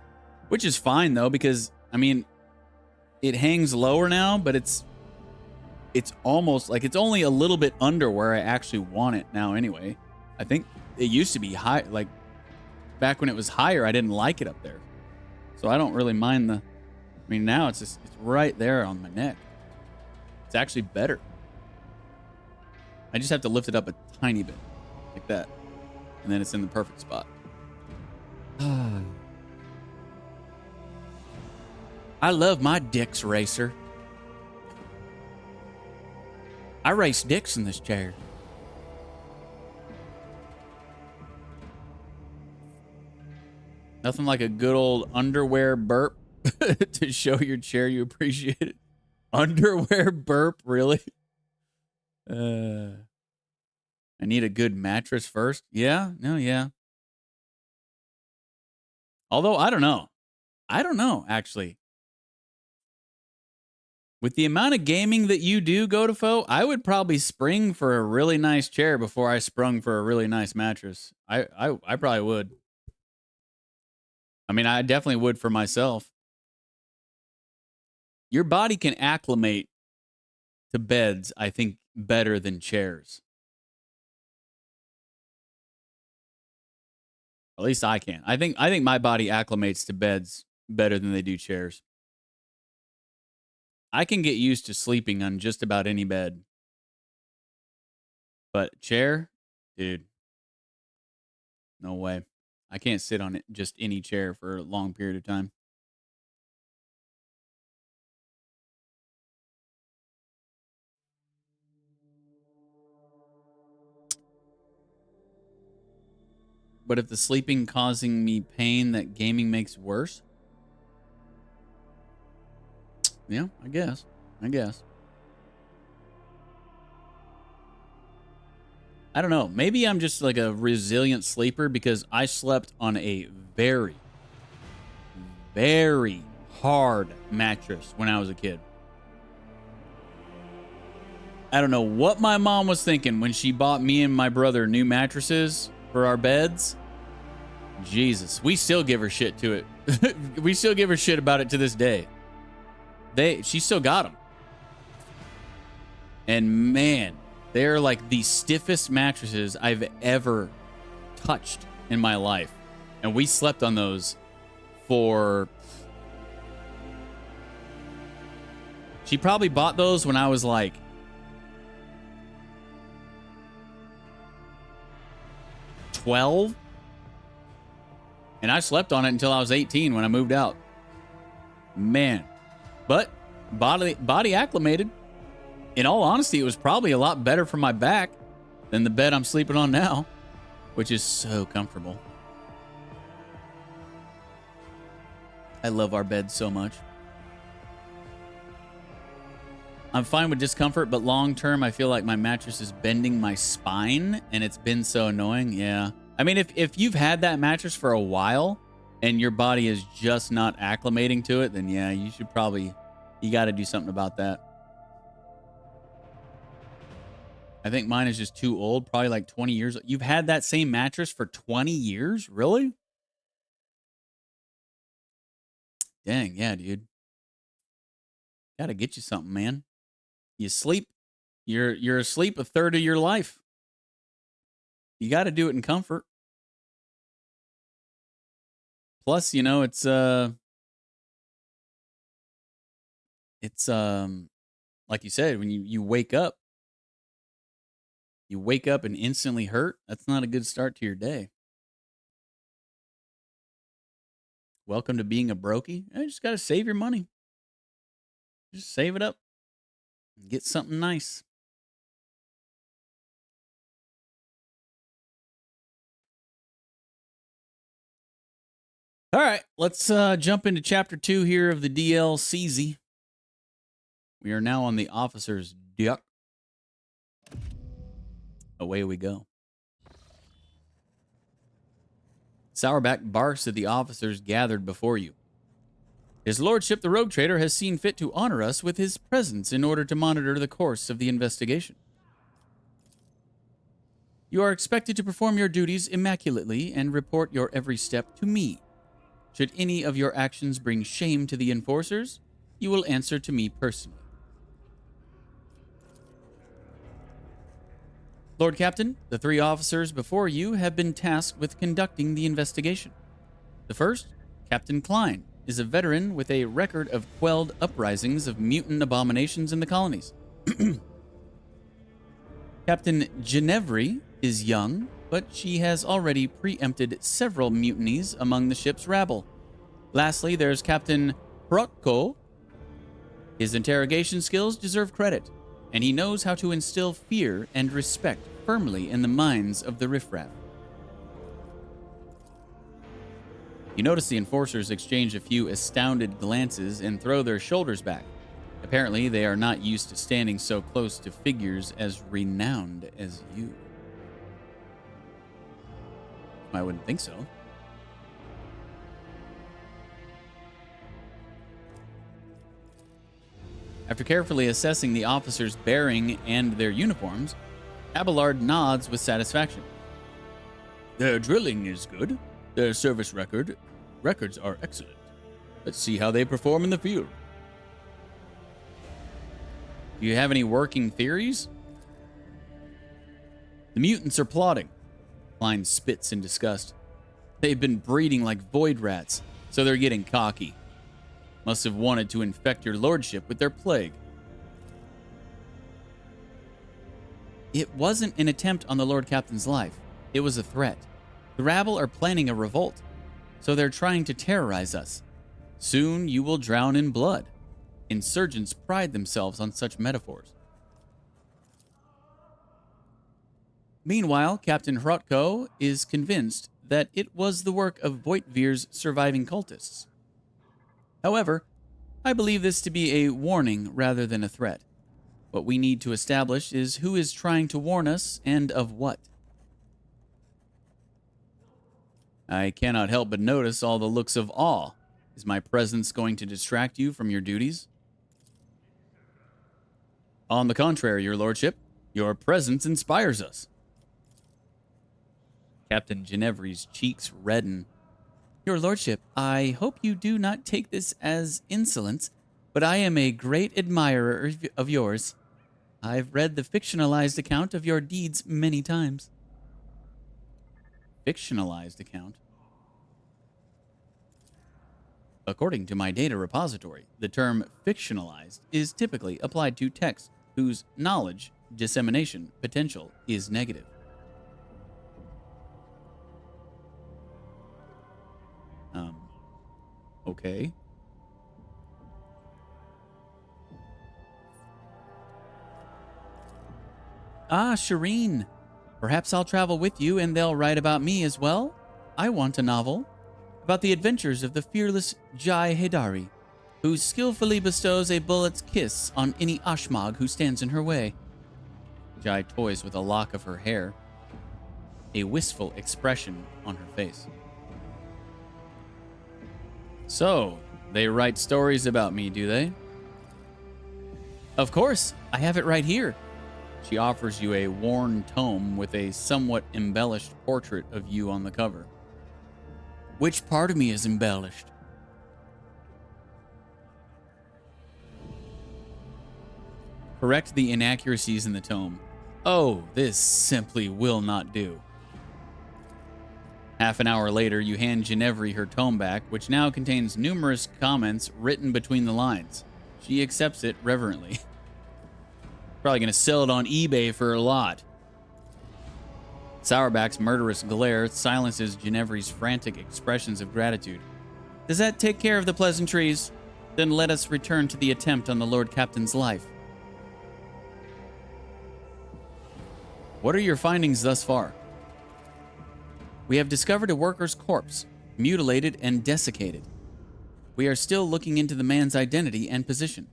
Which is fine, though, because, I mean, it hangs lower now, but it's almost like it's only a little bit under where I actually want it now anyway. I think it used to be high, like back when it was higher, I didn't like it up there. So I don't really mind I mean, now it's right there on my neck. It's actually better. I just have to lift it up a tiny bit, like that. And then it's in the perfect spot. I love my Dix Racer. I race dicks in this chair. Nothing like a good old underwear burp to show your chair you appreciate it. Underwear burp, really? I need a good mattress first. Yeah, no, yeah. Although, I don't know. I don't know, actually. With the amount of gaming that you do, Godefo, I would probably spring for a really nice chair before I sprung for a really nice mattress. I probably would. I mean, I definitely would for myself. Your body can acclimate to beds, I think, better than chairs. At least I can. I think my body acclimates to beds better than they do chairs. I can get used to sleeping on just about any bed. But chair, dude, no way. I can't sit on it, just any chair for a long period of time. But if the sleeping causing me pain that gaming makes worse? Yeah, I guess. I don't know. Maybe I'm just like a resilient sleeper because I slept on a very, very hard mattress when I was a kid. I don't know what my mom was thinking when she bought me and my brother new mattresses for our beds. Jesus, we still give her shit to it. We still give her shit about it to this day. She still got them. And man, they're like the stiffest mattresses I've ever touched in my life. And we slept on those for... She probably bought those when I was like 12. And I slept on it until I was 18 when I moved out. Man. But body acclimated. In all honesty, it was probably a lot better for my back than the bed I'm sleeping on now, which is so comfortable. I love our bed so much. I'm fine with discomfort, but long term, I feel like my mattress is bending my spine, and it's been so annoying. Yeah. I mean, if you've had that mattress for a while and your body is just not acclimating to it, then yeah, you got to do something about that. I think mine is just too old, probably like 20 years. You've had that same mattress for 20 years? Really? Dang, yeah, dude. Got to get you something, man. You sleep. You're asleep a third of your life. You got to do it in comfort. Plus, you know, it's like you said, when you wake up and instantly hurt, that's not a good start to your day. Welcome to being a brokey. You just got to save your money. Just save it up. Get something nice. All right, let's jump into chapter 2 here of the DLCZ. We are now on the officer's deck. Away we go. Sourback barks at the officers gathered before you. His lordship, the rogue trader, has seen fit to honor us with his presence in order to monitor the course of the investigation. You are expected to perform your duties immaculately and report your every step to me. Should any of your actions bring shame to the enforcers, you will answer to me personally. Lord Captain, the 3 officers before you have been tasked with conducting the investigation. The first, Captain Klein, is a veteran with a record of quelled uprisings of mutant abominations in the colonies. Captain Ginevri is young, but she has already preempted several mutinies among the ship's rabble. Lastly, there's Captain Protko. His interrogation skills deserve credit, and he knows how to instill fear and respect firmly in the minds of the riffraff. You notice the enforcers exchange a few astounded glances and throw their shoulders back. Apparently, they are not used to standing so close to figures as renowned as you. I wouldn't think so. After carefully assessing the officers' bearing and their uniforms, Abelard nods with satisfaction. Their drilling is good. Their service records are excellent. Let's see how they perform in the field. Do you have any working theories? The mutants are plotting. Klein spits in disgust. They've been breeding like void rats, so they're getting cocky. Must have wanted to infect your lordship with their plague. It wasn't an attempt on the Lord Captain's life. It was a threat. The rabble are planning a revolt, so they're trying to terrorize us. Soon you will drown in blood. Insurgents pride themselves on such metaphors. Meanwhile, Captain Hrotko is convinced that it was the work of Voigtvir's surviving cultists. However, I believe this to be a warning rather than a threat. What we need to establish is who is trying to warn us and of what. I cannot help but notice all the looks of awe. Is my presence going to distract you from your duties? On the contrary, your lordship, your presence inspires us. Captain Ginevri's cheeks redden. Your lordship, I hope you do not take this as insolence, but I am a great admirer of yours. I've read the fictionalized account of your deeds many times. Fictionalized account? According to my data repository, the term fictionalized is typically applied to text whose knowledge dissemination potential is negative. Okay. Ah, Shireen. Perhaps I'll travel with you and they'll write about me as well? I want a novel about the adventures of the fearless Jai Hedari, who skillfully bestows a bullet's kiss on any Ashmog who stands in her way. Jai toys with a lock of her hair, a wistful expression on her face. So, they write stories about me, do they? Of course, I have it right here. She offers you a worn tome with a somewhat embellished portrait of you on the cover. Which part of me is embellished? Correct the inaccuracies in the tome. Oh, this simply will not do. Half an hour later, you hand Ginevri her tome back, which now contains numerous comments written between the lines. She accepts it reverently. Probably going to sell it on eBay for a lot. Sourback's murderous glare silences Ginevri's frantic expressions of gratitude. Does that take care of the pleasantries? Then let us return to the attempt on the Lord Captain's life. What are your findings thus far? We have discovered a worker's corpse, mutilated and desiccated. We are still looking into the man's identity and position,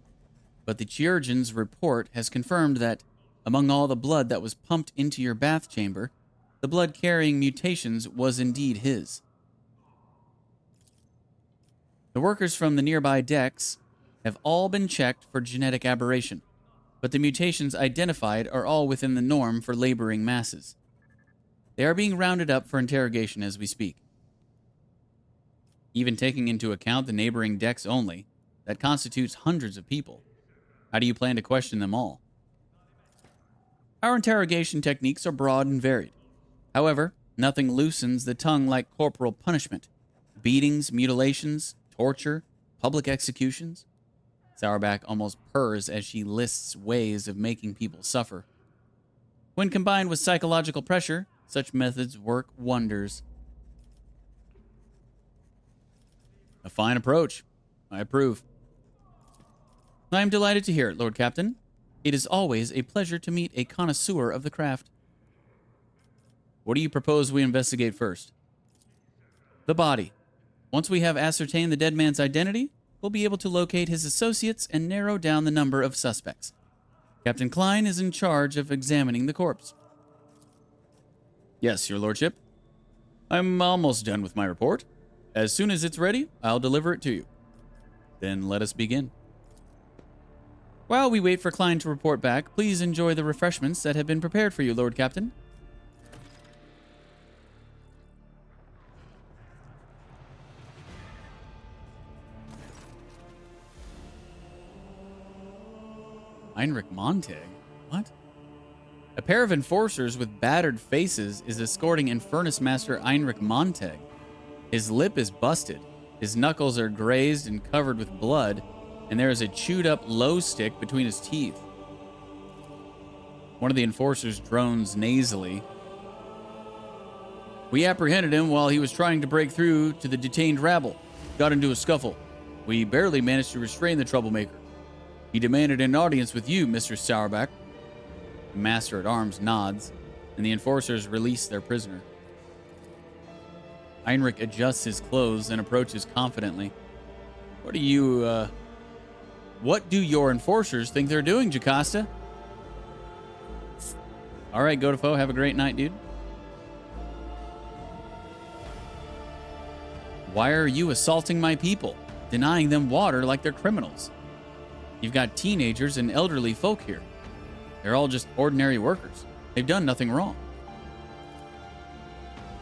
but the chirurgeon's report has confirmed that, among all the blood that was pumped into your bath chamber, the blood-carrying mutations was indeed his. The workers from the nearby decks have all been checked for genetic aberration, but the mutations identified are all within the norm for laboring masses. They are being rounded up for interrogation as we speak. Even taking into account the neighboring decks only, that constitutes hundreds of people. How do you plan to question them all? Our interrogation techniques are broad and varied. However, nothing loosens the tongue like corporal punishment. Beatings, mutilations, torture, public executions. Sourback almost purrs as she lists ways of making people suffer. When combined with psychological pressure, such methods work wonders. A fine approach. I approve. I am delighted to hear it, Lord Captain. It is always a pleasure to meet a connoisseur of the craft. What do you propose we investigate first? The body. Once we have ascertained the dead man's identity, we'll be able to locate his associates and narrow down the number of suspects. Captain Klein is in charge of examining the corpse. Yes, your lordship. I'm almost done with my report. As soon as it's ready, I'll deliver it to you. Then let us begin. While we wait for Klein to report back, please enjoy the refreshments that have been prepared for you, Lord Captain. Heinrich Montag? What? A pair of enforcers with battered faces is escorting Infernus Master Heinrich Montag. His lip is busted, his knuckles are grazed and covered with blood, and there is a chewed-up low stick between his teeth. One of the enforcers drones nasally. We apprehended him while he was trying to break through to the detained rabble. Got into a scuffle. We barely managed to restrain the troublemaker. He demanded an audience with you, Mr. Sauerback. The Master-at-Arms nods, and the enforcers release their prisoner. Heinrich adjusts his clothes and approaches confidently. What do your enforcers think they're doing, Jocasta? All right, Godefroy, have a great night, dude. Why are you assaulting my people, denying them water like they're criminals? You've got teenagers and elderly folk here. They're all just ordinary workers. They've done nothing wrong.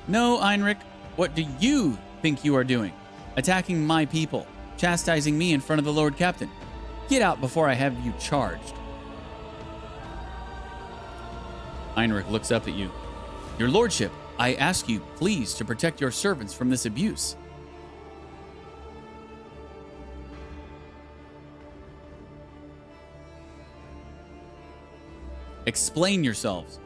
No, Heinrich, what do you think you are doing? Attacking my people, chastising me in front of the Lord Captain. Get out before I have you charged. Heinrich looks up at you. Your lordship, I ask you please to protect your servants from this abuse. Explain yourselves.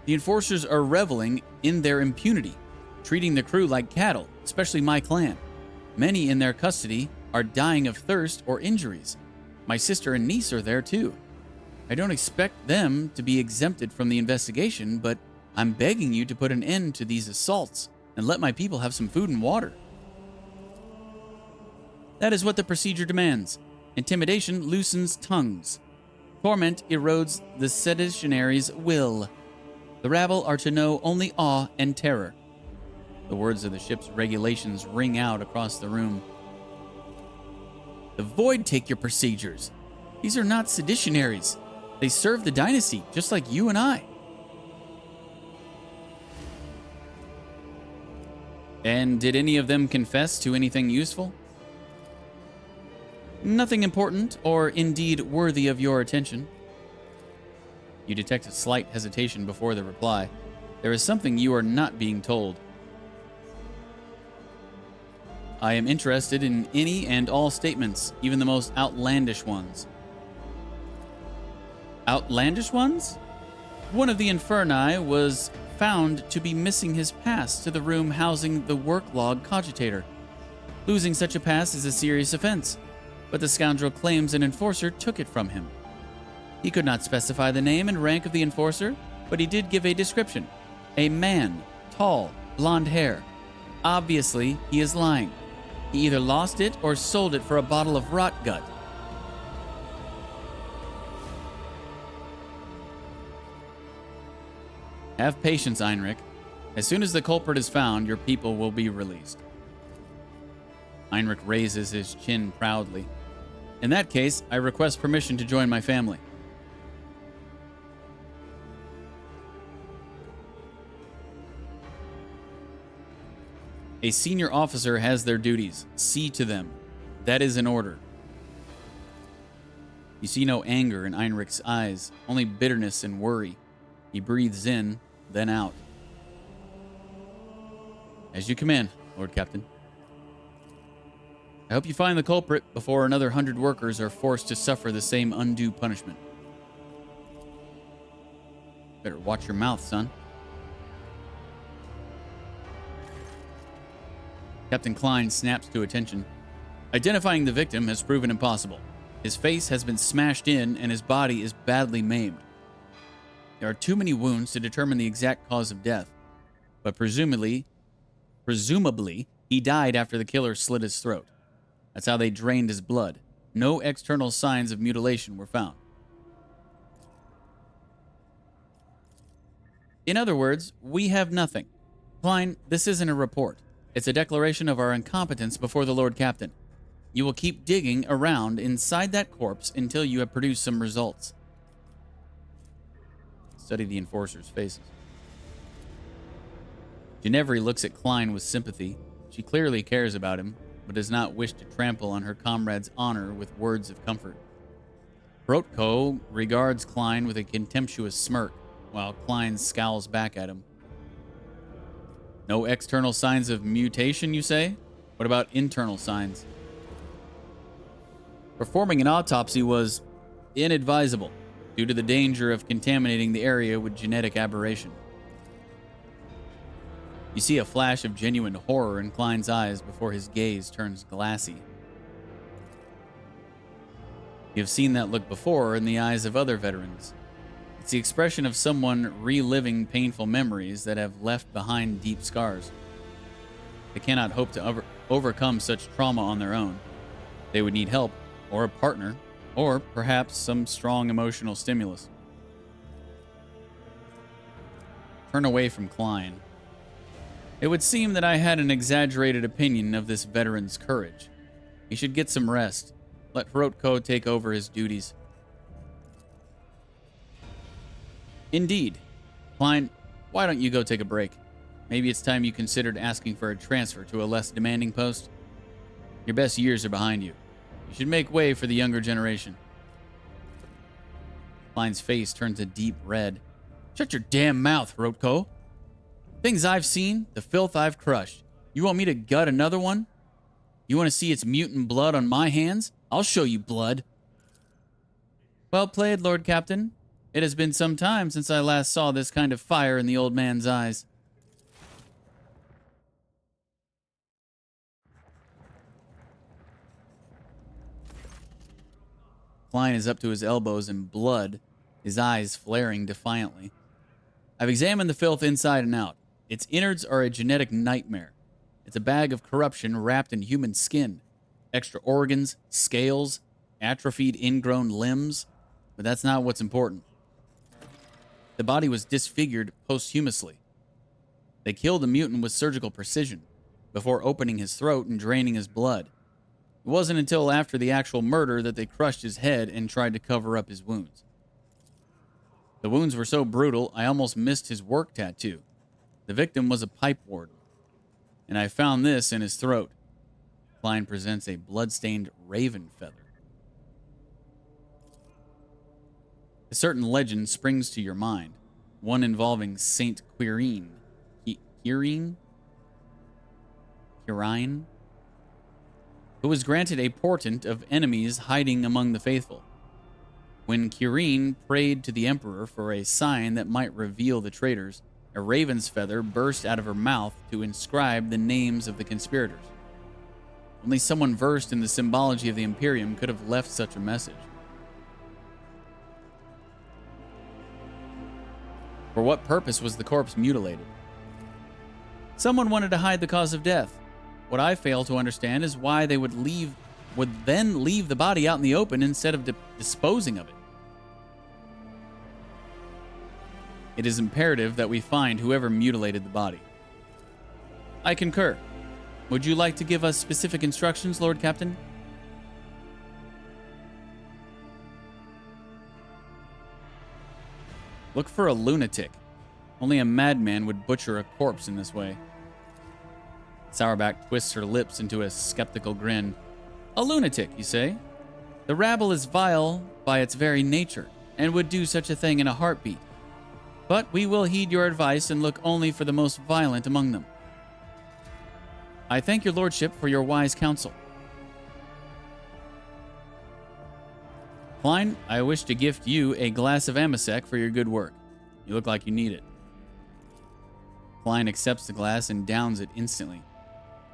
The enforcers are reveling in their impunity, treating the crew like cattle, especially my clan. Many in their custody are dying of thirst or injuries. My sister and niece are there too. I don't expect them to be exempted from the investigation, but I'm begging you to put an end to these assaults and let my people have some food and water. That is what the procedure demands. Intimidation loosens tongues. Torment erodes the seditionary's will. The rabble are to know only awe and terror. The words of the ship's regulations ring out across the room. The Void take your procedures. These are not seditionaries. They serve the dynasty, just like you and I. And did any of them confess to anything useful? Nothing important, or indeed worthy of your attention. You detect a slight hesitation before the reply. There is something you are not being told. I am interested in any and all statements, even the most outlandish ones. Outlandish ones? One of the Inferni was found to be missing his pass to the room housing the work log cogitator. Losing such a pass is a serious offense, but the scoundrel claims an enforcer took it from him. He could not specify the name and rank of the enforcer, but he did give a description. A man, tall, blonde hair. Obviously, he is lying. He either lost it or sold it for a bottle of rot gut. Have patience, Heinrich. As soon as the culprit is found, your people will be released. Heinrich raises his chin proudly. In that case, I request permission to join my family. A senior officer has their duties. See to them. That is an order. You see no anger in Heinrich's eyes, only bitterness and worry. He breathes in, then out. As you command, Lord Captain. I hope you find the culprit before another 100 workers are forced to suffer the same undue punishment. Better watch your mouth, son. Captain Klein snaps to attention. Identifying the victim has proven impossible. His face has been smashed in and his body is badly maimed. There are too many wounds to determine the exact cause of death, but presumably, he died after the killer slit his throat. That's how they drained his blood. No external signs of mutilation were found. In other words, we have nothing. Klein, this isn't a report. It's a declaration of our incompetence before the Lord Captain. You will keep digging around inside that corpse until you have produced some results. Study the enforcers' faces. Ginevri looks at Klein with sympathy. She clearly cares about him, but does not wish to trample on her comrade's honor with words of comfort. Rotko regards Klein with a contemptuous smirk, while Klein scowls back at him. No external signs of mutation, you say? What about internal signs? Performing an autopsy was inadvisable due to the danger of contaminating the area with genetic aberration. You see a flash of genuine horror in Klein's eyes before his gaze turns glassy. You have seen that look before in the eyes of other veterans. It's the expression of someone reliving painful memories that have left behind deep scars. They cannot hope to overcome such trauma on their own. They would need help, or a partner, or perhaps some strong emotional stimulus. Turn away from Klein. It would seem that I had an exaggerated opinion of this veteran's courage. He should get some rest. Let Rotko take over his duties. Indeed. Klein, why don't you go take a break? Maybe it's time you considered asking for a transfer to a less demanding post. Your best years are behind you. You should make way for the younger generation. Klein's face turns a deep red. Shut your damn mouth, Rotko. Things I've seen, the filth I've crushed. You want me to gut another one? You want to see its mutant blood on my hands? I'll show you blood. Well played, Lord Captain. It has been some time since I last saw this kind of fire in the old man's eyes. Klein is up to his elbows in blood, his eyes flaring defiantly. I've examined the filth inside and out. Its innards are a genetic nightmare. It's a bag of corruption wrapped in human skin. Extra organs, scales, atrophied ingrown limbs. But that's not what's important. The body was disfigured posthumously. They killed the mutant with surgical precision, before opening his throat and draining his blood. It wasn't until after the actual murder that they crushed his head and tried to cover up his wounds. The wounds were so brutal, I almost missed his work tattoo. The victim was a pipe warden, and I found this in his throat. Klein presents a blood-stained raven feather. A certain legend springs to your mind, one involving Saint Quirine. Quirine? Who was granted a portent of enemies hiding among the faithful. When Quirine prayed to the Emperor for a sign that might reveal the traitors, a raven's feather burst out of her mouth to inscribe the names of the conspirators. Only someone versed in the symbology of the Imperium could have left such a message. For what purpose was the corpse mutilated? Someone wanted to hide the cause of death. What I fail to understand is why they would then leave the body out in the open instead of disposing of it. It is imperative that we find whoever mutilated the body. I concur. Would you like to give us specific instructions, Lord Captain? Look for a lunatic. Only a madman would butcher a corpse in this way. Sourback twists her lips into a skeptical grin. A lunatic, you say? The rabble is vile by its very nature, and would do such a thing in a heartbeat. But we will heed your advice and look only for the most violent among them. I thank your lordship for your wise counsel. Klein, I wish to gift you a glass of Amasec for your good work. You look like you need it. Klein accepts the glass and downs it instantly.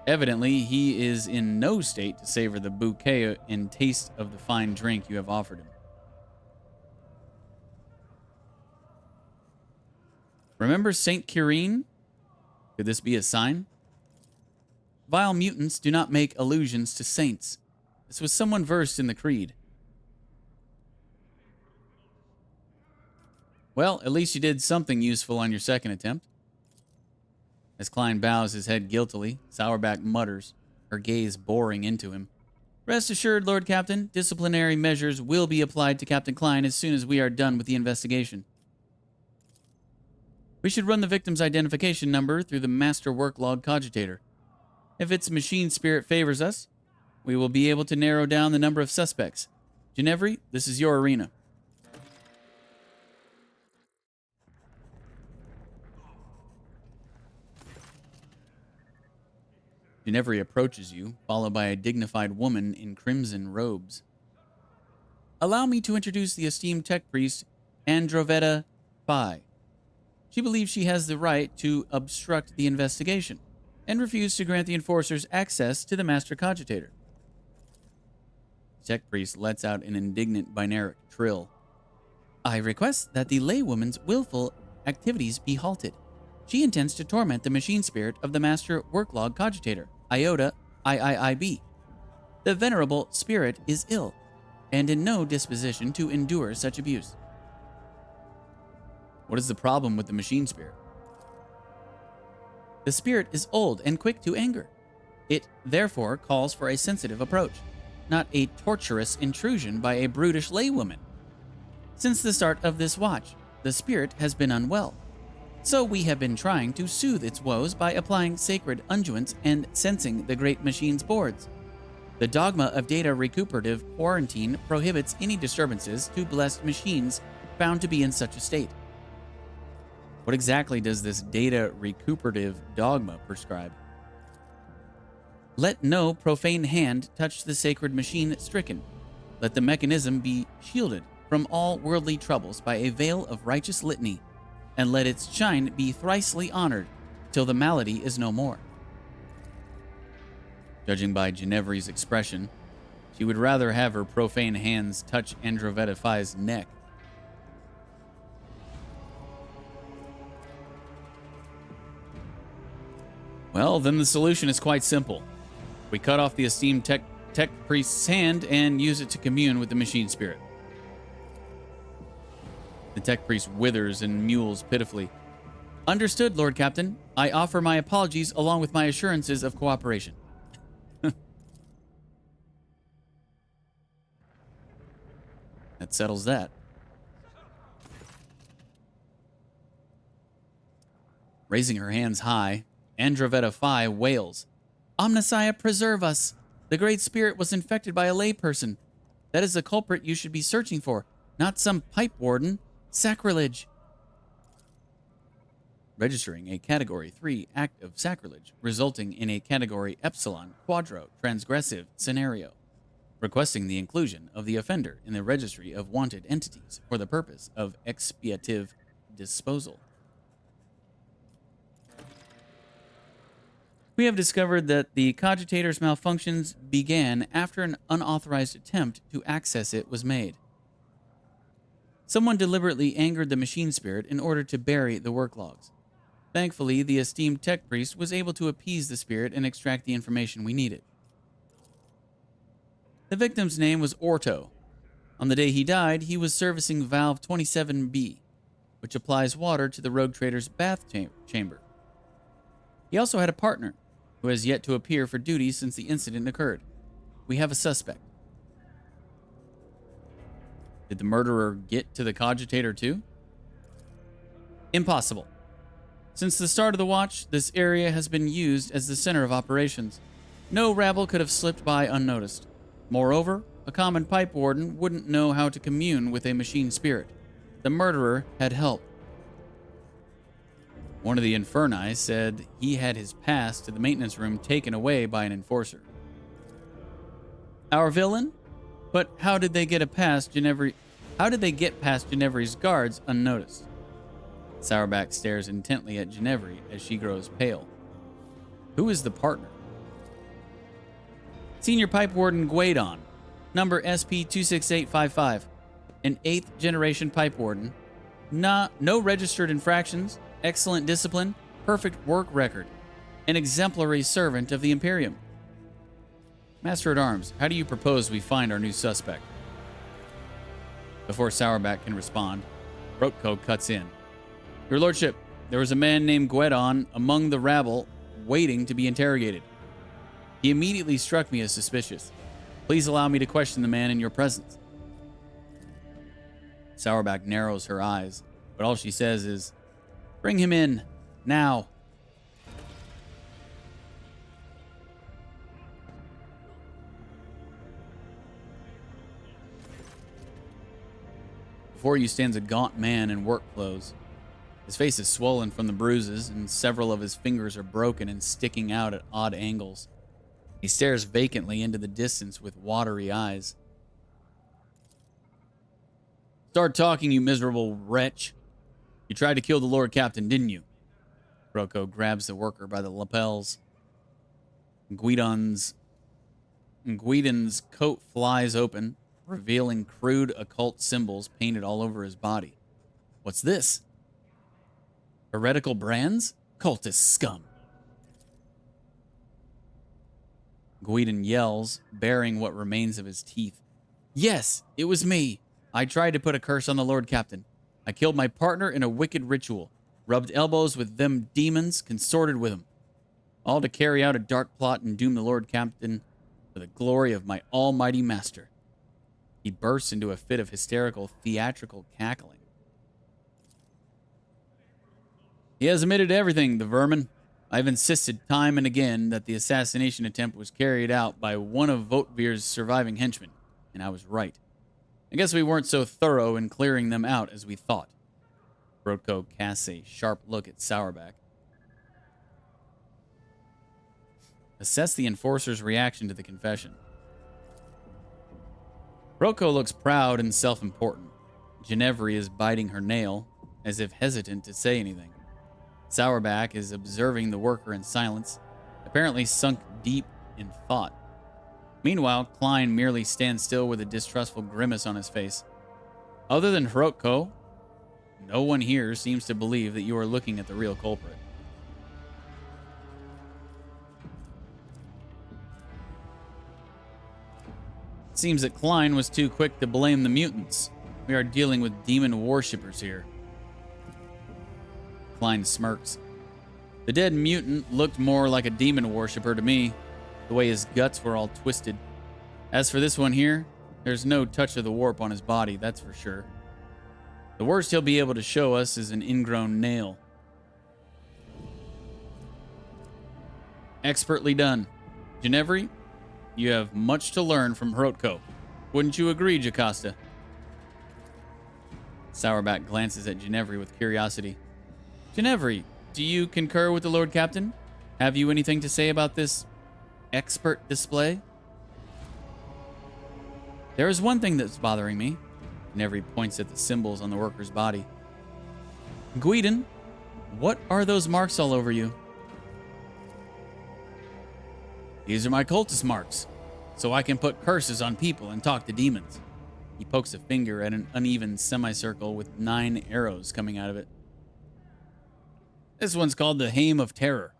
Evidently, he is in no state to savor the bouquet and taste of the fine drink you have offered him. Remember Saint Kyrene? Could this be a sign? Vile mutants do not make allusions to saints. This was someone versed in the creed. Well, at least you did something useful on your second attempt. As Klein bows his head guiltily, Sourback mutters, her gaze boring into him. Rest assured, Lord Captain, disciplinary measures will be applied to Captain Klein as soon as we are done with the investigation. We should run the victim's identification number through the master work log cogitator. If its machine spirit favors us, we will be able to narrow down the number of suspects. Ginevri, this is your arena. Ginevri approaches you, followed by a dignified woman in crimson robes. Allow me to introduce the esteemed tech priest, Androveda Phi. She believes she has the right to obstruct the investigation and refuse to grant the enforcers access to the master cogitator. The tech priest lets out an indignant binaric trill. I request that the laywoman's willful activities be halted. She intends to torment the machine spirit of the master worklog cogitator, Iota IIIB. The venerable spirit is ill, and in no disposition to endure such abuse. What is the problem with the machine spirit? The spirit is old and quick to anger. It therefore calls for a sensitive approach, not a torturous intrusion by a brutish laywoman. Since the start of this watch, the spirit has been unwell. So we have been trying to soothe its woes by applying sacred unguents and sensing the great machine's boards. The dogma of data recuperative quarantine prohibits any disturbances to blessed machines found to be in such a state. What exactly does this data recuperative dogma prescribe? Let no profane hand touch the sacred machine stricken. Let the mechanism be shielded from all worldly troubles by a veil of righteous litany, and let its shine be thricely honored till the malady is no more. Judging by Ginevri's expression, she would rather have her profane hands touch Androveda Phi's neck. Well, then the solution is quite simple. We cut off the esteemed tech priest's hand and use it to commune with the machine spirit. The tech priest withers and mewls pitifully. Understood, Lord Captain. I offer my apologies along with my assurances of cooperation. That settles that. Raising her hands high, Androveda Phi wails, Omnissiah, preserve us! The Great Spirit was infected by a layperson. That is the culprit you should be searching for, not some pipe warden. Sacrilege! Registering a Category 3 act of sacrilege, resulting in a Category Epsilon Quadro transgressive scenario. Requesting the inclusion of the offender in the registry of wanted entities for the purpose of expiative disposal. We have discovered that the cogitator's malfunctions began after an unauthorized attempt to access it was made. Someone deliberately angered the machine spirit in order to bury the work logs. Thankfully, the esteemed tech priest was able to appease the spirit and extract the information we needed. The victim's name was Orto. On the day he died, he was servicing valve 27B, which applies water to the rogue trader's bath chamber. He also had a partner, who has yet to appear for duty since the incident occurred. We have a suspect. Did the murderer get to the cogitator too? Impossible. Since the start of the watch, this area has been used as the center of operations. No rabble could have slipped by unnoticed. Moreover, a common pipe warden wouldn't know how to commune with a machine spirit. The murderer had help. One of the Inferni said he had his pass to the maintenance room taken away by an enforcer. Our villain? But how did they get past Ginevri's guards unnoticed? Sourback stares intently at Ginevri as she grows pale. Who is the partner? Senior Pipe Warden Guidon, number SP26855, an 8th generation pipe warden. No registered infractions, excellent discipline, perfect work record, an exemplary servant of the Imperium. Master at Arms, how do you propose we find our new suspect? Before Sourback can respond, Rotko cuts in. Your Lordship, there was a man named Guidon among the rabble waiting to be interrogated. He immediately struck me as suspicious. Please allow me to question the man in your presence. Sourback narrows her eyes, but all she says is, bring him in, now. Before you stands a gaunt man in work clothes. His face is swollen from the bruises, and several of his fingers are broken and sticking out at odd angles. He stares vacantly into the distance with watery eyes. Start talking, you miserable wretch. You tried to kill the Lord Captain, didn't you? Roko grabs the worker by the lapels. Guidon's coat flies open, revealing crude occult symbols painted all over his body. What's this? Heretical brands? Cultist scum. Guidon yells, baring what remains of his teeth. Yes, it was me. I tried to put a curse on the Lord Captain. I killed my partner in a wicked ritual, rubbed elbows with them demons, consorted with them. All to carry out a dark plot and doom the Lord Captain for the glory of my almighty master. He bursts into a fit of hysterical, theatrical cackling. He has admitted everything, the vermin. I've insisted time and again that the assassination attempt was carried out by one of Votvir's surviving henchmen, and I was right. I guess we weren't so thorough in clearing them out as we thought. Rotko casts a sharp look at Sourback. Assess the enforcer's reaction to the confession. Rotko looks proud and self-important. Ginevri is biting her nail, as if hesitant to say anything. Sourback is observing the worker in silence, apparently sunk deep in thought. Meanwhile, Klein merely stands still with a distrustful grimace on his face. Other than Rotko, no one here seems to believe that you are looking at the real culprit. It seems that Klein was too quick to blame the mutants. We are dealing with demon worshippers here. Klein smirks. The dead mutant looked more like a demon worshipper to me, the way his guts were all twisted. As for this one here, there's no touch of the warp on his body, that's for sure. The worst he'll be able to show us is an ingrown nail. Expertly done. Ginevri, you have much to learn from Rotko. Wouldn't you agree, Jocasta? Sourback glances at Ginevri with curiosity. Ginevri, do you concur with the Lord Captain? Have you anything to say about this expert display? There is one thing that's bothering me. Ginevri points at the symbols on the worker's body. Guidon, what are those marks all over you? These are my cultist marks, so I can put curses on people and talk to demons. He pokes a finger at an uneven semicircle with 9 arrows coming out of it. This one's called the Hame of Terror.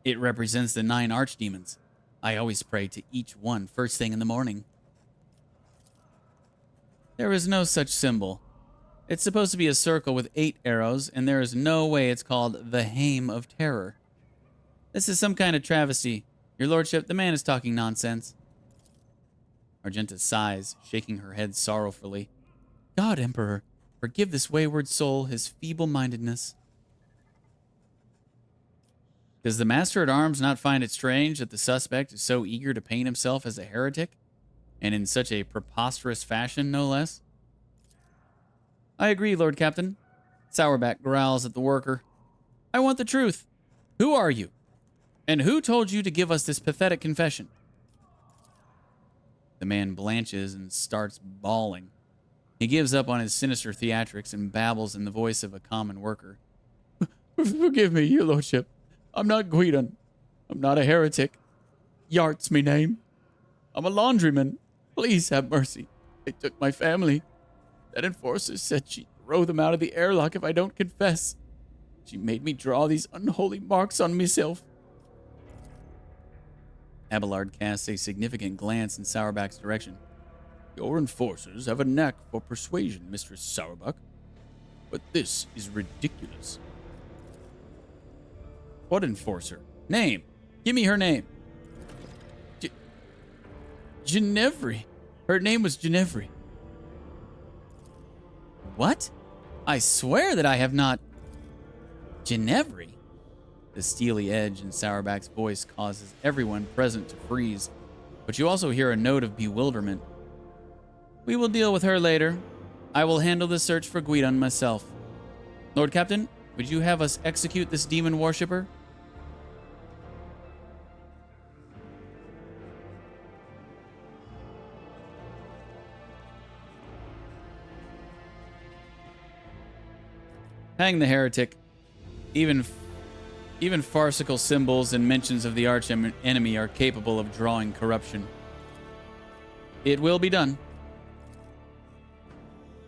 It represents the 9 archdemons. I always pray to each one first thing in the morning. There is no such symbol. It's supposed to be a circle with 8 arrows, and there is no way it's called the Hame of Terror. This is some kind of travesty. Your Lordship, the man is talking nonsense. Argenta sighs, shaking her head sorrowfully. God, Emperor, forgive this wayward soul his feeble-mindedness. Does the Master-at-Arms not find it strange that the suspect is so eager to paint himself as a heretic? And in such a preposterous fashion, no less? I agree, Lord Captain. Sourback growls at the worker. I want the truth. Who are you? And who told you to give us this pathetic confession? The man blanches and starts bawling. He gives up on his sinister theatrics and babbles in the voice of a common worker. Forgive me, your lordship. I'm not Guidon. I'm not a heretic. Yart's me name. I'm a laundryman. Please have mercy. They took my family. That enforcer said she'd throw them out of the airlock if I don't confess. She made me draw these unholy marks on myself. Abelard casts a significant glance in Sourback's direction. Your enforcers have a knack for persuasion, Mistress Sourback. But this is ridiculous. What enforcer? Name. Give me her name. Ginevry. Her name was Ginevry. What? I swear that I have not... Ginevry? The steely edge in Sourback's voice causes everyone present to freeze, but you also hear a note of bewilderment. We will deal with her later. I will handle the search for Guidon myself. Lord Captain, would you have us execute this demon worshipper? Hang the heretic. Even farcical symbols and mentions of the arch enemy are capable of drawing corruption. It will be done.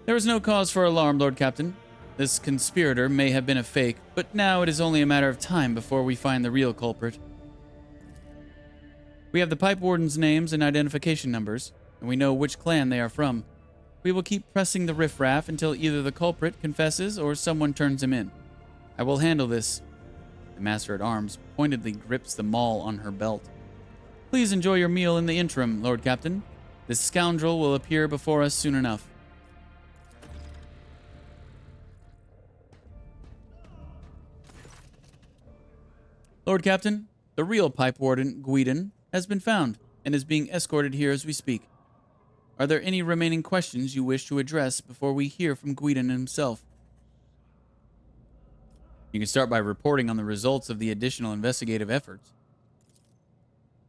There is no cause for alarm, Lord Captain. This conspirator may have been a fake, but now it is only a matter of time before we find the real culprit. We have the Pipe Warden's names and identification numbers, and we know which clan they are from. We will keep pressing the riffraff until either the culprit confesses or someone turns him in. I will handle this. The Master-at-Arms pointedly grips the maul on her belt. Please enjoy your meal in the interim, Lord Captain. This scoundrel will appear before us soon enough. Lord Captain, the real Pipe Warden, Guidon, has been found and is being escorted here as we speak. Are there any remaining questions you wish to address before we hear from Guidon himself? You can start by reporting on the results of the additional investigative efforts.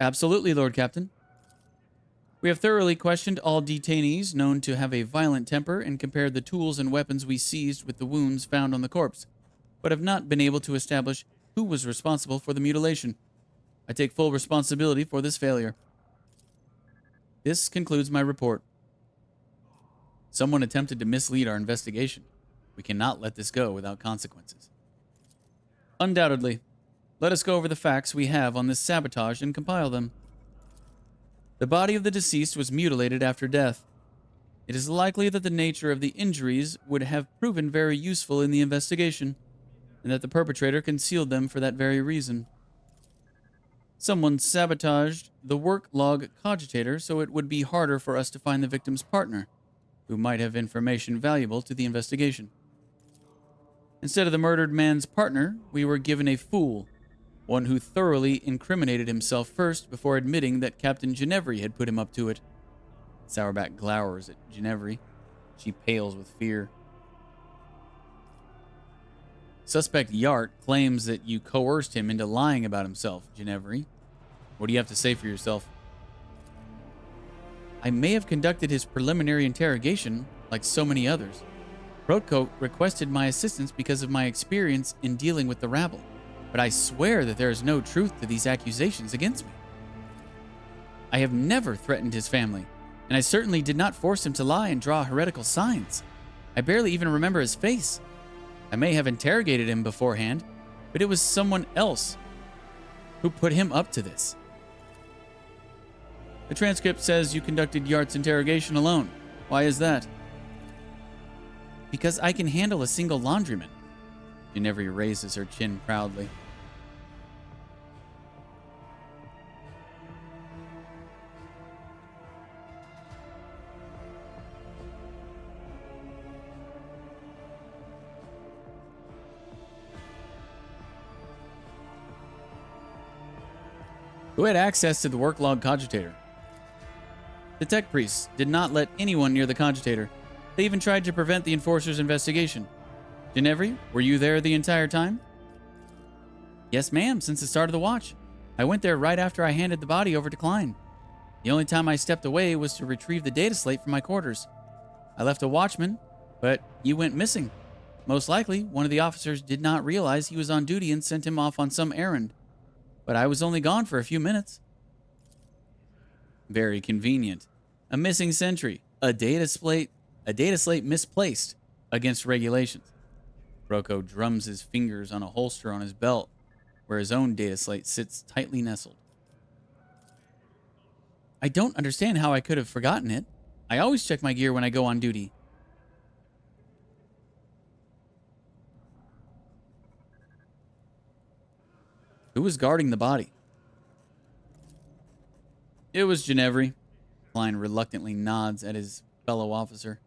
Absolutely, Lord Captain. We have thoroughly questioned all detainees known to have a violent temper and compared the tools and weapons we seized with the wounds found on the corpse, but have not been able to establish who was responsible for the mutilation. I take full responsibility for this failure. This concludes my report. Someone attempted to mislead our investigation. We cannot let this go without consequences. Undoubtedly. Let us go over the facts we have on this sabotage and compile them. The body of the deceased was mutilated after death. It is likely that the nature of the injuries would have proven very useful in the investigation, and that the perpetrator concealed them for that very reason. Someone sabotaged the work log cogitator so it would be harder for us to find the victim's partner, who might have information valuable to the investigation. Instead of the murdered man's partner, we were given a fool, one who thoroughly incriminated himself first before admitting that Captain Ginevry had put him up to it. Sourback glowers at Ginevry. She pales with fear. Suspect Yart claims that you coerced him into lying about himself, Ginevry. What do you have to say for yourself? I may have conducted his preliminary interrogation like so many others. Rothko requested my assistance because of my experience in dealing with the rabble, but I swear that there is no truth to these accusations against me. I have never threatened his family, and I certainly did not force him to lie and draw heretical signs. I barely even remember his face. I may have interrogated him beforehand, but it was someone else who put him up to this. The transcript says you conducted Yart's interrogation alone. Why is that? Because I can handle a single laundryman. Ginevry raises her chin proudly. Who had access to the work log cogitator? The tech priests did not let anyone near the cogitator. They even tried to prevent the enforcer's investigation. Ginevry, were you there the entire time? Yes, ma'am, since the start of the watch. I went there right after I handed the body over to Klein. The only time I stepped away was to retrieve the data slate from my quarters. I left a watchman, but he went missing. Most likely, one of the officers did not realize he was on duty and sent him off on some errand. But I was only gone for a few minutes. Very convenient. A missing sentry. A data slate misplaced against regulations. Rocco drums his fingers on a holster on his belt, where his own data slate sits tightly nestled. I don't understand how I could have forgotten it. I always check my gear when I go on duty. Who was guarding the body? It was Ginevri. Klein reluctantly nods at his fellow officer.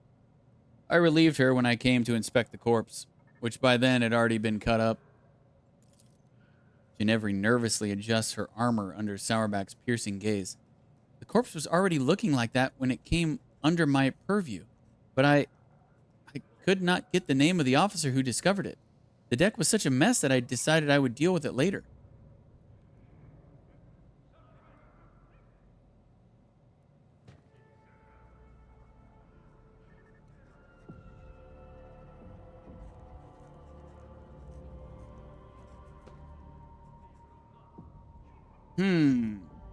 I relieved her when I came to inspect the corpse, which by then had already been cut up. Ginevri nervously adjusts her armor under Sourback's piercing gaze. The corpse was already looking like that when it came under my purview, but I could not get the name of the officer who discovered it. The deck was such a mess that I decided I would deal with it later.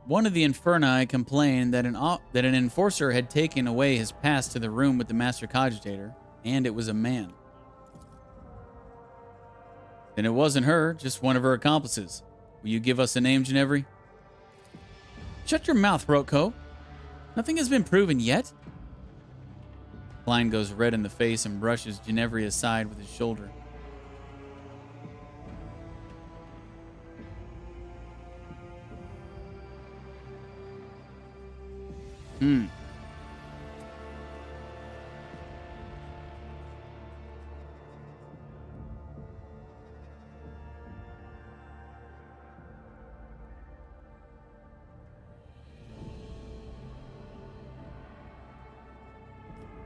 One of the Inferni complained that an enforcer had taken away his pass to the room with the Master Cogitator, and it was a man. Then it wasn't her, just one of her accomplices. Will you give us a name, Ginevri? Shut your mouth, Rocco. Nothing has been proven yet. Klein goes red in the face and brushes Ginevri aside with his shoulder.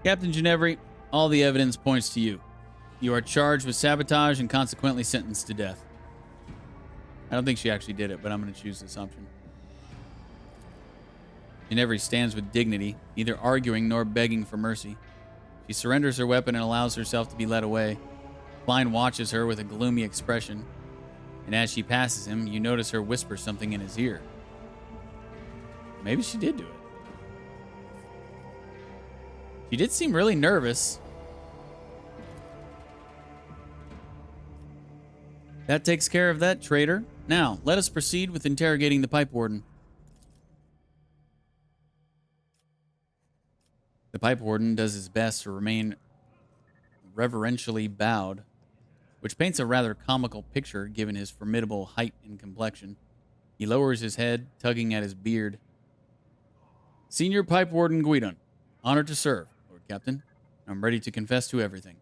Captain Ginevri, all the evidence points to you. You are charged with sabotage and consequently sentenced to death. I don't think she actually did it, but I'm going to choose this option. Ginevri stands with dignity, neither arguing nor begging for mercy. She surrenders her weapon and allows herself to be led away. Klein watches her with a gloomy expression, and as she passes him, you notice her whisper something in his ear. Maybe she did do it. She did seem really nervous. That takes care of that, traitor. Now, let us proceed with interrogating the pipe warden. The pipe warden does his best to remain reverentially bowed, which paints a rather comical picture given his formidable height and complexion. He lowers his head, tugging at his beard. Senior Pipe Warden Guidon, honored to serve, Lord Captain. I'm ready to confess to everything.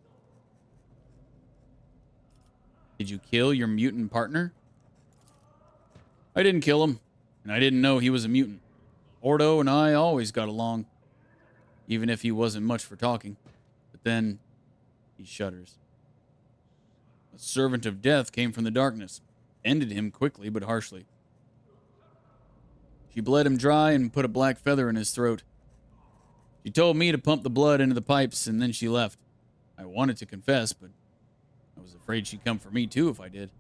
Did you kill your mutant partner? I didn't kill him, and I didn't know he was a mutant. Ordo and I always got along, even if he wasn't much for talking. But then, he shudders. A servant of death came from the darkness, ended him quickly but harshly. She bled him dry and put a black feather in his throat. She told me to pump the blood into the pipes, and then she left. I wanted to confess, but I was afraid she'd come for me too if I did.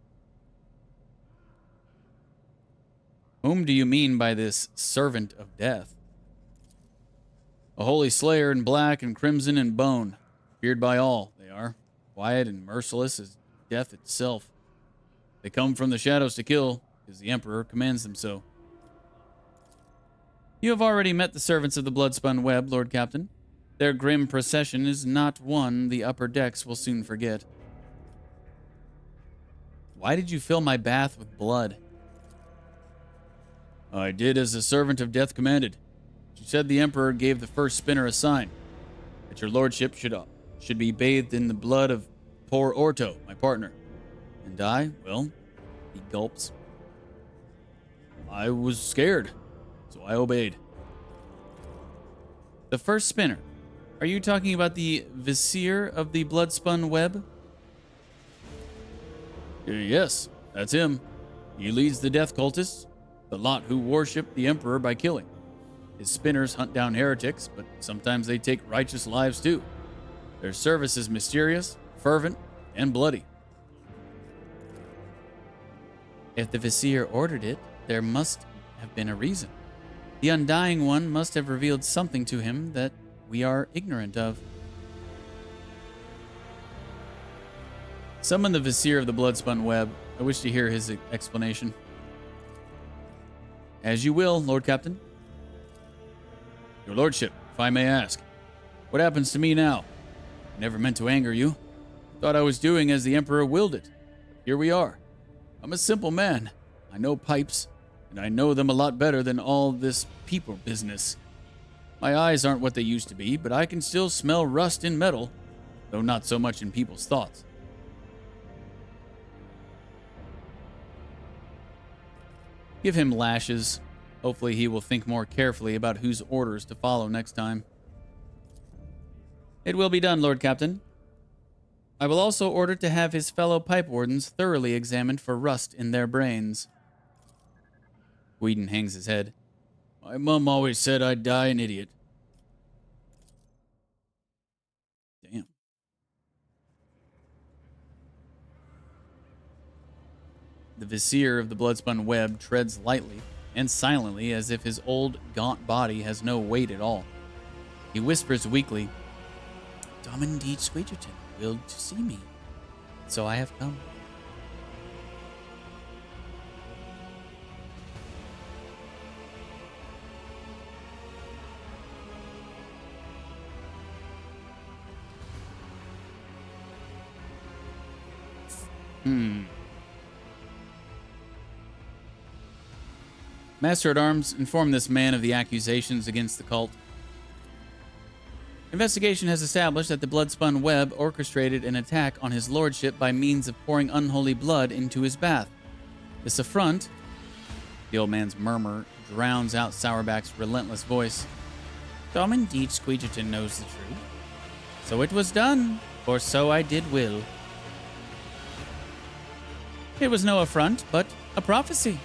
Whom do you mean by this servant of death? A holy slayer in black and crimson and bone, feared by all, they are, quiet and merciless as death itself. They come from the shadows to kill, because the Emperor commands them so. You have already met the servants of the Bloodspun Web, Lord Captain. Their grim procession is not one the upper decks will soon forget. Why did you fill my bath with blood? I did as the servant of death commanded. She said the Emperor gave the first spinner a sign, that your lordship should be bathed in the blood of poor Orto, my partner. And I, well, he gulps. I was scared, so I obeyed. The first spinner. Are you talking about the Vizier of the Bloodspun Web? Yes, that's him. He leads the death cultists, the lot who worship the Emperor by killing. His spinners hunt down heretics, but sometimes they take righteous lives too. Their service is mysterious, fervent, and bloody. If the Vizier ordered it, there must have been a reason. The Undying One must have revealed something to him that we are ignorant of. Summon the Vizier of the Bloodspun Web. I wish to hear his explanation. As you will, Lord Captain. Your Lordship, if I may ask, what happens to me now? I never meant to anger you. Thought I was doing as the Emperor willed it. Here we are. I'm a simple man. I know pipes, and I know them a lot better than all this people business. My eyes aren't what they used to be, but I can still smell rust in metal, though not so much in people's thoughts. Give him lashes. Hopefully he will think more carefully about whose orders to follow next time. It will be done, Lord Captain. I will also order to have his fellow pipe wardens thoroughly examined for rust in their brains. Whedon hangs his head. My mum always said I'd die an idiot. Damn. The Vizier of the Bloodspun Web treads lightly and silently as if his old, gaunt body has no weight at all. He whispers weakly, Domin DeejTheSqueej willed to see me, so I have come. Master-at-Arms, inform this man of the accusations against the cult. Investigation has established that the Bloodspun Web orchestrated an attack on his lordship by means of pouring unholy blood into his bath. This affront, the old man's murmur drowns out Sourback's relentless voice. Domin DeejTheSqueej knows the truth. So it was done, for so I did will. It was no affront, but a prophecy.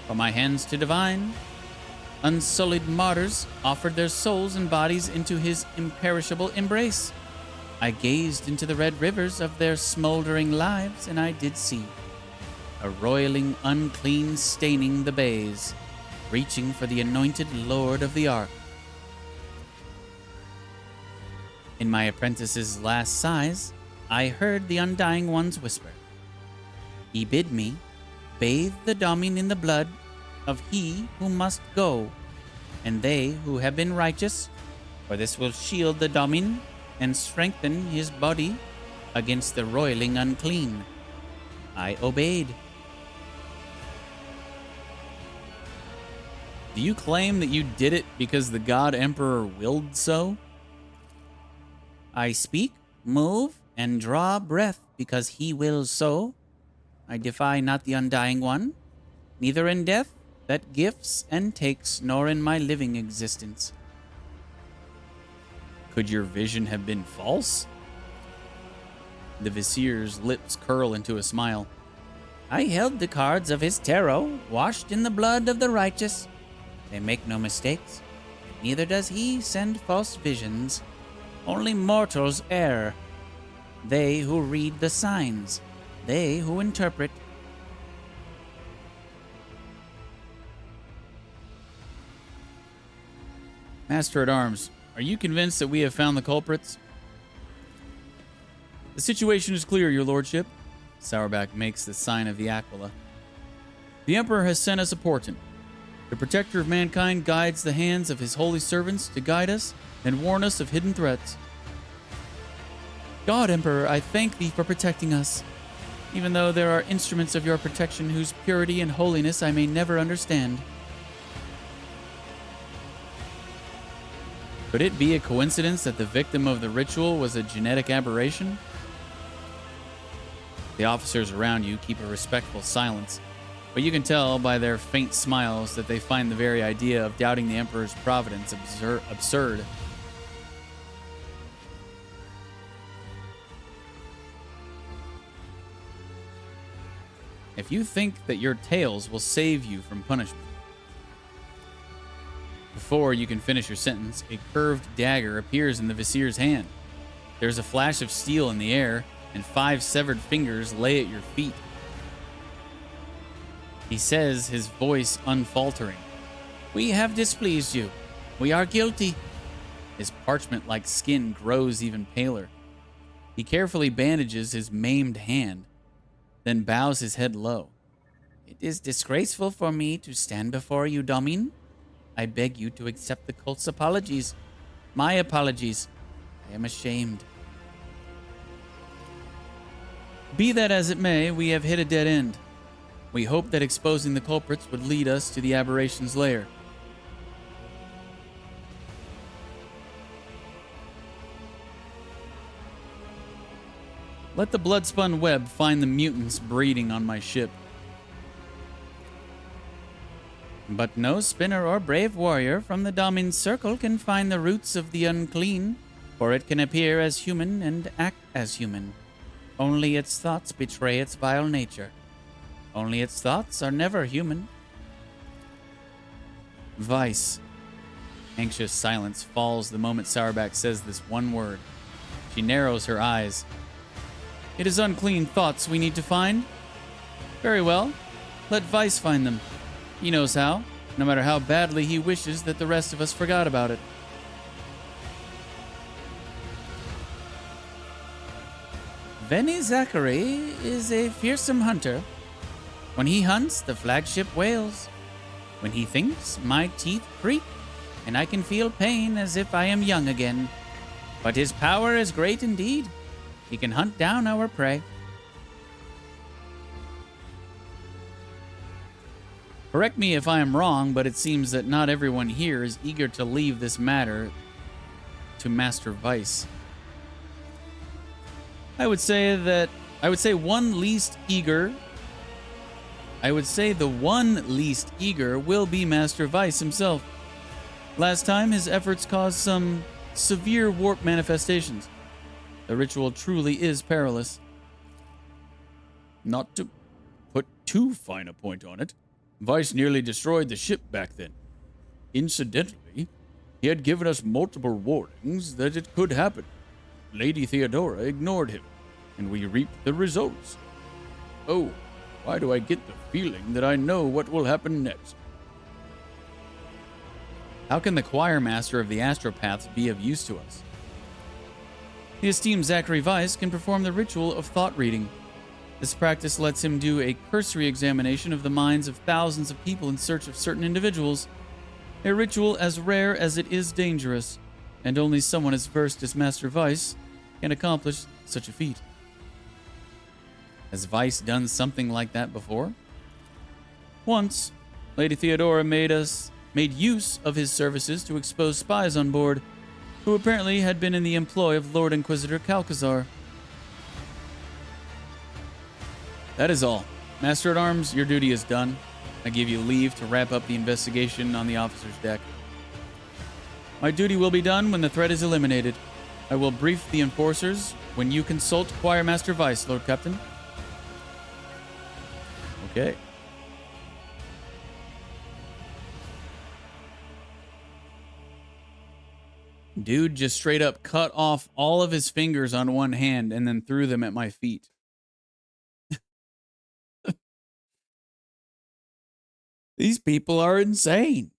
From my hands to divine, unsullied martyrs offered their souls and bodies into his imperishable embrace. I gazed into the red rivers of their smoldering lives, and I did see a roiling unclean staining the bays, reaching for the anointed Lord of the Ark. In my apprentice's last sighs, I heard the Undying One's whisper. He bid me bathe the Domin in the blood of he who must go, and they who have been righteous, for this will shield the Domin and strengthen his body against the roiling unclean. I obeyed. Do you claim that you did it because the God Emperor willed so? I speak, move, and draw breath because he wills so. I defy not the Undying One, neither in death that gifts and takes, nor in my living existence. Could your vision have been false? The Vizier's lips curl into a smile. I held the cards of his tarot, washed in the blood of the righteous. They make no mistakes, and neither does he send false visions. Only mortals err. They who read the signs, they who interpret. Master-at-Arms, are you convinced that we have found the culprits? The situation is clear, your lordship. Sourback makes the sign of the Aquila. The Emperor has sent us a portent. The protector of mankind guides the hands of his holy servants to guide us and warn us of hidden threats. God, Emperor, I thank thee for protecting us, even though there are instruments of your protection whose purity and holiness I may never understand. Could it be a coincidence that the victim of the ritual was a genetic aberration? The officers around you keep a respectful silence, but you can tell by their faint smiles that they find the very idea of doubting the Emperor's providence absurd. If you think that your tales will save you from punishment. Before you can finish your sentence, a curved dagger appears in the Vizier's hand. There's a flash of steel in the air, and 5 severed fingers lay at your feet. He says, his voice unfaltering, We have displeased you. We are guilty. His parchment-like skin grows even paler. He carefully bandages his maimed hand, then bows his head low. It is disgraceful for me to stand before you, Domine. I beg you to accept the cult's apologies. My apologies. I am ashamed. Be that as it may, we have hit a dead end. We hoped that exposing the culprits would lead us to the aberration's lair. Let the blood-spun web find the mutants breeding on my ship. But no spinner or brave warrior from the Domine's circle can find the roots of the unclean, for it can appear as human and act as human. Only its thoughts betray its vile nature. Only its thoughts are never human. Vice. Anxious silence falls the moment Sourback says this one word. She narrows her eyes. It is unclean thoughts we need to find. Very well. Let Vice find them. He knows how, no matter how badly he wishes that the rest of us forgot about it. Veni Zachary is a fearsome hunter. When he hunts, the flagship wails. When he thinks, my teeth creak, and I can feel pain as if I am young again. But his power is great indeed. He can hunt down our prey. Correct me if I am wrong, but it seems that not everyone here is eager to leave this matter to Master Vice. I would say the one least eager will be Master Vice himself. Last time, his efforts caused some severe warp manifestations. The ritual truly is perilous. Not to put too fine a point on it, Vice nearly destroyed the ship back then. Incidentally, he had given us multiple warnings that it could happen. Lady Theodora ignored him, and we reaped the results. Oh, why do I get the feeling that I know what will happen next? How can the choir master of the astropaths be of use to us? The esteemed Zachary Vice can perform the ritual of thought reading. This practice lets him do a cursory examination of the minds of thousands of people in search of certain individuals. A ritual as rare as it is dangerous, and only someone as versed as Master Vice can accomplish such a feat. Has Vice done something like that before? Once, Lady Theodora made use of his services to expose spies on board, who apparently had been in the employ of Lord Inquisitor Calcazar. That is all. Master-at-Arms, your duty is done. I give you leave to wrap up the investigation on the officer's deck. My duty will be done when the threat is eliminated. I will brief the enforcers when you consult Choir Master Vice, Lord Captain. Okay. Dude just straight up cut off all of his fingers on one hand and then threw them at my feet. These people are insane.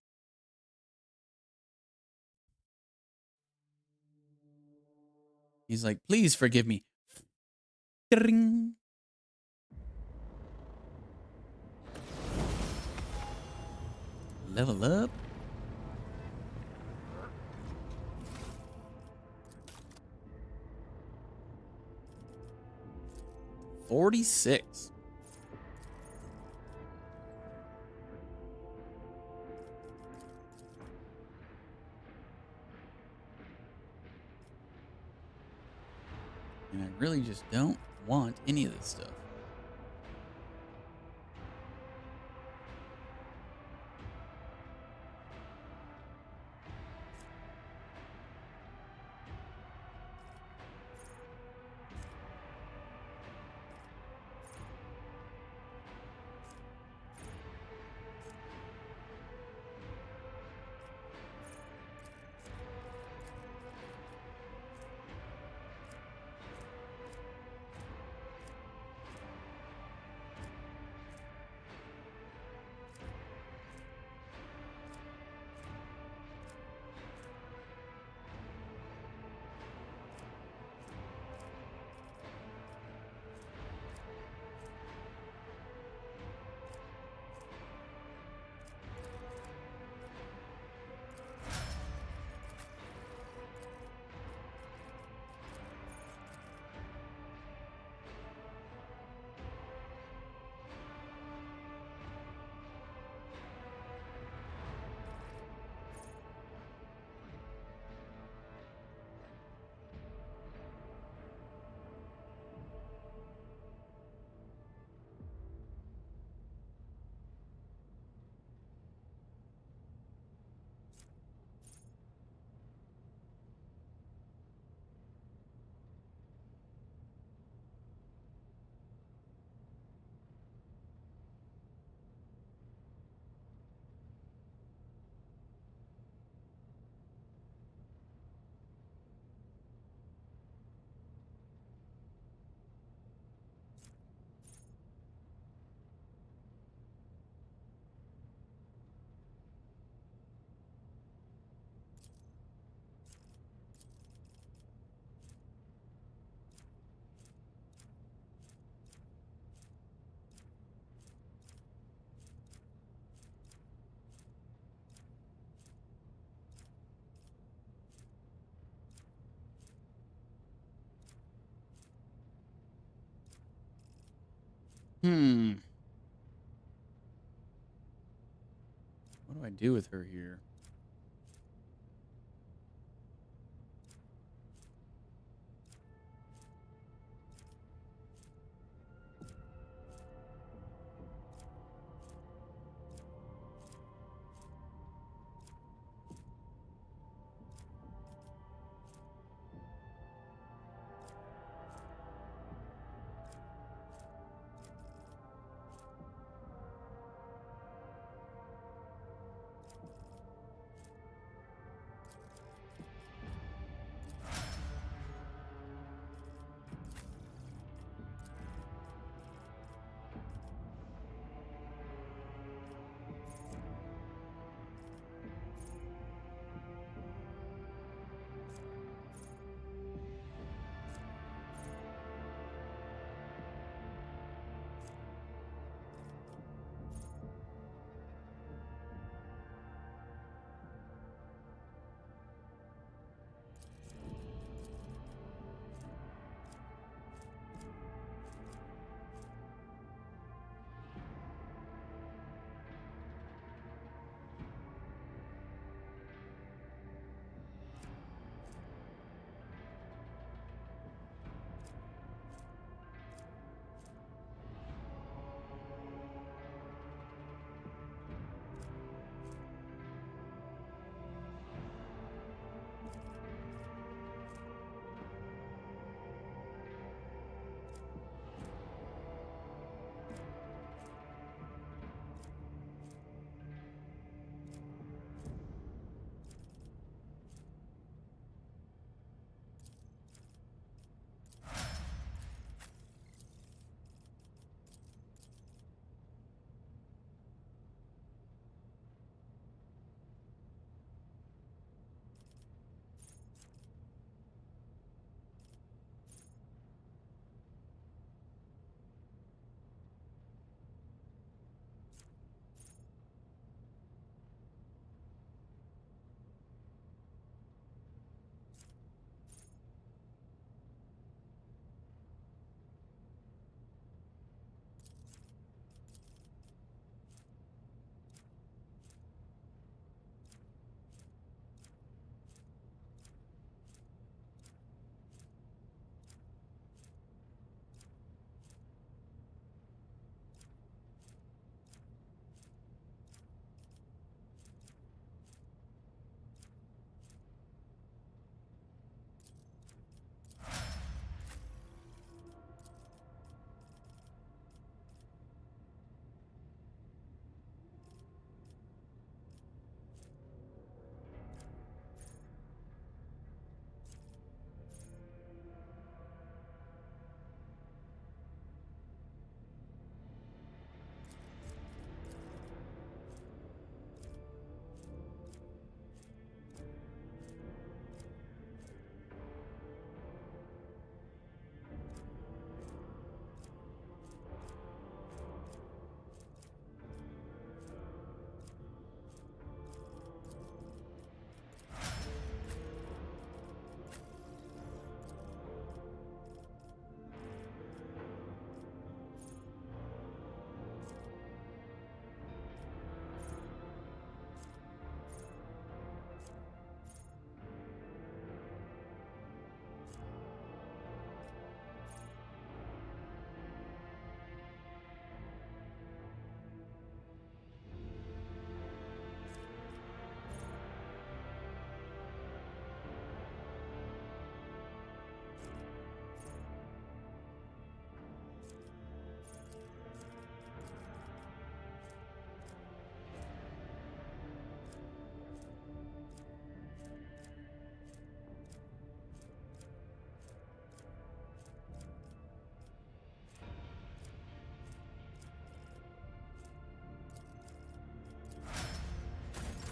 He's like, please forgive me. Ding. Level up. $46. And I really just don't want any of this stuff. What do I do with her here?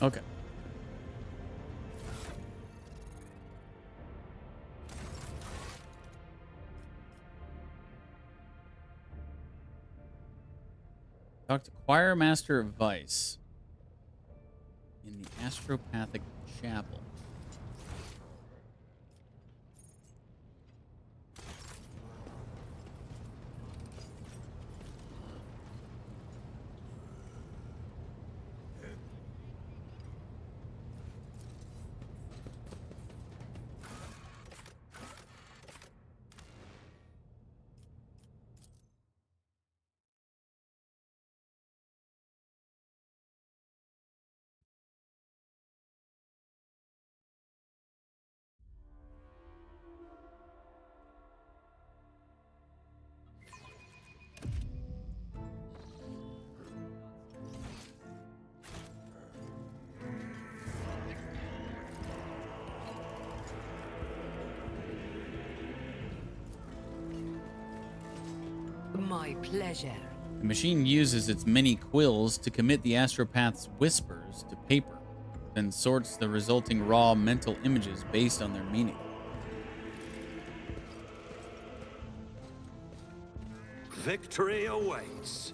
Okay. Talk to Choir Master of Vice in the Astropathic Chapel. My pleasure. The machine uses its many quills to commit the astropath's whispers to paper, then sorts the resulting raw mental images based on their meaning. Victory awaits.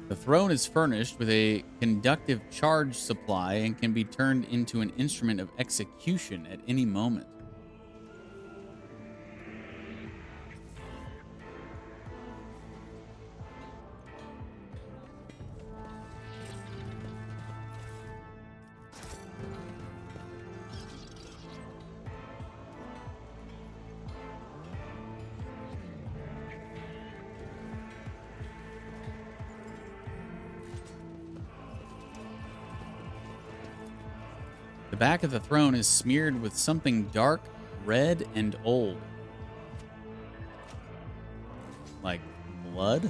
The throne is furnished with a conductive charge supply and can be turned into an instrument of execution at any moment. The back of the throne is smeared with something dark, red, and old. Like blood?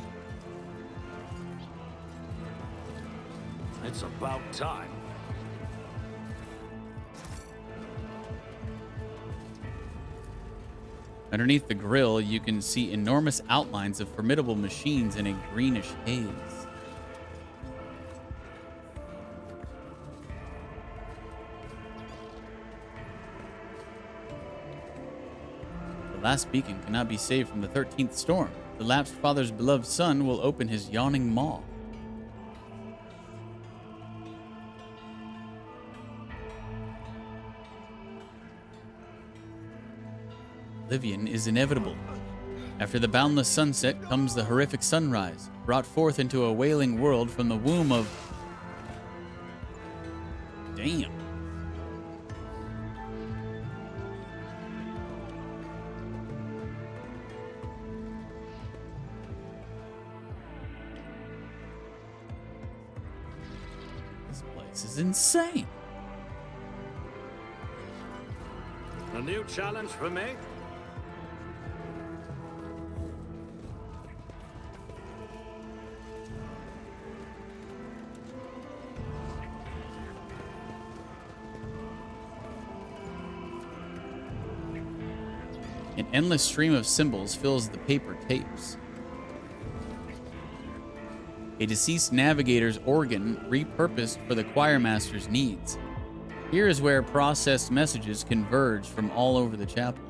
It's about time. Underneath the grill, you can see enormous outlines of formidable machines in a greenish haze. The last beacon cannot be saved from the 13th storm. The lapsed father's beloved son will open his yawning maw. Oblivion is inevitable. After the boundless sunset comes the horrific sunrise, brought forth into a wailing world from the womb of... Damn. This place is insane. A new challenge for me? An endless stream of symbols fills the paper tapes. A deceased navigator's organ repurposed for the choirmaster's needs. Here is where processed messages converge from all over the chapel.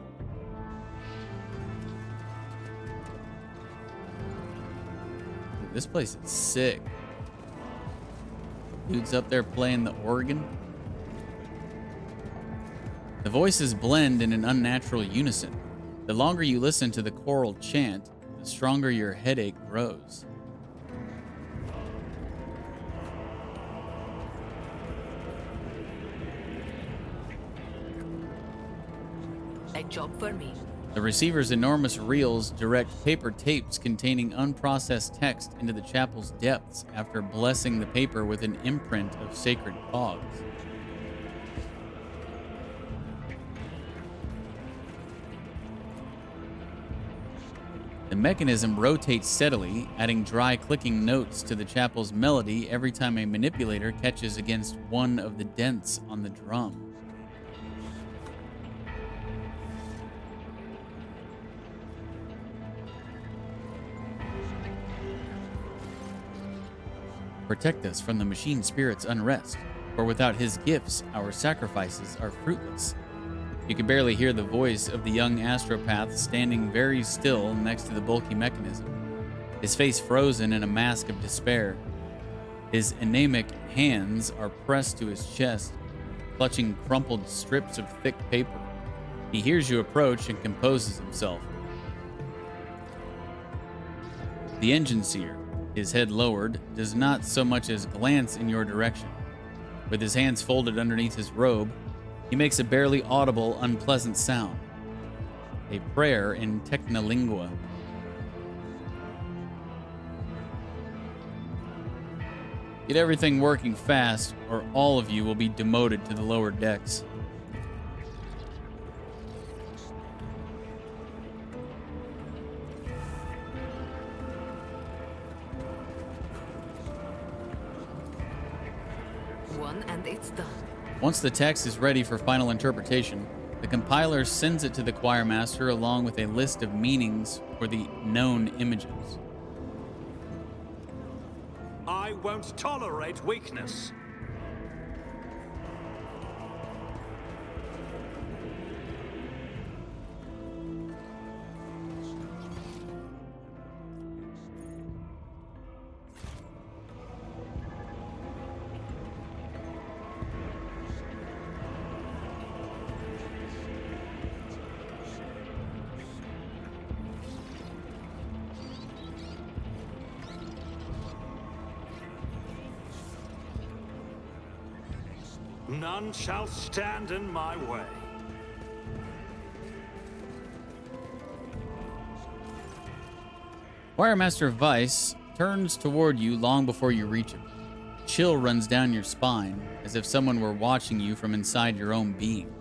This place is sick. Dude's up there playing the organ. The voices blend in an unnatural unison. The longer you listen to the choral chant, the stronger your headache grows. A job for me. The receiver's enormous reels direct paper tapes containing unprocessed text into the chapel's depths after blessing the paper with an imprint of sacred cogs. The mechanism rotates steadily, adding dry clicking notes to the chapel's melody every time a manipulator catches against one of the dents on the drum. Protect us from the machine spirit's unrest, for without his gifts, our sacrifices are fruitless. You can barely hear the voice of the young astropath standing very still next to the bulky mechanism, his face frozen in a mask of despair. His anemic hands are pressed to his chest, clutching crumpled strips of thick paper. He hears you approach and composes himself. The engine seer, his head lowered, does not so much as glance in your direction. With his hands folded underneath his robe, he makes a barely audible, unpleasant sound. A prayer in technolingua. Get everything working fast, or all of you will be demoted to the lower decks. one, and it's done. Once the text is ready for final interpretation, the compiler sends it to the choir master along with a list of meanings for the known images. I won't tolerate weakness. None shall stand in my way. Choirmaster Vice turns toward you long before you reach him. Chill runs down your spine, as if someone were watching you from inside your own being.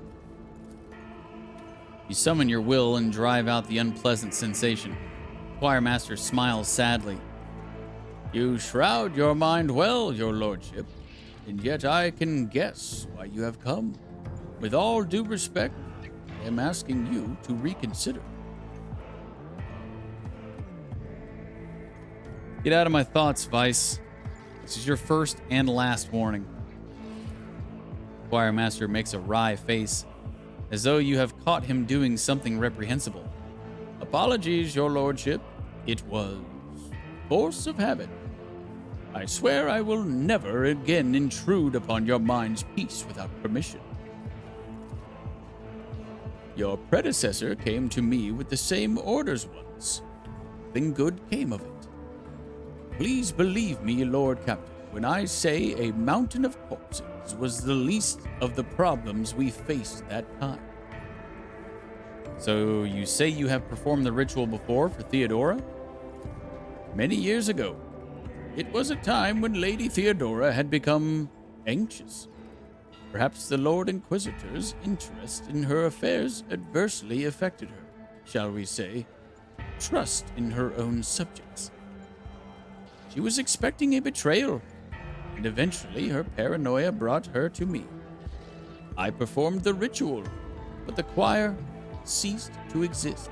You summon your will and drive out the unpleasant sensation. Choirmaster smiles sadly. You shroud your mind well, your lordship, and yet I can guess why you have come. With all due respect, I am asking you to reconsider. Get out of my thoughts, Vice. This is your first and last warning. Choirmaster makes a wry face, as though you have caught him doing something reprehensible. Apologies, your lordship. It was force of habit. I swear I will never again intrude upon your mind's peace without permission. Your predecessor came to me with the same orders once. Nothing good came of it. Please believe me, Lord Captain, when I say a mountain of corpses was the least of the problems we faced that time. So you say you have performed the ritual before for Theodora? Many years ago. It was a time when Lady Theodora had become anxious. Perhaps the Lord Inquisitor's interest in her affairs adversely affected her, shall we say, trust in her own subjects. She was expecting a betrayal, and eventually her paranoia brought her to me. I performed the ritual, but the choir ceased to exist.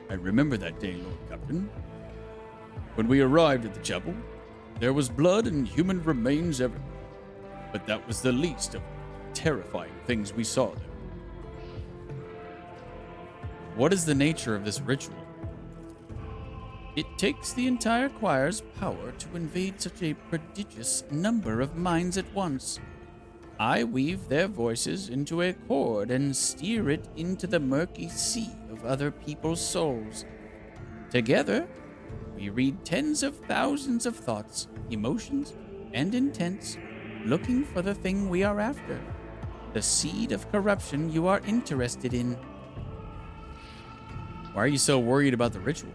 I remember that day, Lord Captain. When we arrived at the chapel, there was blood and human remains everywhere, but that was the least of the terrifying things we saw there. What is the nature of this ritual? It takes the entire choir's power to invade such a prodigious number of minds at once. I weave their voices into a chord and steer it into the murky sea of other people's souls. Together, we read tens of thousands of thoughts, emotions, and intents, looking for the thing we are after, the seed of corruption you are interested in. Why are you so worried about the ritual?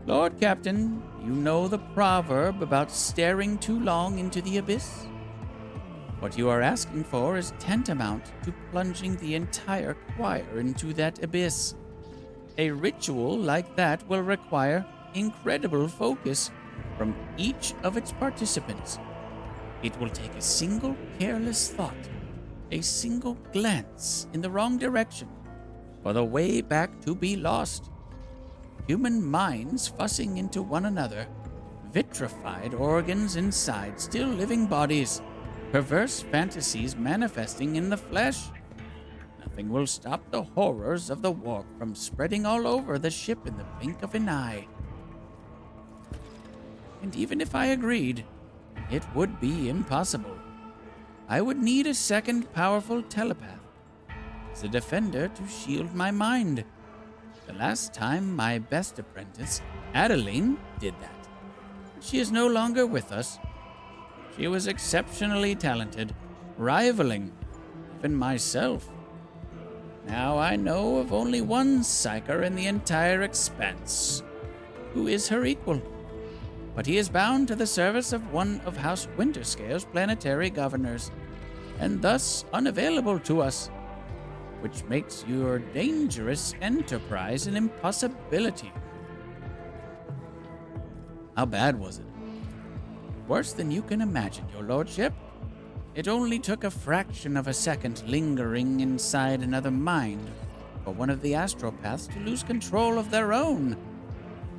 Lord Captain, you know the proverb about staring too long into the abyss? What you are asking for is tantamount to plunging the entire choir into that abyss. A ritual like that will require incredible focus from each of its participants. It will take a single careless thought, a single glance in the wrong direction, for the way back to be lost. Human minds fussing into one another, vitrified organs inside still living bodies, perverse fantasies manifesting in the flesh. Nothing will stop the horrors of the warp from spreading all over the ship in the blink of an eye. And even if I agreed, it would be impossible. I would need a second powerful telepath as a defender to shield my mind. The last time my best apprentice, Adeline, did that. She is no longer with us. She was exceptionally talented, rivaling even myself. Now I know of only one psyker in the entire expanse, who is her equal. But he is bound to the service of one of House Winterscale's planetary governors, and thus unavailable to us, which makes your dangerous enterprise an impossibility. How bad was it? worse than you can imagine, your lordship. It only took a fraction of a second lingering inside another mind for one of the astropaths to lose control of their own.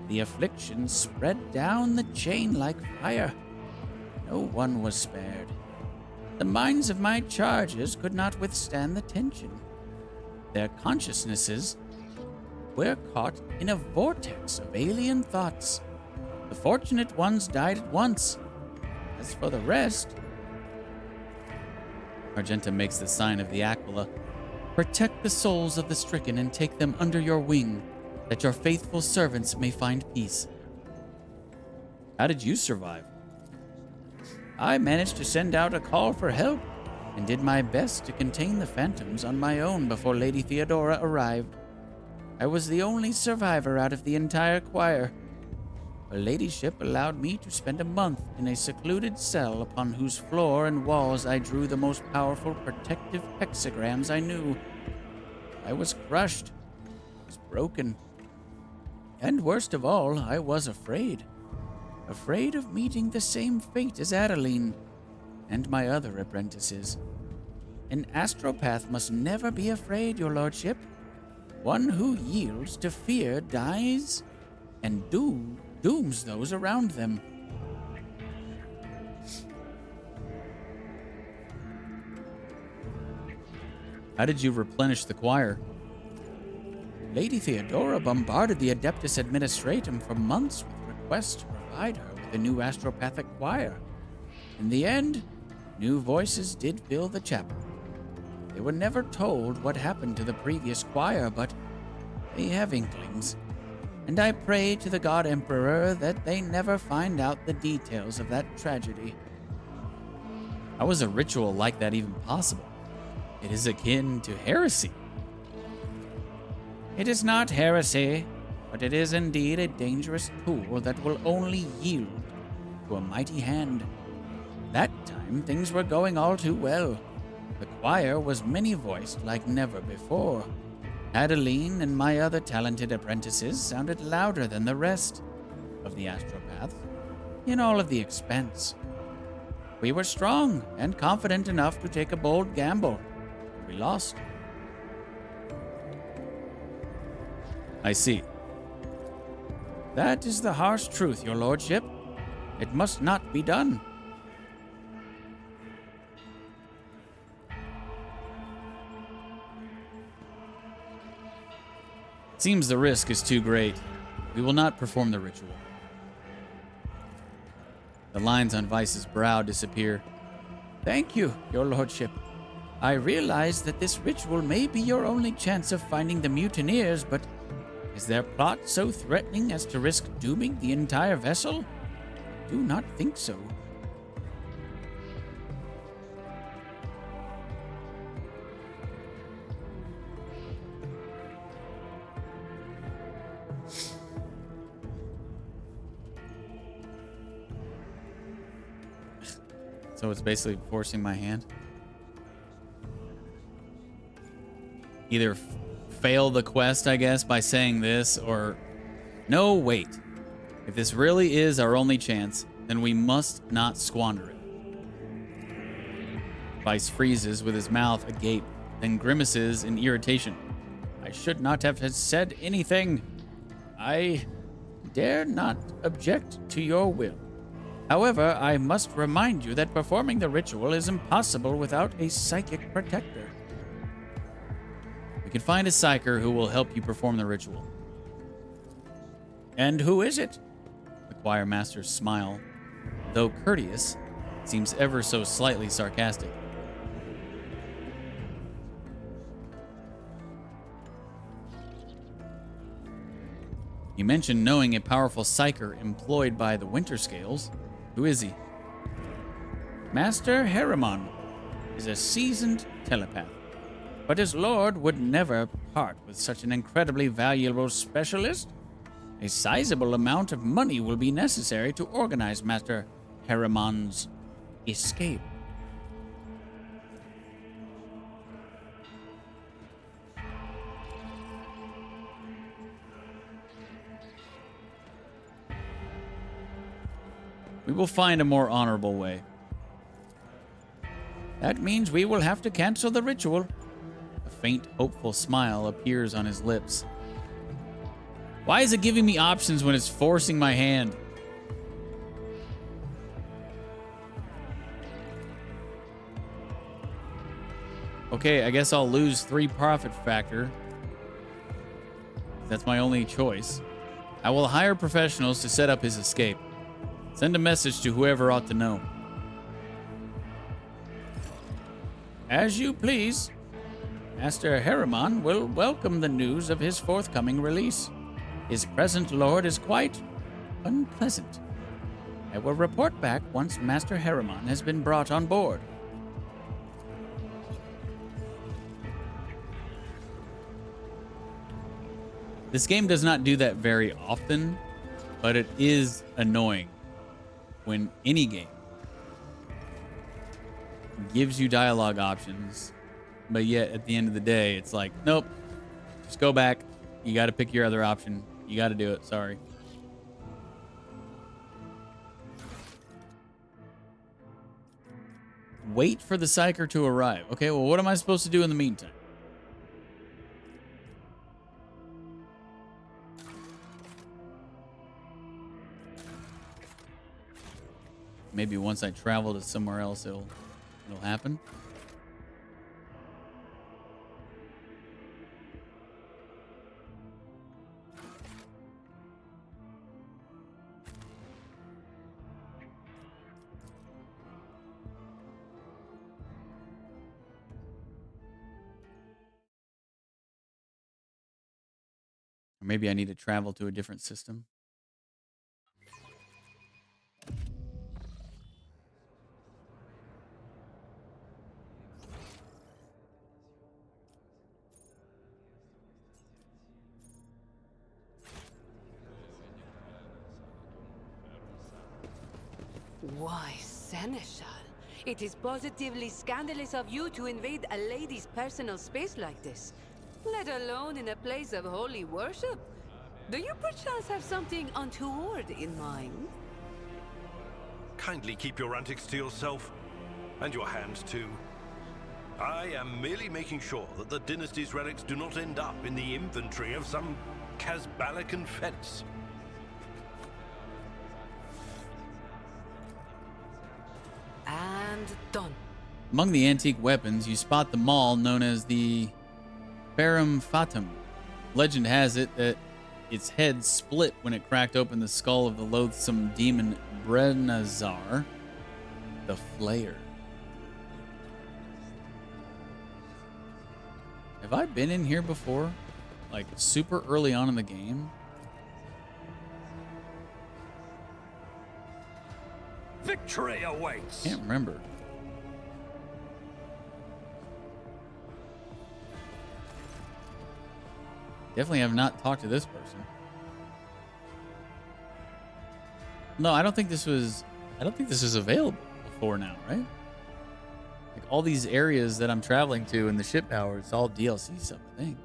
The affliction spread down the chain like fire. No one was spared. The minds of my charges could not withstand the tension. Their consciousnesses were caught in a vortex of alien thoughts. The fortunate ones died at once. As for the rest... Argenta makes the sign of the Aquila. Protect the souls of the stricken and take them under your wing, that your faithful servants may find peace. How did you survive? I managed to send out a call for help and did my best to contain the phantoms on my own before Lady Theodora arrived. I was the only survivor out of the entire choir. Her ladyship allowed me to spend a month in a secluded cell upon whose floor and walls I drew the most powerful protective hexagrams I knew. I was crushed. I was broken. And worst of all, I was afraid. Afraid of meeting the same fate as Adeline and my other apprentices. An astropath must never be afraid, your lordship. One who yields to fear dies and dooms those around them. How did you replenish the choir? Lady Theodora bombarded the Adeptus Administratum for months with requests to provide her with a new astropathic choir. In the end, new voices did fill the chapel. They were never told what happened to the previous choir, but they have inklings. And I pray to the God Emperor that they never find out the details of that tragedy. How is a ritual like that even possible? It is akin to heresy. It is not heresy, but it is indeed a dangerous tool that will only yield to a mighty hand. That time, things were going all too well. The choir was many-voiced like never before. Adeline and my other talented apprentices sounded louder than the rest of the astropaths in all of the expense. We were strong and confident enough to take a bold gamble. We lost. I see. That is the harsh truth, your lordship. It must not be done. It seems the risk is too great. We will not perform the ritual. The lines on Vice's brow disappear. Thank you, your lordship. I realize that this ritual may be your only chance of finding the mutineers, but is their plot so threatening as to risk dooming the entire vessel? I do not think so. So it's basically forcing my hand. Either fail the quest, I guess, by saying this, or... No, wait. If this really is our only chance, then we must not squander it. Vice freezes with his mouth agape, then grimaces in irritation. I should not have said anything. I dare not object to your will. However, I must remind you that performing the ritual is impossible without a psychic protector. We can find a psyker who will help you perform the ritual. And who is it? The choir master's smile, though courteous, seems ever so slightly sarcastic. You mentioned knowing a powerful psyker employed by the Winter Scales. Who is he? Master Harriman is a seasoned telepath, but his lord would never part with such an incredibly valuable specialist. A sizable amount of money will be necessary to organize Master Harriman's escape. We will find a more honorable way. That means we will have to cancel the ritual. A faint, hopeful smile appears on his lips. Why is it giving me options when it's forcing my hand? Okay, I guess I'll lose 3 profit factor. That's my only choice. I will hire professionals to set up his escape. Send a message to whoever ought to know. As you please. Master Harriman will welcome the news of his forthcoming release. His present lord is quite unpleasant. I will report back once Master Harriman has been brought on board. This game does not do that very often, but it is annoying when any game gives you dialogue options, but yet at the end of the day, it's like, nope, just go back. You got to pick your other option. You got to do it. Sorry. Wait for the psyker to arrive. Okay, well, what am I supposed to do in the meantime? Maybe once I travel to somewhere else, it'll happen. Or maybe I need to travel to a different system. Why, Seneschal, it is positively scandalous of you to invade a lady's personal space like this, let alone in a place of holy worship. Do you perchance have something untoward in mind? Kindly keep your antics to yourself, and your hands too. I am merely making sure that the dynasty's relics do not end up in the inventory of some Casbalican fence. And done. Among the antique weapons, you spot the maul known as the Ferrum Fatum. Legend has it that its head split when it cracked open the skull of the loathsome demon Brenazar, the Flayer. Have I been in here before? Like super early on in the game? Victory awaits. Can't remember. Definitely have not talked to this person. No, I don't think this was available before now, right? Like all these areas that I'm traveling to in the ship tower, it's all DLC stuff, I think.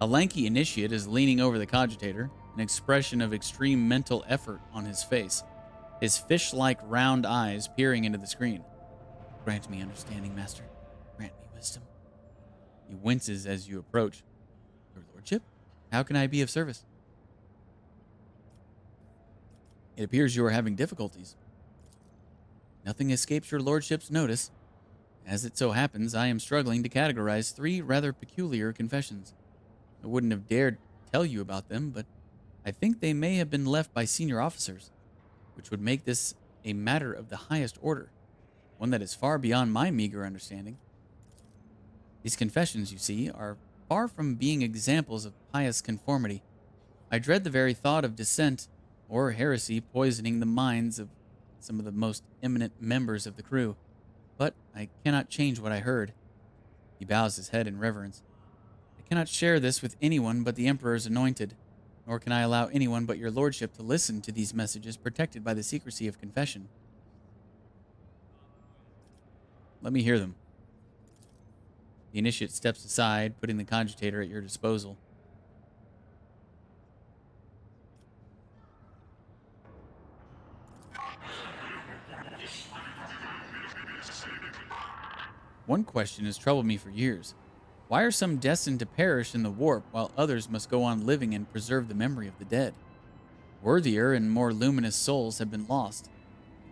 A lanky initiate is leaning over the cogitator, an expression of extreme mental effort on his face. His fish-like round eyes peering into the screen. Grant me understanding, master. Grant me wisdom. He winces as you approach. Your lordship, how can I be of service? It appears you are having difficulties. Nothing escapes your lordship's notice. As it so happens, I am struggling to categorize 3 rather peculiar confessions. I wouldn't have dared tell you about them, but I think they may have been left by senior officers, which would make this a matter of the highest order, one that is far beyond my meager understanding. These confessions, you see, are far from being examples of pious conformity. I dread the very thought of dissent or heresy poisoning the minds of some of the most eminent members of the crew, but I cannot change what I heard. He bows his head in reverence. I cannot share this with anyone but the Emperor's anointed, nor can I allow anyone but your lordship to listen to these messages protected by the secrecy of confession. Let me hear them. The initiate steps aside, putting the cogitator at your disposal. One question has troubled me for years. Why are some destined to perish in the warp while others must go on living and preserve the memory of the dead? Worthier and more luminous souls have been lost,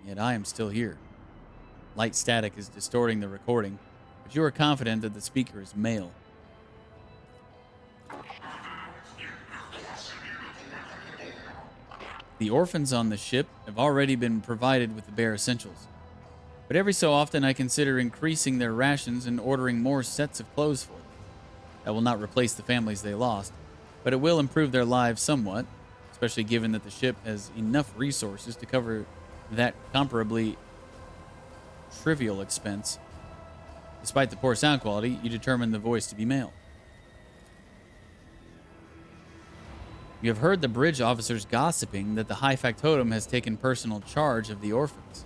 yet I am still here. Light static is distorting the recording, but you are confident that the speaker is male. The orphans on the ship have already been provided with the bare essentials, but every so often I consider increasing their rations and ordering more sets of clothes for them. That will not replace the families they lost, but it will improve their lives somewhat, especially given that the ship has enough resources to cover that comparably trivial expense. Despite the poor sound quality, you determine the voice to be male. You have heard the bridge officers gossiping that the High Factotum has taken personal charge of the orphans.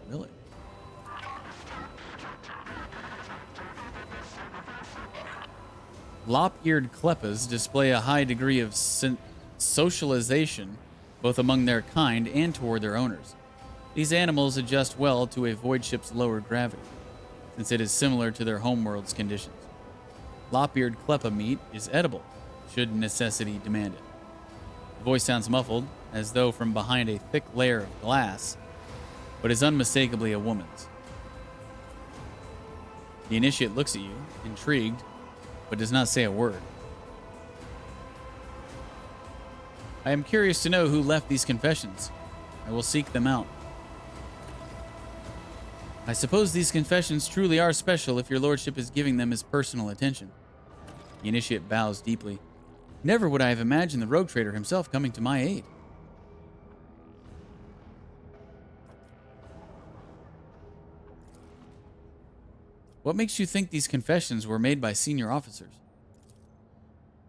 Really? Lop-eared kleppas display a high degree of socialization, both among their kind and toward their owners. These animals adjust well to a void ship's lower gravity, since it is similar to their homeworld's conditions. Lop-eared kleppa meat is edible, should necessity demand it. The voice sounds muffled, as though from behind a thick layer of glass, but is unmistakably a woman's. The initiate looks at you, intrigued, but does not say a word. I am curious to know who left these confessions. I will seek them out. I suppose these confessions truly are special if your lordship is giving them his personal attention. The initiate bows deeply. Never would I have imagined the rogue trader himself coming to my aid. What makes you think these confessions were made by senior officers?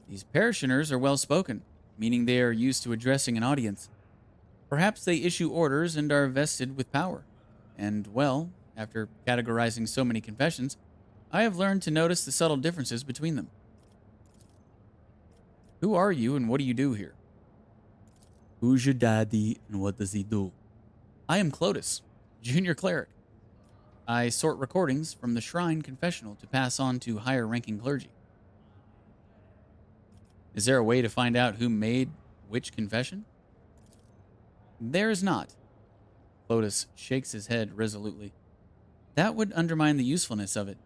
These parishioners are well spoken, meaning they are used to addressing an audience. Perhaps they issue orders and are vested with power. And, well, after categorizing so many confessions, I have learned to notice the subtle differences between them. Who are you and what do you do here? Who's your daddy and what does he do? I am Clotus, junior cleric. I sort recordings from the shrine confessional to pass on to higher-ranking clergy. Is there a way to find out who made which confession? There is not. Clotus shakes his head resolutely. That would undermine the usefulness of it.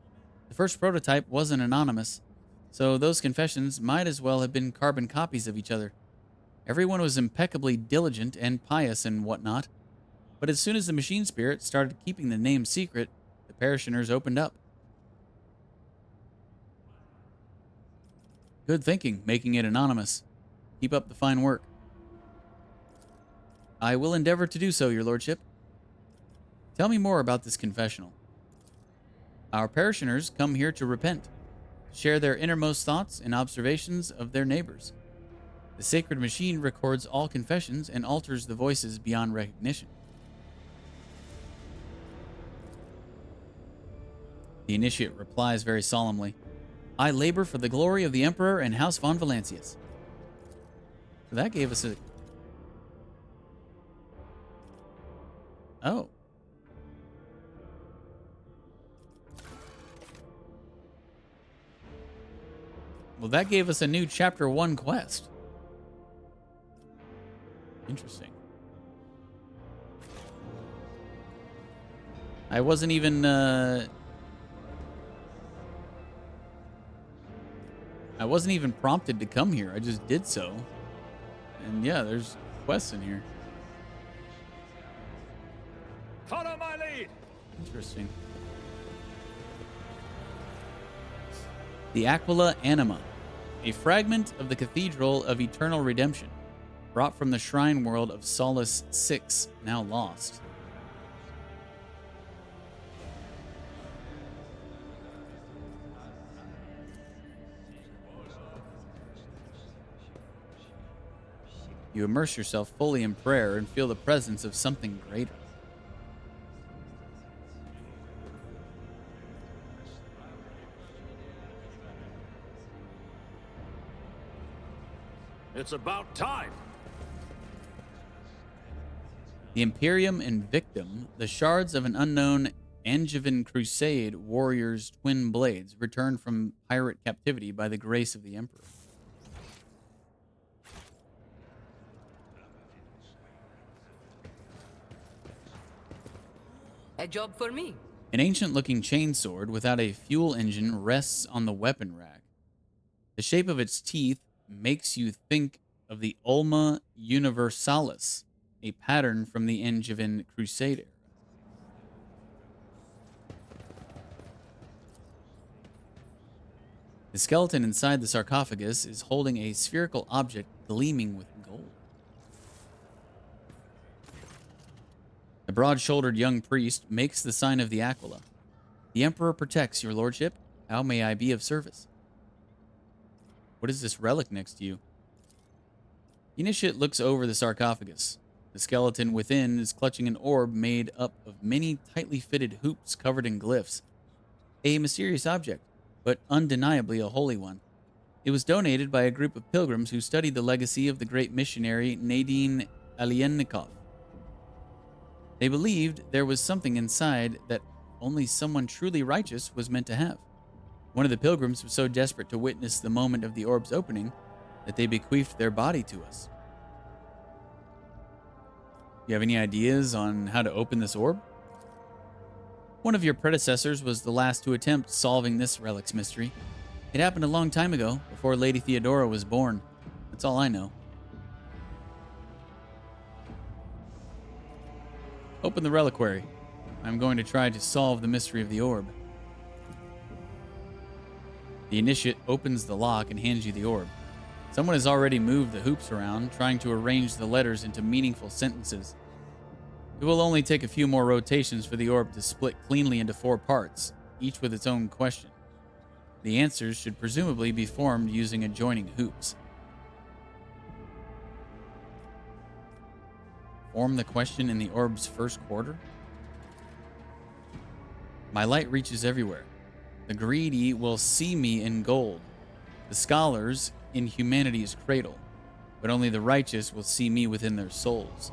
The first prototype wasn't anonymous, so those confessions might as well have been carbon copies of each other. Everyone was impeccably diligent and pious and whatnot, but as soon as the machine spirit started keeping the name secret, the parishioners opened up. Good thinking, making it anonymous. Keep up the fine work. I will endeavor to do so, your lordship. Tell me more about this confessional. Our parishioners come here to repent, share their innermost thoughts and observations of their neighbors. The sacred machine records all confessions and alters the voices beyond recognition. The initiate replies very solemnly, I labor for the glory of the Emperor and House von Valancius. So that gave us a... Oh. Well, that gave us a new Chapter 1 quest. Interesting. I wasn't even, prompted to come here. I just did so. And yeah, there's quests in here. Follow my lead. Interesting. The Aquila Anima, a fragment of the Cathedral of Eternal Redemption, brought from the shrine world of Solace 6, now lost. You immerse yourself fully in prayer and feel the presence of something greater. It's about time. The Imperium Invictum, the shards of an unknown Angevin Crusade warrior's twin blades returned from pirate captivity by the grace of the Emperor. A job for me. An ancient-looking chainsword without a fuel engine rests on the weapon rack. The shape of its teeth makes you think of the Ulma Universalis, a pattern from the Angevin Crusade era. The skeleton inside the sarcophagus is holding a spherical object gleaming with gold. The broad-shouldered young priest makes the sign of the Aquila. The Emperor protects your lordship. How may I be of service? What is this relic next to you? The initiate looks over the sarcophagus. The skeleton within is clutching an orb made up of many tightly fitted hoops covered in glyphs. A mysterious object, but undeniably a holy one. It was donated by a group of pilgrims who studied the legacy of the great missionary Nadine Aliennikov. They believed there was something inside that only someone truly righteous was meant to have. One of the pilgrims was so desperate to witness the moment of the orb's opening that they bequeathed their body to us. You have any ideas on how to open this orb? One of your predecessors was the last to attempt solving this relic's mystery. It happened a long time ago, before Lady Theodora was born. That's all I know. Open the reliquary. I'm going to try to solve the mystery of the orb. The initiate opens the lock and hands you the orb. Someone has already moved the hoops around, trying to arrange the letters into meaningful sentences. It will only take a few more rotations for the orb to split cleanly into 4 parts, each with its own question. The answers should presumably be formed using adjoining hoops. Form the question in the orb's first quarter? My light reaches everywhere. The greedy will see me in gold. The scholars in humanity's cradle. But only the righteous will see me within their souls.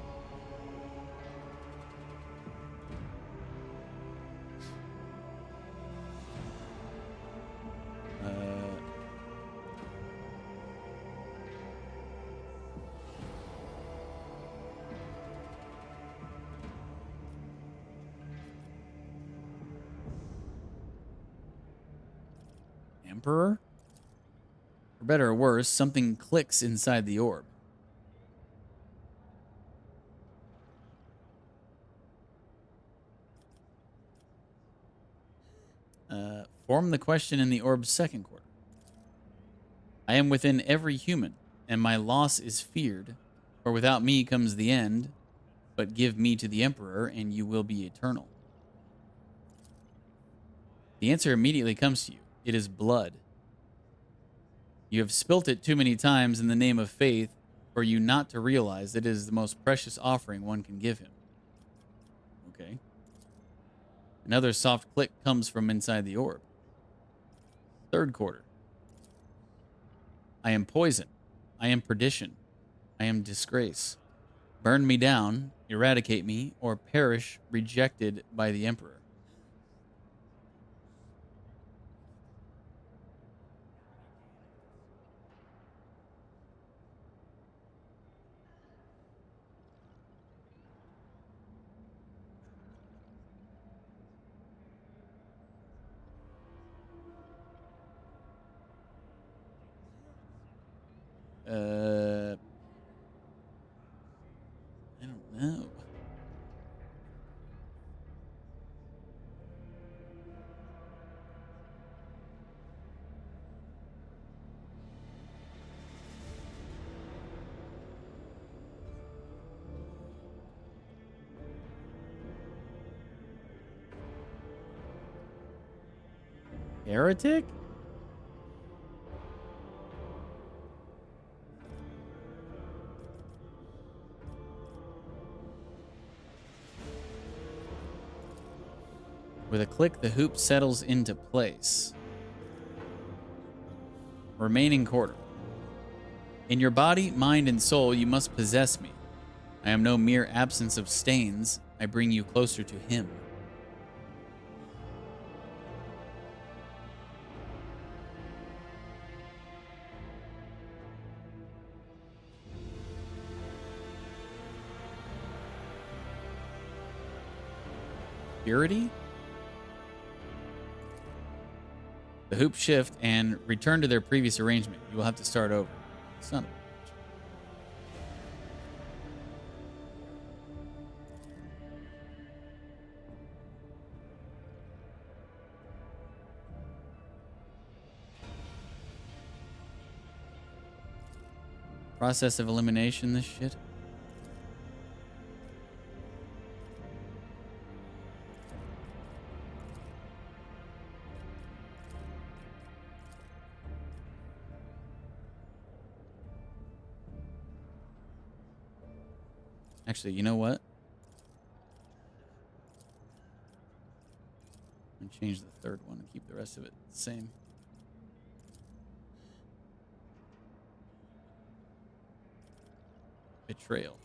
Emperor? For better or worse, something clicks inside the orb. Form the question in the orb's second quarter. I am within every human, and my loss is feared, for without me comes the end, but give me to the Emperor, and you will be eternal. The answer immediately comes to you. It is blood. You have spilt it too many times in the name of faith for you not to realize that it is the most precious offering one can give him. Okay. Another soft click comes from inside the orb. Third quarter. I am poison. I am perdition. I am disgrace. Burn me down, eradicate me, or perish rejected by the Emperor. I don't know. Heretic? With a click, the hoop settles into place. Remaining quarter. In your body, mind, and soul, you must possess me. I am no mere absence of stains. I bring you closer to him. purity? The hoops shift and return to their previous arrangement. You will have to start over. Son of a bitch. Process of elimination, this shit. Actually, you know what? I'm gonna change the third one and keep the rest of it the same. Betrayal.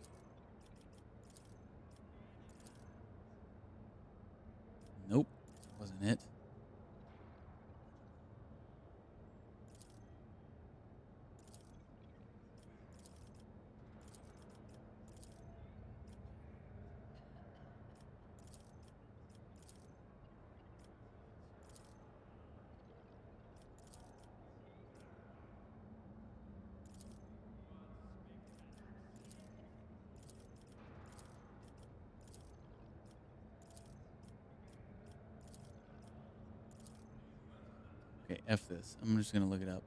Nope, wasn't it. Okay, F this. I'm just gonna look it up.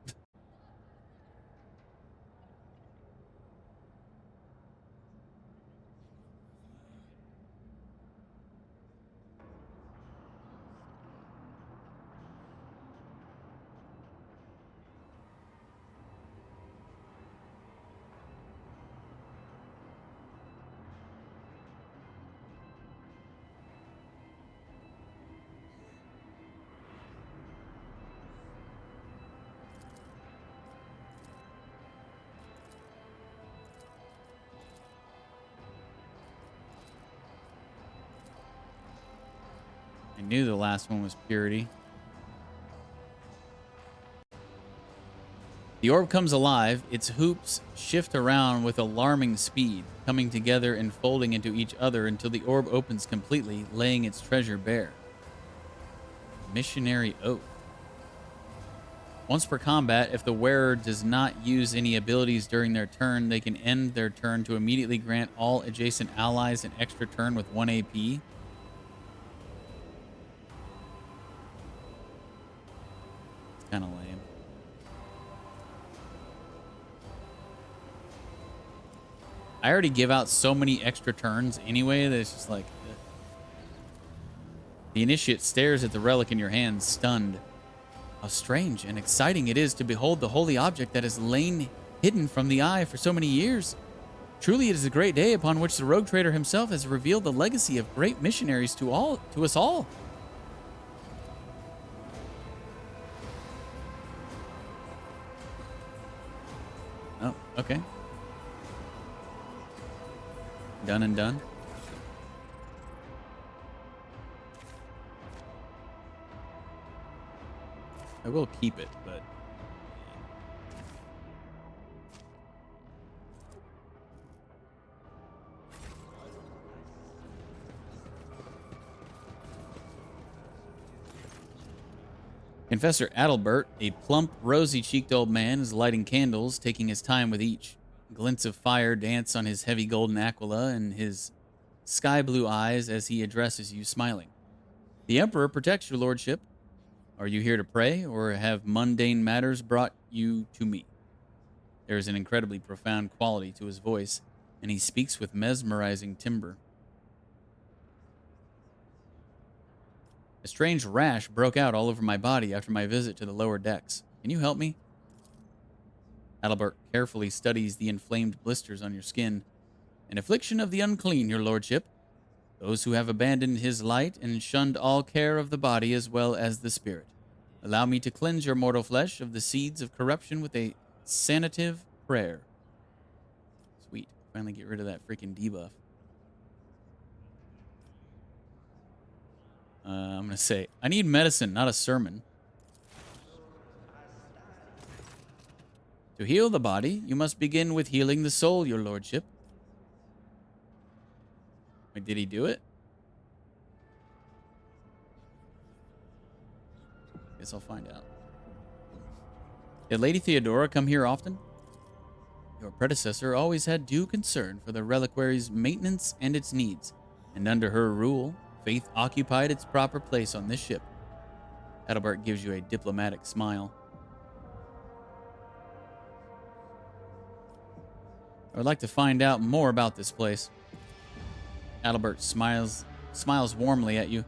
I knew the last one was purity. The orb comes alive. Its hoops shift around with alarming speed, coming together and folding into each other until the orb opens completely, laying its treasure bare. Missionary Oath. Once per combat, if the wearer does not use any abilities during their turn, they can end their turn to immediately grant all adjacent allies an extra turn with 1 AP. Kind of lame. I already give out so many extra turns anyway that it's just like... ugh. The initiate stares at the relic in your hand, stunned. How strange and exciting it is to behold the holy object that has lain hidden from the eye for so many years. Truly it is a great day upon which the rogue trader himself has revealed the legacy of great missionaries to us all. Oh, okay. Done and done. I will keep it, but... Confessor Adalbert, a plump, rosy-cheeked old man, is lighting candles, taking his time with each. Glints of fire dance on his heavy golden aquila and his sky-blue eyes as he addresses you, smiling. The Emperor protects your lordship. Are you here to pray, or have mundane matters brought you to me? There is an incredibly profound quality to his voice, and he speaks with mesmerizing timbre. A strange rash broke out all over my body after my visit to the lower decks. Can you help me? Adalbert carefully studies the inflamed blisters on your skin. An affliction of the unclean, your lordship. Those who have abandoned his light and shunned all care of the body as well as the spirit. Allow me to cleanse your mortal flesh of the seeds of corruption with a sanative prayer. Sweet. Finally get rid of that freaking debuff. I'm going to say, I need medicine, not a sermon. To heal the body, you must begin with healing the soul, your lordship. Wait, did he do it? Guess I'll find out. Did Lady Theodora come here often? Your predecessor always had due concern for the reliquary's maintenance and its needs, and under her rule, faith occupied its proper place on this ship. Adalbert gives you a diplomatic smile. I would like to find out more about this place. Adalbert smiles warmly at you.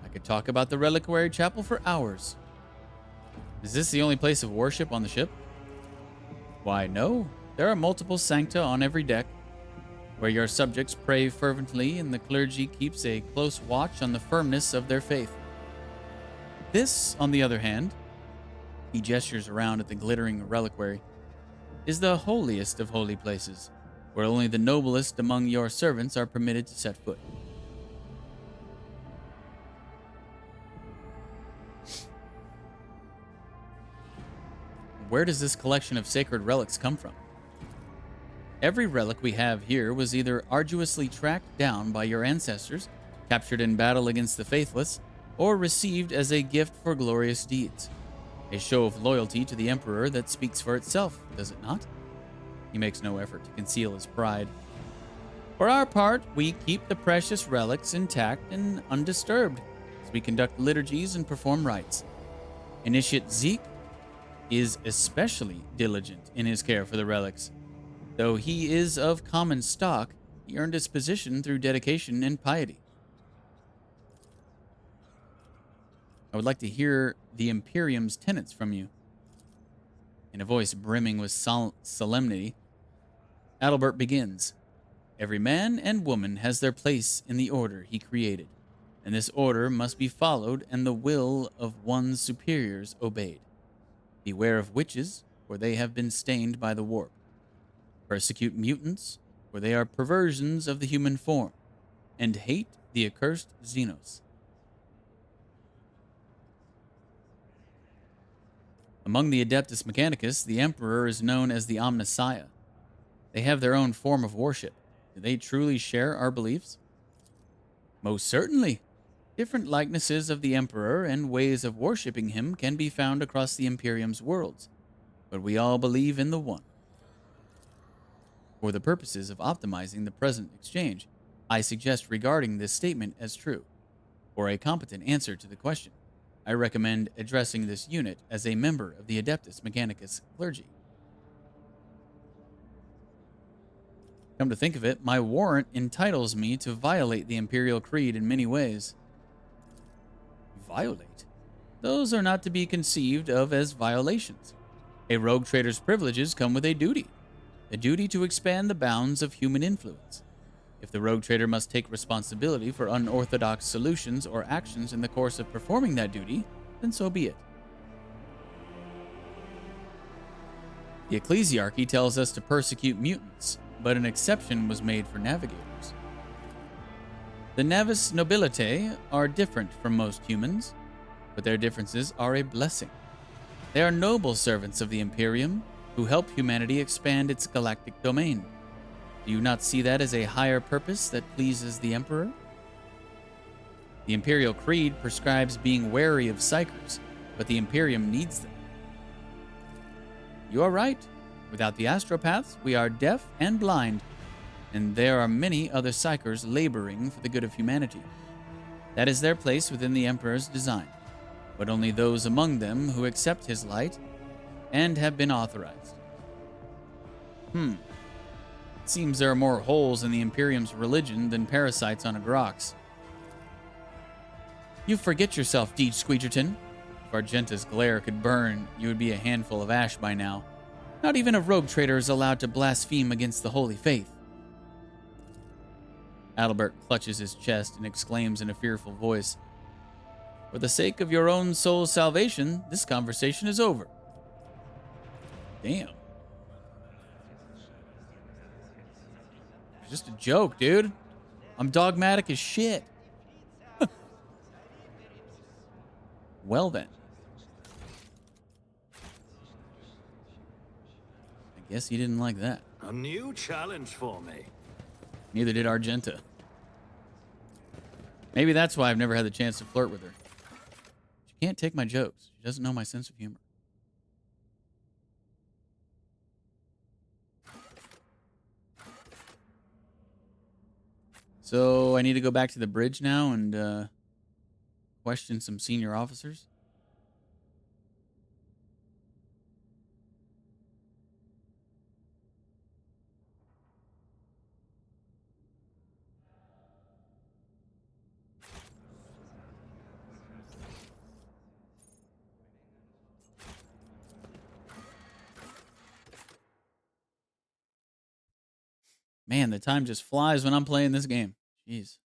I could talk about the reliquary chapel for hours. Is this the only place of worship on the ship? Why, no. There are multiple sancta on every deck, where your subjects pray fervently and the clergy keeps a close watch on the firmness of their faith. This, on the other hand, he gestures around at the glittering reliquary, is the holiest of holy places, where only the noblest among your servants are permitted to set foot. Where does this collection of sacred relics come from? Every relic we have here was either arduously tracked down by your ancestors, captured in battle against the faithless, or received as a gift for glorious deeds. A show of loyalty to the Emperor that speaks for itself, does it not? He makes no effort to conceal his pride. For our part, we keep the precious relics intact and undisturbed as we conduct liturgies and perform rites. Initiate Zeke is especially diligent in his care for the relics. Though he is of common stock, he earned his position through dedication and piety. I would like to hear the Imperium's tenets from you. In a voice brimming with solemnity, Adalbert begins. Every man and woman has their place in the order he created, and this order must be followed and the will of one's superiors obeyed. Beware of witches, for they have been stained by the warp. Persecute mutants, for they are perversions of the human form, and hate the accursed Xenos. Among the Adeptus Mechanicus, the Emperor is known as the Omnissiah. They have their own form of worship. Do they truly share our beliefs? Most certainly. Different likenesses of the Emperor and ways of worshipping him can be found across the Imperium's worlds, but we all believe in the one. For the purposes of optimizing the present exchange, I suggest regarding this statement as true. For a competent answer to the question, I recommend addressing this unit as a member of the Adeptus Mechanicus clergy. Come to think of it, my warrant entitles me to violate the Imperial Creed in many ways. Violate? Those are not to be conceived of as violations. A rogue trader's privileges come with a duty to expand the bounds of human influence. If the rogue trader must take responsibility for unorthodox solutions or actions in the course of performing that duty, then so be it. The Ecclesiarchy tells us to persecute mutants, but an exception was made for navigators. The Navis Nobilitae are different from most humans, but their differences are a blessing. They are noble servants of the Imperium who help humanity expand its galactic domain. Do you not see that as a higher purpose that pleases the Emperor? The Imperial Creed prescribes being wary of psychers, but the Imperium needs them. You are right. Without the astropaths, we are deaf and blind, and there are many other psychers laboring for the good of humanity. That is their place within the Emperor's design, but only those among them who accept his light and have been authorized. It seems there are more holes in the Imperium's religion than parasites on a Grox. You forget yourself, DeejTheSqueejerton. If Argenta's glare could burn, you would be a handful of ash by now. Not even a rogue trader is allowed to blaspheme against the holy faith. Adalbert clutches his chest and exclaims in a fearful voice, "For the sake of your own soul's salvation, this conversation is over." Damn. It's just a joke, dude. I'm dogmatic as shit. Well then. I guess he didn't like that. A new challenge for me. Neither did Argenta. Maybe that's why I've never had the chance to flirt with her. She can't take my jokes. She doesn't know my sense of humor. So I need to go back to the bridge now and question some senior officers. Man, the time just flies when I'm playing this game. Jeez.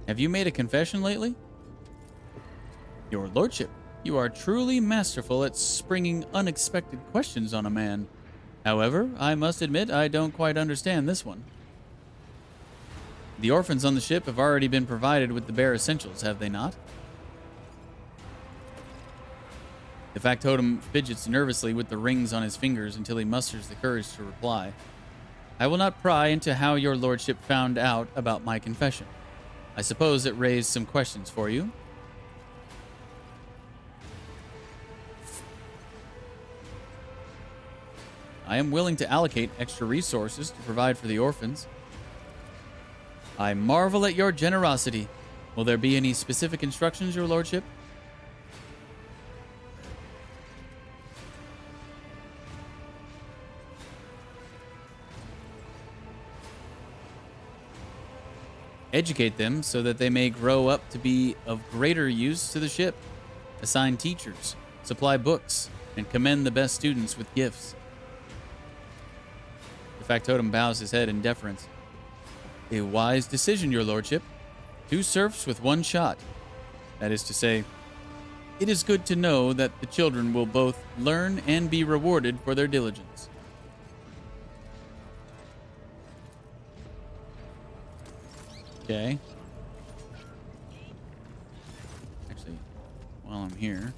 Have you made a confession lately? Your lordship, you are truly masterful at springing unexpected questions on a man. However, I must admit I don't quite understand this one. The orphans on the ship have already been provided with the bare essentials, have they not? The factotum fidgets nervously with the rings on his fingers until he musters the courage to reply. I will not pry into how your lordship found out about my confession. I suppose it raised some questions for you. I am willing to allocate extra resources to provide for the orphans. I marvel at your generosity. Will there be any specific instructions, your lordship? Educate them so that they may grow up to be of greater use to the ship. Assign teachers, supply books, and commend the best students with gifts. The factotum bows his head in deference. A wise decision, your lordship. 2 serfs with 1 shot. That is to say, it is good to know that the children will both learn and be rewarded for their diligence. Okay. Actually, while I'm here.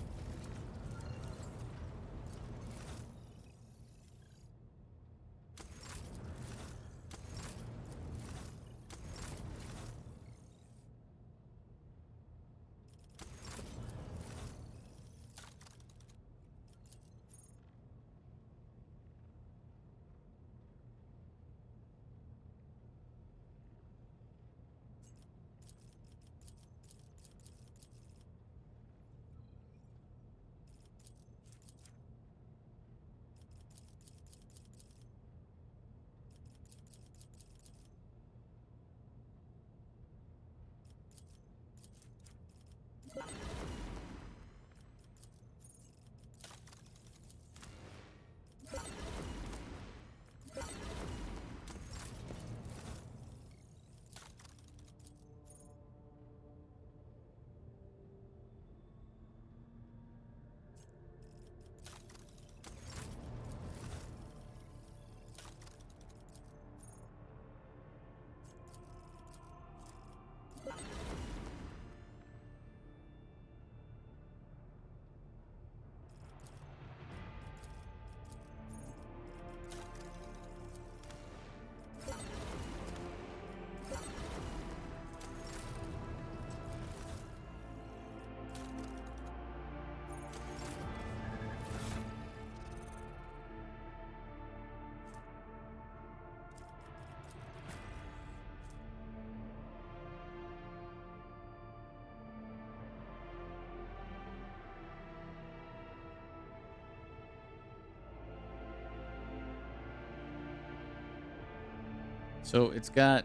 So it's got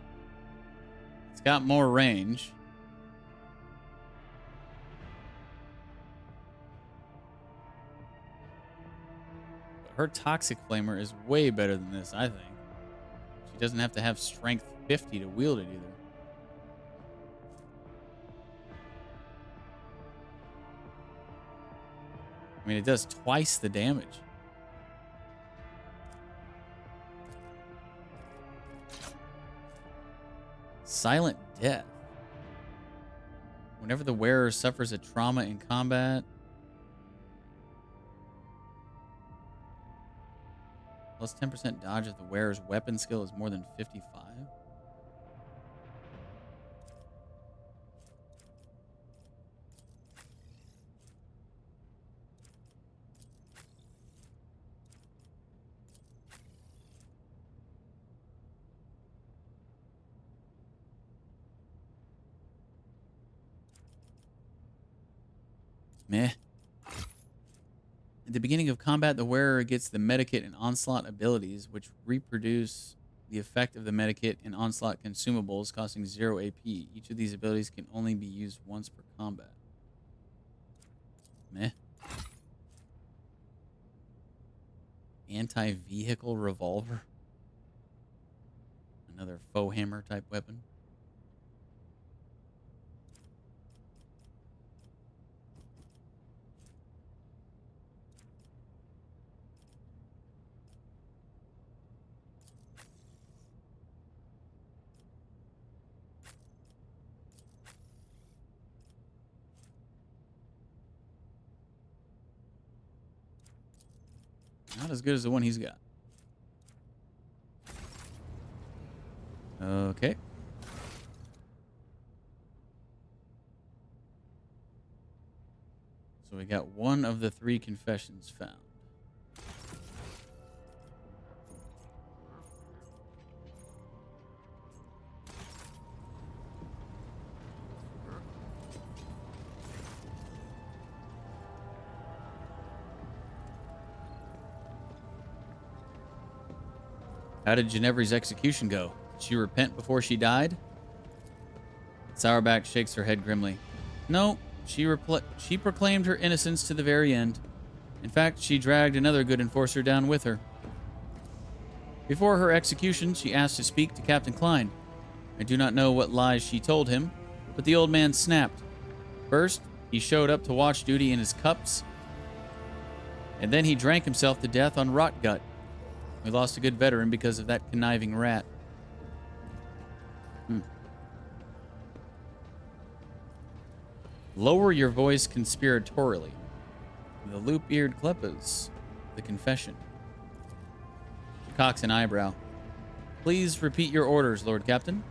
more range. Her toxic flamer is way better than this, I think. She doesn't have to have strength 50 to wield it either. I mean, it does twice the damage. Silent Death. Whenever the wearer suffers a trauma in combat, plus 10% dodge if the wearer's weapon skill is more than 55. Meh. At the beginning of combat, the wearer gets the medikit and onslaught abilities, which reproduce the effect of the medikit and onslaught consumables, costing 0 AP. Each of these abilities can only be used once per combat. Meh. Anti-vehicle revolver. Another faux hammer type weapon. Not as good as the one he's got. Okay. So we got one of the 3 confessions found. How did Ginevra's execution go? Did she repent before she died? Sourback shakes her head grimly. No, she proclaimed her innocence to the very end. In fact, she dragged another good enforcer down with her. Before her execution, she asked to speak to Captain Klein. I do not know what lies she told him, but the old man snapped. First, he showed up to watch duty in his cups, and then he drank himself to death on rot gut. We lost a good veteran because of that conniving rat. Lower your voice conspiratorially. The loop-eared Kleppas. The confession. She cocks an eyebrow. Please repeat your orders, Lord Captain.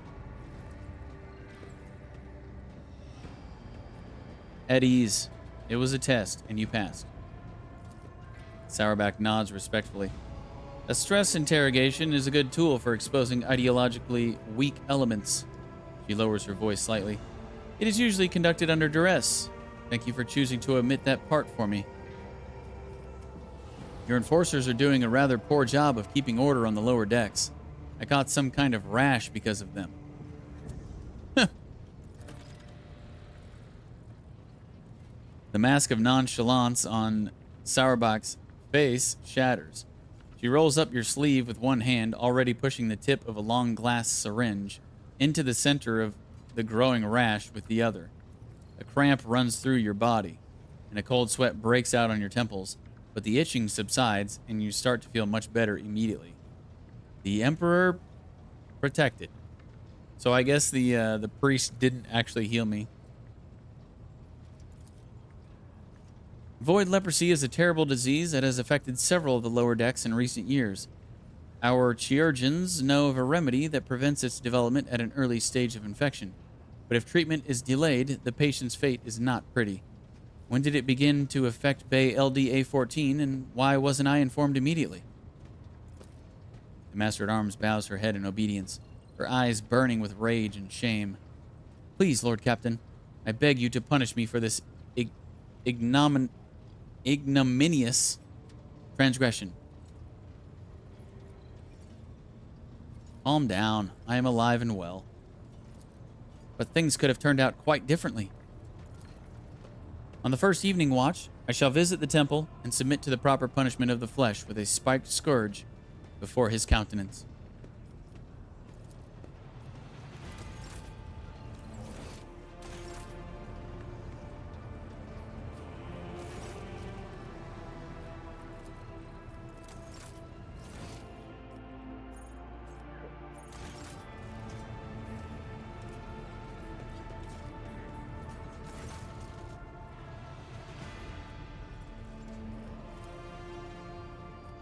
At ease. It was a test, and you passed. Sourback nods respectfully. A stress interrogation is a good tool for exposing ideologically weak elements. She lowers her voice slightly. It is usually conducted under duress. Thank you for choosing to omit that part for me. Your enforcers are doing a rather poor job of keeping order on the lower decks. I caught some kind of rash because of them. The mask of nonchalance on Sourback's face shatters. She rolls up your sleeve with one hand, already pushing the tip of a long glass syringe into the center of the growing rash with the other. A cramp runs through your body, and a cold sweat breaks out on your temples, but the itching subsides, and you start to feel much better immediately. The Emperor protected. So I guess the priest didn't actually heal me. Void leprosy is a terrible disease that has affected several of the lower decks in recent years. Our Chiurgeons know of a remedy that prevents its development at an early stage of infection. But if treatment is delayed, the patient's fate is not pretty. When did it begin to affect Bay LDA-14, and why wasn't I informed immediately? The Master-at-Arms bows her head in obedience, her eyes burning with rage and shame. Please, Lord Captain, I beg you to punish me for this ignominious transgression. Calm down. I am alive and well. But things could have turned out quite differently. On the first evening watch, I shall visit the temple and submit to the proper punishment of the flesh with a spiked scourge before his countenance.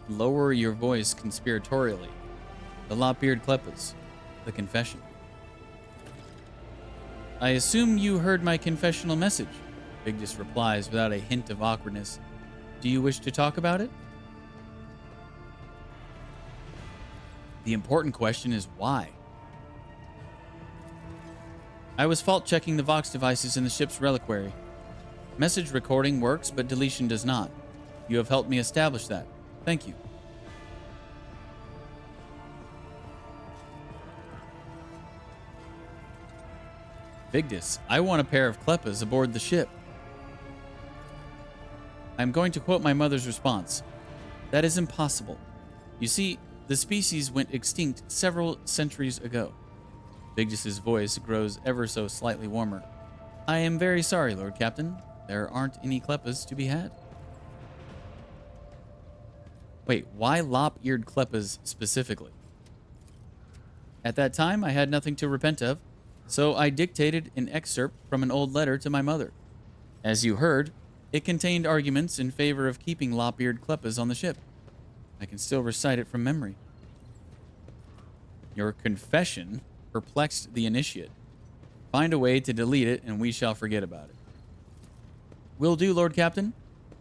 Lower your voice conspiratorially. The lop-eared Kleppas. The confession. I assume you heard my confessional message. Vigdis replies without a hint of awkwardness. Do you wish to talk about it? The important question is why. I was fault-checking the Vox devices in the ship's reliquary. Message recording works, but deletion does not. You have helped me establish that. Thank you. Vigdis, I want a pair of Kleppas aboard the ship. I'm going to quote my mother's response. That is impossible. You see, the species went extinct several centuries ago. Vigdis's voice grows ever so slightly warmer. I am very sorry, Lord Captain. There aren't any Kleppas to be had. Wait, why lop-eared Kleppas specifically? At that time, I had nothing to repent of, so I dictated an excerpt from an old letter to my mother. As you heard, it contained arguments in favor of keeping lop-eared Kleppas on the ship. I can still recite it from memory. Your confession perplexed the initiate. Find a way to delete it, and we shall forget about it. Will do, Lord Captain.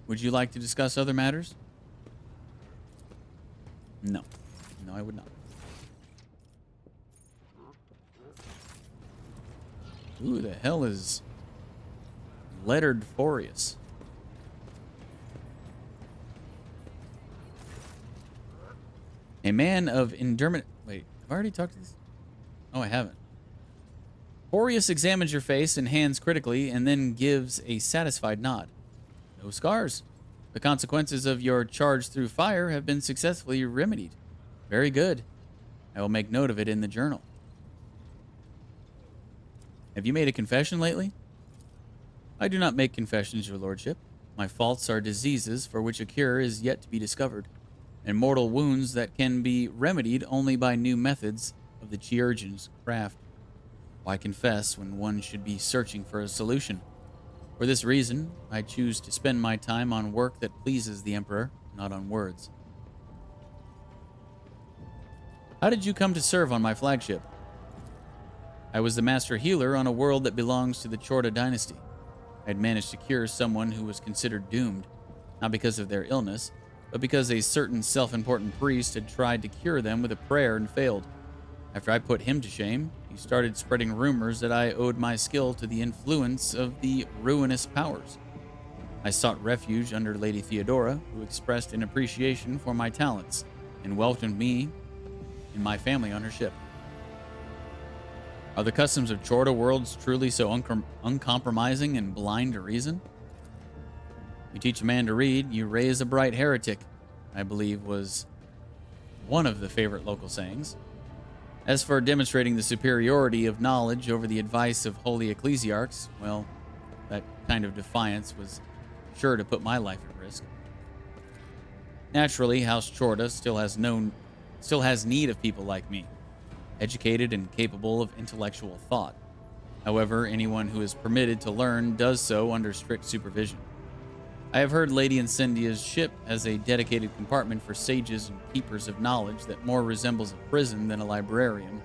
Would you like to discuss other matters? No. No, I would not. Who the hell is Lettered Forius? A man of endearment. Wait, have I already talked to this? Oh, I haven't. Forius examines your face and hands critically and then gives a satisfied nod. No scars. The consequences of your charge through fire have been successfully remedied. Very good. I will make note of it in the journal. Have you made a confession lately? I do not make confessions, your lordship. My faults are diseases for which a cure is yet to be discovered, and mortal wounds that can be remedied only by new methods of the chirurgeon's craft. Why confess when one should be searching for a solution? For this reason, I choose to spend my time on work that pleases the Emperor, not on words. How did you come to serve on my flagship? I was the master healer on a world that belongs to the Chorda dynasty. I had managed to cure someone who was considered doomed, not because of their illness, but because a certain self-important priest had tried to cure them with a prayer and failed. After I put him to shame, he started spreading rumors that I owed my skill to the influence of the ruinous powers. I sought refuge under Lady Theodora, who expressed an appreciation for my talents and welcomed me and my family on her ship. Are the customs of Chorda worlds truly so uncompromising and blind to reason? You teach a man to read, you raise a bright heretic, I believe was one of the favorite local sayings. As for demonstrating the superiority of knowledge over the advice of holy ecclesiarchs, well, that kind of defiance was sure to put my life at risk. Naturally, House Chorda still has need of people like me, educated and capable of intellectual thought. However, anyone who is permitted to learn does so under strict supervision. I have heard Lady Incendia's ship has a dedicated compartment for sages and keepers of knowledge that more resembles a prison than a librarium.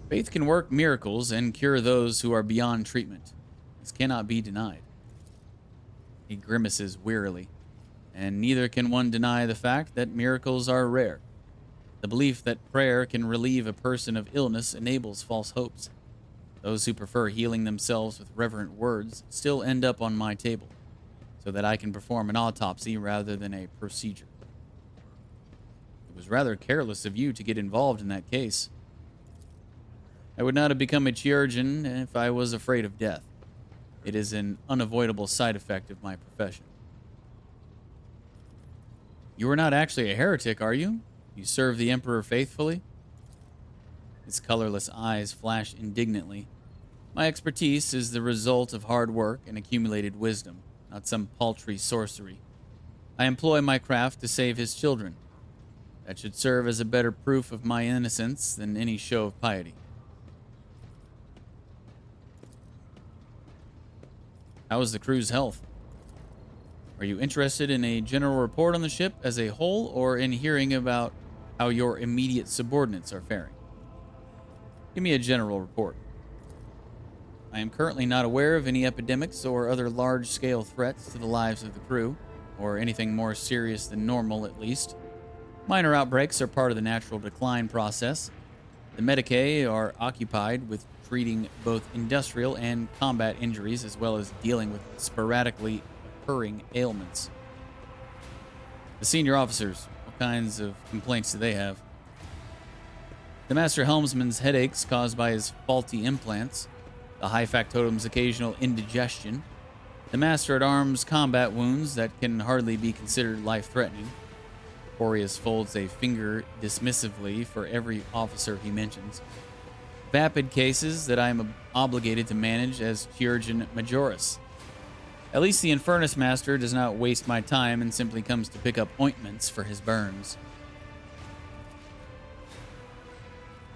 Faith can work miracles and cure those who are beyond treatment. This cannot be denied. He grimaces wearily, and neither can one deny the fact that miracles are rare. The belief that prayer can relieve a person of illness enables false hopes. Those who prefer healing themselves with reverent words still end up on my table, so that I can perform an autopsy rather than a procedure. It was rather careless of you to get involved in that case. I would not have become a chirurgeon if I was afraid of death. It is an unavoidable side effect of my profession. You are not actually a heretic, are you? You serve the Emperor faithfully? His colorless eyes flash indignantly. My expertise is the result of hard work and accumulated wisdom, not some paltry sorcery. I employ my craft to save his children. That should serve as a better proof of my innocence than any show of piety. How is the crew's health? Are you interested in a general report on the ship as a whole, or in hearing about how your immediate subordinates are faring? Give me a general report. I am currently not aware of any epidemics or other large-scale threats to the lives of the crew, or anything more serious than normal, at least. Minor outbreaks are part of the natural decline process. The Medicae are occupied with treating both industrial and combat injuries, as well as dealing with sporadically occurring ailments. The senior officers, what kinds of complaints do they have? The Master Helmsman's headaches caused by his faulty implants, the High Factotum's occasional indigestion, the Master-at-Arms' combat wounds that can hardly be considered life-threatening. Boreas folds a finger dismissively for every officer he mentions. Vapid cases that I am obligated to manage as Chirurgeon Majoris. At least the Infernus Master does not waste my time and simply comes to pick up ointments for his burns.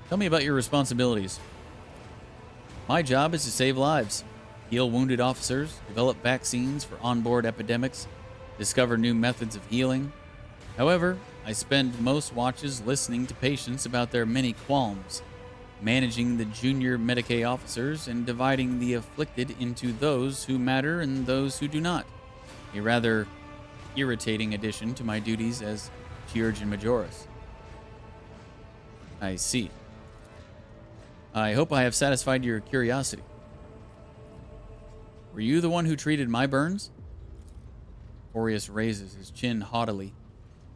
Tell me about your responsibilities. My job is to save lives, heal wounded officers, develop vaccines for onboard epidemics, discover new methods of healing. However, I spend most watches listening to patients about their many qualms, managing the junior Medicae officers, and dividing the afflicted into those who matter and those who do not. A rather irritating addition to my duties as Chirurgeon Majoris. I see. I hope I have satisfied your curiosity. Were you the one who treated my burns? Boreas raises his chin haughtily.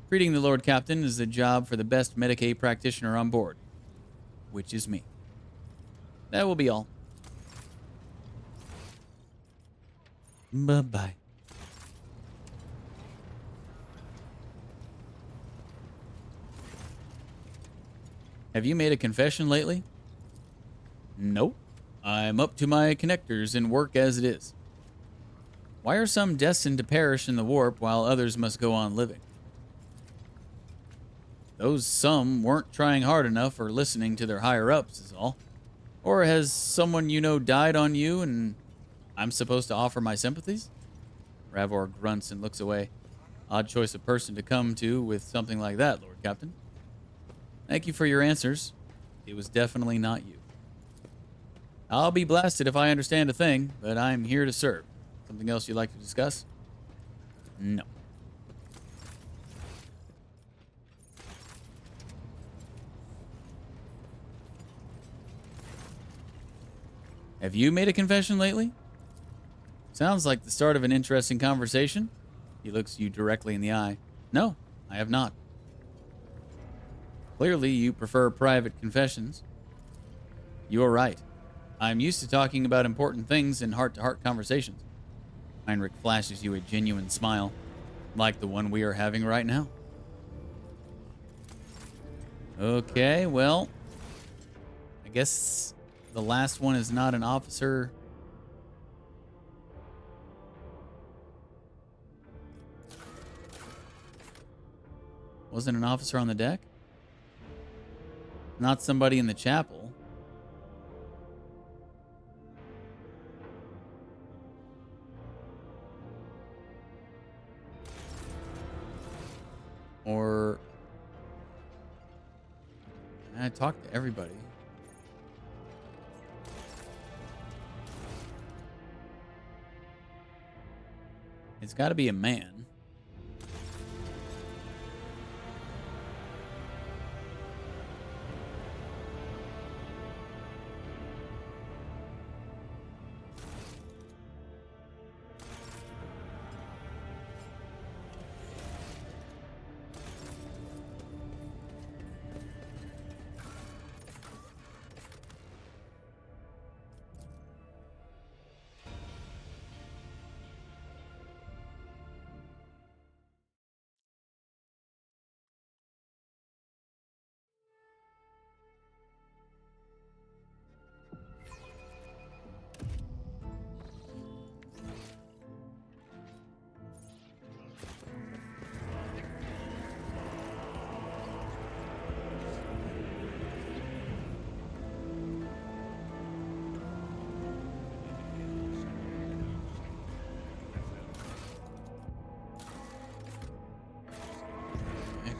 Treating the Lord Captain is the job for the best Medicae practitioner on board, which is me. That will be all. Bye-bye. Have you made a confession lately? Nope. I'm up to my connectors and work as it is. Why are some destined to perish in the warp while others must go on living? Those some weren't trying hard enough or listening to their higher-ups is all. Or has someone you know died on you and I'm supposed to offer my sympathies? Ravor grunts and looks away. Odd choice of person to come to with something like that, Lord Captain. Thank you for your answers. It was definitely not you. I'll be blasted if I understand a thing, but I'm here to serve. Something else you'd like to discuss? No. Have you made a confession lately? Sounds like the start of an interesting conversation. He looks you directly in the eye. No, I have not. Clearly, you prefer private confessions. You are right. I'm used to talking about important things in heart-to-heart conversations. Heinrich flashes you a genuine smile, like the one we are having right now. Okay, well, I guess the last one is not an officer. Wasn't an officer on the deck? Not somebody in the chapel. Or I talked to everybody. It's got to be a man.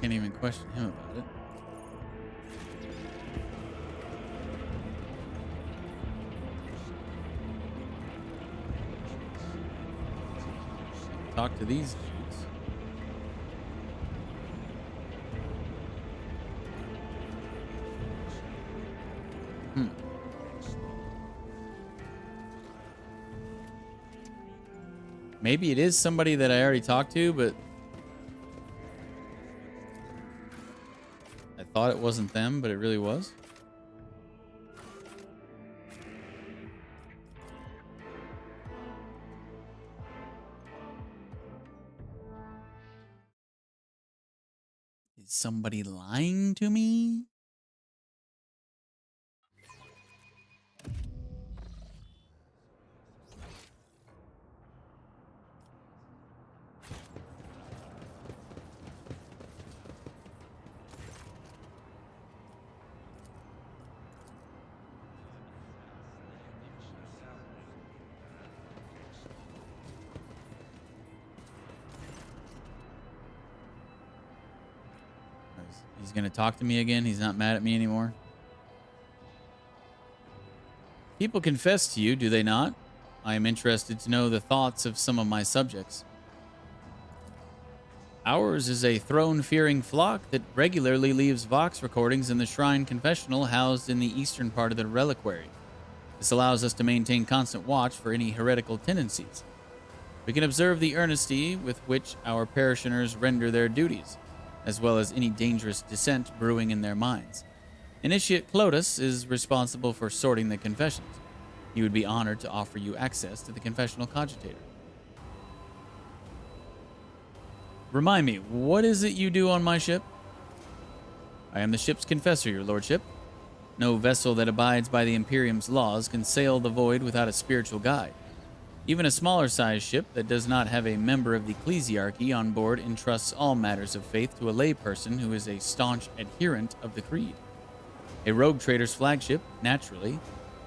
Can't even question him about it. Talk to these dudes. Maybe it is somebody that I already talked to, but I thought it wasn't them, but it really was. Is somebody lying to me? He's going to talk to me again. He's not mad at me anymore. People confess to you, do they not? I am interested to know the thoughts of some of my subjects. Ours is a throne-fearing flock that regularly leaves Vox recordings in the shrine confessional housed in the eastern part of the reliquary. This allows us to maintain constant watch for any heretical tendencies. We can observe the earnesty with which our parishioners render their duties, as well as any dangerous dissent brewing in their minds. Initiate Clotus is responsible for sorting the confessions. He would be honored to offer you access to the confessional cogitator. Remind me, what is it you do on my ship? I am the ship's confessor, your lordship. No vessel that abides by the Imperium's laws can sail the void without a spiritual guide. Even a smaller-sized ship that does not have a member of the ecclesiarchy on board entrusts all matters of faith to a layperson who is a staunch adherent of the creed. A rogue trader's flagship, naturally,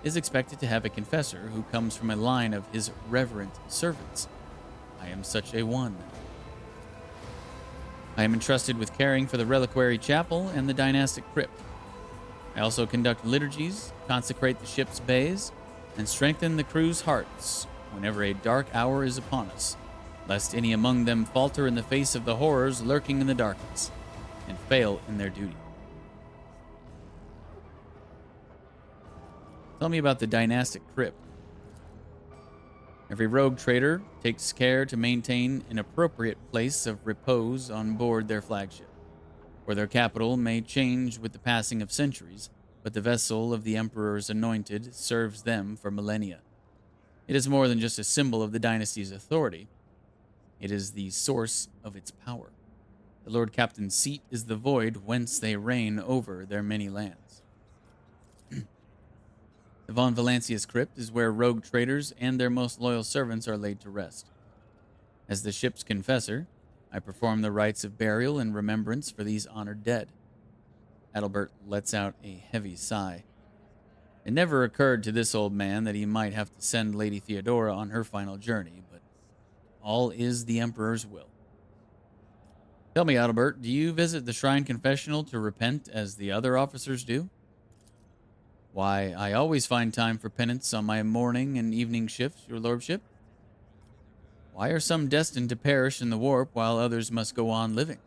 is expected to have a confessor who comes from a line of his reverent servants. I am such a one. I am entrusted with caring for the reliquary chapel and the dynastic crypt. I also conduct liturgies, consecrate the ship's bays, and strengthen the crew's hearts whenever a dark hour is upon us, lest any among them falter in the face of the horrors lurking in the darkness, and fail in their duty. Tell me about the dynastic crypt. Every rogue trader takes care to maintain an appropriate place of repose on board their flagship, where their capital may change with the passing of centuries, but the vessel of the Emperor's anointed serves them for millennia. It is more than just a symbol of the dynasty's authority. It is the source of its power. The Lord Captain's seat is the void whence they reign over their many lands. The Von Valancius crypt is where rogue traders and their most loyal servants are laid to rest. As the ship's confessor, I perform the rites of burial and remembrance for these honored dead. Adalbert lets out a heavy sigh. It never occurred to this old man that he might have to send Lady Theodora on her final journey, but all is the Emperor's will. Tell me, Adalbert, do you visit the shrine confessional to repent as the other officers do? Why, I always find time for penance on my morning and evening shifts, your lordship. Why are some destined to perish in the warp while others must go on living?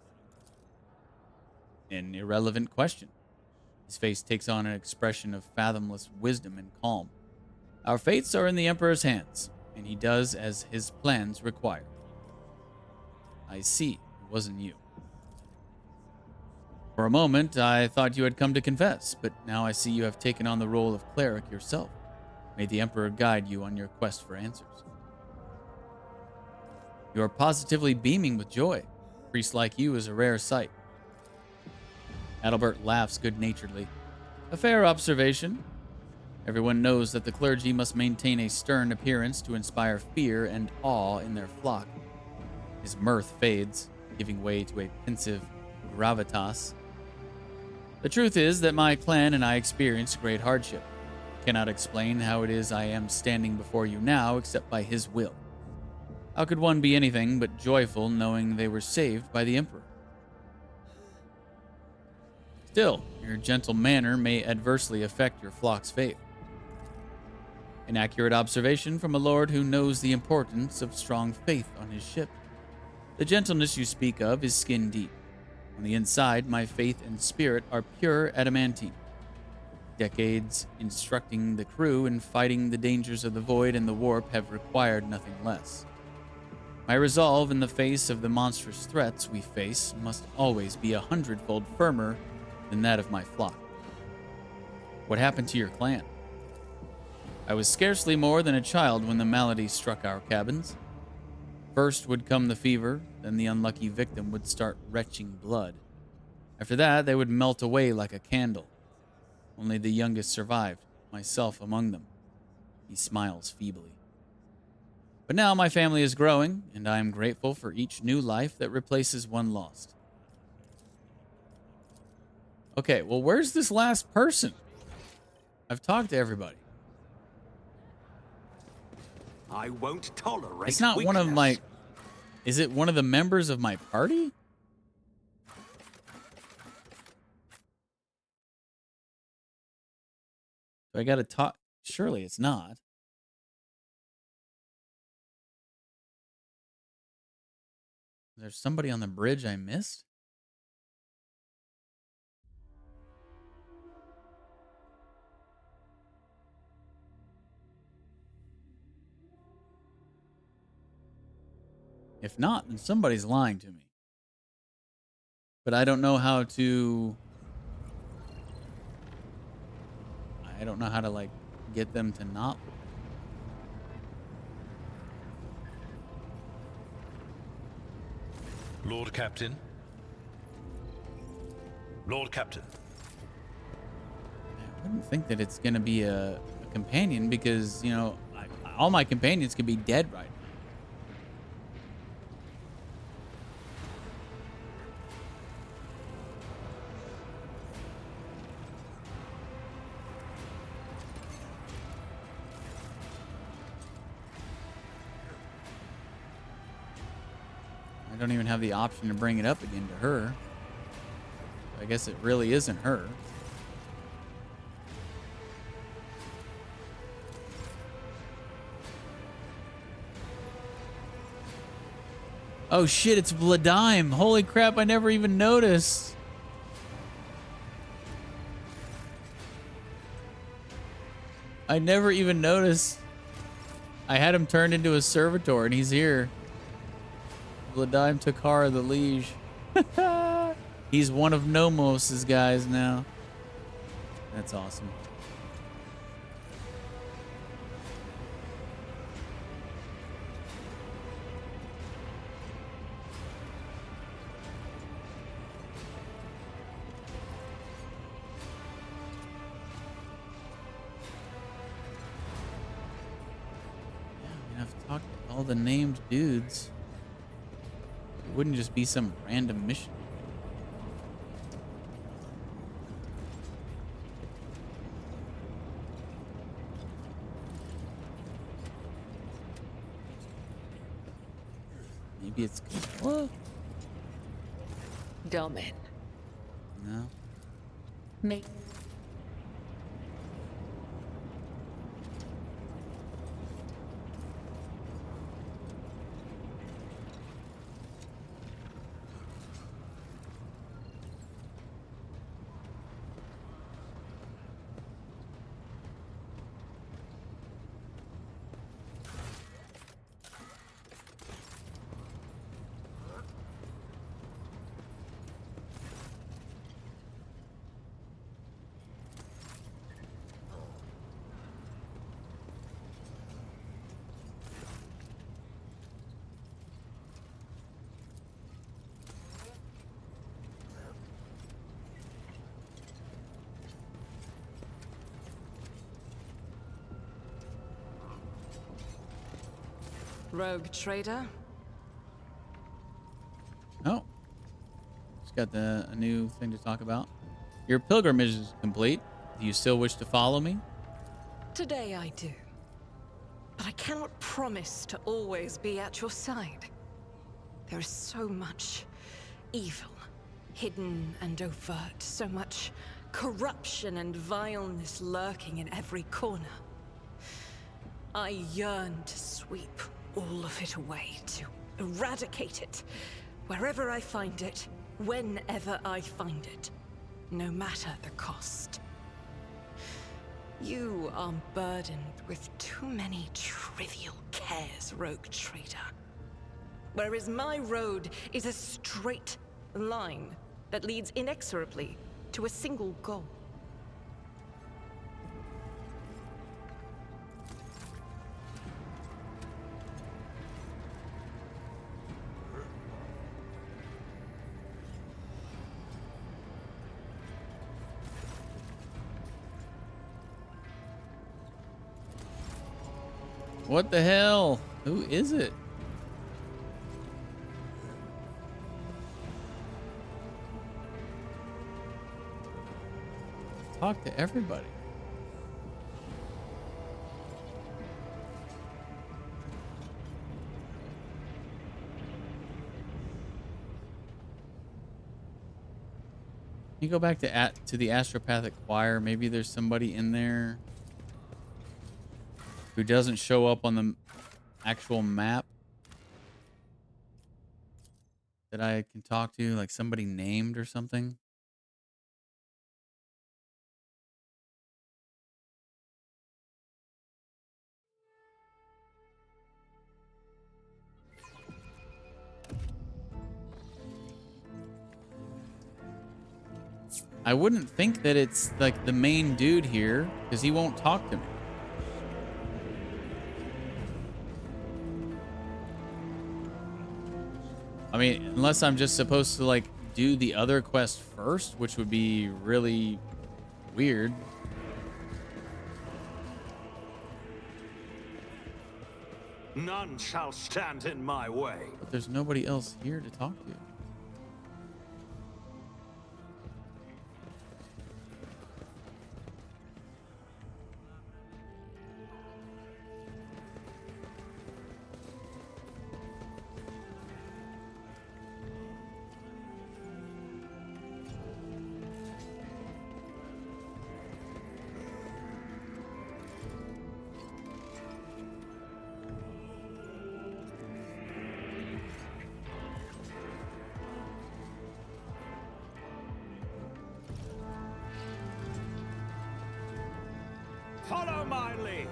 An irrelevant question. His face takes on an expression of fathomless wisdom and calm. Our fates are in the Emperor's hands, and he does as his plans require. I see, it wasn't you. For a moment, I thought you had come to confess, but now I see you have taken on the role of cleric yourself. May the Emperor guide you on your quest for answers. You are positively beaming with joy. A priest like you is a rare sight. Adalbert laughs good-naturedly. A fair observation. Everyone knows that the clergy must maintain a stern appearance to inspire fear and awe in their flock. His mirth fades, giving way to a pensive gravitas. The truth is that my clan and I experienced great hardship. I cannot explain how it is I am standing before you now except by his will. How could one be anything but joyful knowing they were saved by the Emperor? Still, your gentle manner may adversely affect your flock's faith. An accurate observation from a lord who knows the importance of strong faith on his ship. The gentleness you speak of is skin deep. On the inside, my faith and spirit are pure adamantine. Decades instructing the crew in fighting the dangers of the void and the warp have required nothing less. My resolve in the face of the monstrous threats we face must always be 100-fold firmer than that of my flock. What happened to your clan? I was scarcely more than a child when the malady struck our cabins. First would come the fever, then the unlucky victim would start retching blood. After that, they would melt away like a candle. Only the youngest survived, myself among them. He smiles feebly. But now my family is growing, and I am grateful for each new life that replaces one lost. Okay, well, where's this last person? I've talked to everybody. I won't tolerate It's not one of my... Is it one of the members of my party? Do I gotta talk? Surely it's not. Is there somebody on the bridge I missed? If not, then somebody's lying to me. But I don't know how to... I don't know how to, like, get them to not... Lord Captain. Lord Captain. I wouldn't think that it's going to be a companion because, you know, all my companions could be dead right now. I don't even have the option to bring it up again to her. I guess it really isn't her. Oh shit, it's Vladime. Holy crap, I never even noticed. I never even noticed. I had him turned into a servitor and he's here. Vladime Takara the Liege. He's one of Nomos's guys now. That's awesome. Yeah, I've talked to all the named dudes. It wouldn't just be some random mission. Maybe it's Camilla? Domin. No. Me. Rogue trader? Oh. Just got a new thing to talk about. Your pilgrimage is complete. Do you still wish to follow me? Today I do. But I cannot promise to always be at your side. There is so much evil hidden and overt, so much corruption and vileness lurking in every corner. I yearn to sweep all of it away, to eradicate it, wherever I find it, whenever I find it, no matter the cost. You are burdened with too many trivial cares, rogue traitor. Whereas my road is a straight line that leads inexorably to a single goal. What the hell? Who is it? Talk to everybody. You go back to the astropathic choir. Maybe there's somebody in there who doesn't show up on the actual map that I can talk to, like somebody named or something. I wouldn't think that it's like the main dude here because he won't talk to me. I mean, unless I'm just supposed to like do the other quest first, which would be really weird. None shall stand in my way. But there's nobody else here to talk to. Follow my lead.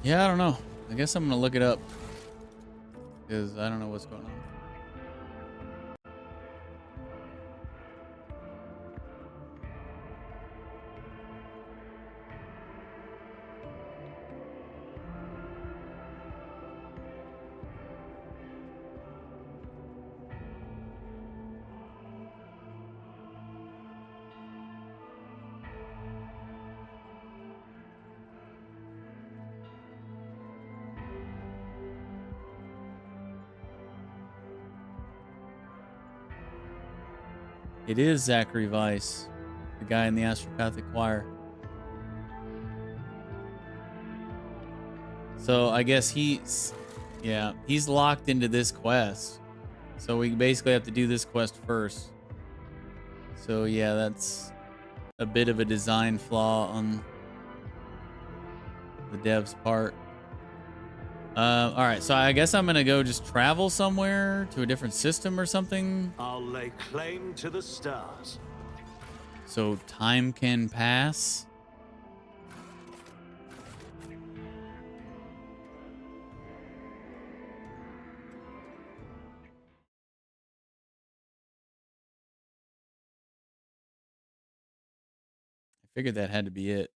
Yeah, I don't know. I guess I'm gonna look it up because I don't know what's going on. It is Zachary Weiss, the guy in the astropathic choir. So I guess he's locked into this quest. So we basically have to do this quest first. So yeah, that's a bit of a design flaw on the dev's part. All right, so I guess I'm gonna go just travel somewhere to a different system or something. I'll lay claim to the stars. So time can pass. I figured that had to be it.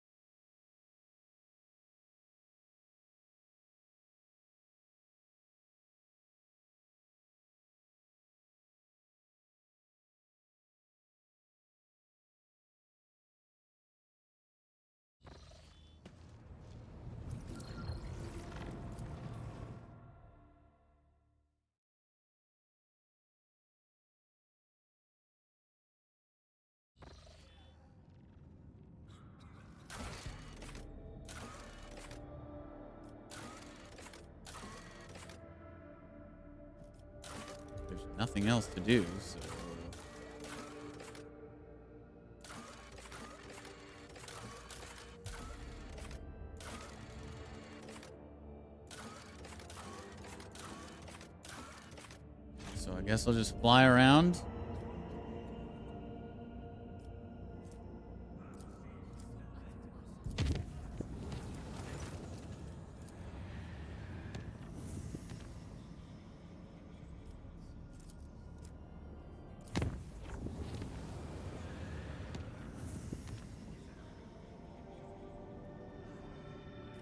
nothing else to do, so... So I guess I'll just fly around.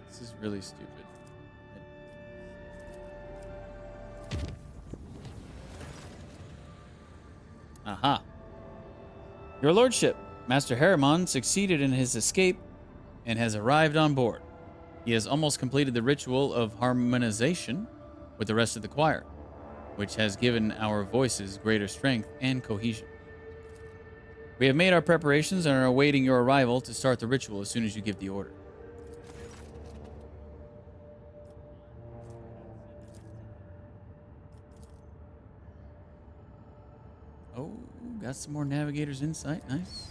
This is really stupid. Aha. Your Lordship, Master Harriman succeeded in his escape and has arrived on board. He has almost completed the ritual of harmonization with the rest of the choir, which has given our voices greater strength and cohesion. We have made our preparations and are awaiting your arrival to start the ritual as soon as you give the order. Oh, got some more navigator's insight. Nice.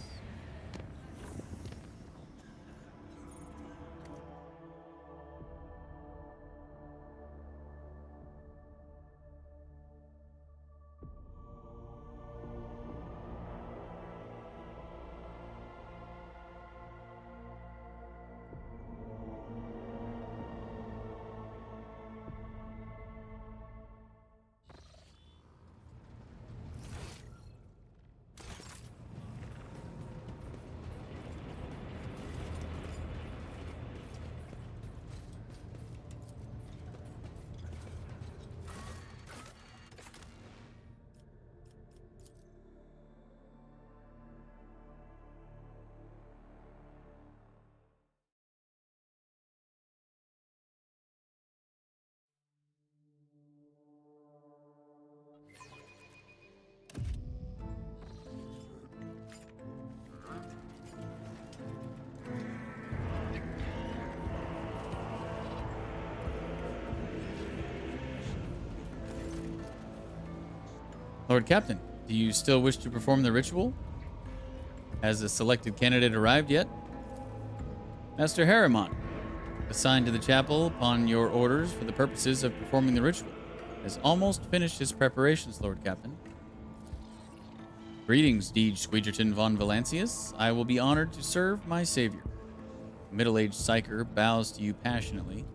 Lord Captain, do you still wish to perform the ritual? Has the selected candidate arrived yet? Master Harriman, assigned to the chapel upon your orders for the purposes of performing the ritual, has almost finished his preparations, Lord Captain. Greetings, DeejTheSqueejerton von Valancius. I will be honored to serve my savior. A middle-aged psyker bows to you passionately.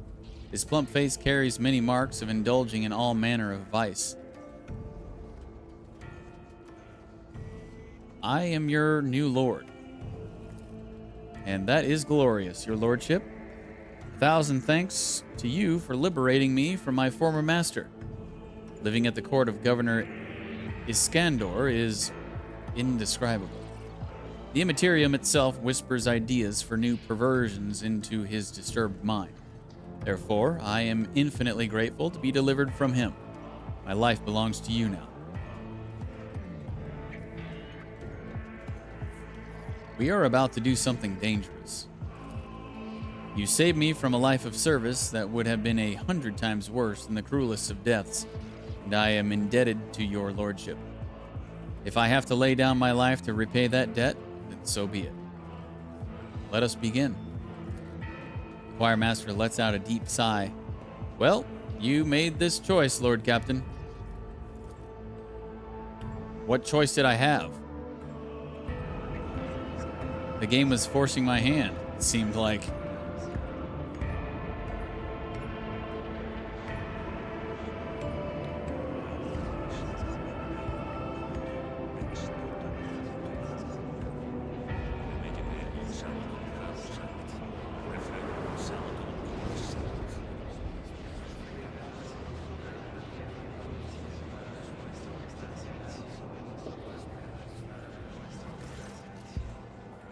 His plump face carries many marks of indulging in all manner of vice. I am your new lord. And that is glorious, your lordship. 1,000 thanks to you for liberating me from my former master. Living at the court of Governor Iskandar is indescribable. The Immaterium itself whispers ideas for new perversions into his disturbed mind. Therefore, I am infinitely grateful to be delivered from him. My life belongs to you now. We are about to do something dangerous. You saved me from a life of service that would have been 100 times worse than the cruelest of deaths, and I am indebted to your lordship. If I have to lay down my life to repay that debt, then so be it. Let us begin. The choir master lets out a deep sigh. Well, you made this choice, Lord Captain. What choice did I have? The game was forcing my hand, it seemed like.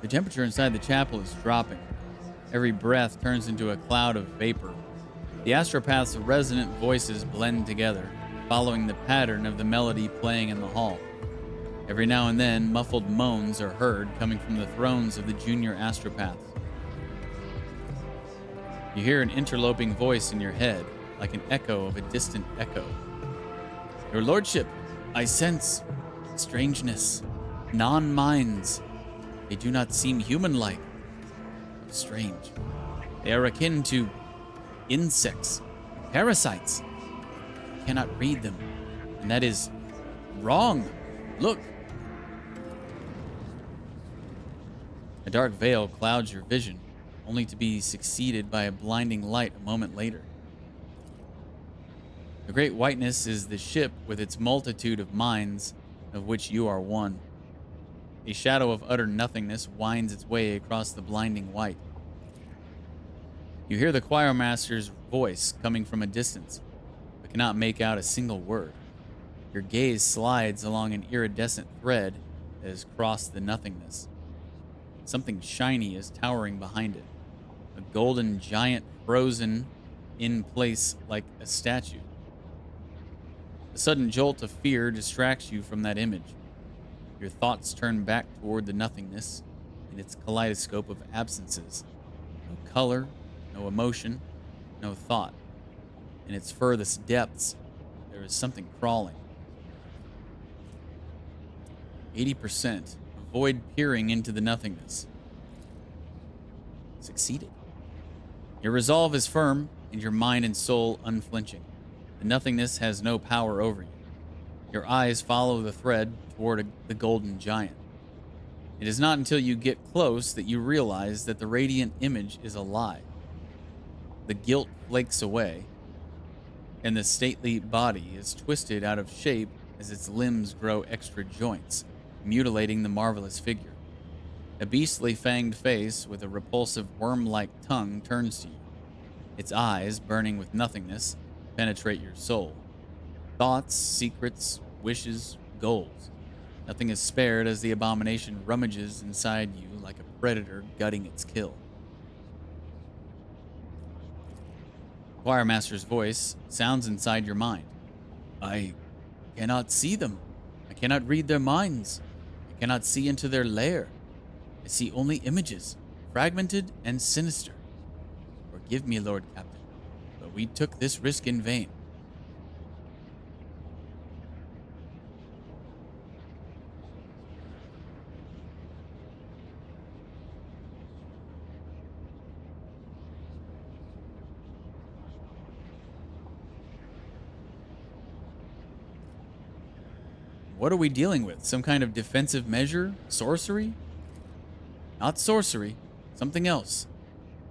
The temperature inside the chapel is dropping. Every breath turns into a cloud of vapor. The astropath's resonant voices blend together, following the pattern of the melody playing in the hall. Every now and then, muffled moans are heard coming from the thrones of the junior astropaths. You hear an interloping voice in your head, like an echo of a distant echo. Your lordship, I sense strangeness, non-minds. They do not seem human-like. Strange. They are akin to insects, parasites. I cannot read them, and that is wrong. Look. A dark veil clouds your vision, only to be succeeded by a blinding light a moment later. The great whiteness is the ship with its multitude of minds, of which you are one. A shadow of utter nothingness winds its way across the blinding white. You hear the choir master's voice coming from a distance, but cannot make out a single word. Your gaze slides along an iridescent thread that has crossed the nothingness. Something shiny is towering behind it, a golden giant frozen in place like a statue. A sudden jolt of fear distracts you from that image. Your thoughts turn back toward the nothingness in its kaleidoscope of absences. No color, no emotion, no thought. In its furthest depths, there is something crawling. 80%. Avoid peering into the nothingness. Succeeded. Your resolve is firm, and your mind and soul unflinching. The nothingness has no power over you. Your eyes follow the thread toward the golden giant. It is not until you get close that you realize that the radiant image is a lie. The gilt flakes away, and the stately body is twisted out of shape as its limbs grow extra joints, mutilating the marvelous figure. A beastly fanged face with a repulsive worm-like tongue turns to you. Its eyes, burning with nothingness, penetrate your soul. Thoughts, secrets, wishes, goals. Nothing is spared as the abomination rummages inside you like a predator gutting its kill. The choir master's voice sounds inside your mind. I cannot see them. I cannot read their minds. I cannot see into their lair. I see only images, fragmented and sinister. Forgive me, Lord Captain, but we took this risk in vain. What are we dealing with? Some kind of defensive measure? Sorcery? Not sorcery. Something else.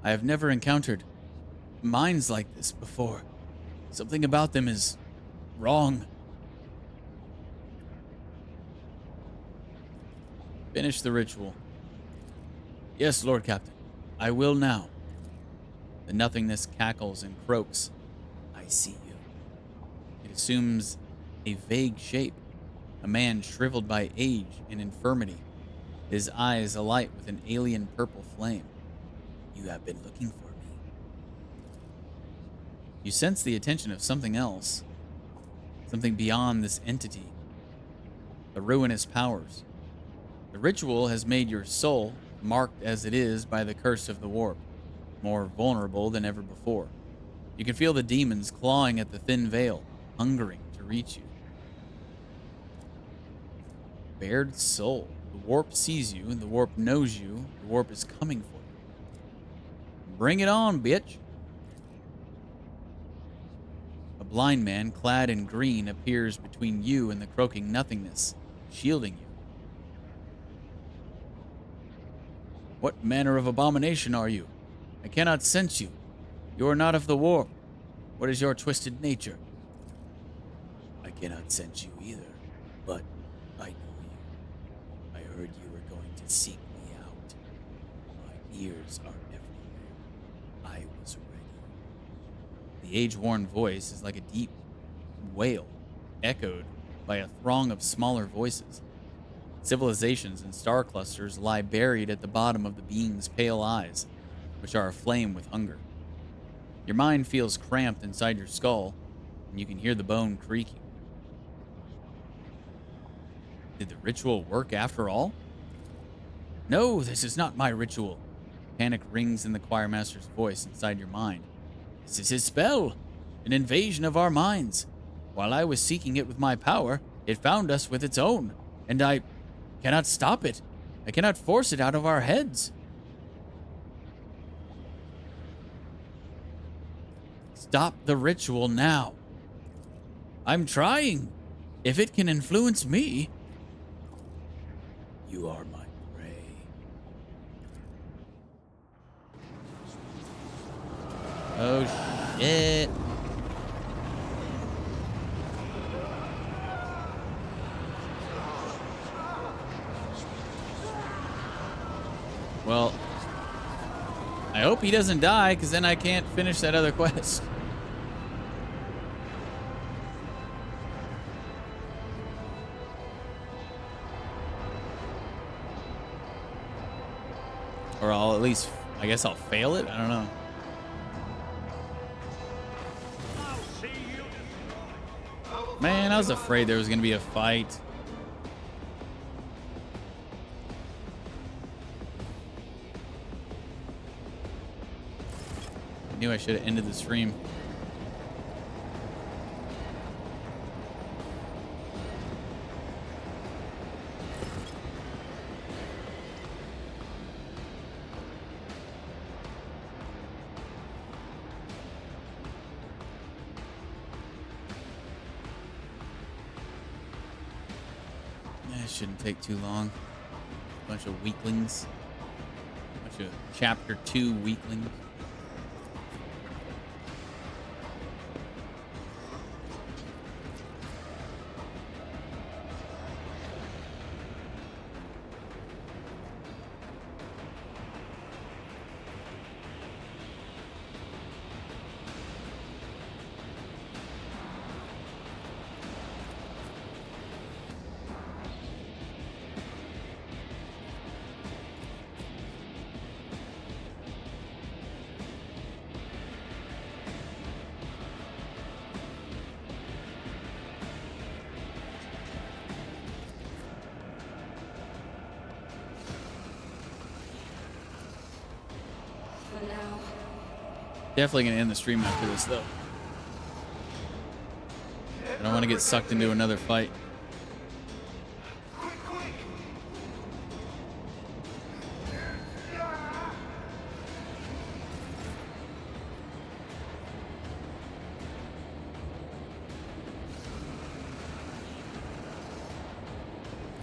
I have never encountered minds like this before. Something about them is wrong. Finish the ritual. Yes, Lord Captain. I will now. The nothingness cackles and croaks. I see you. It assumes a vague shape. A man shriveled by age and infirmity, his eyes alight with an alien purple flame. You have been looking for me. You sense the attention of something else, something beyond this entity, the ruinous powers. The ritual has made your soul, marked as it is by the curse of the warp, more vulnerable than ever before. You can feel the demons clawing at the thin veil, hungering to reach you. Bared soul. The warp sees you, the warp knows you, the warp is coming for you. Bring it on, bitch. A blind man clad in green appears between you and the croaking nothingness, shielding you. What manner of abomination are you? I cannot sense you. You are not of the warp. What is your twisted nature? I cannot sense you either, but I know you. I heard you were going to seek me out. My ears are everywhere. I was ready. The age-worn voice is like a deep wail, echoed by a throng of smaller voices. Civilizations and star clusters lie buried at the bottom of the being's pale eyes, which are aflame with hunger. Your mind feels cramped inside your skull, and you can hear the bone creaking. Did the ritual work after all? No, this is not my ritual. Panic rings in the choirmaster's voice inside your mind. This is his spell, an invasion of our minds. While I was seeking it with my power, It found us with its own, and I cannot stop it. I cannot force it out of our heads. Stop the ritual now. I'm trying. If it can influence me, you are my prey. Oh, shit. Well, I hope he doesn't die, because then I can't finish that other quest. Or I'll at least, I guess I'll fail it? I don't know. Man, I was afraid there was going to be a fight. I knew I should have ended the stream. Shouldn't take too long. Bunch of weaklings. Bunch of chapter 2 weaklings. Definitely gonna end the stream after this, though. I don't want to get sucked into another fight.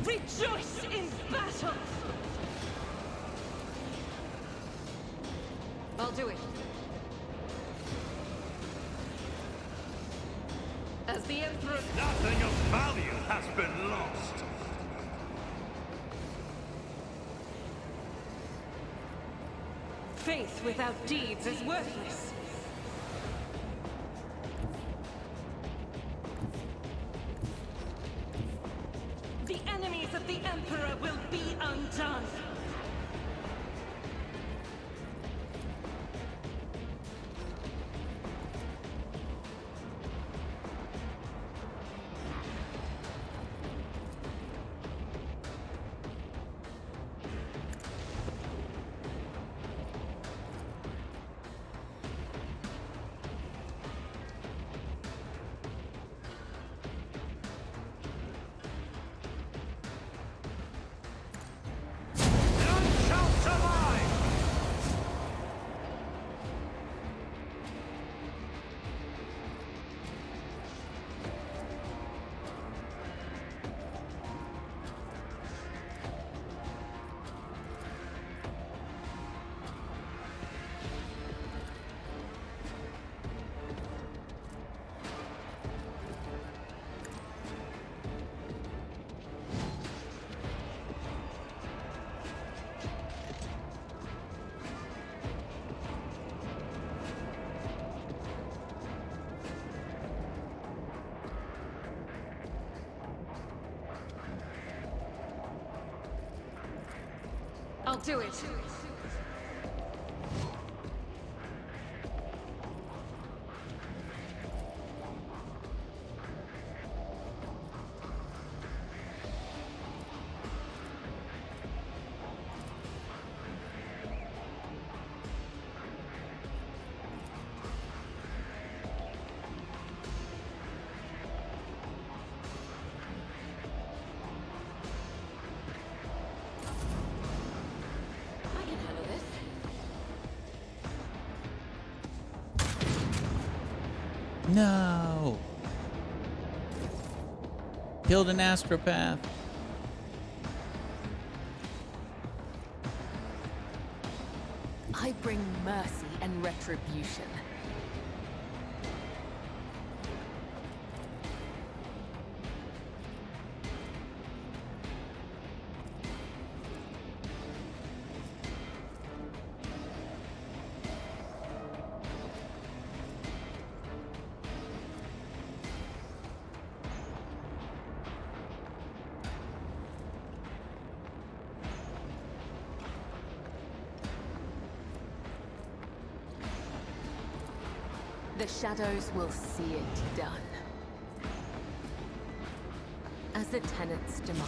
Rejoice in battle! I'll do it. As the Emperor... Nothing of value has been lost. Faith without deeds is worthless. The enemies of the Emperor will be undone. I'll do it. No. Killed an astropath. I bring mercy and retribution. The shadows will see it done. As the tenets demand.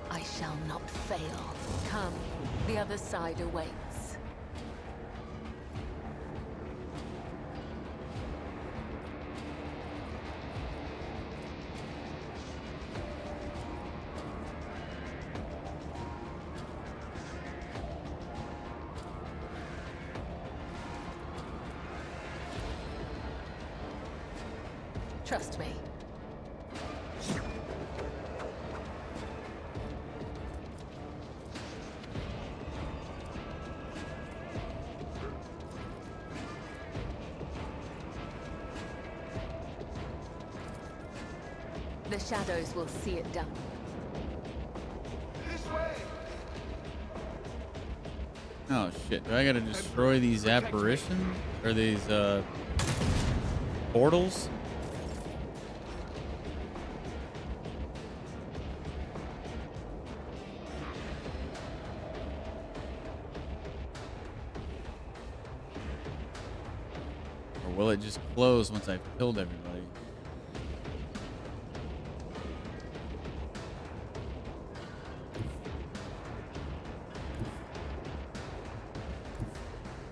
I shall not fail. Come, the other side awaits. Trust me. The shadows will see it done. Oh shit, do I gotta destroy these apparitions? Or these, portals? Or will it just close once I've killed everybody?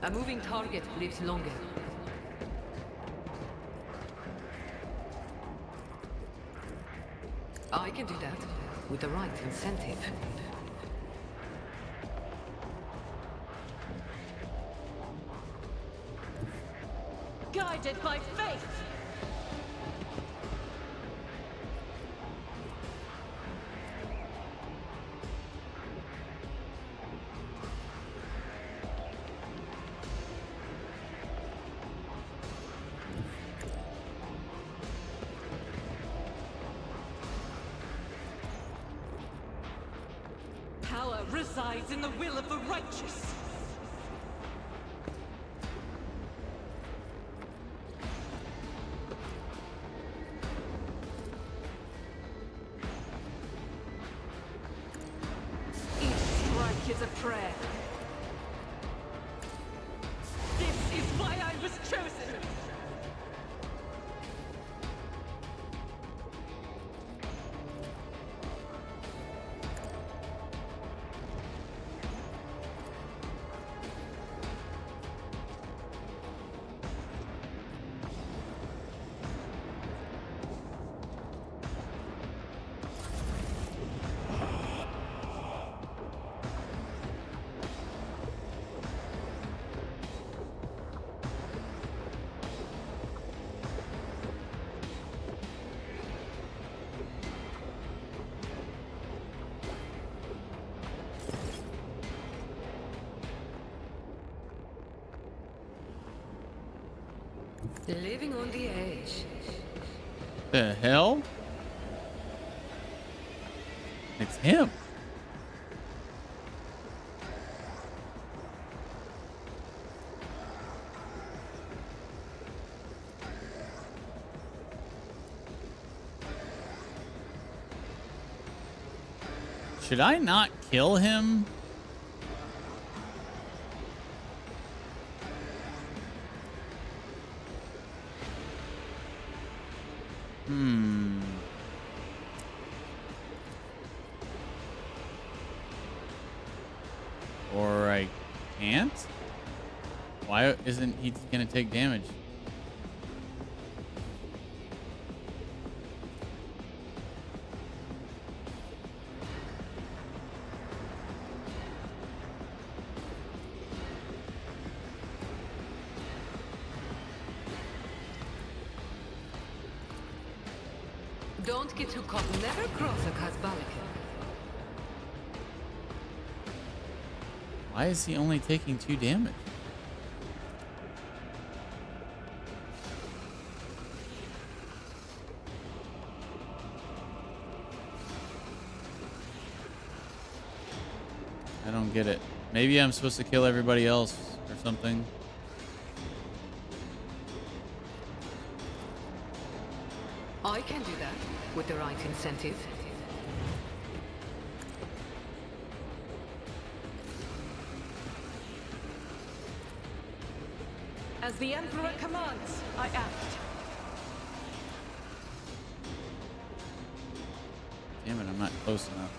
A moving target lives longer. I can do that with the right incentive. Guided by faith! Power resides in the will of the righteous. Each strike is a prayer. This is why I was chosen. Living on the edge. The hell? It's him. Should I not kill him? Or I can't? Why isn't he gonna take damage? Don't get too caught. Never cross a Casbalican. Why is he only taking 2 damage? I don't get it. Maybe I'm supposed to kill everybody else or something. I can do that with the right incentive. As the Emperor commands, I act. Damn it, I'm not close enough.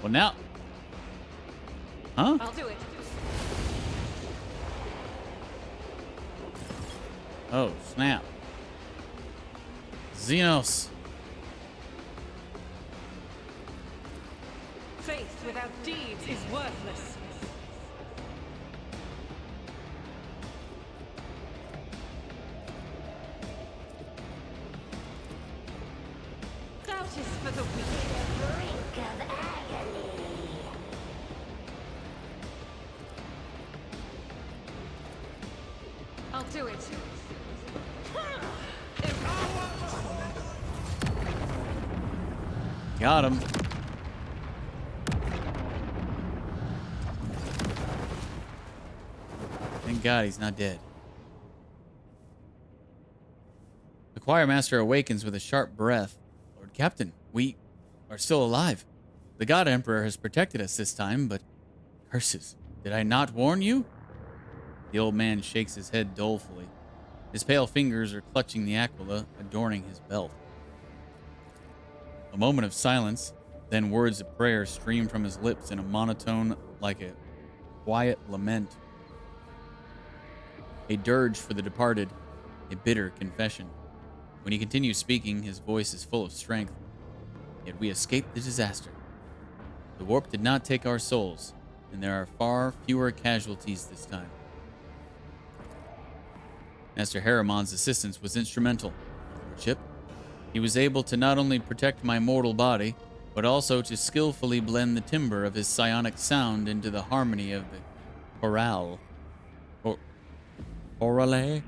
Well, now. Huh? I'll do it. Oh, snap. Xenos. Faith without deeds is worthless. Doubt is for the weak. I'll do it. Got him. Thank God he's not dead. The choir master awakens with a sharp breath. Lord Captain, we are still alive. The God Emperor has protected us this time, but curses, did I not warn you? The old man shakes his head dolefully. His pale fingers are clutching the aquila adorning his belt. A moment of silence, then words of prayer stream from his lips in a monotone like a quiet lament. A dirge for the departed, a bitter confession. When he continues speaking, his voice is full of strength. Yet we escaped the disaster. The warp did not take our souls, and there are far fewer casualties this time. Master Harriman's assistance was instrumental, Lordship. He was able to not only protect my mortal body, but also to skillfully blend the timbre of his psionic sound into the harmony of the chorale. Chorale?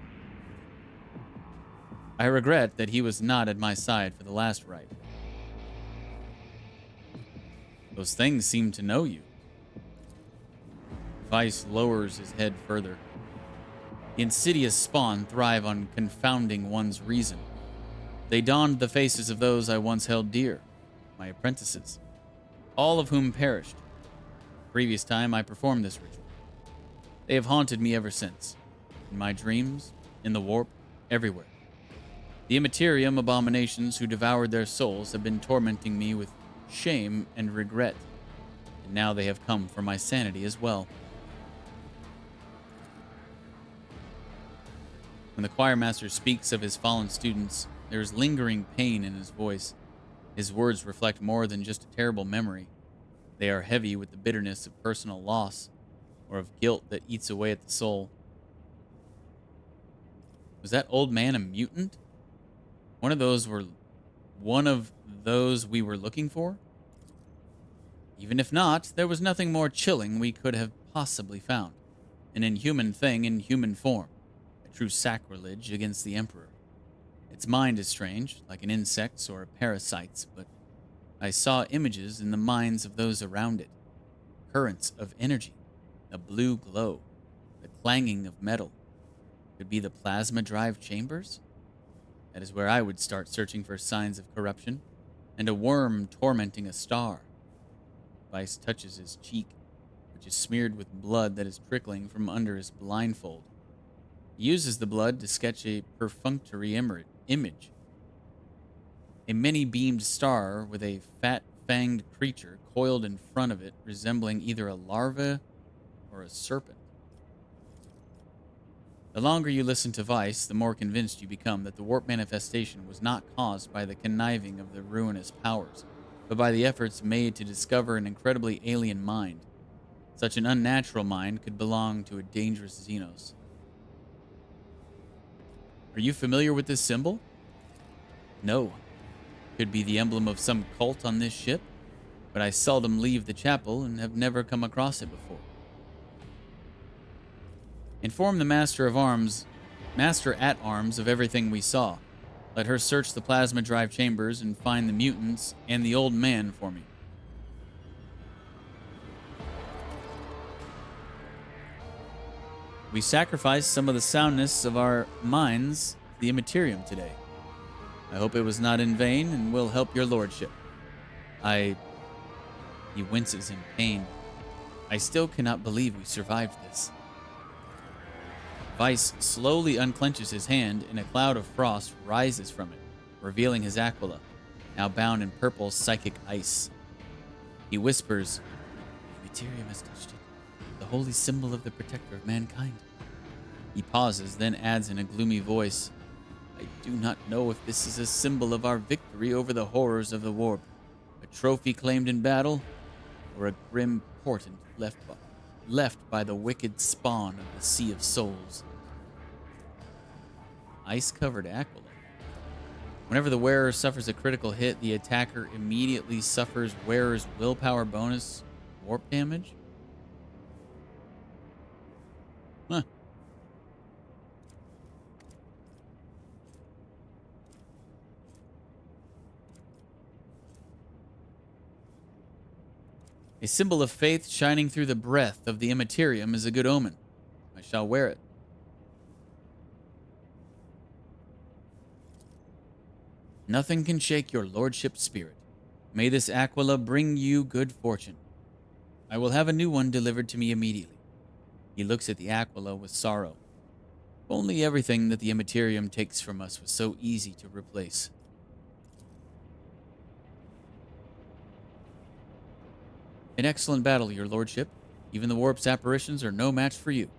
I regret that he was not at my side for the last rite. Those things seem to know you. Vice lowers his head further. The insidious spawn thrive on confounding one's reason. They donned the faces of those I once held dear, my apprentices, all of whom perished. The previous time I performed this ritual. They have haunted me ever since, in my dreams, in the warp, everywhere. The Immaterium abominations who devoured their souls have been tormenting me with shame and regret, and now they have come for my sanity as well. When the choir master speaks of his fallen students, there is lingering pain in his voice. His words reflect more than just a terrible memory. They are heavy with the bitterness of personal loss, or of guilt that eats away at the soul. Was that old man a mutant? One of those we were looking for? Even if not, there was nothing more chilling we could have possibly found. An inhuman thing in human form. A true sacrilege against the Emperor. Its mind is strange, like an insect's or a parasite's, but I saw images in the minds of those around it. Currents of energy, a blue glow, the clanging of metal. Could be the plasma drive chambers? That is where I would start searching for signs of corruption, and a worm tormenting a star. Vice touches his cheek, which is smeared with blood that is trickling from under his blindfold. He uses the blood to sketch a perfunctory image. A many-beamed star with a fat-fanged creature coiled in front of it, resembling either a larva or a serpent. The longer you listen to Vice, the more convinced you become that the warp manifestation was not caused by the conniving of the ruinous powers, but by the efforts made to discover an incredibly alien mind. Such an unnatural mind could belong to a dangerous Xenos. Are you familiar with this symbol? No. Could be the emblem of some cult on this ship, but I seldom leave the chapel and have never come across it before. Inform the Master at Arms of everything we saw. Let her search the plasma drive chambers and find the mutants and the old man for me. We sacrificed some of the soundness of our minds to the Immaterium today. I hope it was not in vain and will help your lordship. He winces in pain. I still cannot believe we survived this. Vice slowly unclenches his hand and a cloud of frost rises from it, revealing his Aquila, now bound in purple psychic ice. He whispers, "The Immaterium has touched it. The holy symbol of the protector of mankind." He pauses, then adds in a gloomy voice, "I do not know if this is a symbol of our victory over the horrors of the warp, a trophy claimed in battle, or a grim portent left by the wicked spawn of the Sea of Souls." Ice-covered Aquila. Whenever the wearer suffers a critical hit, the attacker immediately suffers wearer's willpower bonus warp damage? Huh. A symbol of faith shining through the breath of the Immaterium is a good omen. I shall wear it. Nothing can shake your lordship's spirit. May this Aquila bring you good fortune. I will have a new one delivered to me immediately. He looks at the Aquila with sorrow. If only everything that the Immaterium takes from us was so easy to replace. An excellent battle, your lordship. Even the warp's apparitions are no match for you.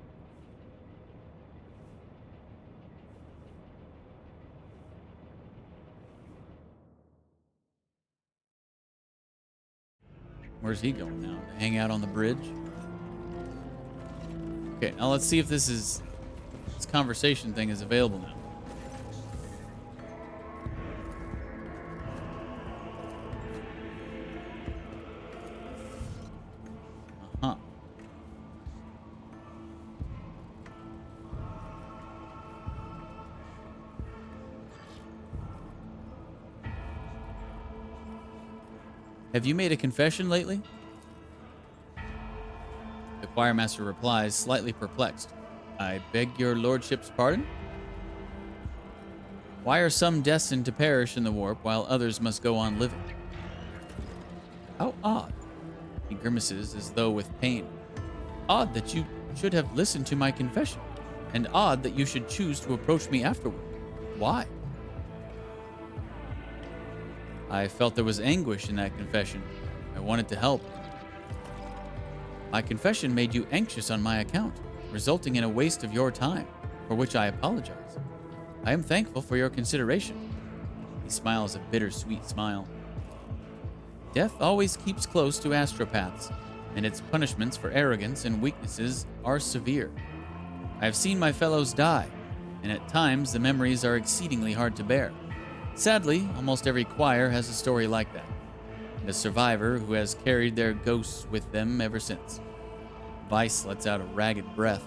Where's he going now? To hang out on the bridge? Okay, now let's see if this conversation thing is available now. Uh-huh. Have you made a confession lately? The choirmaster replies, slightly perplexed. I beg your lordship's pardon? Why are some destined to perish in the warp while others must go on living? How odd. He grimaces as though with pain. Odd that you should have listened to my confession, and odd that you should choose to approach me afterward. Why? I felt there was anguish in that confession. I wanted to help. My confession made you anxious on my account, resulting in a waste of your time, for which I apologize. I am thankful for your consideration. He smiles a bittersweet smile. Death always keeps close to astropaths, and its punishments for arrogance and weaknesses are severe. I have seen my fellows die, and at times the memories are exceedingly hard to bear. Sadly, almost every choir has a story like that, and a survivor who has carried their ghosts with them ever since. Vice lets out a ragged breath.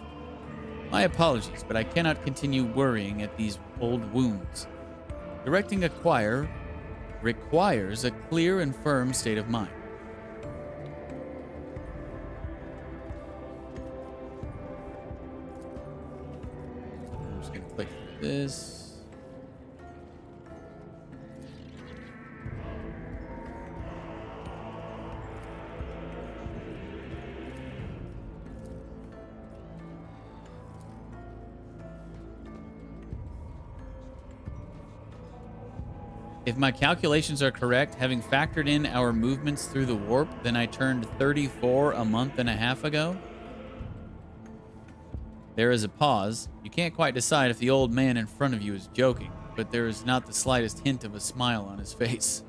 My apologies, but I cannot continue worrying at these old wounds. Directing a choir requires a clear and firm state of mind. I'm just going to click this. If my calculations are correct, having factored in our movements through the warp, then I turned 34 a month and a half ago. There is a pause. You can't quite decide if the old man in front of you is joking, but there is not the slightest hint of a smile on his face.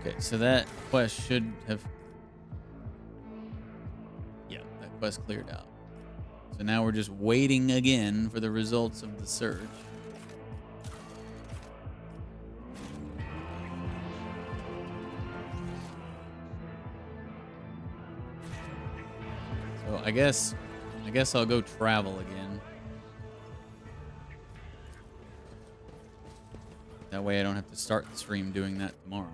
Okay, so that quest should have... Yeah, that quest cleared out. So now we're just waiting again for the results of the search. So I guess I'll go travel again. That way I don't have to start the stream doing that tomorrow.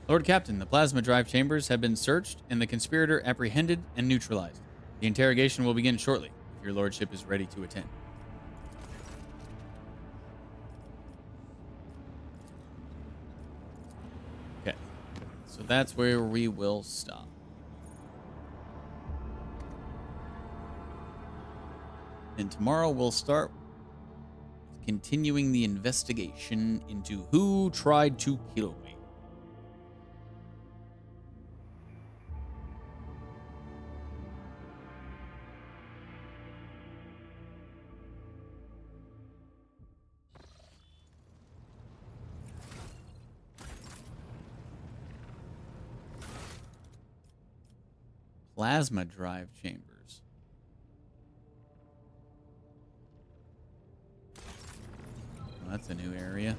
Lord Captain, the plasma drive chambers have been searched and the conspirator apprehended and neutralized. The interrogation will begin shortly, if your lordship is ready to attend. Okay, so that's where we will stop. And tomorrow we'll start continuing the investigation into who tried to kill me. Plasma drive chambers. Well, that's a new area.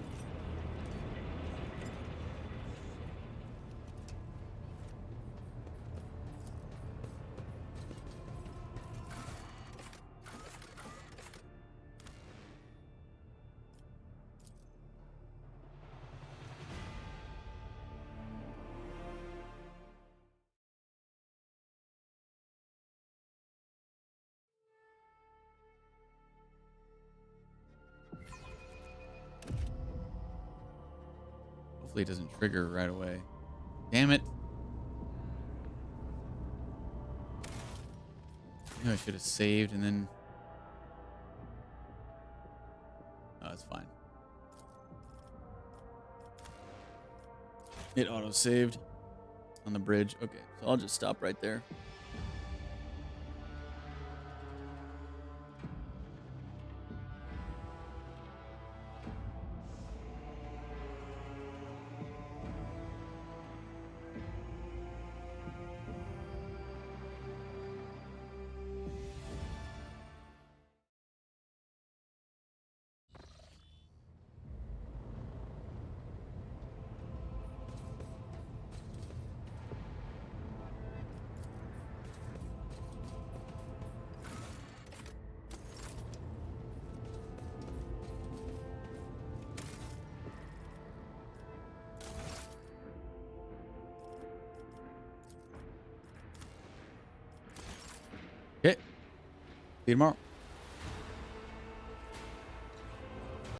Hopefully it doesn't trigger right away. Damn it. I knew I should have saved and then... Oh, it's fine. It auto-saved on the bridge. Okay, so I'll just stop right there. Okay. See you tomorrow.